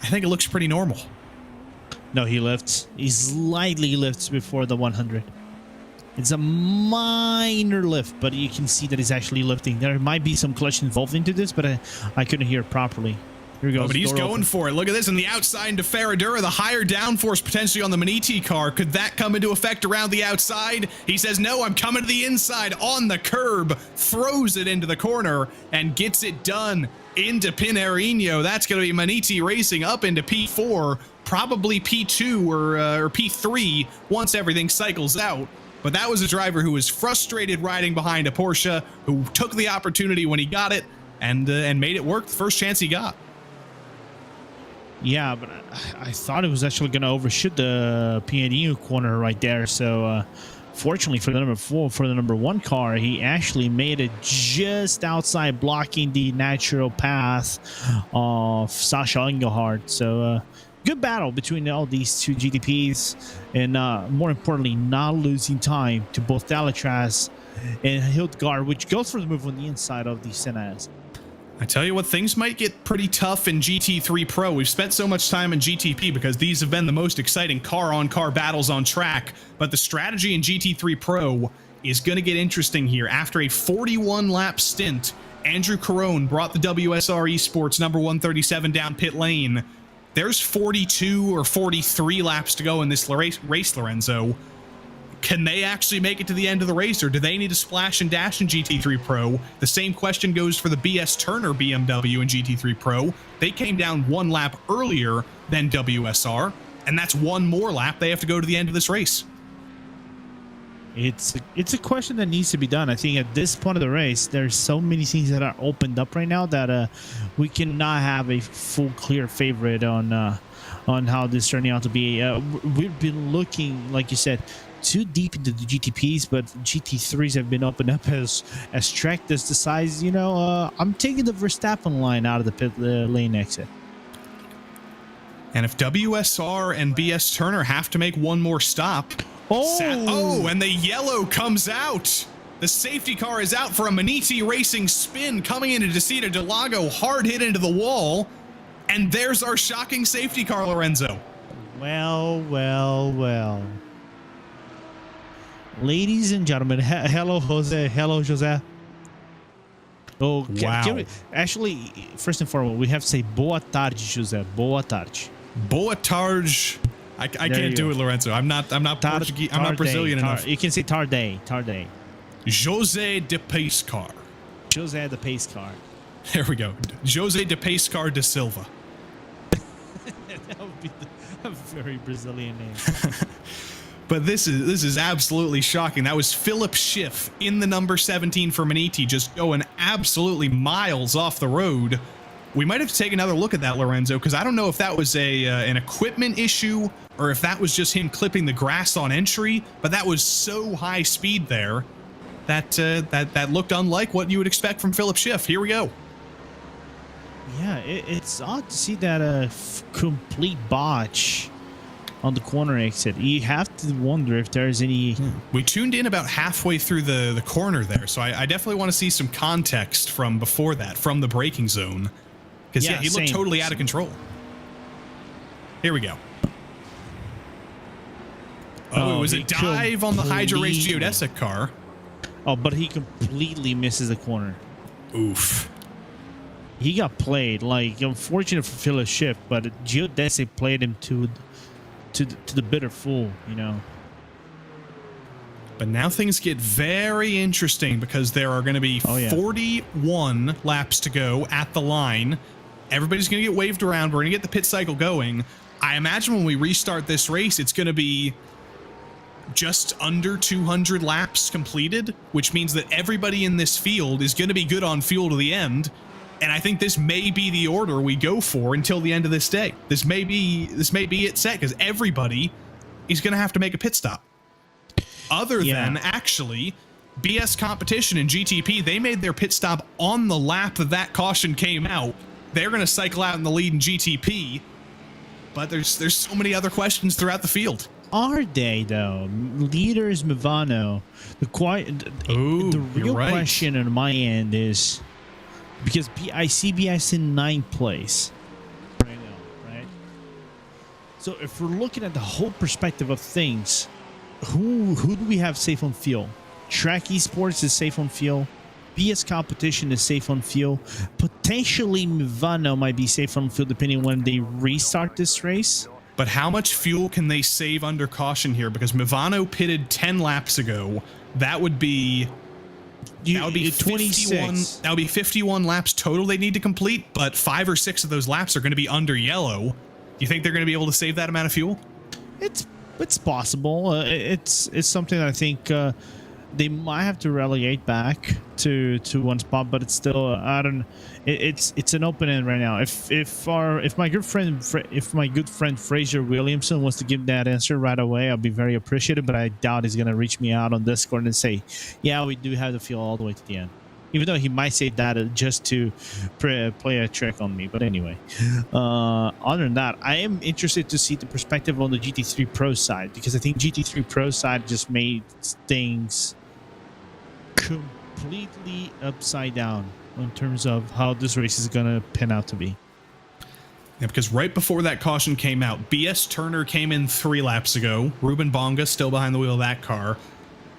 Speaker 3: I think it looks pretty normal.
Speaker 4: No, he lifts. He slightly lifts before the 100. It's a minor lift, but you can see that he's actually lifting. There might be some clutch involved into this, but I couldn't hear it properly. Here he goes.
Speaker 3: Oh, but he's going for it. Look at this. On the outside into Ferradura, the higher downforce potentially on the Maniti car. Could that come into effect around the outside? He says, no, I'm coming to the inside on the curb, throws it into the corner, and gets it done into Pinheirino. That's going to be Maniti racing up into P4, probably P2 or P3 once everything cycles out. But that was a driver who was frustrated riding behind a Porsche, who took the opportunity when he got it and made it work the first chance he got.
Speaker 4: Yeah, but I thought it was actually going to overshoot the Pinheirino corner right there. So, fortunately for the number 4, for the number 1 car, he actually made it just outside, blocking the natural path of Sasha Engelhardt. So, good battle between all these two GTPs, and more importantly, not losing time to both Delatraz and Hildegard, which goes for the move on the inside of the Senaz.
Speaker 3: I tell you what, things might get pretty tough in GT3 Pro. We've spent so much time in GTP because these have been the most exciting car-on-car battles on track, but the strategy in GT3 Pro is going to get interesting here. After a 41-lap stint, Andrew Carone brought the WSR Esports number 137 down pit lane. There's 42 or 43 laps to go in this race, Lorenzo. Can they actually make it to the end of the race, or do they need to splash and dash in GT3 Pro? The same question goes for the BS Turner BMW in GT3 Pro. They came down 1 lap earlier than WSR, and that's 1 more lap they have to go to the end of this race.
Speaker 4: It's a question that needs to be done. I think at this point of the race, there's so many things that are opened up right now that we cannot have a full clear favorite on how this turning out to be. We've been looking, like you said, too deep into the GTPs, but GT3s have been opened up as track this decides, you know, I'm taking the Verstappen line out of the pit lane exit.
Speaker 3: And if WSR and BS Turner have to make 1 more stop, and the yellow comes out. The safety car is out for a Maniti Racing spin coming into Desida Delago, hard hit into the wall, and there's our shocking safety car, Lorenzo.
Speaker 4: Well. Ladies and gentlemen, hello, Jose. Hello, Jose. Oh,
Speaker 3: wow.
Speaker 4: Actually, first and foremost, we have to say boa tarde, Jose. Boa tarde.
Speaker 3: Boa tarde. I can't do it, Lorenzo. I'm not Portuguese. I'm not Brazilian enough.
Speaker 4: You can say tarde.
Speaker 3: Jose de Pacecar.
Speaker 4: Jose de Pacecar.
Speaker 3: There we go. Jose de Pacecar de Silva.
Speaker 4: That would be a very Brazilian name.
Speaker 3: But this is absolutely shocking. That was Philip Schiff in the number 17 for Maniti, just going absolutely miles off the road. We might have to take another look at that, Lorenzo, because I don't know if that was an equipment issue or if that was just him clipping the grass on entry, but that was so high speed there that looked unlike what you would expect from Philip Schiff. Here we go.
Speaker 4: Yeah, it's odd to see that complete botch on the corner exit. You have to wonder if there's any...
Speaker 3: We tuned in about halfway through the corner there, so I definitely want to see some context from before that, from the braking zone. Because, he looked totally out of control. Here we go. Oh, it was a dive on the Hydra Race Geodesic car.
Speaker 4: Oh, but he completely misses the corner.
Speaker 3: Oof.
Speaker 4: He got played. Like, unfortunate for Philip Schiff, but Geodesic played him to the bitter full, you know.
Speaker 3: But now things get very interesting because there are going to be 41 laps to go at the line. Everybody's going to get waved around. We're going to get the pit cycle going. I imagine when we restart this race, it's going to be just under 200 laps completed, which means that everybody in this field is going to be good on fuel to the end. And I think this may be the order we go for until the end of this day. This may be it set because everybody is going to have to make a pit stop. Other than actually BS Competition and GTP, they made their pit stop on the lap that caution came out. They're going to cycle out in the lead in GTP, but there's so many other questions throughout the field.
Speaker 4: Are they, though? Leader is Movano. The real question on my end is, because I see BS in 9th place right now, right? So if we're looking at the whole perspective of things, who do we have safe on fuel? Track Esports is safe on fuel. BS Competition is safe on fuel. Potentially Movano might be safe on fuel depending on when they restart this race.
Speaker 3: But how much fuel can they save under caution here? Because Movano pitted 10 laps ago. That would be
Speaker 4: 26.
Speaker 3: That would be 51 laps total they need to complete, but 5 or 6 of those laps are going to be under yellow. Do you think they're going to be able to save that amount of fuel?
Speaker 4: It's possible. It's something that I think they might have to relegate back to one spot, but it's still it's an open end right now. If my good friend Fraser Williamson wants to give that answer right away, I'll be very appreciative, but I doubt he's gonna reach me out on Discord and say, yeah, we do have the fuel all the way to the end, even though he might say that just to play a trick on me. But anyway, other than that, I am interested to see the perspective on the GT3 Pro side, because I think GT3 Pro side just made things completely upside down in terms of how this race is going to pan out to be.
Speaker 3: Yeah, because right before that caution came out, BS Turner came in 3 laps ago. Ruben Bonga still behind the wheel of that car.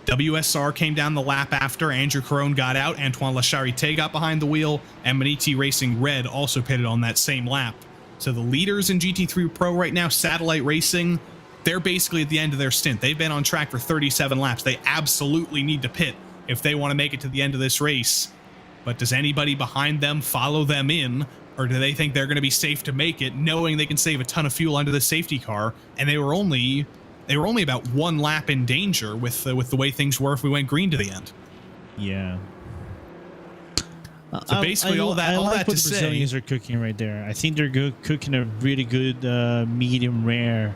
Speaker 3: WSR came down the lap after. Andrew Carone got out. Antoine Lacharité got behind the wheel. And Maniti Racing Red also pitted on that same lap. So the leaders in GT3 Pro right now, Satellite Racing, they're basically at the end of their stint. They've been on track for 37 laps. They absolutely need to pit if they want to make it to the end of this race. But does anybody behind them follow them in, or do they think they're going to be safe to make it, knowing they can save a ton of fuel under the safety car? And they were only about 1 lap in danger with the way things were if we went green to the end.
Speaker 4: Yeah.
Speaker 3: So basically, all that
Speaker 4: what
Speaker 3: to
Speaker 4: the
Speaker 3: say,
Speaker 4: Brazilians are cooking right there. I think they're cooking a really good medium rare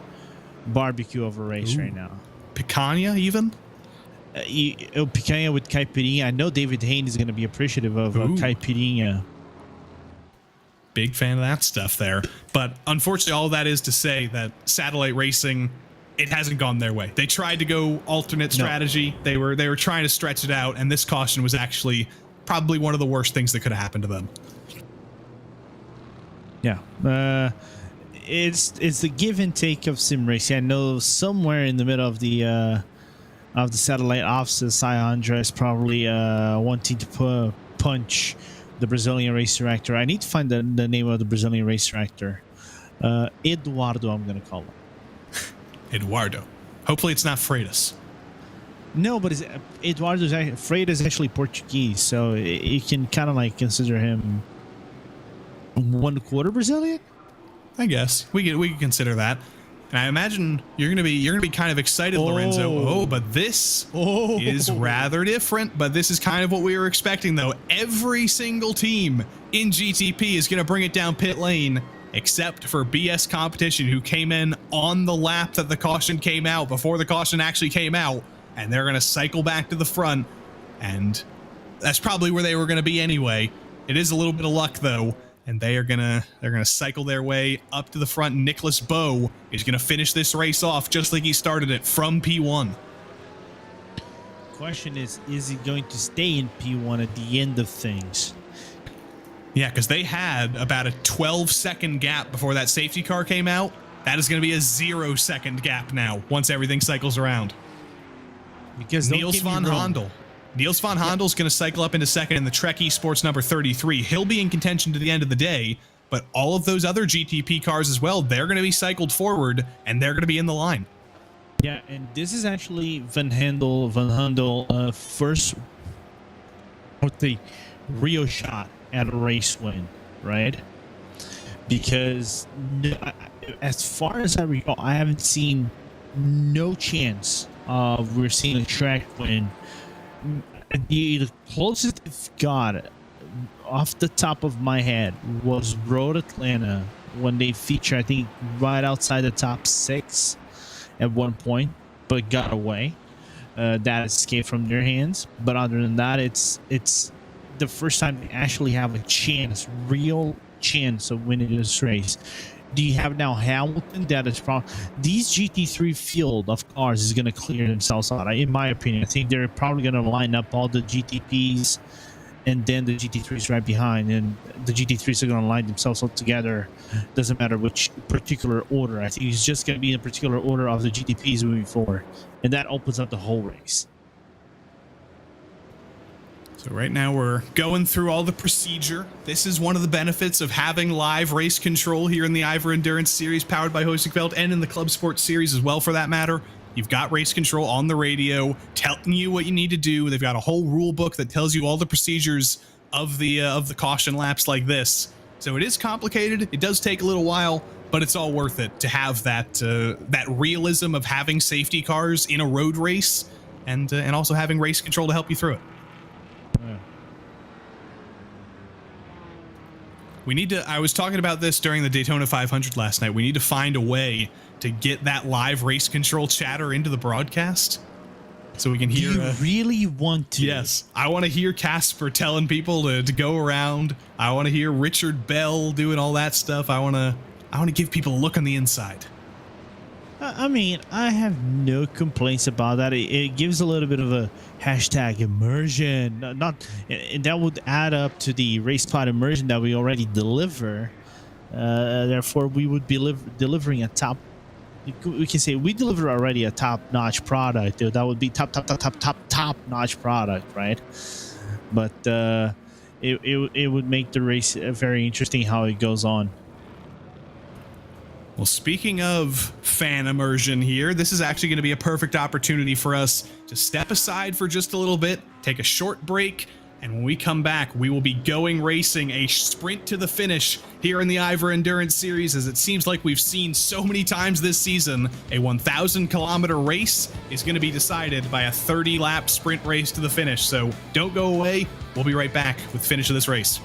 Speaker 4: barbecue of a race right now.
Speaker 3: Picanha even.
Speaker 4: Picanha with caipirinha. I know David Hayne is going to be appreciative of caipirinha.
Speaker 3: Big fan of that stuff there. But unfortunately, all that is to say that Satellite Racing, it hasn't gone their way. They tried to go alternate strategy. They were trying to stretch it out, and this caution was actually probably one of the worst things that could have happened to them.
Speaker 4: Yeah. It's the give and take of sim racing. I know somewhere in the middle of the satellite offices, Sai Andra is probably wanting to punch the Brazilian race director. I need to find the name of the Brazilian race director. Eduardo, I'm going to call him.
Speaker 3: Eduardo. Hopefully it's not Freitas.
Speaker 4: No, but Freitas is actually Portuguese, so you can kind of like consider him 1/4 Brazilian.
Speaker 3: I guess we can consider that. And I imagine you're gonna be kind of excited, Lorenzo. But this is rather different. But this is kind of what we were expecting, though. Every single team in GTP is gonna bring it down pit lane, except for BS Competition, who came in on the lap that the caution came out, before the caution actually came out, and they're gonna cycle back to the front, and that's probably where they were gonna be anyway. It is a little bit of luck, though. And they're gonna cycle their way up to the front. Nicholas Bowe is gonna finish this race off just like he started it, from P1.
Speaker 4: Question is he going to stay in P1 at the end of things?
Speaker 3: Yeah, because they had about a 12-second gap before that safety car came out. That is gonna be a 0-second gap now once everything cycles around.
Speaker 4: Because
Speaker 3: Niels van Hondel. Niels van Hondel's going to cycle up into second in the Trek Esports number 33. He'll be in contention to the end of the day, but all of those other GTP cars as well, they're going to be cycled forward, and they're going to be in the line.
Speaker 4: Yeah, and this is actually Van Handel first with the real shot at a race win, right? Because as far as I recall, I haven't seen no chance of we're seeing a track win. The closest I've got off the top of my head was Road Atlanta, when they feature, I think, right outside the top 6 at one point, but got away. that escape from their hands. But other than that, it's the first time they actually have a chance, real chance of winning this race. Do you have now Hamilton? That is probably these GT3 field of cars is going to clear themselves out. In my opinion, I think they're probably going to line up all the GTPs and then the GT3s right behind, and the GT3s are going to line themselves up together. Doesn't matter which particular order. I think it's just going to be in a particular order of the GTPs moving forward, and that opens up the whole race.
Speaker 3: So right now we're going through all the procedure. This is one of the benefits of having live race control here in the IVRA Endurance Series powered by Heusinkveld, and in the Club Sport Series as well for that matter. You've got race control on the radio telling you what you need to do. They've got a whole rule book that tells you all the procedures of the caution laps like this. So it is complicated. It does take a little while, but it's all worth it to have that realism of having safety cars in a road race, and also having race control to help you through it. We need to, I was talking about this during the Daytona 500 last night. We need to find a way to get that live race control chatter into the broadcast so we can hear.
Speaker 4: Do you really want to?
Speaker 3: Yes. I want to hear Casper telling people to go around. I want to hear Richard Bell doing all that stuff. I want to give people a look on the inside.
Speaker 4: I mean, I have no complaints about that. It gives a little bit of a hashtag immersion, and that would add up to the race pod immersion that we already deliver. Therefore, we would be delivering a top. We can say we deliver already a top-notch product. That would be top-notch product, right? But it would make the race very interesting how it goes on.
Speaker 3: Well, speaking of fan immersion here, this is actually going to be a perfect opportunity for us to step aside for just a little bit, take a short break, and when we come back, we will be going racing a sprint to the finish here in the IVRA Endurance Series, as it seems like we've seen so many times this season. A 1,000-kilometer race is going to be decided by a 30-lap sprint race to the finish, so don't go away. We'll be right back with the finish of this race.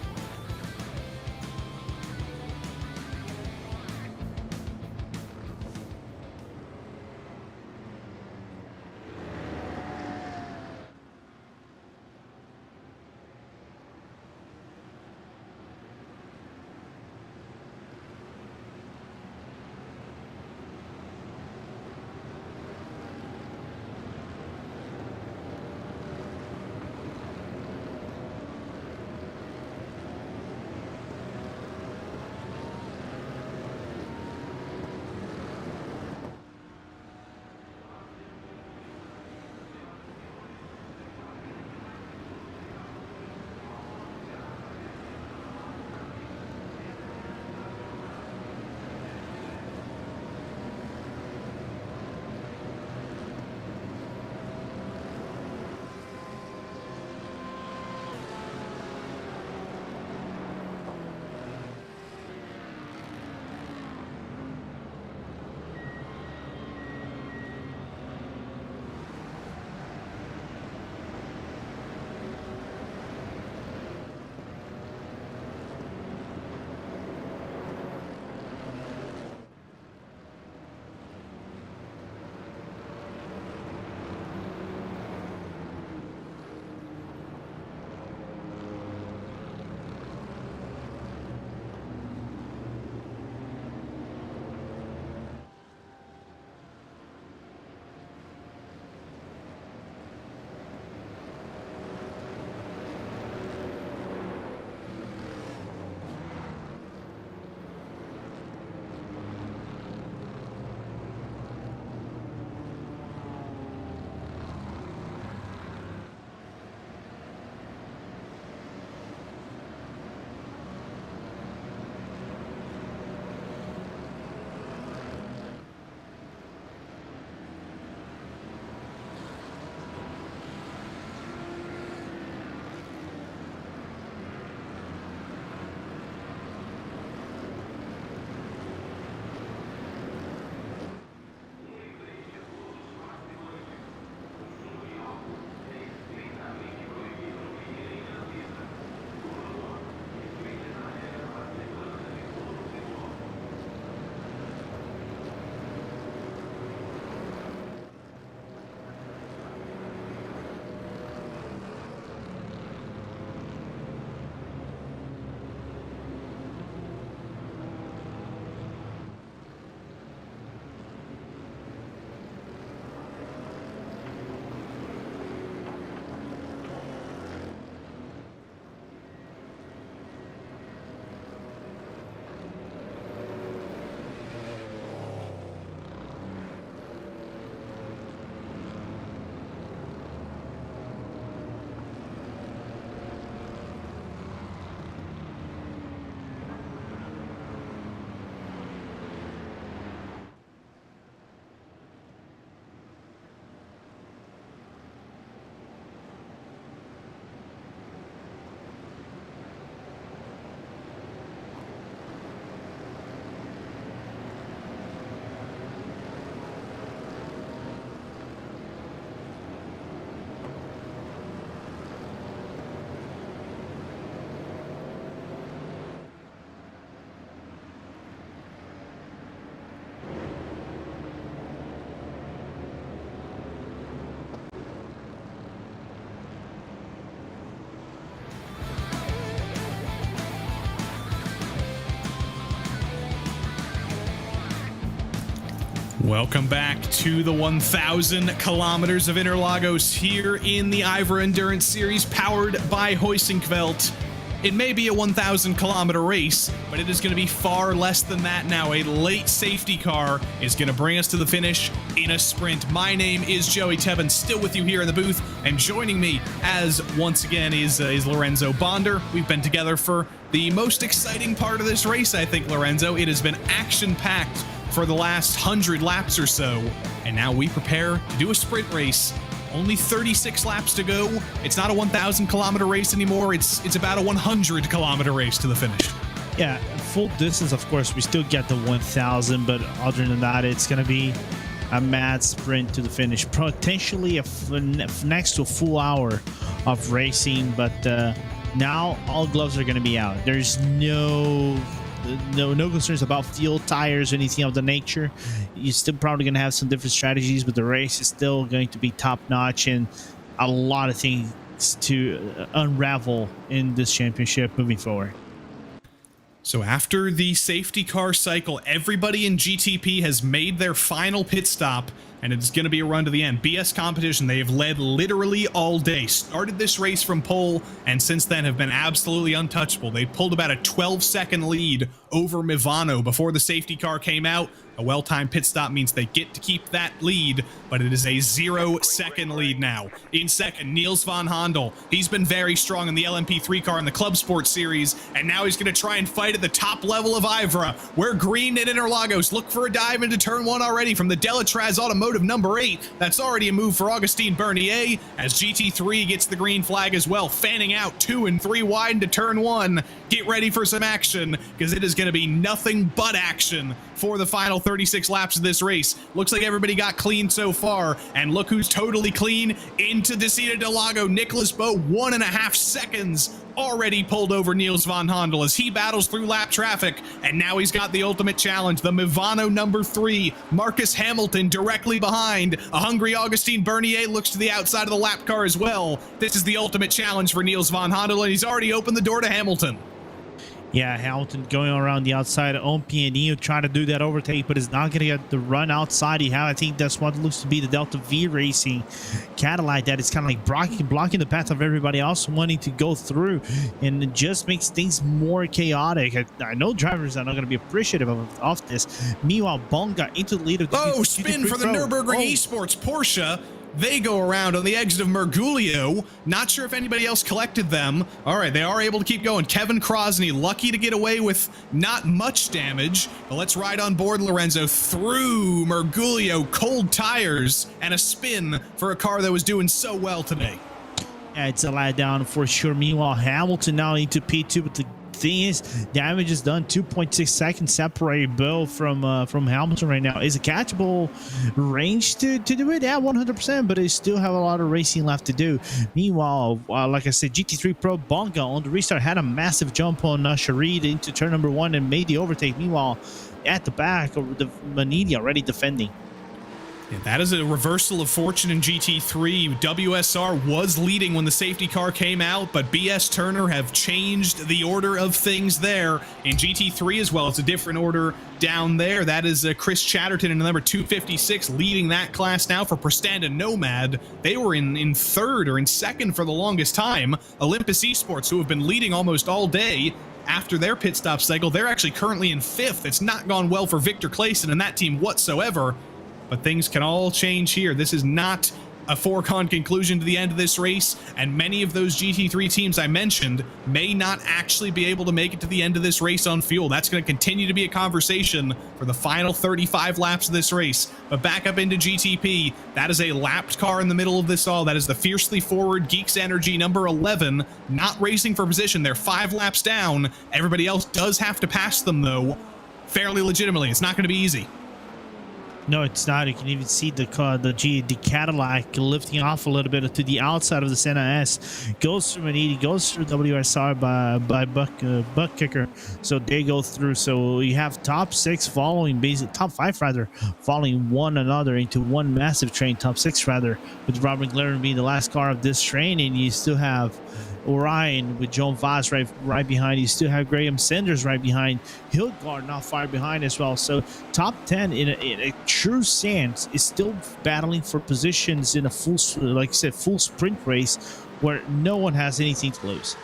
Speaker 3: Welcome back to the 1,000 kilometers of Interlagos here in the IVRA Endurance Series powered by Heusinkveld. It may be a 1,000 kilometer race, but it is going to be far less than that now. A late safety car is going to bring us to the finish in a sprint. My name is Joey Tebben, still with you here in the booth, and joining me as once again is Lorenzo Bonder. We've been together for the most exciting part of this race, I think, Lorenzo. It has been action-packed for the last 100 laps or so, and now we prepare to do a sprint race. Only 36 laps to go. It's not a 1,000 kilometer race anymore. It's about a 100 kilometer race to the finish.
Speaker 4: Yeah, full distance, of course, we still get the 1,000, but other than that, it's going to be a mad sprint to the finish. Potentially next to a full hour of racing, but now all gloves are going to be out. There's no concerns about fuel, tires, or anything of the nature. You're still probably going to have some different strategies, but the race is still going to be top notch and a lot of things to unravel in this championship moving forward.
Speaker 3: So after the safety car cycle, everybody in GTP has made their final pit stop, and it's going to be a run to the end. BS Competition, they have led literally all day. Started this race from pole, and since then have been absolutely untouchable. They pulled about a 12-second lead over Mivano before the safety car came out. A well-timed pit stop means they get to keep that lead, but it is a 0-second lead now. In second, Niels van Handel. He's been very strong in the LMP3 car in the Club Sport Series, and now he's going to try and fight at the top level of IVRA. We're green at Interlagos. Look for a dive into turn 1 already from the Delatraz Automotive number 8. That's already a move for Augustin Bernier, as GT3 gets the green flag as well, fanning out 2 and 3 wide into turn 1. Get ready for some action, because it is going to be nothing but action for the final 36 laps of this race. Looks like everybody got clean so far, and look who's totally clean into Descida del Lago. Nicholas Boe, 1.5 seconds already pulled over Niels van Handel as he battles through lap traffic, and now he's got the ultimate challenge, the Mivano number 3, Marcus Hamilton directly behind. A hungry Augustin Bernier looks to the outside of the lap car as well. This is the ultimate challenge for Niels van Handel, and he's already opened the door to Hamilton.
Speaker 4: Yeah, Hamilton going around the outside on Pianino, trying to do that overtake, but is not going to get the run outside he had. I think that's what looks to be the Delta V Racing Cadillac that is kind of like blocking the path of everybody else wanting to go through, and it just makes things more chaotic. I know drivers are not going to be appreciative of this. Meanwhile, Bonga into the lead of the
Speaker 3: spin for the Nürburgring Esports Porsche. They go around on the exit of Mergulio. Not sure if anybody else collected them. All right, they are able to keep going. Kevin Krosny, lucky to get away with not much damage. But let's ride on board, Lorenzo, through Mergulio. Cold tires and a spin for a car that was doing so well today.
Speaker 4: Yeah, it's a letdown for sure. Meanwhile, Hamilton now into P2, but the thing is, damage is done. 2.6 seconds separated Boe from Hamilton right now. Is a catchable range to do it? Yeah, 100%, but they still have a lot of racing left to do. Meanwhile, like I said, GT3 Pro Bonga on the restart had a massive jump on Sharid into turn number 1 and made the overtake. Meanwhile, at the back, the Manini already defending.
Speaker 3: Yeah, that is a reversal of fortune in GT3. WSR was leading when the safety car came out, but BS Turner have changed the order of things there. In GT3 as well, it's a different order down there. That is Chris Chatterton in the number 256 leading that class now for Prestanda Nomad. They were in third or in second for the longest time. Olympus Esports, who have been leading almost all day, after their pit stop cycle, they're actually currently in 5th. It's not gone well for Victor Clayson and that team whatsoever. But things can all change here. This is not a foregone conclusion to the end of this race, and many of those GT3 teams I mentioned may not actually be able to make it to the end of this race on fuel. That's going to continue to be a conversation for the final 35 laps of this race. But back up into GTP, that is a lapped car in the middle of this all. That is the fiercely forward Geeks Energy number 11, not racing for position. They're 5 laps down. Everybody else does have to pass them, though, fairly legitimately. It's not going to be easy.
Speaker 4: No, it's not. You can even see the Cadillac lifting off a little bit to the outside of the Senna S. Goes through Manini, goes through WSR by Buck Kicker. So they go through. So you have top 6 following, basically top 5 rather, following one another into one massive train. Top 6 rather, with Robert McLaren being the last car of this train, and you still have Orion with John Vaz right behind. You still have Graham Sanders right behind. Hildgaard not far behind as well. So top 10 in a true sense is still battling for positions in a full, like I said, full sprint race where no one has anything to lose.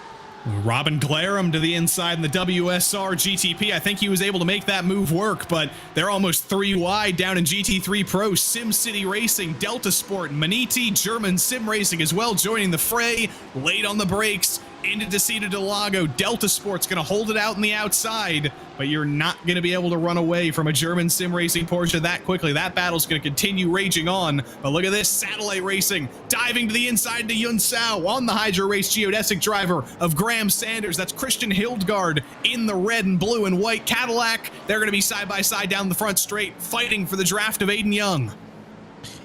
Speaker 3: Robin Glarum to the inside in the WSR GTP. I think he was able to make that move work, but they're almost 3 wide down in GT3 Pro. SimCity Racing, Delta Sport, Maniti, German Sim Racing as well joining the fray. Late on the brakes into Descida del Lago. Delta Sport's going to hold it out on the outside, but you're not going to be able to run away from a German Sim Racing Porsche that quickly. That battle's going to continue raging on, but look at this. Satellite Racing diving to the inside to Yun Sao on the Hydro Race geodesic driver of Graham Sanders. That's Christian Hildgaard in the red and blue and white Cadillac. They're going to be side by side down the front straight, fighting for the draft of Aiden Young.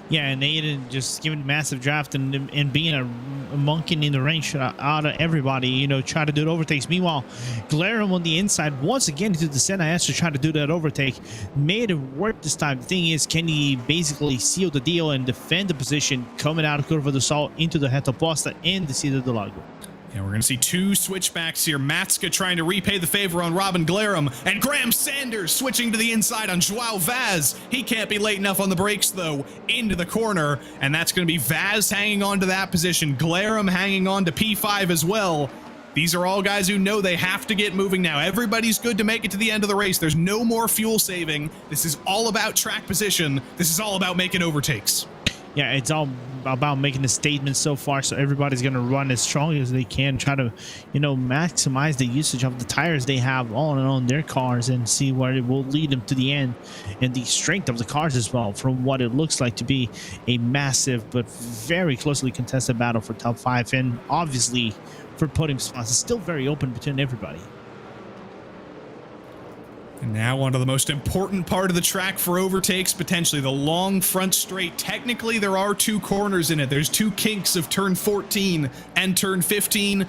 Speaker 4: Yeah, and Aiden just giving massive draft and being a monkey in the range out of everybody, you know, try to do the overtakes. Meanwhile, Glarum on the inside once again into the center has to try to do that overtake. Made it work this time. The thing is, can he basically seal the deal and defend the position coming out of Curva do Sol into the Reta Posta and the Descida del Lago?
Speaker 3: And we're going to see 2 switchbacks here. Matska trying to repay the favor on Robin Glarum, and Graham Sanders switching to the inside on Joao Vaz. He can't be late enough on the brakes, though, into the corner, and that's going to be Vaz hanging on to that position. Glarum hanging on to P5 as well. These are all guys who know they have to get moving now. Everybody's good to make it to the end of the race. There's no more fuel saving. This is all about track position. This is all about making overtakes.
Speaker 4: Yeah, it's all about making a statement so far, so everybody's going to run as strong as they can, try to, you know, maximize the usage of the tires they have on their cars and see where it will lead them to the end, and the strength of the cars as well, from what it looks like to be a massive but very closely contested battle for top 5, and obviously for podium spots. It's still very open between everybody.
Speaker 3: And now onto the most important part of the track for overtakes, potentially the long front straight. Technically, there are 2 corners in it. There's 2 kinks of turn 14 and turn 15.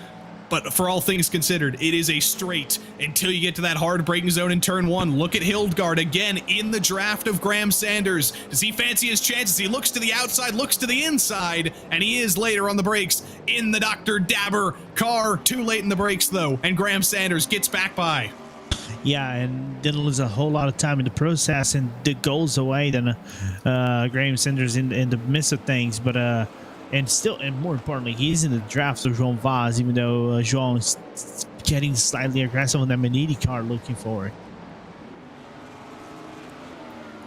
Speaker 3: But for all things considered, it is a straight until you get to that hard braking zone in turn 1. Look at Hildgaard again in the draft of Graham Sanders. Does he fancy his chances? He looks to the outside, looks to the inside, and he is later on the brakes in the Dr. Dabber car. Too late in the brakes, though, and Graham Sanders gets back by.
Speaker 4: Yeah, and didn't lose a whole lot of time in the process, and it goes away than Graham Sanders in the midst of things. But and more importantly, he's in the draft of João Vaz, even though João's getting slightly aggressive on that Maniti car looking forward.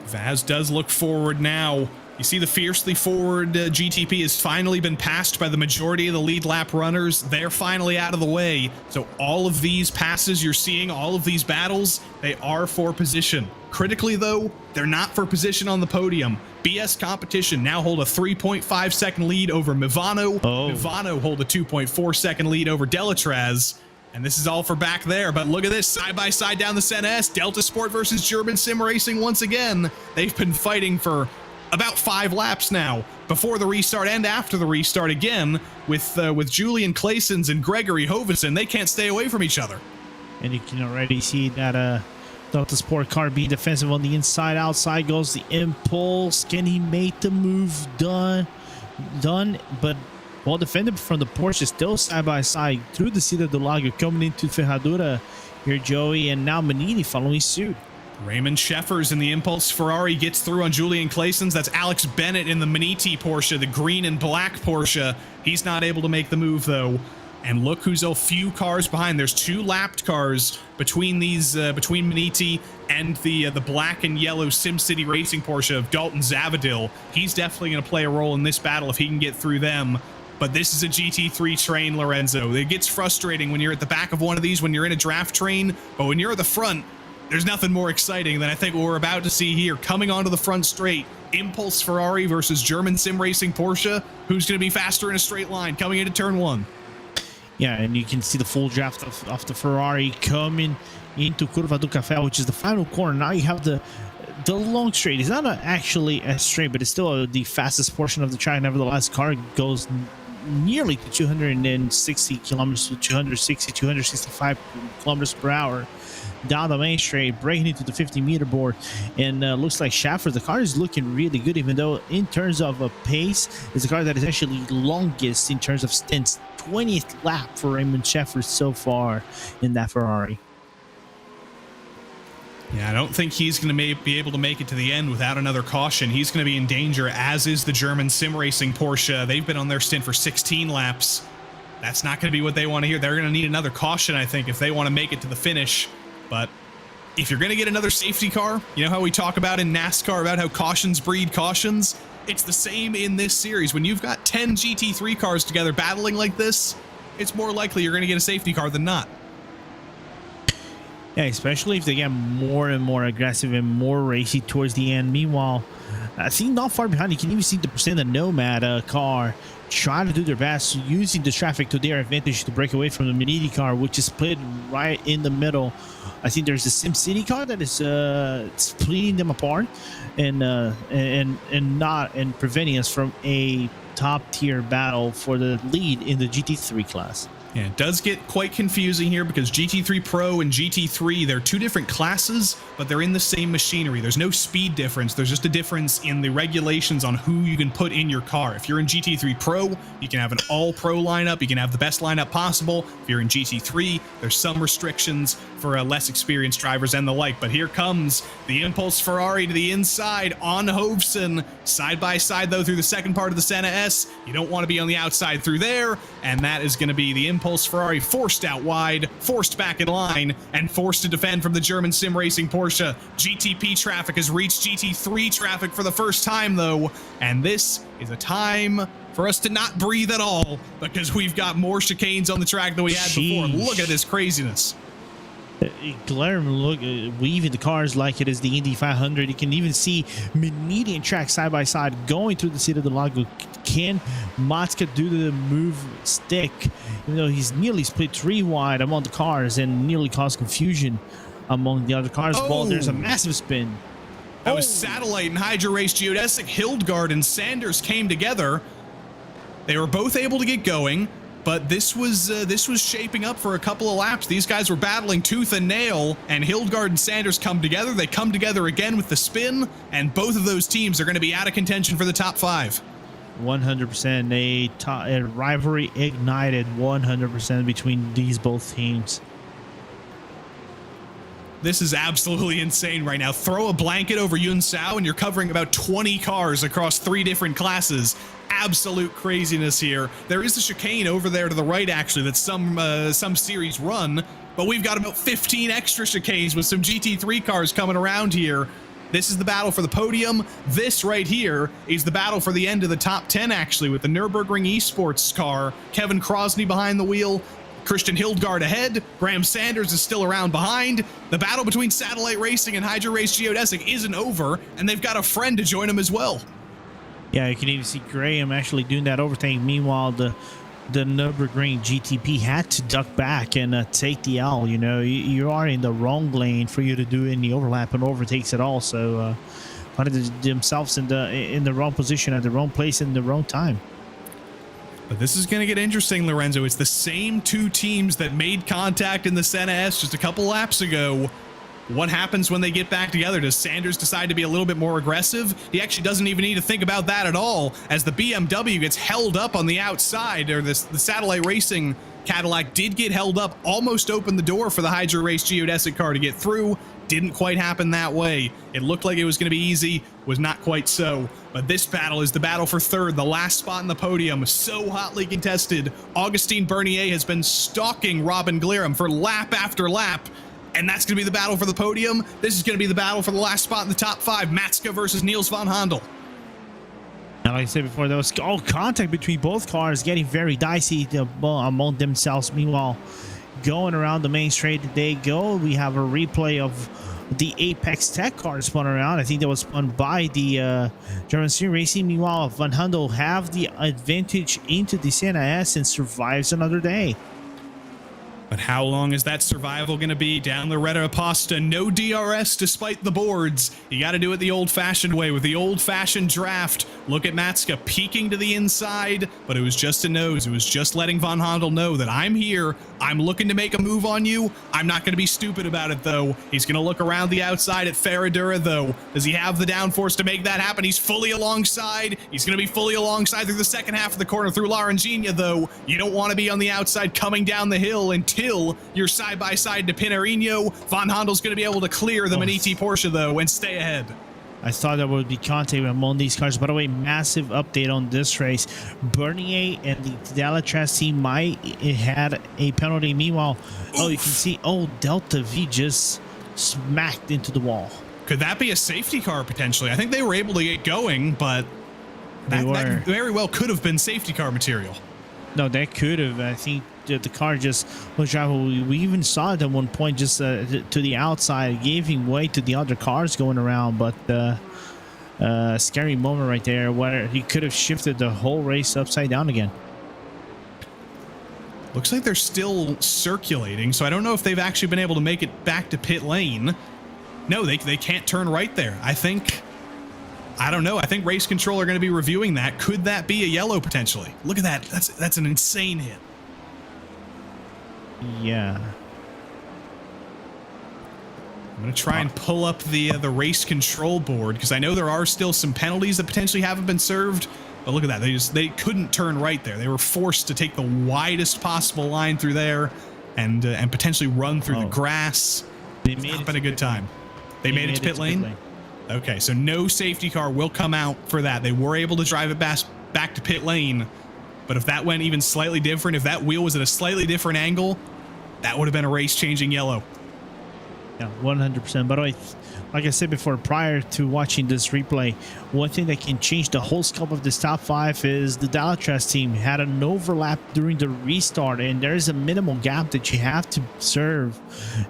Speaker 3: Vaz does look forward now. You see the fiercely forward GTP has finally been passed by the majority of the lead lap runners. They're finally out of the way. So all of these passes you're seeing, all of these battles, they are for position. Critically, though, they're not for position on the podium. BS Competition now hold a 3.5 second lead over Mivano. Mivano hold a 2.4 second lead over Delatraz. And this is all for back there, but look at this, side by side down the Sen S. Delta Sport versus German Sim Racing once again. They've been fighting for about 5 laps now, before the restart and after the restart again, with Julian Claessens and Gregory Hovesen. They can't stay away from each other.
Speaker 4: And you can already see that Delta Sport car being defensive on the inside. Outside goes the impulse. Can he make the move? Done, but well defended from the Porsche, still side by side through the Descida del Lago, coming into Ferradura here, Joey, and now Manini following suit.
Speaker 3: Raymond Scheffers in the Impulse Ferrari gets through on Julian Claessens. That's Alex Bennett in the Maniti Porsche, the green and black Porsche. He's not able to make the move, though. And look who's a few cars behind. There's 2 lapped cars between these, between Maniti and the black and yellow SimCity Racing Porsche of Dalton Zavadil. He's definitely going to play a role in this battle if he can get through them. But this is a GT3 train, Lorenzo. It gets frustrating when you're at the back of one of these, when you're in a draft train, but when you're at the front, there's nothing more exciting than I think what we're about to see here. Coming onto the front straight, Impulse Ferrari versus German Sim Racing Porsche. Who's going to be faster in a straight line coming into turn 1?
Speaker 4: Yeah, and you can see the full draft of the Ferrari coming into Curva do Café, which is the final corner. Now you have the long straight. It's not actually a straight, but it's still the fastest portion of the track. Nevertheless, car goes nearly to 260 kilometers to 265 kilometers per hour. down the main straight, breaking into the 50-meter board, and looks like Schaffer, the car is looking really good, even though in terms of pace, it's a car that is actually longest in terms of stints. 20th lap for Raymond Schaffer so far in that Ferrari.
Speaker 3: Yeah, I don't think he's going to be able to make it to the end without another caution. He's going to be in danger, as is the German sim racing Porsche. They've been on their stint for 16 laps. That's not going to be what they want to hear. They're going to need another caution, I think, if they want to make it to the finish. But if you're going to get another safety car, you know how we talk about in NASCAR about how cautions breed cautions? It's the same in this series. When you've got 10 GT3 cars together battling like this, it's more likely you're going to get a safety car than not.
Speaker 4: Yeah, especially if they get more and more aggressive and more racy towards the end. Meanwhile, I think not far behind, you can even see the the Nomad car trying to do their best, using the traffic to their advantage to break away from the Mini car, which is split right in the middle. I think there's a SimCity car that is splitting them apart and preventing us from a top tier battle for the lead in the GT3 class.
Speaker 3: Yeah, it does get quite confusing here because GT3 Pro and GT3, they're two different classes, but they're in the same machinery. There's no speed difference. There's just a difference in the regulations on who you can put in your car. If you're in GT3 Pro, you can have an all-pro lineup. You can have the best lineup possible. If you're in GT3, there's some restrictions for less experienced drivers and the like. But here comes the Impulse Ferrari to the inside on Hovsen. Side by side, though, through the second part of the Senna S. You don't want to be on the outside through there, and that is going to be the Impulse Ferrari forced out wide, forced back in line, and forced to defend from the German sim racing Porsche. GTP traffic has reached GT3 traffic for the first time, though, and this is a time for us to not breathe at all because we've got more chicanes on the track than we had before. Look at this craziness.
Speaker 4: Guillermo, look, weaving the cars like it is the Indy 500. You can even see median track side by side going through the city of the Lago. Can Matska do the move stick? Even though he's nearly split 3 wide among the cars and nearly caused confusion among the other cars. Well, there's a massive spin.
Speaker 3: That was Satellite and Hydra Race Geodesic. Hildgaard and Sanders came together. They were both able to get going. But this was shaping up for a couple of laps. These guys were battling tooth and nail, and Hildgaard and Sanders come together. They come together again with the spin, and both of those teams are going to be out of contention for the top 5.
Speaker 4: 100%. A rivalry ignited 100% between these both teams.
Speaker 3: This is absolutely insane right now. Throw a blanket over Yun Sao, and you're covering about 20 cars across 3 different classes. Absolute craziness here. There is a chicane over there to the right, actually, that some series run, but we've got about 15 extra chicanes with some GT3 cars coming around here. This is the battle for the podium. This right here is the battle for the end of the top 10, actually, with the Nürburgring Esports car. Kevin Krosny behind the wheel. Christian Hildgaard ahead. Graham Sanders is still around behind. The battle between Satellite Racing and Hydra Race Geodesic isn't over, and they've got a friend to join them as well.
Speaker 4: Yeah, you can even see Graham actually doing that overtake. Meanwhile, the Nürburgring GTP had to duck back and take the L. You know, you are in the wrong lane for you to do any overlap and overtakes at all. So, find themselves in the wrong position at the wrong place in the wrong time.
Speaker 3: But this is going to get interesting, Lorenzo. It's the same 2 teams that made contact in the Senna S just a couple laps ago. What happens when they get back together? Does Sanders decide to be a little bit more aggressive? He actually doesn't even need to think about that at all, as the BMW gets held up on the outside, or the Satellite Racing Cadillac did get held up, almost opened the door for the Hydra Race Geodesic car to get through. Didn't quite happen that way. It looked like it was going to be easy, was not quite so. But this battle is the battle for 3rd, the last spot in the podium, so hotly contested. Augustine Bernier has been stalking Robin Glierem for lap after lap, and that's going to be the battle for the podium. This is going to be the battle for the last spot in the top 5, Matska versus Niels van Handel.
Speaker 4: Now, like I said before, there was all contact between both cars getting very dicey among themselves. Meanwhile, going around the main straight they go. We have a replay of the Apex Tech car spun around. I think that was spun by the German Sim Racing. Meanwhile, Van Handel have the advantage into the Senna S and survives another day.
Speaker 3: But how long is that survival going to be down the Retta Pasta? No DRS despite the boards. You got to do it the old-fashioned way with the old-fashioned draft. Look at Matska peeking to the inside, but it was just a nose. It was just letting Von Handel know that I'm here. I'm looking to make a move on you. I'm not going to be stupid about it, though. He's going to look around the outside at Ferradura, though. Does he have the downforce to make that happen? He's fully alongside. He's going to be fully alongside through the second half of the corner through Laranjinha, though. You don't want to be on the outside coming down the hill until you're side-by-side to Pinarino. Von Handel's going to be able to clear the Maniti Porsche, though, and stay ahead.
Speaker 4: I thought there would be contact among these cars. By the way, massive update on this race. Bernier and the Delatras team might had a penalty. Meanwhile, oh, you can see, Delta V just smacked into the wall.
Speaker 3: Could that be a safety car, potentially? I think they were able to get going, but that very well could have been safety car material.
Speaker 4: No, that could have. I think the car just was driving. We even saw it at one point just to the outside, giving way to the other cars going around. But scary moment right there where he could have shifted the whole race upside down again.
Speaker 3: Looks like they're still circulating, so I don't know if they've actually been able to make it back to pit lane. No, they can't turn right there. I don't know. I think race control are going to be reviewing that. Could that be a yellow potentially? Look at that. That's an insane hit.
Speaker 4: Yeah.
Speaker 3: I'm going to try and pull up the race control board because I know there are still some penalties that potentially haven't been served. But look at that. They couldn't turn right there. They were forced to take the widest possible line through there and potentially run through the grass. It's not been a good time. They made it to pit lane? Okay, so no safety car will come out for that. They were able to drive it back to pit lane, but if that went even slightly different, if that wheel was at a slightly different angle, that would have been a race-changing yellow.
Speaker 4: Yeah, 100%. By the way, like I said before, prior to watching this replay, one thing that can change the whole scope of this top five is the Delatras team had an overlap during the restart, and there's a minimal gap that you have to serve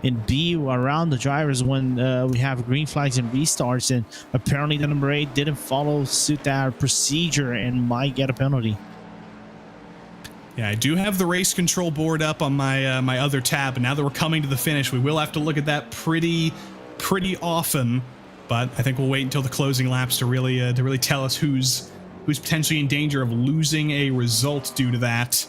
Speaker 4: and be around the drivers when we have green flags and restarts, and apparently the number 8 didn't follow suit that procedure and might get a penalty.
Speaker 3: Yeah, I do have the race control board up on my my other tab, and now that we're coming to the finish, we will have to look at that pretty often, but I think we'll wait until the closing laps to really tell us who's potentially in danger of losing a result due to that.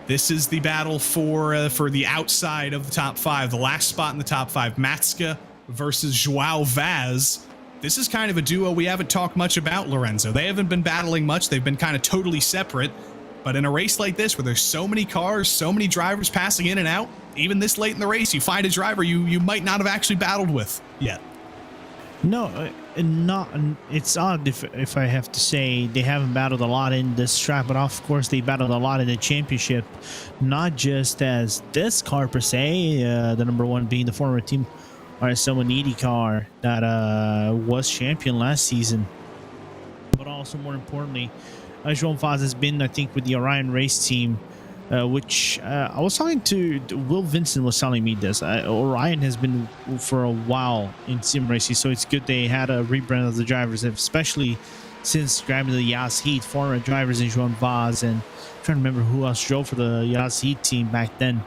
Speaker 3: This is the battle for the outside of the top 5, the last spot in the top 5. Matska versus Joao Vaz. This is kind of a duo we haven't talked much about, Lorenzo. They haven't been battling much. They've been kind of totally separate. But in a race like this, where there's so many cars, so many drivers passing in and out, even this late in the race, you find a driver you might not have actually battled with yet.
Speaker 4: No, it's odd if I have to say they haven't battled a lot in this track, but of course they battled a lot in the championship, not just as this car per se, the number 1 being the former team RSO Maniti car that was champion last season, but also more importantly, João Vaz has been, I think, with the Orion race team, which I was talking to Will Vincent was telling me this. Orion has been for a while in sim racing, so it's good they had a rebrand of the drivers, especially since grabbing the Yas Heat former drivers in João Vaz, and I'm trying to remember who else drove for the Yas Heat team back then.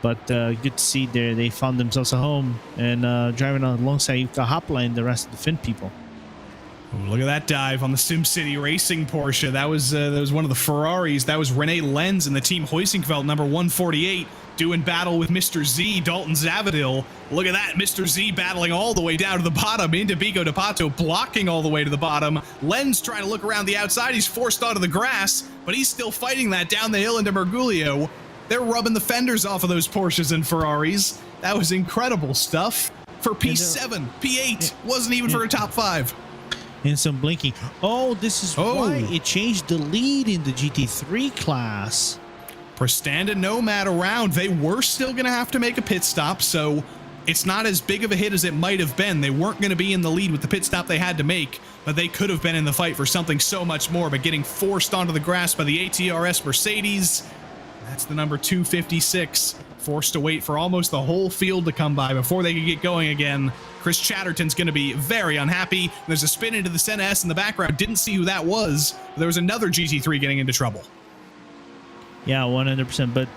Speaker 4: But good to see they found themselves a home and driving alongside Yuka Hopla and the rest of the Finn people.
Speaker 3: Ooh, look at that dive on the SimCity Racing Porsche. That was one of the Ferraris. That was Rene Lenz in the team Heusinkveld, number 148, doing battle with Mr. Z, Dalton Zavadil. Look at that, Mr. Z battling all the way down to the bottom into Bico de Pato, blocking all the way to the bottom. Lenz trying to look around the outside. He's forced onto the grass, but he's still fighting that down the hill into Mergulio. They're rubbing the fenders off of those Porsches and Ferraris. That was incredible stuff for P7. P8 wasn't even for a top 5.
Speaker 4: And some blinking. Oh, this is why it changed the lead in the GT3 class.
Speaker 3: Prestanda and Nomad around. They were still going to have to make a pit stop, so it's not as big of a hit as it might have been. They weren't going to be in the lead with the pit stop they had to make, but they could have been in the fight for something so much more, but getting forced onto the grass by the ATRS Mercedes. That's the number 256. Forced to wait for almost the whole field to come by before they could get going again. Chris Chatterton's going to be very unhappy. There's a spin into the Senna S in the background. Didn't see who that was. There was another GT3 getting into trouble.
Speaker 4: Yeah, 100%. But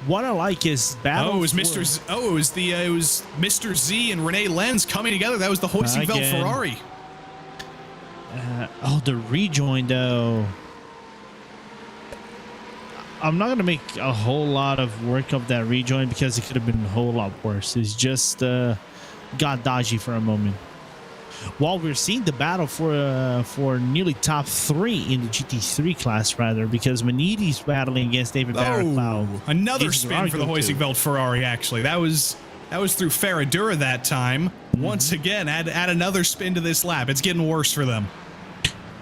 Speaker 4: what I like is battle.
Speaker 3: Oh, it was Mr. Z. Oh, it was Mr. Z and Renee Lenz coming together. That was the Heusinkveld Ferrari.
Speaker 4: The rejoin though. I'm not gonna make a whole lot of work of that rejoin because it could have been a whole lot worse. It's just got dodgy for a moment. While we're seeing the battle for nearly top 3 in the GT3 class, rather, because Maniti's battling against David Barraclough.
Speaker 3: Another spin for the Heusinkveld Ferrari. Actually, that was through Ferradura that time. Once again, add another spin to this lap. It's getting worse for them.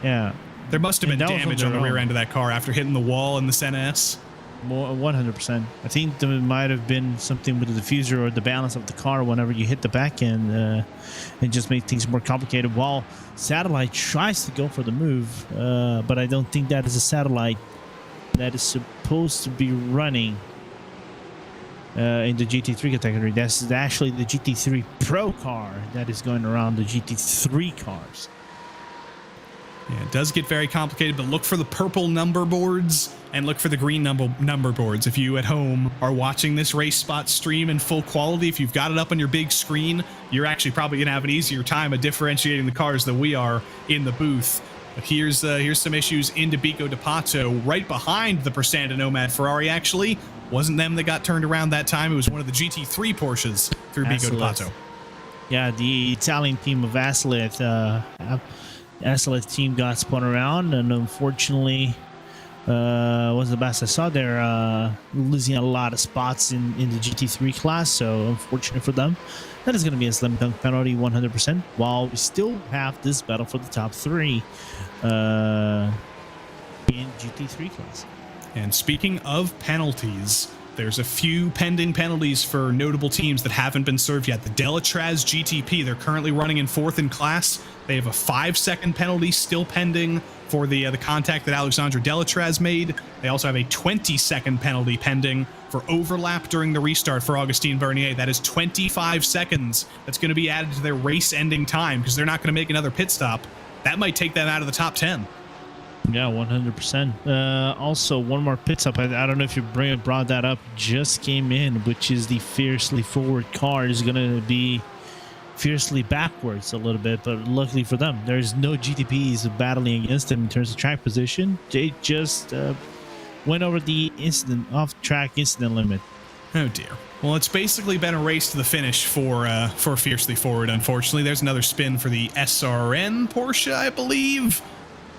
Speaker 4: Yeah,
Speaker 3: there must have been damage on the rear end of that car after hitting the wall in the Senna S.
Speaker 4: More 100%. I think there might have been something with the diffuser or the balance of the car whenever you hit the back end, and just make things more complicated. While Satellite tries to go for the move, but I don't think that is a Satellite that is supposed to be running in the GT3 category. That's actually the GT3 Pro car that is going around the GT3 cars.
Speaker 3: Yeah, it does get very complicated, but look for the purple number boards and look for the green number boards. If you at home are watching this Race Spot stream in full quality, if you've got it up on your big screen, you're actually probably going to have an easier time of differentiating the cars than we are in the booth. But here's some issues into Bico de Pato, right behind the Prestanda Nomad Ferrari, actually. Wasn't them that got turned around that time. It was one of the GT3 Porsches through Bico de Pato.
Speaker 4: Yeah, the Italian team of Asleth team got spun around, and unfortunately was the best I saw there, losing a lot of spots in the GT3 class, so unfortunate for them. That is going to be a slam dunk penalty 100%, while we still have this battle for the top 3 in GT3 class.
Speaker 3: And speaking of penalties, there's a few pending penalties for notable teams that haven't been served yet. The Delatraz GTP, they're currently running in 4th in class. They have a 5-second penalty still pending for the contact that Alexandre Delatraz made. They also have a 20-second penalty pending for overlap during the restart for Augustin Vernier. That is 25 seconds. That's going to be added to their race-ending time because they're not going to make another pit stop. That might take them out of the top 10.
Speaker 4: Yeah, 100%. Also, one more pit stop. I don't know if you brought that up. Just came in, which is the Fiercely Forward car is going to be fiercely backwards a little bit, but luckily for them, there's no GTPs battling against them in terms of track position. They just went over the off-track incident limit.
Speaker 3: Oh dear. Well, it's basically been a race to the finish for Fiercely Forward. Unfortunately, there's another spin for the SRN Porsche, I believe.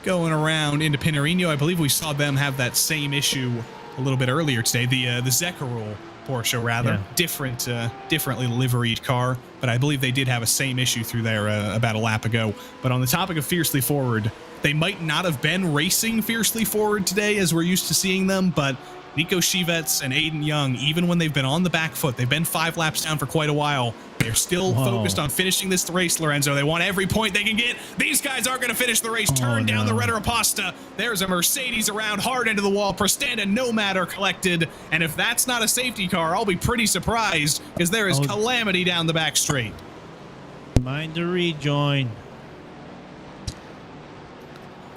Speaker 3: Going around into Pinarino, I believe we saw them have that same issue a little bit earlier today. The Zekarol Porsche, rather. Yeah. Differently liveried car, but I believe they did have a same issue through there about a lap ago. But on the topic of Fiercely Forward, they might not have been racing Fiercely Forward today as we're used to seeing them, but Nico Shivets and Aiden Young, even when they've been on the back foot, they've been 5 laps down for quite a while. They're still focused on finishing this race, Lorenzo. They want every point they can get. These guys aren't going to finish the race. Turn down the Red Raposta. There's a Mercedes around hard into the wall. Prestanda Nomad are collected. And if that's not a safety car, I'll be pretty surprised because there is calamity down the back straight.
Speaker 4: Mind the rejoin.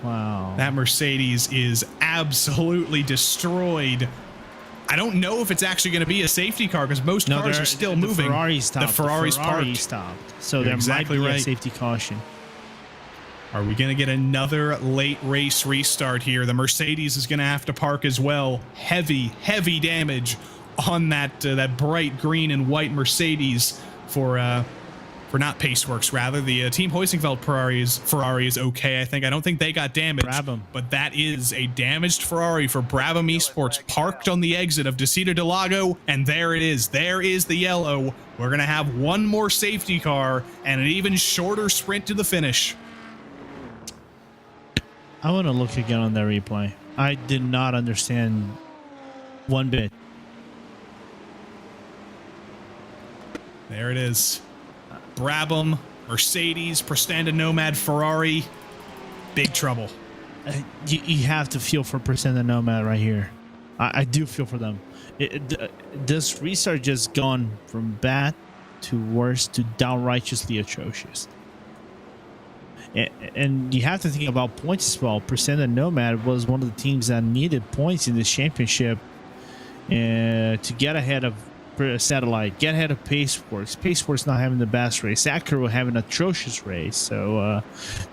Speaker 4: Wow.
Speaker 3: That Mercedes is absolutely destroyed. I don't know if it's actually going to be a safety car because most cars are still moving.
Speaker 4: The Ferrari's parked. So there might be a safety caution.
Speaker 3: Are we going to get another late race restart here? The Mercedes is going to have to park as well. Heavy damage on that bright green and white Mercedes for not Paceworks, rather. The Team Heusinkveld Ferrari is okay, I think. I don't think they got damaged. But that is a damaged Ferrari for Brabham Esports parked on the exit of Desida del Lago, and there it is. There is the yellow. We're going to have one more safety car and an even shorter sprint to the finish.
Speaker 4: I want to look again on that replay. I did not understand one bit.
Speaker 3: There it is. Brabham, Mercedes, Prestanda Nomad, Ferrari. Big trouble.
Speaker 4: You have to feel for Prestanda Nomad right here. I do feel for them. This restart just gone from bad to worse to downrightly atrocious. And you have to think about points as well. Prestanda Nomad was one of the teams that needed points in this championship to get ahead of Satellite, get ahead of Paceworks. Paceworks not having the best race. Acura having an atrocious race. So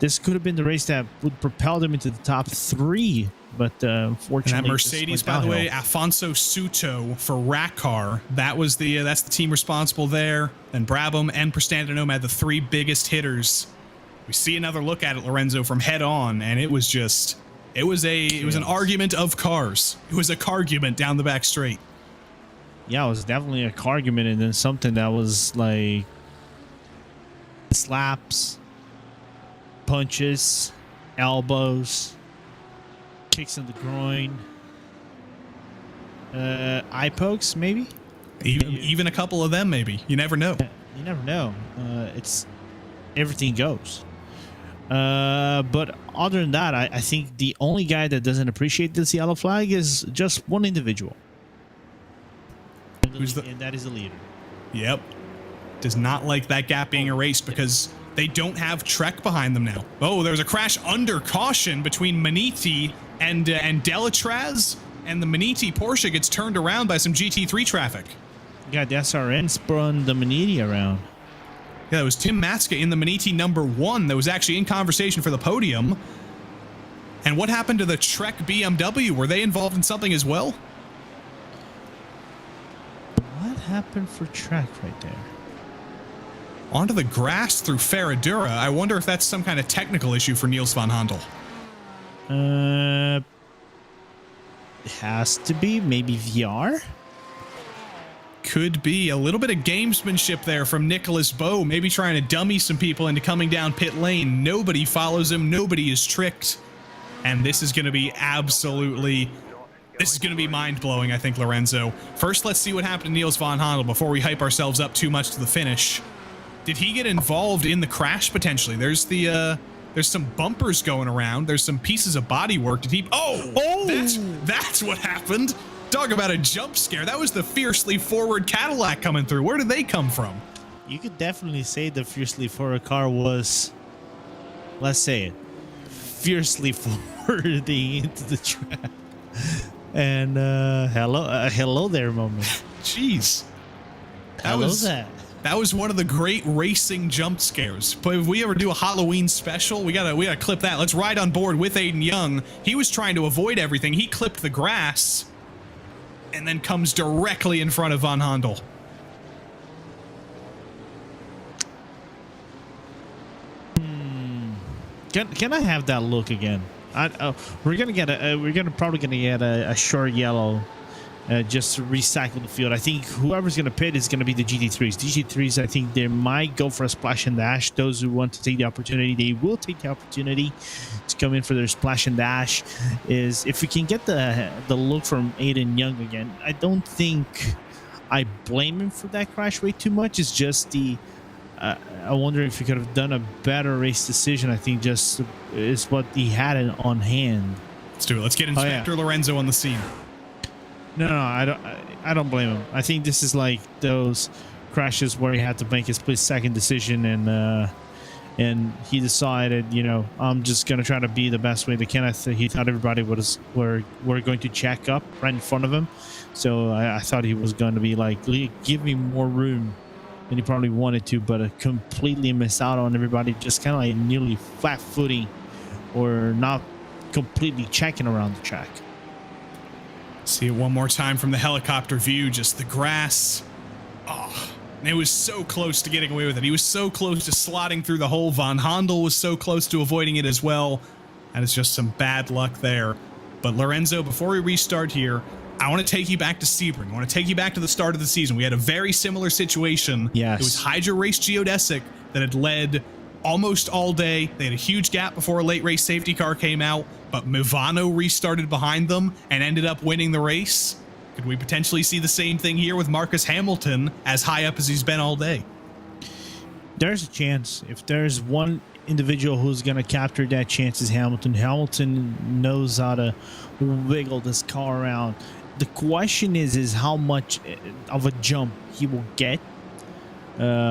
Speaker 4: this could have been the race that would propel them into the top 3. But unfortunately,
Speaker 3: and that Mercedes, by the way, Afonso Souto for Rackar. That's the team responsible there. Then Brabham and Prestanda Nomad, the 3 biggest hitters. We see another look at it, Lorenzo, from head on, and it was an argument of cars. It was a cargument down the back straight.
Speaker 4: Yeah, it was definitely a cargument, and then something that was like slaps, punches, elbows, kicks in the groin, eye pokes, maybe.
Speaker 3: Even a couple of them, maybe. You never know.
Speaker 4: You never know. It's everything goes. But other than that, I think the only guy that doesn't appreciate this yellow flag is just one individual. And that is the leader. Yep.
Speaker 3: Does not like that gap being erased because they don't have Trek behind them now. Oh, there's a crash under caution between Maniti and Delatraz, and the Maniti Porsche gets turned around by some GT3 traffic.
Speaker 4: Yeah, the SRN spun the Maniti around.
Speaker 3: Yeah, it was Tim Matska in the Maniti #1 that was actually in conversation for the podium. And what happened to the Trek BMW? Were they involved in something as well?
Speaker 4: What happened for Trek right there?
Speaker 3: Onto the grass through Ferradura. I wonder if that's some kind of technical issue for Niels van Handel.
Speaker 4: It has to be. Maybe VR?
Speaker 3: Could be a little bit of gamesmanship there from Nicholas Bowe, maybe trying to dummy some people into coming down pit lane. Nobody follows him. Nobody is tricked. And this is going to be mind-blowing, I think, Lorenzo. First, let's see what happened to Niels van Handel before we hype ourselves up too much to the finish. Did he get involved in the crash, potentially? There's some bumpers going around. There's some pieces of bodywork. Did he... Oh! That's what happened. Talk about a jump scare. That was the fiercely forward Cadillac coming through. Where did they come from?
Speaker 4: You could definitely say the fiercely forward car was, let's say it, fiercely forwarding into the track. And hello there moment.
Speaker 3: Jeez. That was one of the great racing jump scares. But if we ever do a Halloween special, we gotta clip that. Let's ride on board with Aiden Young. He was trying to avoid everything. He clipped the grass and then comes directly in front of Van Handel.
Speaker 4: Can I have that look again? We're probably gonna get a short yellow, just to recycle the field. I think whoever's gonna pit is gonna be the GT3s. GT3s, I think they might go for a splash and dash. Those who want to take the opportunity, they will take the opportunity to come in for their splash and dash. Is if we can get the look from Aiden Young again. I don't think I blame him for that crash way too much. It's just the I wonder if he could have done a better race decision. I think just is what he had on hand.
Speaker 3: Let's do it. Let's get Inspector Lorenzo on the scene.
Speaker 4: No, I don't blame him. I think this is like those crashes where he had to make a split-second decision, and he decided, I'm just gonna try to be the best way they can. He thought everybody were going to check up right in front of him, so I thought he was going to be like, give me more room than he probably wanted to, but completely missed out on everybody, just kind of like nearly flat-footing or not completely checking around the track.
Speaker 3: See it one more time from the helicopter view, just the grass. Oh, and it was so close to getting away with it. He was so close to slotting through the hole. Van Handel was so close to avoiding it as well. And it's just some bad luck there. But Lorenzo, before we restart here, I want to take you back to Sebring. I want to take you back to the start of the season. We had a very similar situation.
Speaker 4: Yes.
Speaker 3: It was Hydra Race Geodesic that had led almost all day. They had a huge gap before a late race safety car came out, but Movano restarted behind them and ended up winning the race. Could we potentially see the same thing here with Marcus Hamilton as high up as he's been all day?
Speaker 4: There's a chance. If there's one individual who's going to capture that chance, is Hamilton. Hamilton knows how to wiggle this car around. The question is how much of a jump he will get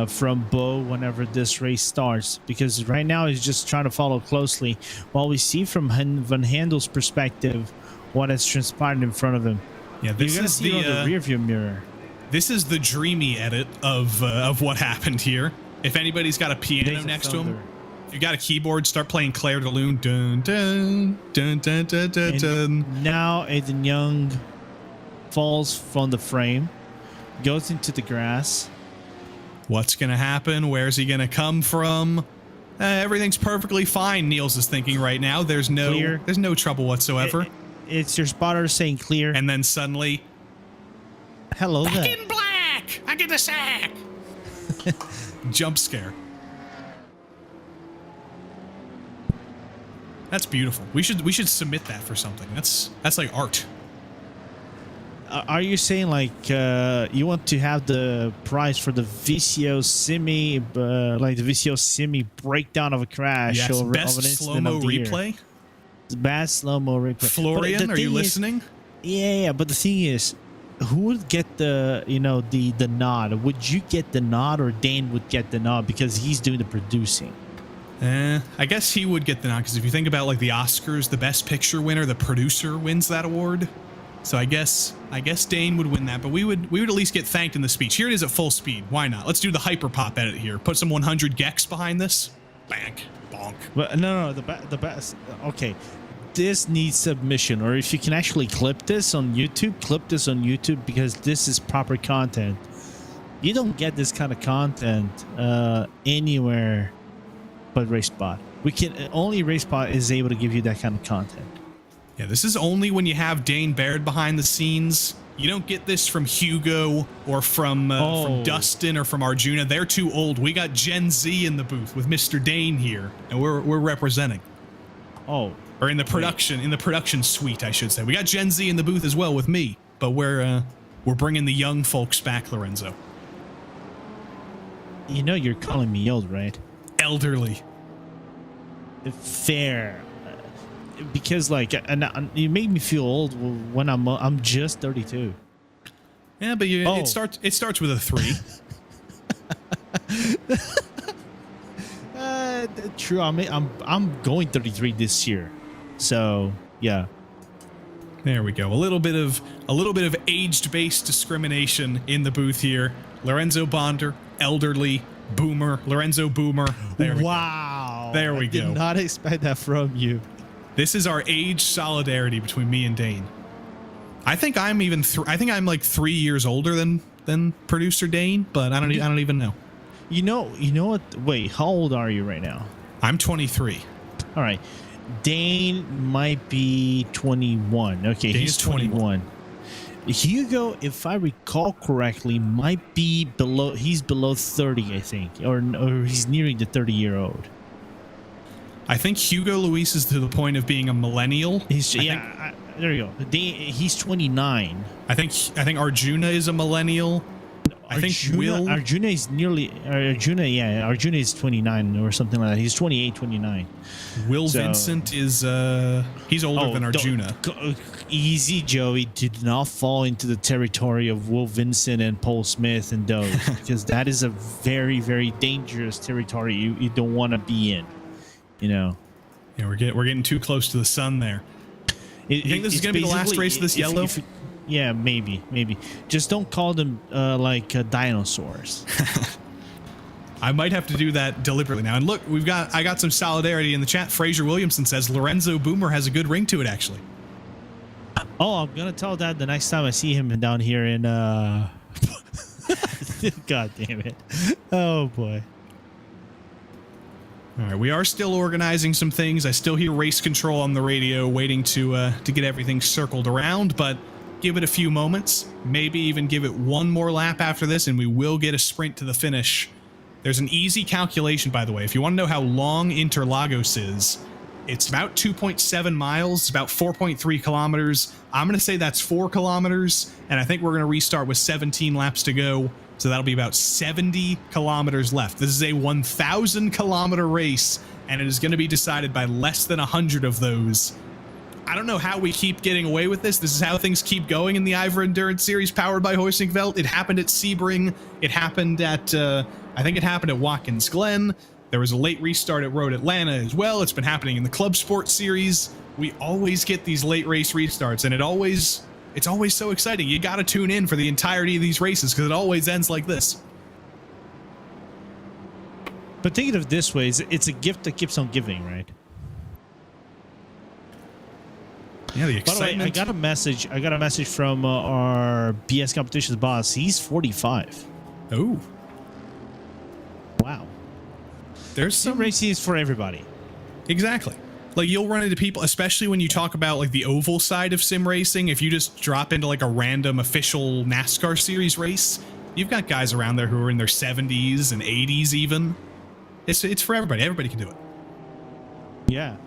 Speaker 4: from Bo whenever this race starts, because right now he's just trying to follow closely while we see from Van Handel's perspective what has transpired in front of him.
Speaker 3: Yeah, this
Speaker 4: You're gonna
Speaker 3: is
Speaker 4: see it on the rear view mirror.
Speaker 3: This is the dreamy edit of what happened here. If anybody's got a piano
Speaker 4: Days of
Speaker 3: next to
Speaker 4: Thunder.
Speaker 3: him, if you got a keyboard, start playing Claire de Lune. Dun, dun, dun, dun, dun, dun, dun.
Speaker 4: And now Aiden Young falls from the frame, goes into the grass.
Speaker 3: What's gonna happen? Where's he gonna come from? Everything's perfectly fine. Niels is thinking right now. There's no trouble whatsoever.
Speaker 4: It's your spotter saying clear.
Speaker 3: And then suddenly,
Speaker 4: Hello
Speaker 3: back
Speaker 4: there.
Speaker 3: in black. I get the sack. Jump scare. That's beautiful. We should submit that for something. That's like art.
Speaker 4: Are you saying like you want to have the prize for the VCO semi, like the VCO semi breakdown of a crash
Speaker 3: Yes,
Speaker 4: of
Speaker 3: best
Speaker 4: an incident
Speaker 3: slow-mo
Speaker 4: of the year?
Speaker 3: replay.
Speaker 4: Best slow-mo replay.
Speaker 3: Florian, are you listening?
Speaker 4: Yeah, but the thing is, who would get the the nod? Would you get the nod, or Dane would get the nod because he's doing the producing?
Speaker 3: I guess he would get the nod because if you think about like the Oscars, the best picture winner, the producer wins that award. So I guess Dane would win that, but we would at least get thanked in the speech. Here it is at full speed. Why not? Let's do the hyper pop edit here. Put some 100 gex behind this. Bang, bonk.
Speaker 4: But no, the best. Okay, this needs submission, or if you can actually clip this on YouTube, because this is proper content. You don't get this kind of content anywhere but RaceSpot. Only RaceSpot is able to give you that kind of content.
Speaker 3: Yeah, this is only when you have Dane Baird behind the scenes. You don't get this from Hugo or from Dustin or from Arjuna. They're too old. We got Gen Z in the booth with Mr. Dane here, and we're representing.
Speaker 4: Oh,
Speaker 3: or in the production suite, I should say. We got Gen Z in the booth as well with me, but we're bringing the young folks back, Lorenzo.
Speaker 4: you know you're calling me old, right?
Speaker 3: Elderly.
Speaker 4: Fair. Because like, and you make me feel old when I'm just 32.
Speaker 3: Yeah, but it starts with a 3.
Speaker 4: True. I'm going 33 this year, so yeah.
Speaker 3: There we go. A little bit of age-based discrimination in the booth here. Lorenzo Bonder, elderly, boomer, Lorenzo Boomer. There we
Speaker 4: Wow.
Speaker 3: go. There we
Speaker 4: I
Speaker 3: go.
Speaker 4: did not expect that from you.
Speaker 3: This is our age solidarity between me and Dane. I think I'm like 3 years older than producer Dane, but I don't even know.
Speaker 4: You know what? Wait, how old are you right now?
Speaker 3: I'm 23.
Speaker 4: All right. Dane might be 21. Okay,
Speaker 3: Dane
Speaker 4: he's
Speaker 3: is 21.
Speaker 4: Hugo, if I recall correctly, might be below. He's below 30, I think, or he's nearing the 30-year-old.
Speaker 3: I think Hugo Luis is to the point of being a millennial.
Speaker 4: There you go. He's 29.
Speaker 3: I think Arjuna is a millennial. I think
Speaker 4: Arjuna is nearly Arjuna is 29 or something like that. He's 28, 29.
Speaker 3: Will Vincent is he's older than Arjuna.
Speaker 4: Easy, Joey. Did not fall into the territory of Will Vincent and Paul Smith and those because that is a very, very dangerous territory you don't want to be in. You know.
Speaker 3: Yeah, we're getting too close to the sun there. You think this is going to be the last race of this yellow?
Speaker 4: Yeah, maybe. Just don't call them dinosaurs.
Speaker 3: I might have to do that deliberately now. And look, I got some solidarity in the chat. Fraser Williamson says Lorenzo Boomer has a good ring to it, actually.
Speaker 4: Oh, I'm gonna tell that the next time I see him down here in. God damn it! Oh boy.
Speaker 3: All right, we are still organizing some things. I still hear race control on the radio, waiting to get everything circled around. But give it a few moments, maybe even give it one more lap after this, and we will get a sprint to the finish. There's an easy calculation, by the way. If you want to know how long Interlagos is, it's about 2.7 miles. It's about 4.3 kilometers. I'm going to say that's 4 kilometers, and I think we're going to restart with 17 laps to go. So that'll be about 70 kilometers left. This is a 1,000-kilometer race, and it is going to be decided by less than 100 of those. I don't know how we keep getting away with this. This is how things keep going in the IVRA Endurance Series powered by Heusinkveld. It happened at Sebring. It happened at, I think it happened at Watkins Glen. There was a late restart at Road Atlanta as well. It's been happening in the Club Sport Series. We always get these late race restarts, and it always It's always so exciting. You got to tune in for the entirety of these races because it always ends like this.
Speaker 4: But think of it this way: it's a gift that keeps on giving, right?
Speaker 3: Yeah, the
Speaker 4: By the way,
Speaker 3: excitement.
Speaker 4: I got a message from our BS competitions boss. He's 45.
Speaker 3: Oh,
Speaker 4: Wow.
Speaker 3: there's
Speaker 4: Sim
Speaker 3: some
Speaker 4: racing is for everybody.
Speaker 3: Exactly. Like you'll run into people, especially when you talk about like the oval side of sim racing. If you just drop into like a random official NASCAR series race, you've got guys around there who are in their 70s and 80s even. It's for everybody. Everybody can do it.
Speaker 4: Yeah.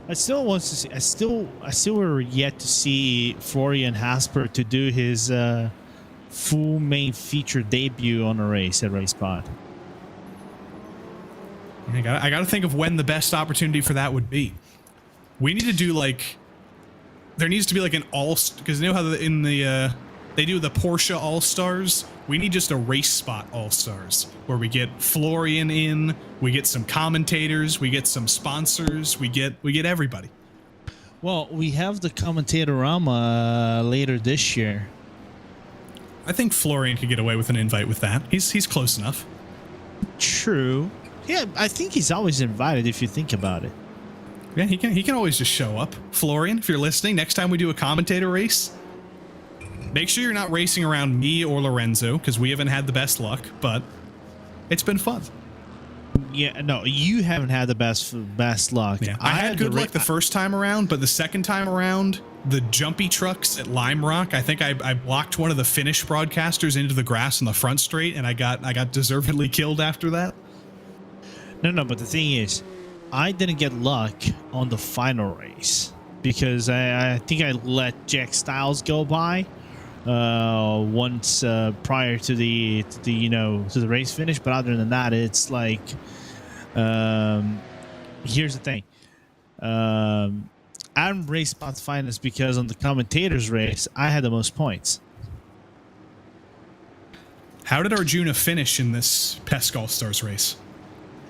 Speaker 4: I still want to see. I still are yet to see Florian Hasper to do his full main feature debut on a race at RaceSpot.
Speaker 3: I got to think of when the best opportunity for that would be. We need to do like, there needs to be like an because you know how they do the Porsche All Stars. We need just a RaceSpot All Stars where we get Florian in, we get some commentators, we get some sponsors, we get everybody.
Speaker 4: Well, we have the Commentatorama later this year.
Speaker 3: I think Florian could get away with an invite with that. He's close enough.
Speaker 4: True. Yeah, I think he's always invited if you think about it.
Speaker 3: Yeah, he can always just show up. Florian, if you're listening, next time we do a commentator race, make sure you're not racing around me or Lorenzo because we haven't had the best luck, but it's been fun.
Speaker 4: Yeah, no, you haven't had the best luck.
Speaker 3: Yeah, I had good luck the first time around, but the second time around, the jumpy trucks at Lime Rock, I think I blocked one of the Finnish broadcasters into the grass in the front straight, and I got deservedly killed after that.
Speaker 4: No, but the thing is, I didn't get luck on the final race because I think I let Jack Styles go by once prior to the race finish. But other than that, it's like here's the thing. I'm RaceSpot's finest because on the commentators race, I had the most points.
Speaker 3: How did Arjuna finish in this Pesk All Stars race?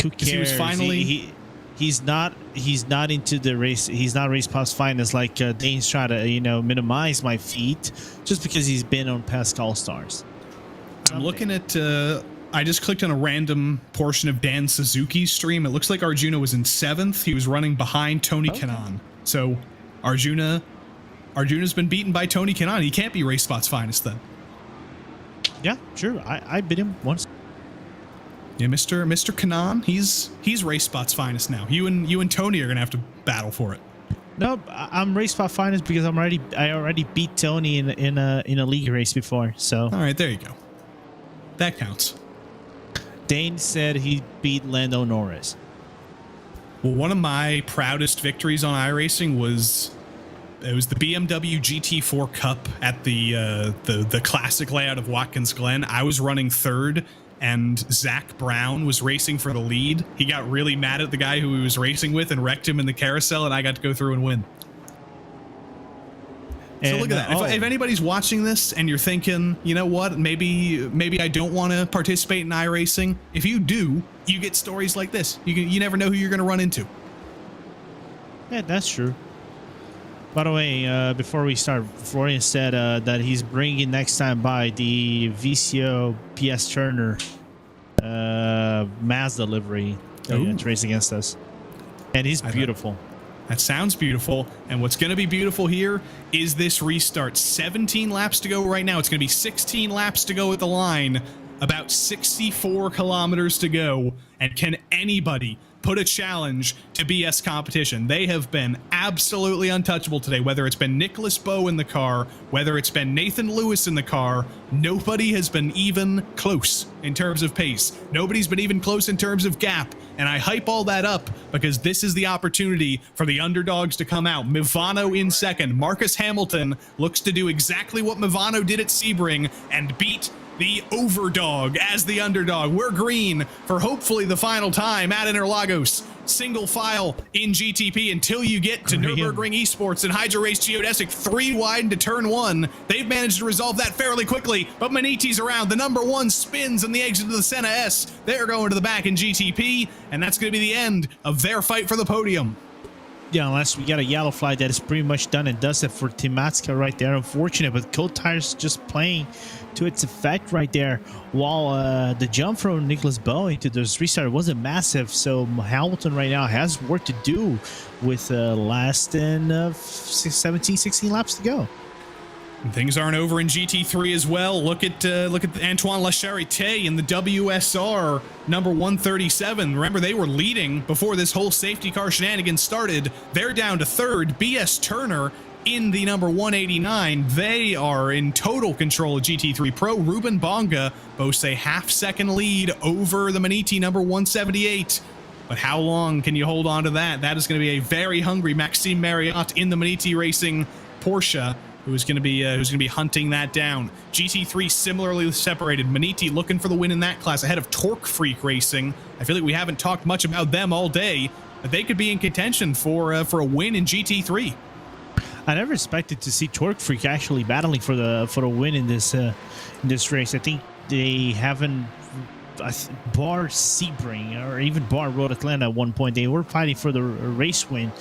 Speaker 4: Who cares?
Speaker 3: He was finally
Speaker 4: he's not into the race. He's not RaceSpot's finest. Like Dane's trying to minimize my feat just because he's been on past All Stars.
Speaker 3: I'm looking at. I just clicked on a random portion of Dan Suzuki's stream. It looks like Arjuna was in 7th. He was running behind Tony Kanaan. So Arjuna's been beaten by Tony Kanaan. He can't be RaceSpot's finest then.
Speaker 4: Yeah, sure. I beat him once.
Speaker 3: Yeah, Mr. Kanaan, he's RaceSpot's finest now. You and Tony are gonna have to battle for it.
Speaker 4: No, I'm RaceSpot finest because I already beat Tony in a league race before. So
Speaker 3: all right, there you go. That counts.
Speaker 4: Dane said he beat Lando Norris.
Speaker 3: Well, one of my proudest victories on iRacing was the BMW GT4 Cup at the classic layout of Watkins Glen. I was running 3rd. And Zach Brown was racing for the lead. He got really mad at the guy who he was racing with and wrecked him in the carousel, and I got to go through and win. So look at that. If anybody's watching this and you're thinking, you know what, maybe I don't want to participate in iRacing, if you do, you get stories like this. You never know who you're going to run into.
Speaker 4: Yeah, that's true. By the way, before we start, Florian said that he's bringing next time by the VCO PS Turner Mazda livery that's racing against us. And he's beautiful.
Speaker 3: That sounds beautiful. And what's going to be beautiful here is this restart. 17 laps to go right now. It's going to be 16 laps to go at the line. About 64 kilometers to go. And can anybody put a challenge to BS competition? They have been absolutely untouchable today, whether it's been Nicholas Bowe in the car, whether it's been Nathan Lewis in the car. Nobody has been even close in terms of pace. Nobody's been even close in terms of gap. And I hype all that up because this is the opportunity for the underdogs to come out. Mivano in 2nd. Marcus Hamilton looks to do exactly what Mivano did at Sebring and beat the overdog as the underdog. We're green for hopefully the final time at Interlagos. Single file in GTP until you get to Nürburgring Esports and Hydra Race Geodesic 3 wide into turn 1. They've managed to resolve that fairly quickly, but Maniti's around. The number 1 spins on the exit of the Senna S. They're going to the back in GTP, and that's going to be the end of their fight for the podium.
Speaker 4: Yeah, unless we got a yellow flag that is pretty much done and does it for Timatska right there. Unfortunate, but cold tires just playing to its effect right there. While the jump from Nicholas Bowe into this restart wasn't massive, so Hamilton right now has work to do with less than 16 laps to go.
Speaker 3: And things aren't over in GT3 as well. Look at Antoine Lacharité in the WSR number 137. Remember, they were leading before this whole safety car shenanigans started. They're down to third. BS Turner in the number 189. They are in total control of GT3 Pro. Ruben Bonga boasts a half-second lead over the Maniti number 178. But how long can you hold on to that? That is going to be a very hungry Maxime Marriott in the Maniti Racing Porsche, who's going to be hunting that down. GT3 similarly separated. Maniti looking for the win in that class ahead of Torque Freak Racing. I feel like we haven't talked much about them all day, but they could be in contention for a win in GT3.
Speaker 4: I never expected to see Torque Freak actually battling for the win in this race. I think they haven't bar Sebring or even bar Road Atlanta at one point. They were fighting for the race win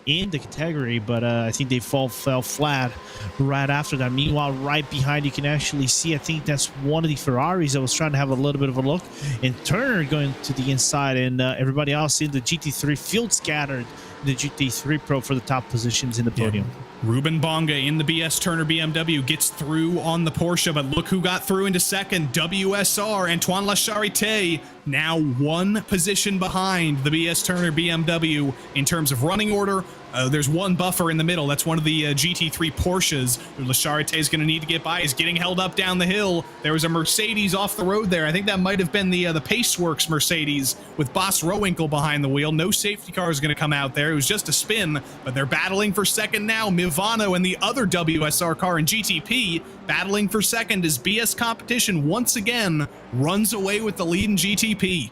Speaker 4: in the category, but I think they fell flat right after that. Meanwhile, right behind, you can actually see, I think that's one of the Ferraris that was trying to have a little bit of a look, and Turner going to the inside, and everybody else in the GT3 field scattered the GT3 Pro for the top positions in the podium.
Speaker 3: Yeah. Ruben Bonga in the BS Turner BMW gets through on the Porsche, but look who got through into second. WSR, Antoine Lacharité, now one position behind the BS Turner BMW in terms of running order. There's one buffer in the middle. That's one of the GT3 Porsches who Lacharité is going to need to get by. Is getting held up down the hill. There was a Mercedes off the road there. I think that might have been the Paceworks Mercedes with Boss Rowinkle behind the wheel. No safety car is going to come out there. It was just a spin, but they're battling for second now. Mivano and the other WSR car in GTP battling for second as BS Competition once again runs away with the lead in GTP.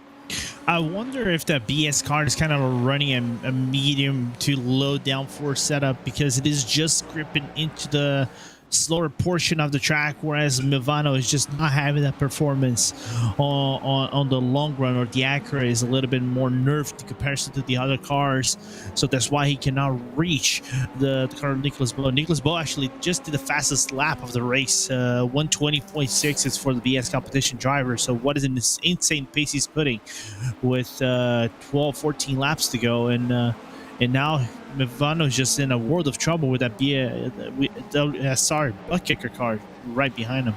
Speaker 4: I wonder if that BS car is kind of running a medium to low downforce setup, because it is just gripping into the slower portion of the track, whereas Mivano is just not having that performance on the long run, or the Acura is a little bit more nerfed in comparison to the other cars, so that's why he cannot reach the car of Nicholas Bowe. Nicholas Bowe actually just did the fastest lap of the race. 120.6 is for the BS competition driver, so what is an insane pace he's putting with 14 laps to go, and now Mivano is just in a world of trouble with that butt kicker car right behind him.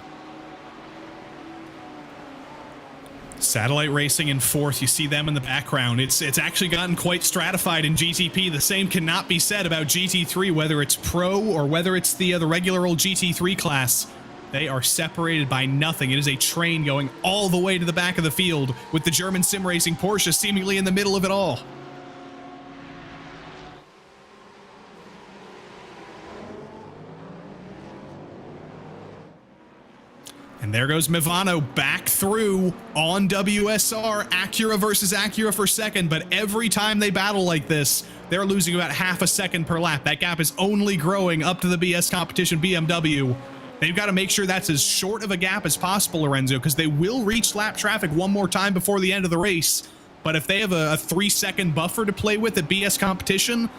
Speaker 3: Satellite Racing in fourth. You see them in the background. It's actually gotten quite stratified in GTP. The same cannot be said about GT3, whether it's Pro or whether it's the regular old GT3 class. They are separated by nothing. It is a train going all the way to the back of the field with the German sim racing Porsche seemingly in the middle of it all. And there goes Mivano back through on WSR. Acura versus Acura for second, but every time they battle like this, they're losing about half a second per lap. That gap is only growing up to the BS competition BMW. They've got to make sure that's as short of a gap as possible, Lorenzo, because they will reach lap traffic one more time before the end of the race. But if they have a 3-second buffer to play with at BS competition,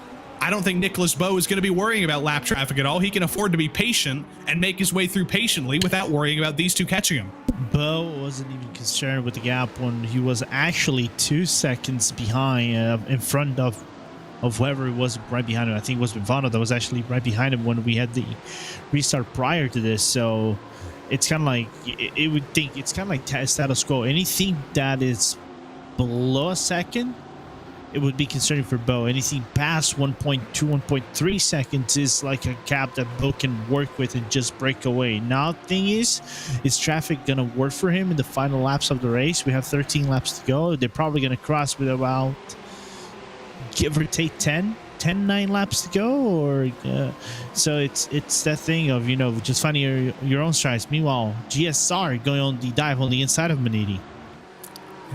Speaker 3: I don't think Nicholas Bowe is going to be worrying about lap traffic at all. He can afford to be patient and make his way through patiently without worrying about these two catching him.
Speaker 4: Bowe wasn't even concerned with the gap when he was actually 2 seconds behind, in front of whoever was right behind him. I think it was Mivano that was actually right behind him when we had the restart prior to this. So it's kind of like, it would think it's kind of like status quo. Anything that is below a second, it would be concerning for Bowe. Anything past 1.2, 1.3 seconds is like a gap that Bowe can work with and just break away. Now, the thing is traffic going to work for him in the final laps of the race? We have 13 laps to go. They're probably going to cross with about, give or take, 9 laps to go, or so it's that thing of, just finding your own strides. Meanwhile, GSR going on the dive on the inside of Maniti.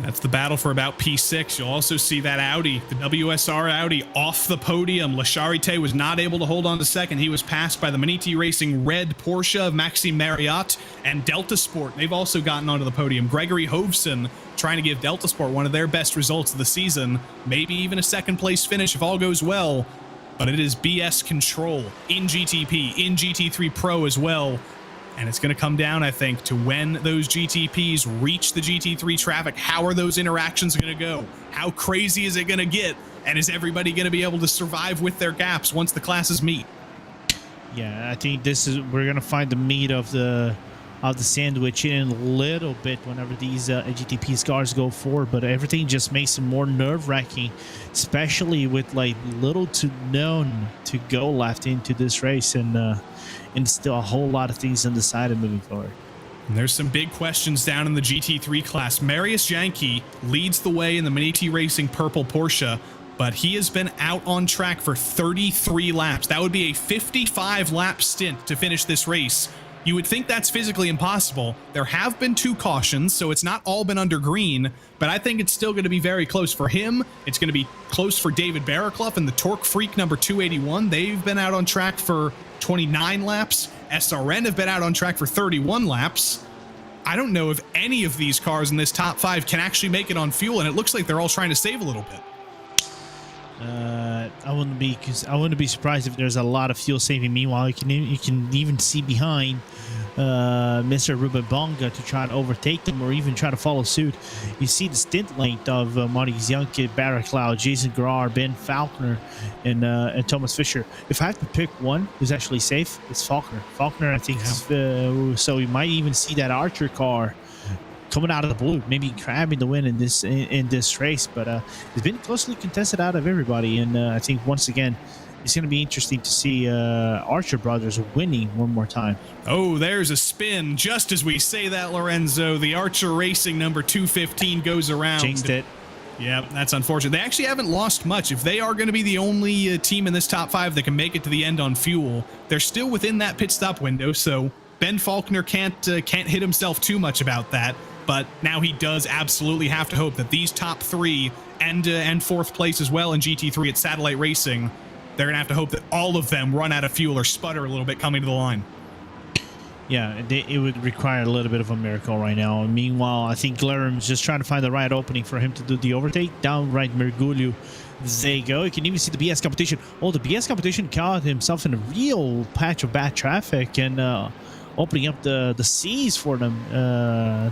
Speaker 3: That's the battle for about P6. You'll also see that Audi, the WSR Audi, off the podium. Lacharité was not able to hold on to second. He was passed by the Maniti Racing red Porsche of Maxime Marriott and Delta Sport. They've also gotten onto the podium. Gregory Hovson trying to give Delta Sport one of their best results of the season. Maybe even a second place finish if all goes well. but it is BS Control in GTP, in GT3 Pro as well. And it's going to come down, I think, to when those GTPs reach the GT3 traffic. How are those interactions going to go? How crazy is it going to get? And is everybody going to be able to survive with their gaps once the classes meet?
Speaker 4: Yeah, I think we're going to find the meat of the sandwich in a little bit whenever these GTP cars go forward, but everything just makes it more nerve-wracking, especially with like little to none to go left into this race, and still a whole lot of things undecided moving forward.
Speaker 3: And there's some big questions down in the GT3 class. Marius Janke leads the way in the Mini-T Racing purple Porsche, but he has been out on track for 33 laps. That would be a 55-lap stint to finish this race. You would think that's physically impossible. There have been 2 cautions, so it's not all been under green, but I think it's still going to be very close for him. It's going to be close for David Barraclough and the Torque Freak number 281. They've been out on track for 29 laps. SRN have been out on track for 31 laps. I don't know if any of these cars in this top 5 can actually make it on fuel, and it looks like they're all trying to save a little bit.
Speaker 4: I wouldn't be surprised if there's a lot of fuel saving. Meanwhile, you can even see behind Mr. Ruben Bonga to try to overtake them or even try to follow suit. You see the stint length of Marius Janke, Barraclough, Jason Garrar, Ben Faulkner, and Thomas Fischer. If I have to pick one who's actually safe, it's Faulkner. Faulkner, I think, so we might even see that Archer car coming out of the blue, maybe grabbing the win in this race, but it's been closely contested out of everybody, and I think once again it's going to be interesting to see Archer brothers winning one more time.
Speaker 3: Oh, there's a spin just as we say that, Lorenzo. The Archer Racing number 215 goes around.
Speaker 4: Jinxed it.
Speaker 3: Yeah, that's unfortunate. They actually haven't lost much. If they are going to be the only team in this top 5 that can make it to the end on fuel, they're still within that pit stop window, so Ben Faulkner can't hit himself too much about that. But now he does absolutely have to hope that these top 3 and 4th place as well in GT3 at Satellite Racing, they're going to have to hope that all of them run out of fuel or sputter a little bit coming to the line.
Speaker 4: Yeah, it would require a little bit of a miracle right now. Meanwhile, I think Glarum's just trying to find the right opening for him to do the overtake. Downright Mergulho. There you go. You can even see the BS competition. Oh, the BS competition caught himself in a real patch of bad traffic and opening up the seas for them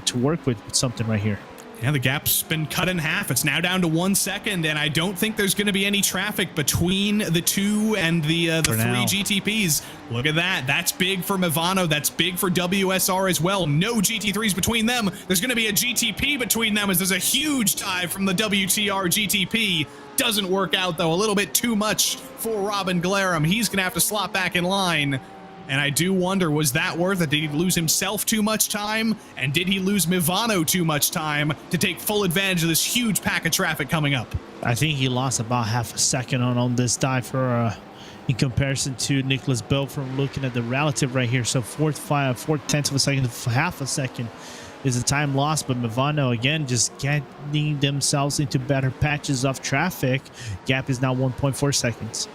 Speaker 4: to work with something right here.
Speaker 3: Yeah, the gap's been cut in half. It's now down to 1 second, and I don't think there's going to be any traffic between the 2 and the 3 GTPs. Look at that. That's big for Movano. That's big for WSR as well. No GT3s between them. There's going to be a GTP between them as there's a huge dive from the WTR GTP. Doesn't work out, though. A little bit too much for Robin Glarum. He's going to have to slot back in line. And I do wonder, was that worth it? Did he lose himself too much time? And did he lose Movano too much time to take full advantage of this huge pack of traffic coming up?
Speaker 4: I think he lost about half a second on this dive for in comparison to Nicholas Bell from looking at the relative right here. So 4/10 of a second, half a second is the time lost. But Movano, again, just getting themselves into better patches of traffic. Gap is now 1.4 seconds.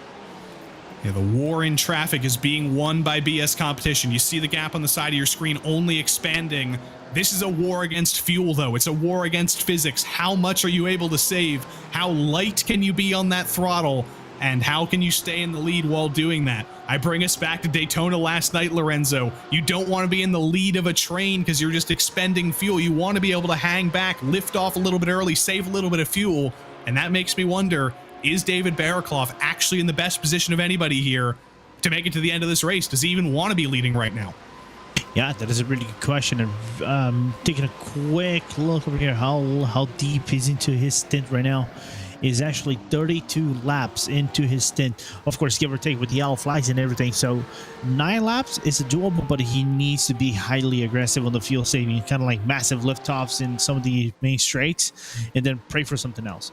Speaker 3: Yeah, the war in traffic is being won by BS competition. You see the gap on the side of your screen only expanding. This is a war against fuel, though. It's a war against physics. How much are you able to save? How light can you be on that throttle? And how can you stay in the lead while doing that? I bring us back to Daytona last night, Lorenzo. You don't want to be in the lead of a train because you're just expending fuel. You want to be able to hang back, lift off a little bit early, save a little bit of fuel. And that makes me wonder, is David Barraclough actually in the best position of anybody here to make it to the end of this race? Does he even want to be leading right now?
Speaker 4: Yeah, that is a really good question. And taking a quick look over here, how deep he's into his stint right now. Is actually 32 laps into his stint. Of course, give or take with the yellow flags and everything. So 9 laps is doable, but he needs to be highly aggressive on the fuel saving, kind of like massive liftoffs in some of the main straights, and then pray for something else.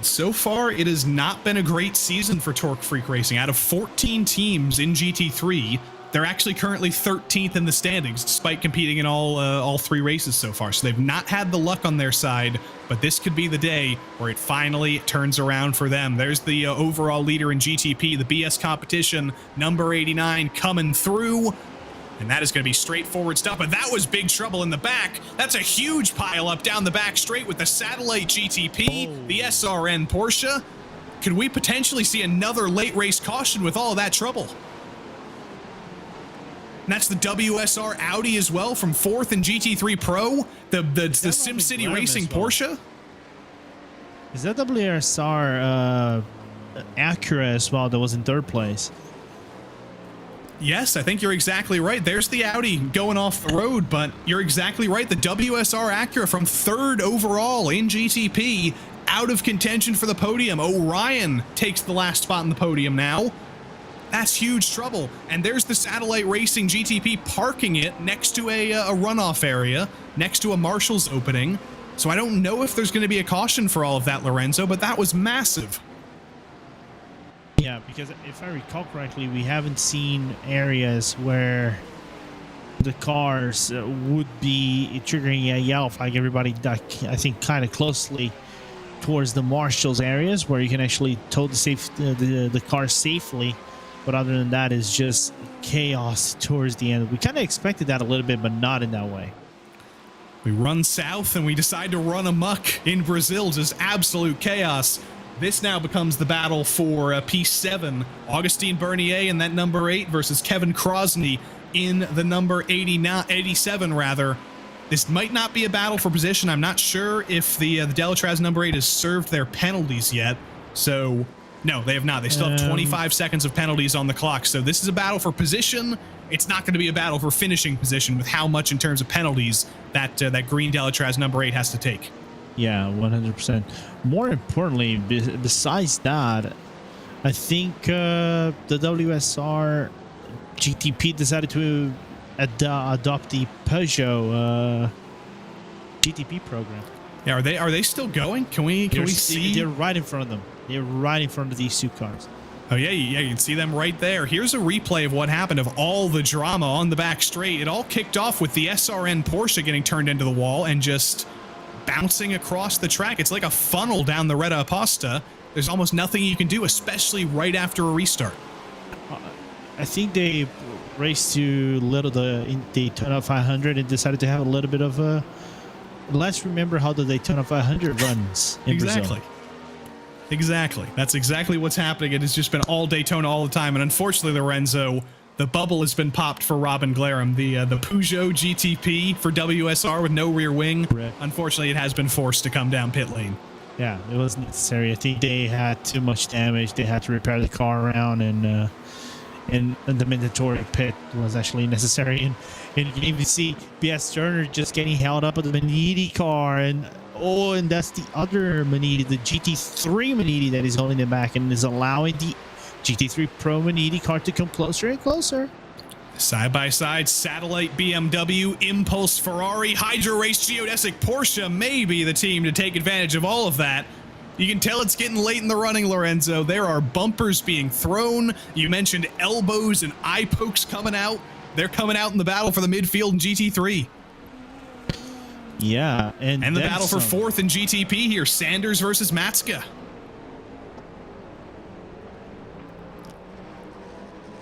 Speaker 3: So far, it has not been a great season for Torque Freak Racing. Out of 14 teams in GT3, they're actually currently 13th in the standings, despite competing in all 3 races so far. So they've not had the luck on their side, but this could be the day where it finally turns around for them. There's the overall leader in GTP, the BS competition, number 89, coming through. And that is going to be straightforward stuff, but that was big trouble in the back. That's a huge pile up down the back straight with the Satellite GTP, the SRN Porsche. could we potentially see another late race caution with all of that trouble? And that's the WSR Audi as well from 4th in GT3 Pro, the SimCity Racing
Speaker 4: well.
Speaker 3: Porsche.
Speaker 4: Is that WSR Acura as well that was in 3rd place?
Speaker 3: Yes, I think you're exactly right. There's the Audi going off the road, but you're exactly right. The WSR Acura from 3rd overall in GTP out of contention for the podium. Orion takes the last spot in the podium now. That's huge trouble. And there's the Satellite Racing GTP parking it next to a runoff area, next to a Marshall's opening. So I don't know if there's going to be a caution for all of that, Lorenzo, but that was massive.
Speaker 4: Yeah, because if I recall correctly, we haven't seen areas where the cars would be triggering a yellow flag. Everybody duck, I think, kind of closely towards the Marshall's areas where you can actually tow the car safely. But other than that, it's just chaos towards the end. We kind of expected that a little bit, but not in that way.
Speaker 3: We run south and we decide to run amok in Brazil, just absolute chaos. This now becomes the battle for P7. Augustine Bernier in that number 8 versus Kevin Crosney in the number 87 rather. This might not be a battle for position. I'm not sure if the Delatraz number 8 has served their penalties yet. So, no, they have not. They still have 25 seconds of penalties on the clock. So this is a battle for position. It's not going to be a battle for finishing position with how much in terms of penalties that green Delatraz number 8 has to take.
Speaker 4: Yeah, 100%. More importantly, besides that, I think the WSR GTP decided to adopt the Peugeot GTP program.
Speaker 3: Yeah, are they still going? Can we see?
Speaker 4: They're right in front of them. They're right in front of these two cars.
Speaker 3: Oh yeah, you can see them right there. Here's a replay of what happened, of all the drama on the back straight. It all kicked off with the SRN Porsche getting turned into the wall and just bouncing across the track. It's like a funnel down the Retta Aposta. There's almost nothing you can do, especially right after a restart.
Speaker 4: I think they raced to the Daytona 500 and decided to have a little bit of a... Let's remember how the Daytona 500 runs in Brazil.
Speaker 3: Exactly. That's exactly what's happening. It has just been all Daytona all the time. And unfortunately, Lorenzo, the bubble has been popped for Robin Glarum. The Peugeot GTP for WSR with no rear wing.
Speaker 4: Correct.
Speaker 3: Unfortunately, it has been forced to come down pit lane.
Speaker 4: Yeah, it was necessary. I think they had too much damage. They had to repair the car around, and the mandatory pit was actually necessary. And you can even see B.S. Turner just getting held up with the Maniti car, and that's the other Maniti, the GT3 Maniti, that is holding it back and is allowing the GT3 Pro Maniti car to come closer and closer.
Speaker 3: Side-by-side, Satellite BMW, Impulse Ferrari, Hydro Race Geodesic Porsche may be the team to take advantage of all of that. You can tell it's getting late in the running, Lorenzo. There are bumpers being thrown. You mentioned elbows and eye pokes coming out. They're coming out in the battle for the midfield in GT3.
Speaker 4: Yeah, and
Speaker 3: the battle for 4th in GTP here, Sanders versus Matska.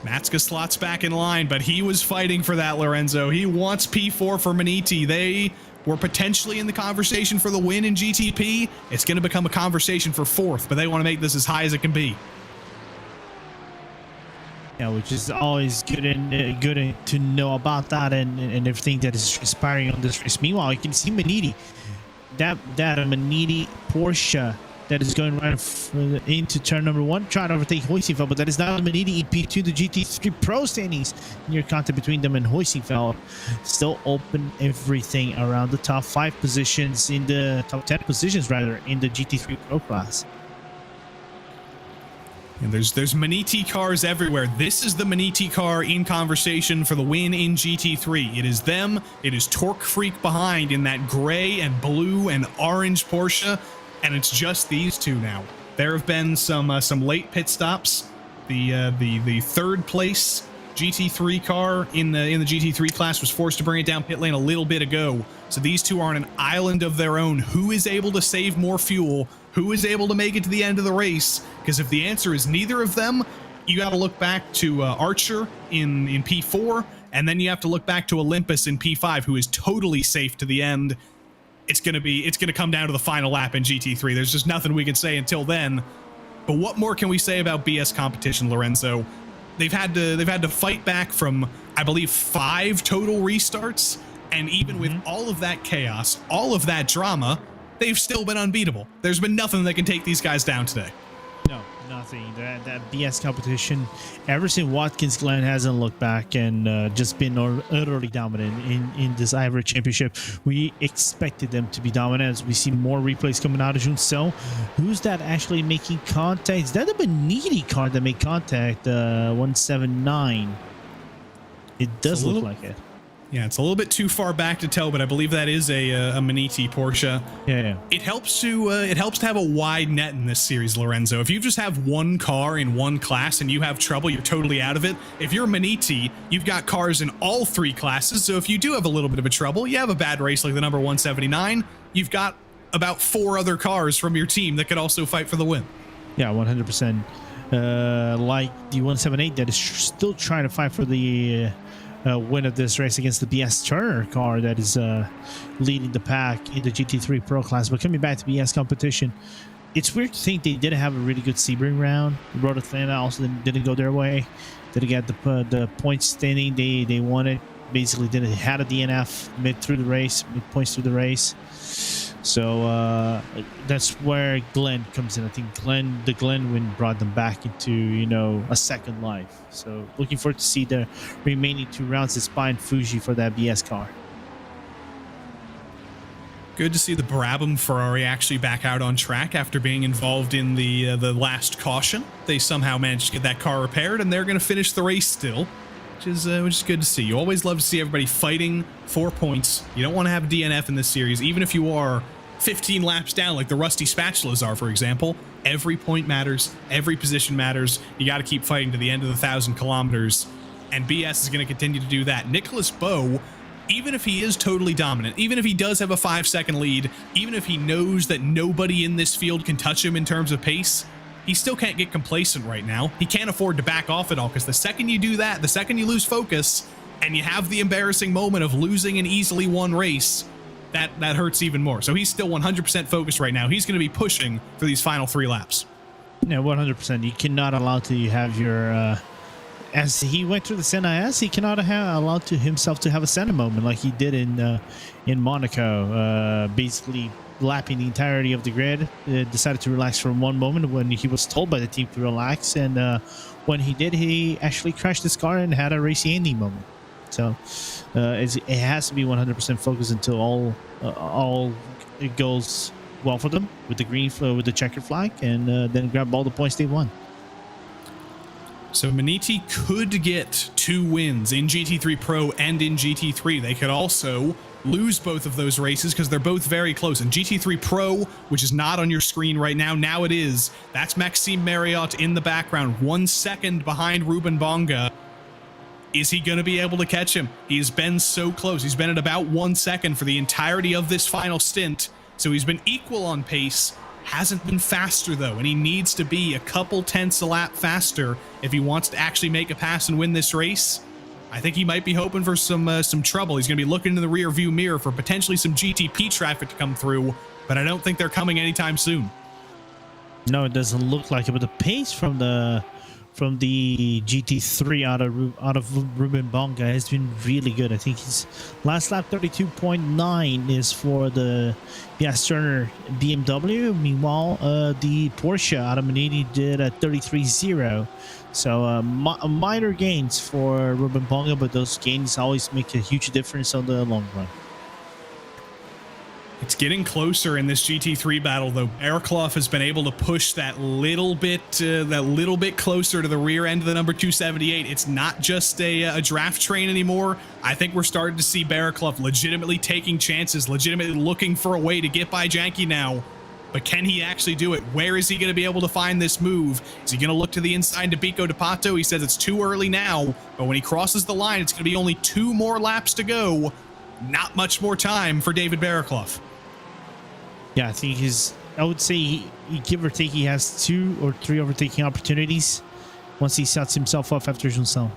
Speaker 3: Matska slots back in line, but he was fighting for that, Lorenzo. He wants P4 for Maniti. They were potentially in the conversation for the win in GTP. It's going to become a conversation for 4th, but they want to make this as high as it can be.
Speaker 4: Yeah, which is always good to know about that and everything that is transpiring on this race. Meanwhile, you can see Maniti, that Maniti Porsche that is going right into turn number 1, trying to overtake Heusinkveld, but that is not the Maniti EP2, the GT3 Pro standings. Near contact between them and Heusinkveld still open everything around the top 5 positions, in the top 10 positions rather, in the GT3 Pro class.
Speaker 3: And there's Maniti cars everywhere. This is the Maniti car in conversation for the win in GT3. It is them. It is Torque Freak behind in that gray and blue and orange Porsche, and it's just these two now. There have been some late pit stops. The third place GT3 car in the GT3 class was forced to bring it down pit lane a little bit ago. So these two are on an island of their own. Who is able to save more fuel? Who is able to make it to the end of the race? Because if the answer is neither of them, you got to look back to Archer in P4, and then you have to look back to Olympus in P5, who is totally safe to the end. It's gonna come down to the final lap in GT3. There's just nothing we can say until then. But what more can we say about BS competition, Lorenzo? They've had to fight back from, I believe, 5 total restarts, and even with all of that chaos, all of that drama, they've still been unbeatable. There's been nothing that can take these guys down today.
Speaker 4: No, nothing. That BS competition, ever since Watkins Glen hasn't looked back and just been utterly dominant in this IVRA championship. We expected them to be dominant as we see more replays coming out of Heusinkveld. Who's that actually making contact? Is that a Beniti card that made contact? 179. It does look like it.
Speaker 3: Yeah, it's a little bit too far back to tell, but I believe that is a Maniti Porsche.
Speaker 4: Yeah.
Speaker 3: It helps to have a wide net in this series, Lorenzo. If you just have one car in one class and you have trouble, you're totally out of it. If you're Maniti, you've got cars in all 3 classes, so if you do have a little bit of a trouble, you have a bad race like the number 179, you've got about 4 other cars from your team that could also fight for the win.
Speaker 4: Yeah, 100%. Like the 178 that is still trying to fight for the win of this race against the BS Turner car that is leading the pack in the GT3 Pro class. But coming back to BS competition, it's weird to think they didn't have a really good Sebring round. Road Atlanta also didn't go their way. Didn't get the point standing they wanted. Basically didn't had a DNF mid points through the race. So that's where Glenn comes in. I think the Glenn win brought them back into a second life. So looking forward to see the remaining 2 rounds despite Fuji for that BS car.
Speaker 3: Good to see the Brabham Ferrari actually back out on track after being involved in the last caution. They somehow managed to get that car repaired, and they're going to finish the race still, which is good to see. You always love to see everybody fighting for points. You don't want to have a DNF in this series, even if you are 15 laps down like the Rusty Spatulas are, for example. Every point matters. Every position matters. You got to keep fighting to the end of the 1,000 kilometers, and BS is going to continue to do that. Nicholas Bowe, even if he is totally dominant, even if he does have a 5-second lead, even if he knows that nobody in this field can touch him in terms of pace, he still can't get complacent right now. He can't afford to back off at all, because the second you do that, the second you lose focus, and you have the embarrassing moment of losing an easily won race, that hurts even more. So he's still 100% focused right now. He's going to be pushing for these final 3 laps.
Speaker 4: Yeah, 100%. You cannot allow to have your... as he went through the Senna S, he cannot allow to himself to have a Senna moment like he did in Monaco. Basically lapping the entirety of the grid, decided to relax for one moment when he was told by the team to relax, and when he did, he actually crashed his car and had a racy ending moment. So it has to be 100% focused until all it goes well for them with the green with the checkered flag, and then grab all the points they won.
Speaker 3: So Maniti could get 2 wins in GT3 Pro and in GT3. They could also lose both of those races because they're both very close. In GT3 Pro, which is not on your screen right now, now it is. That's Maxime Marriott in the background, 1 second behind Ruben Bonga. Is he going to be able to catch him? He's been so close. He's been at about 1 second for the entirety of this final stint. So he's been equal on pace. Hasn't been faster, though, and he needs to be a couple tenths a lap faster if he wants to actually make a pass and win this race. I think he might be hoping for some trouble. He's going to be looking in the rear view mirror for potentially some GTP traffic to come through, but I don't think they're coming anytime soon.
Speaker 4: No, it doesn't look like it, but the pace from the GT3 out of Ruben Bonga has been really good. I think his last lap 32.9 is for the Turner BMW. Meanwhile, the Porsche out of Maniti did a 33.0. So minor gains for Ruben Bonga, but those gains always make a huge difference on the long run.
Speaker 3: It's getting closer in this GT3 battle, though. Bearclough has been able to push that little bit closer to the rear end of the number 278. It's not just a draft train anymore. I think we're starting to see Bearclough legitimately taking chances, legitimately looking for a way to get by Janky now. But can he actually do it? Where is he going to be able to find this move? Is he going to look to the inside to Bico de Pato? He says it's too early now, but when he crosses the line, it's going to be only 2 more laps to go. Not much more time for David Bearclough.
Speaker 4: Yeah, I think I would say he give or take, he has 2 or 3 overtaking opportunities once he sets himself up after Junção.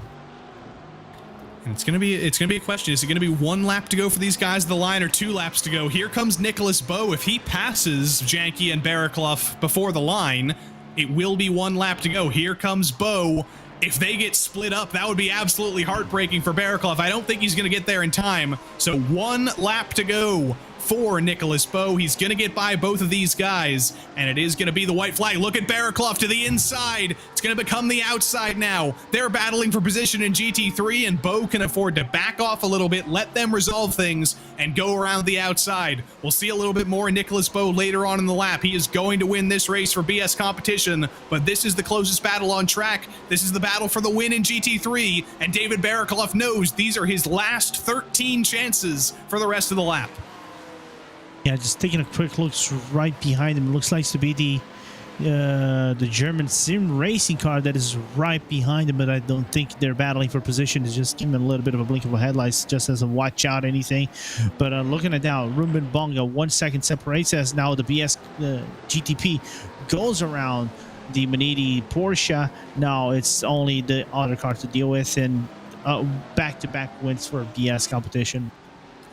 Speaker 3: And it's gonna be a question. Is it gonna be 1 lap to go for these guys at the line or 2 laps to go? Here comes Nicholas Bowe. If he passes Janky and Bearclough before the line, It will be 1 lap to go. Here comes Bo. If they get split up, that would be absolutely heartbreaking for Baraklov. I don't think he's going to get there in time. So 1 lap to go for Nicholas Bo. He's going to get by both of these guys, and it is going to be the white flag. Look at Baraklov to the inside. It's going to become the outside now. They're battling for position in GT3, and Bo can afford to back off a little bit, let them resolve things, and go around the outside. We'll see a little bit more of Nicholas Bo later on in the lap. He is going to win this race for BS Competition, but this is the closest battle on track. This is the battle for the win in GT3, and David Baraklov knows these are his last 13 chances for the rest of the lap.
Speaker 4: Yeah, just taking a quick look right behind him. It looks like to be the German sim racing car that is right behind him, but I don't think they're battling for position. It's just giving him a little bit of a blink of a headlights, just doesn't watch out anything. But looking at now, Ruben Bonga 1 second separates as now the BS GTP goes around the Maniti Porsche. Now it's only the other car to deal with, and back-to-back wins for BS Competition.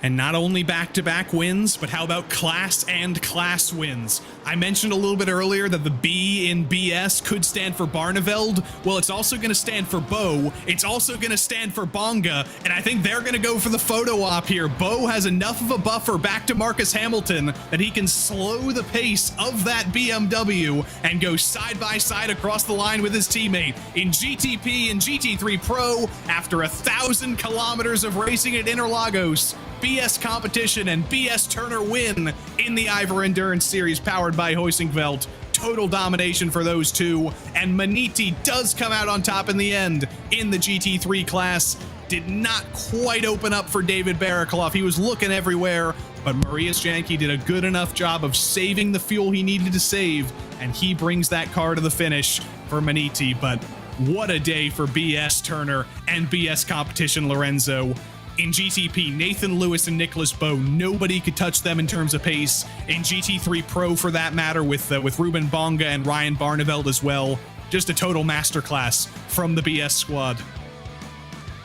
Speaker 3: And not only back-to-back wins, but how about class and class wins? I mentioned a little bit earlier that the B in BS could stand for Barneveld. Well, it's also going to stand for Bo. It's also going to stand for Bonga. And I think they're going to go for the photo op here. Bo has enough of a buffer back to Marcus Hamilton that he can slow the pace of that BMW and go side by side across the line with his teammate. In GTP and GT3 Pro, after 1,000 kilometers of racing at Interlagos, BS Competition and BS Turner win in the IVRA Endurance Series powered by Heusinkveld. Total domination for those two, and Maniti does come out on top in the end in the GT3 class. Did not quite open up for David Baraklov. He was looking everywhere, but Mariusz Janki did a good enough job of saving the fuel he needed to save, and he brings that car to the finish for Maniti. But what a day for BS Turner and BS Competition Lorenzo. In GTP, Nathan Lewis and Nicholas Bo, nobody could touch them in terms of pace. In GT3 Pro, for that matter, with Ruben Bonga and Ryan Barneveld as well. Just a total masterclass from the BS squad.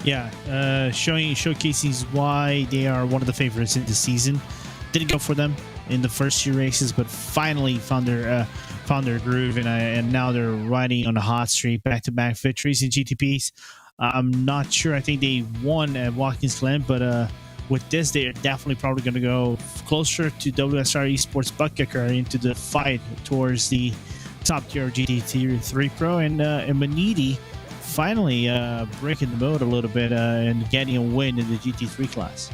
Speaker 4: Yeah, showcasing why they are one of the favorites in the season. Didn't go for them in the first 2 races, but finally found their groove, and now they're riding on a hot streak, back-to-back victories in GTPs. I'm not sure. I think they won at Watkins Glen, but with this, they're definitely probably going to go closer to WSR Esports Buckkicker into the fight towards the top tier of GT3 Pro, and Maniti finally breaking the mode a little bit and getting a win in the GT3 class.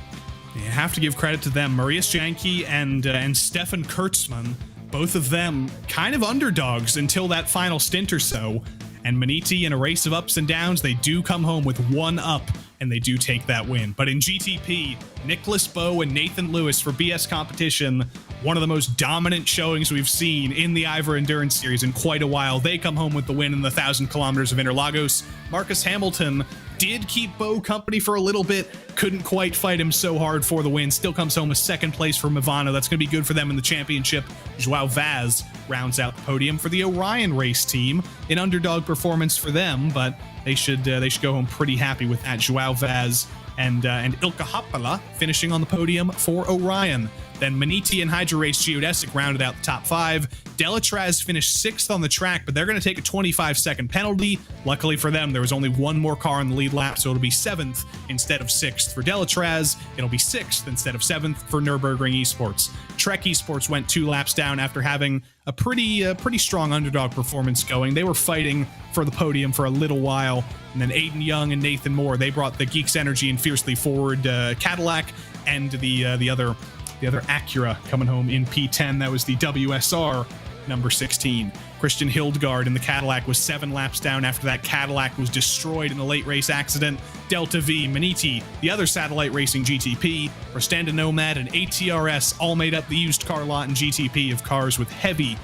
Speaker 3: You have to give credit to them. Mariusz Janki and Stefan Kurtzman, both of them kind of underdogs until that final stint or so. And Maniti, in a race of ups and downs, they do come home with 1 up, and they do take that win. But in GTP, Nicholas Bo and Nathan Lewis for BS Competition, one of the most dominant showings we've seen in the IVRA Endurance Series in quite a while. They come home with the win in the 1,000 kilometers of Interlagos. Marcus Hamilton did keep Bo company for a little bit, couldn't quite fight him so hard for the win, still comes home with 2nd place for Mivano. That's going to be good for them in the championship. Joao Vaz rounds out the podium for the Orion race team. An underdog performance for them, but they should go home pretty happy with that. Joao Vaz and Ilka Happala finishing on the podium for Orion. Then Maniti and Hydra Race Geodesic rounded out the top 5. Delatraz finished 6th on the track, but they're going to take a 25-second penalty. Luckily for them, there was only 1 more car in the lead lap, so it'll be 7th instead of 6th for Delatraz. It'll be 6th instead of 7th for Nürburgring Esports. Trek Esports went 2 laps down after having a pretty strong underdog performance going. They were fighting for the podium for a little while, and then Aiden Young and Nathan Moore, they brought the Geeks Energy and Fiercely Forward Cadillac and the other Acura coming home in P10. That was the WSR number 16. Christian Hildgaard in the Cadillac was 7 laps down after that Cadillac was destroyed in a late race accident. Delta V, Maniti, the other satellite racing GTP, Rostanda Nomad, and ATRS all made up the used car lot in GTP of cars with heavy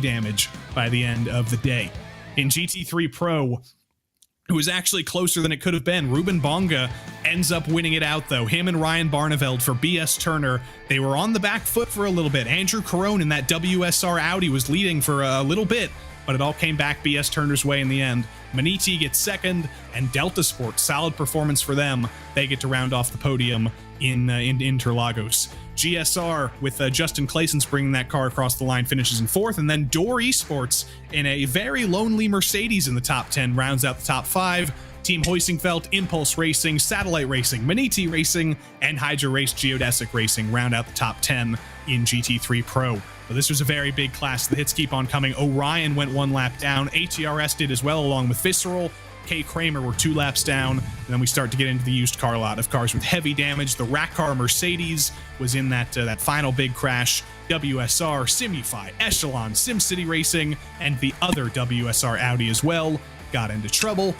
Speaker 3: damage by the end of the day. In GT3 Pro, it was actually closer than it could have been. Ruben Bonga ends up winning it out, though. Him and Ryan Barneveld for BS Turner. They were on the back foot for a little bit. Andrew Carone in that WSR Audi was leading for a little bit, but it all came back BS Turner's way in the end. Maniti gets 2nd, and Delta Sport, solid performance for them. They get to round off the podium in Interlagos. GSR with Justin Clayson's bringing that car across the line, finishes in 4th, and then Door Esports in a very lonely Mercedes in the top 10 rounds out the top 5. Team Heusinkveld, Impulse Racing, Satellite Racing, Maniti Racing, and Hydra Race Geodesic Racing round out the top 10 in GT3 Pro. But this was a very big class. The hits keep on coming. Orion went 1 lap down. ATRS did as well, along with Visceral. K. Kramer were 2 laps down. And then we start to get into the used car lot of cars with heavy damage. The rack car Mercedes was in that final big crash. WSR, Simufy, Echelon, SimCity Racing, and the other WSR Audi as well got into trouble.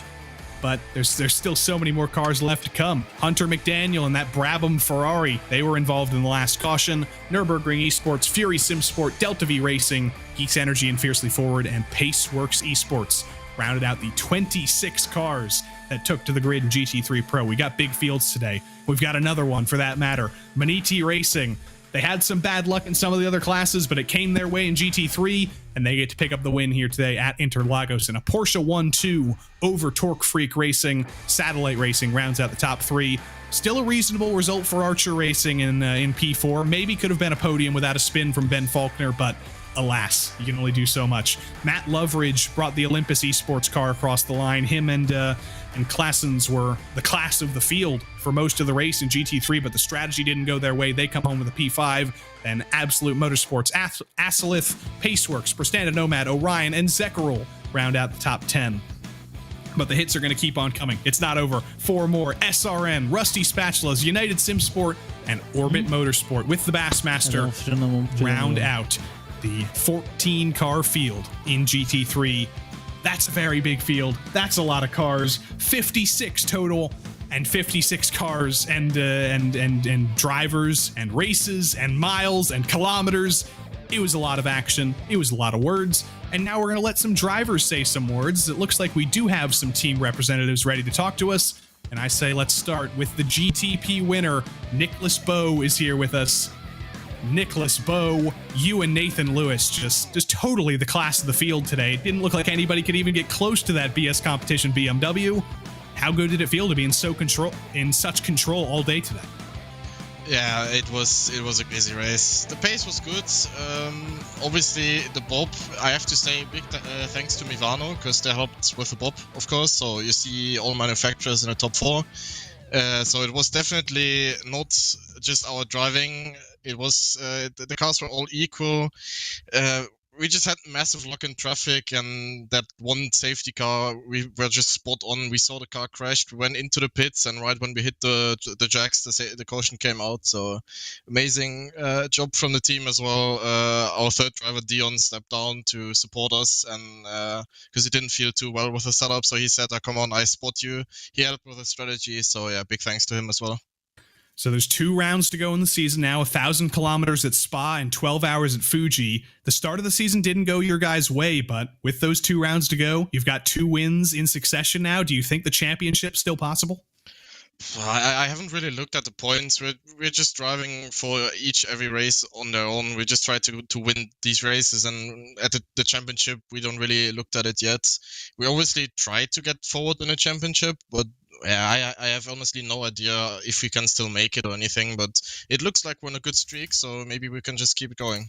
Speaker 3: But there's still so many more cars left to come. Hunter McDaniel and that Brabham Ferrari, they were involved in the last caution. Nürburgring Esports, Fury SimSport, Delta V Racing, Geeks Energy and Fiercely Forward, and Paceworks Esports rounded out the 26 cars that took to the grid in GT3 Pro. We got big fields today. We've got another one for that matter. Maniti Racing. They had some bad luck in some of the other classes, but it came their way in GT3, and they get to pick up the win here today at Interlagos in a Porsche 1-2 over Torque Freak Racing. Satellite Racing rounds out the top 3. Still a reasonable result for Archer Racing in P4. Maybe could have been a podium without a spin from Ben Faulkner, but alas, you can only do so much. Matt Loveridge brought the Olympus Esports car across the line. Him and Classens were the class of the field for most of the race in GT3, but the strategy didn't go their way. They come home with a P5. Then Absolute Motorsports, Asalith, Paceworks, Prestanda Nomad, Orion, and Zekarol round out the top 10. But the hits are going to keep on coming. It's not over. 4 more. SRN, Rusty Spatulas, United SimSport, and Orbit Motorsport with the Bassmaster round out the 14-car field in GT3. That's a very big field. That's a lot of cars. 56 total, and 56 cars, and drivers, and races, and miles, and kilometers. It was a lot of action. It was a lot of words. And now we're going to let some drivers say some words. It looks like we do have some team representatives ready to talk to us. And I say let's start with the GTP winner. Nicholas Bowe is here with us. Nicholas Bowe, you and Nathan Lewis, just totally the class of the field today. It didn't look like anybody could even get close to that BS competition BMW. How good did it feel to be in such control all day today?
Speaker 6: Yeah, it was a crazy race. The pace was good. Obviously, the bob, I have to say big thanks to Mivano, because they helped with the bob, of course. So you see all manufacturers in the top 4. So it was definitely not just our driving. It was the cars were all equal. We just had massive luck in traffic, and that one safety car, we were just spot on. We saw the car crashed, we went into the pits, and right when we hit the jacks, the caution came out. So amazing job from the team as well. Our third driver, Dion, stepped down to support us, and because he didn't feel too well with the setup, so he said, come on, I spot you. He helped with the strategy, so yeah, big thanks to him as well.
Speaker 3: So there's 2 rounds to go in the season now, 1,000 kilometers at Spa and 12 hours at Fuji. The start of the season didn't go your guys' way, but with those 2 rounds to go, you've got 2 wins in succession now. Do you think the championship's still possible?
Speaker 6: I haven't really looked at the points. We're just driving for every race on their own. We just try to win these races, and at the championship, we don't really looked at it yet. We obviously try to get forward in a championship, but yeah, I have honestly no idea if we can still make it or anything, but it looks like we're on a good streak, so maybe we can just keep it going.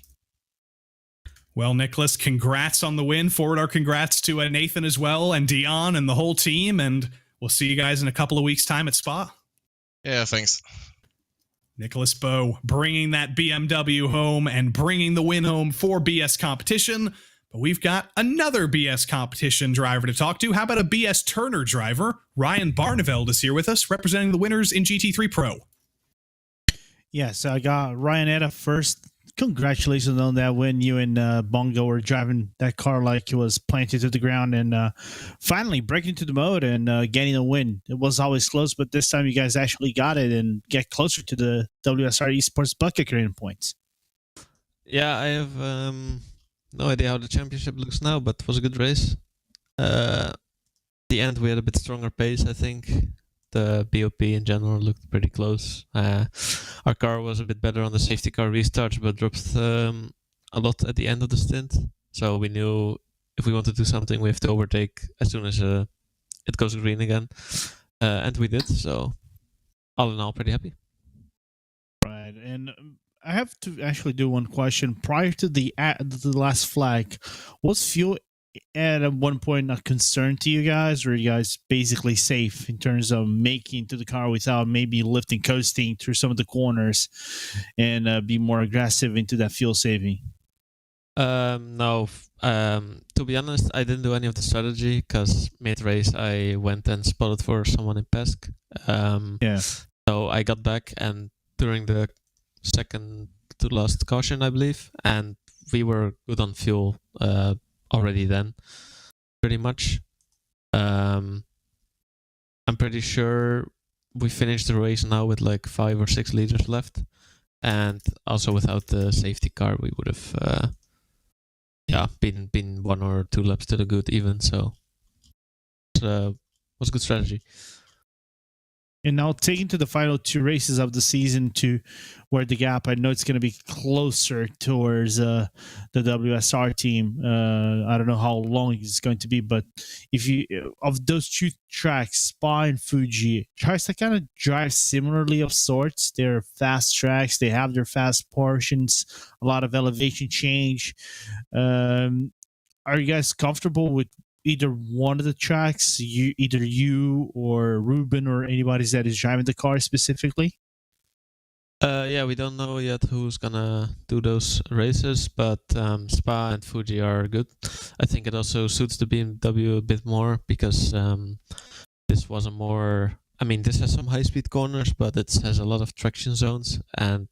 Speaker 3: Well, Nicholas, congrats on the win. Forward our congrats to Nathan as well, and Dion and the whole team, and we'll see you guys in a couple of weeks' time at Spa.
Speaker 6: Yeah, thanks.
Speaker 3: Nicholas Bowe bringing that BMW home and bringing the win home for BS competition. But we've got another BS competition driver to talk to. How about a BS Turner driver? Ryan Barneveld is here with us, representing the winners in GT3 Pro.
Speaker 4: Yeah, so I got Ryan Etta first. Congratulations on that win. You and Bongo were driving that car like it was planted to the ground, and finally breaking into the mode and getting a win. It was always close, but this time you guys actually got it and get closer to the WSR Esports bucket creating points.
Speaker 7: Yeah, I have no idea how the championship looks now, but it was a good race. The end we had a bit stronger pace, I think. The BOP in general looked pretty close. Our car was a bit better on the safety car restarts, but dropped a lot at the end of the stint. So we knew if we want to do something, we have to overtake as soon as it goes green again. And we did, so all in all, pretty happy.
Speaker 4: Right, and I have to actually do one question. Prior to the last flag, was fuel at one point a concern to you guys, or are you guys basically safe in terms of making to the car without maybe lifting, coasting through some of the corners, and be more aggressive into that fuel saving?
Speaker 7: No. To be honest, I didn't do any of the strategy because mid-race I went and spotted for someone in Pesk.
Speaker 4: Yeah.
Speaker 7: So I got back and during the second to last caution, I believe, and we were good on fuel already then, pretty much. I'm pretty sure we finished the race now with like 5 or 6 liters left, and also without the safety car, we would have been 1 or 2 laps to the good even. So it was a good strategy.
Speaker 4: And now taking to the final 2 races of the season to where the gap, I know it's going to be closer towards the WSR team. I don't know how long it's going to be, but if you, of those 2 tracks, Spa and Fuji, tracks that kind of drive similarly of sorts. They're fast tracks. They have their fast portions, a lot of elevation change. Are you guys comfortable with either one of the tracks, either you or Ruben or anybody that is driving the car specifically?
Speaker 7: Yeah, we don't know yet who's gonna do those races, but Spa and Fuji are good. I think it also suits the BMW a bit more because this was a more... I mean, this has some high-speed corners, but it has a lot of traction zones, and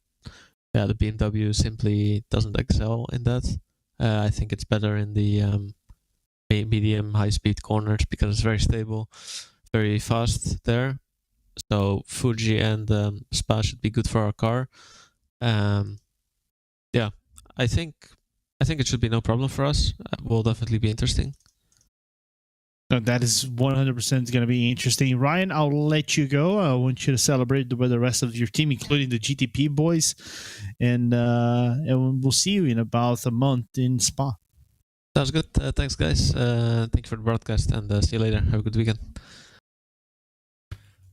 Speaker 7: yeah, the BMW simply doesn't excel in that. I think it's better in the medium high-speed corners because it's very stable, very fast there. So Fuji and Spa should be good for our car. Yeah, I think it should be no problem for us. Will definitely be interesting.
Speaker 4: No, that is 100% going to be interesting. Ryan, I'll let you go. I want you to celebrate with the rest of your team, including the GTP boys, and we'll see you in about a month in Spa.
Speaker 7: Sounds good. Thanks, guys. Thank you for the broadcast, and see you later. Have a good weekend.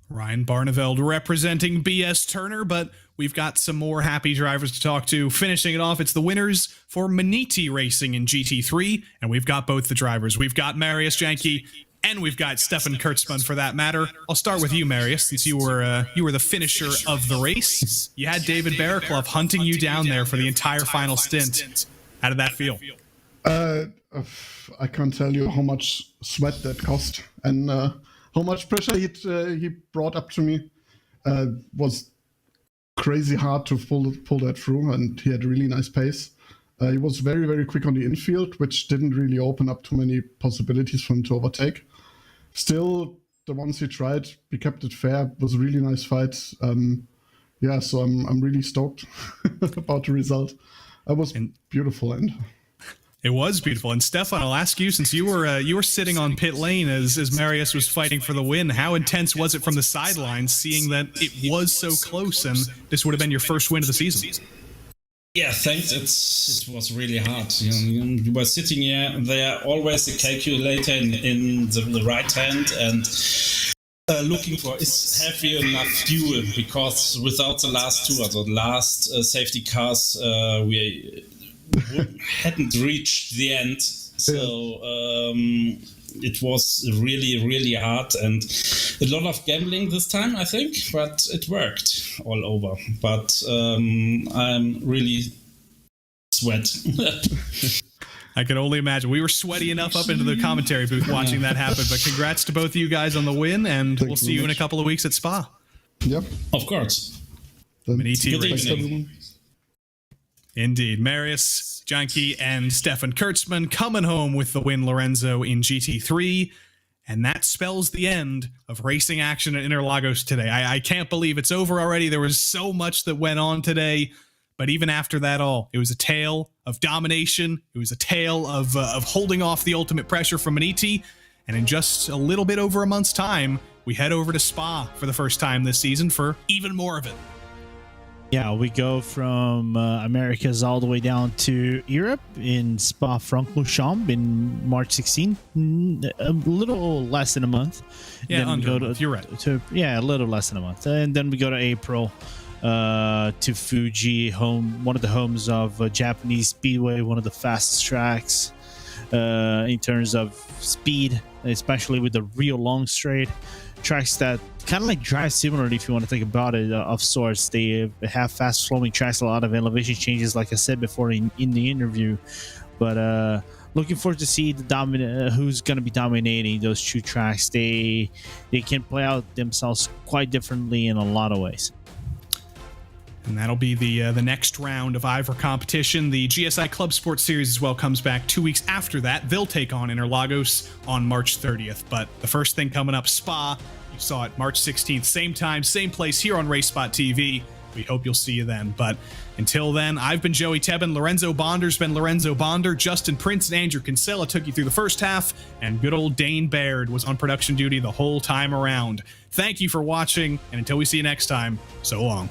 Speaker 3: Ryan Barneveld representing BS Turner, but we've got some more happy drivers to talk to. Finishing it off, it's the winners for Maniti Racing in GT3, and we've got both the drivers. We've got Marius Janke, and we've got Stefan Kurtzman for that matter. I'll start with you, Marius, since you were the finisher of the race. You had David Bearclough hunting you down there for the entire final stint. How did that feel?
Speaker 8: I can't tell you how much sweat that cost, and how much pressure he brought up to me. Was crazy hard to pull that through, and he had a really nice pace. He was very, very quick on the infield, which didn't really open up too many possibilities for him to overtake. Still, the ones he tried, he kept it fair. It was a really nice fight. So I'm really stoked about the result. It was beautiful, and
Speaker 3: it was beautiful. And Stefan, I'll ask you, since you were sitting on pit lane as Marius was fighting for the win, how intense was it from the sidelines, seeing that it was so close and this would have been your first win of the season?
Speaker 9: Yeah, thanks. It was really hard. You were sitting there, always a calculator in the right hand and looking for have we enough fuel, because without the last 2 or the last safety cars, we hadn't reached the end, so it was really, really hard and a lot of gambling this time, I think, but it worked all over. But I'm really sweat.
Speaker 3: I can only imagine. We were sweaty enough up into the commentary booth watching that happen, but congrats to both of you guys on the win, and we'll see you in a couple of weeks at Spa.
Speaker 8: Yep.
Speaker 9: Of course.
Speaker 3: Good evening. Indeed. Marius Janke and Stefan Kurtzman coming home with the win, Lorenzo, in GT3. And that spells the end of racing action at Interlagos today. I can't believe it's over already. There was so much that went on today. But even after that all, it was a tale of domination. It was a tale of holding off the ultimate pressure from Maniti. And in just a little bit over a month's time, we head over to Spa for the first time this season for even more of it.
Speaker 4: Yeah, we go from Americas all the way down to Europe in Spa-Francorchamps in March 16th, a little less than a month.
Speaker 3: Yeah,
Speaker 4: then
Speaker 3: under a month. You're right.
Speaker 4: A little less than a month. And then we go to April to Fuji, one of the homes of Japanese Speedway, one of the fastest tracks in terms of speed, especially with the real long straight tracks that kind of like Drive Simulator, if you want to think about it, of sorts. They have fast flowing tracks, a lot of elevation changes, like I said before in the interview. But looking forward to see who's going to be dominating those two tracks. They can play out themselves quite differently in a lot of ways.
Speaker 3: And that'll be the next round of IVRA competition. The GSI Club Sports Series as well comes back 2 weeks after that. They'll take on Interlagos on March 30th. But the first thing coming up, Spa. You saw it March 16th, same time, same place here on RaceSpotTV. We hope you'll see you then. But until then, I've been Joey Tebben. Lorenzo Bonder's been Lorenzo Bonder. Justin Prince and Andrew Kinsella took you through the first half. And good old Dane Baird was on production duty the whole time around. Thank you for watching. And until we see you next time, so long.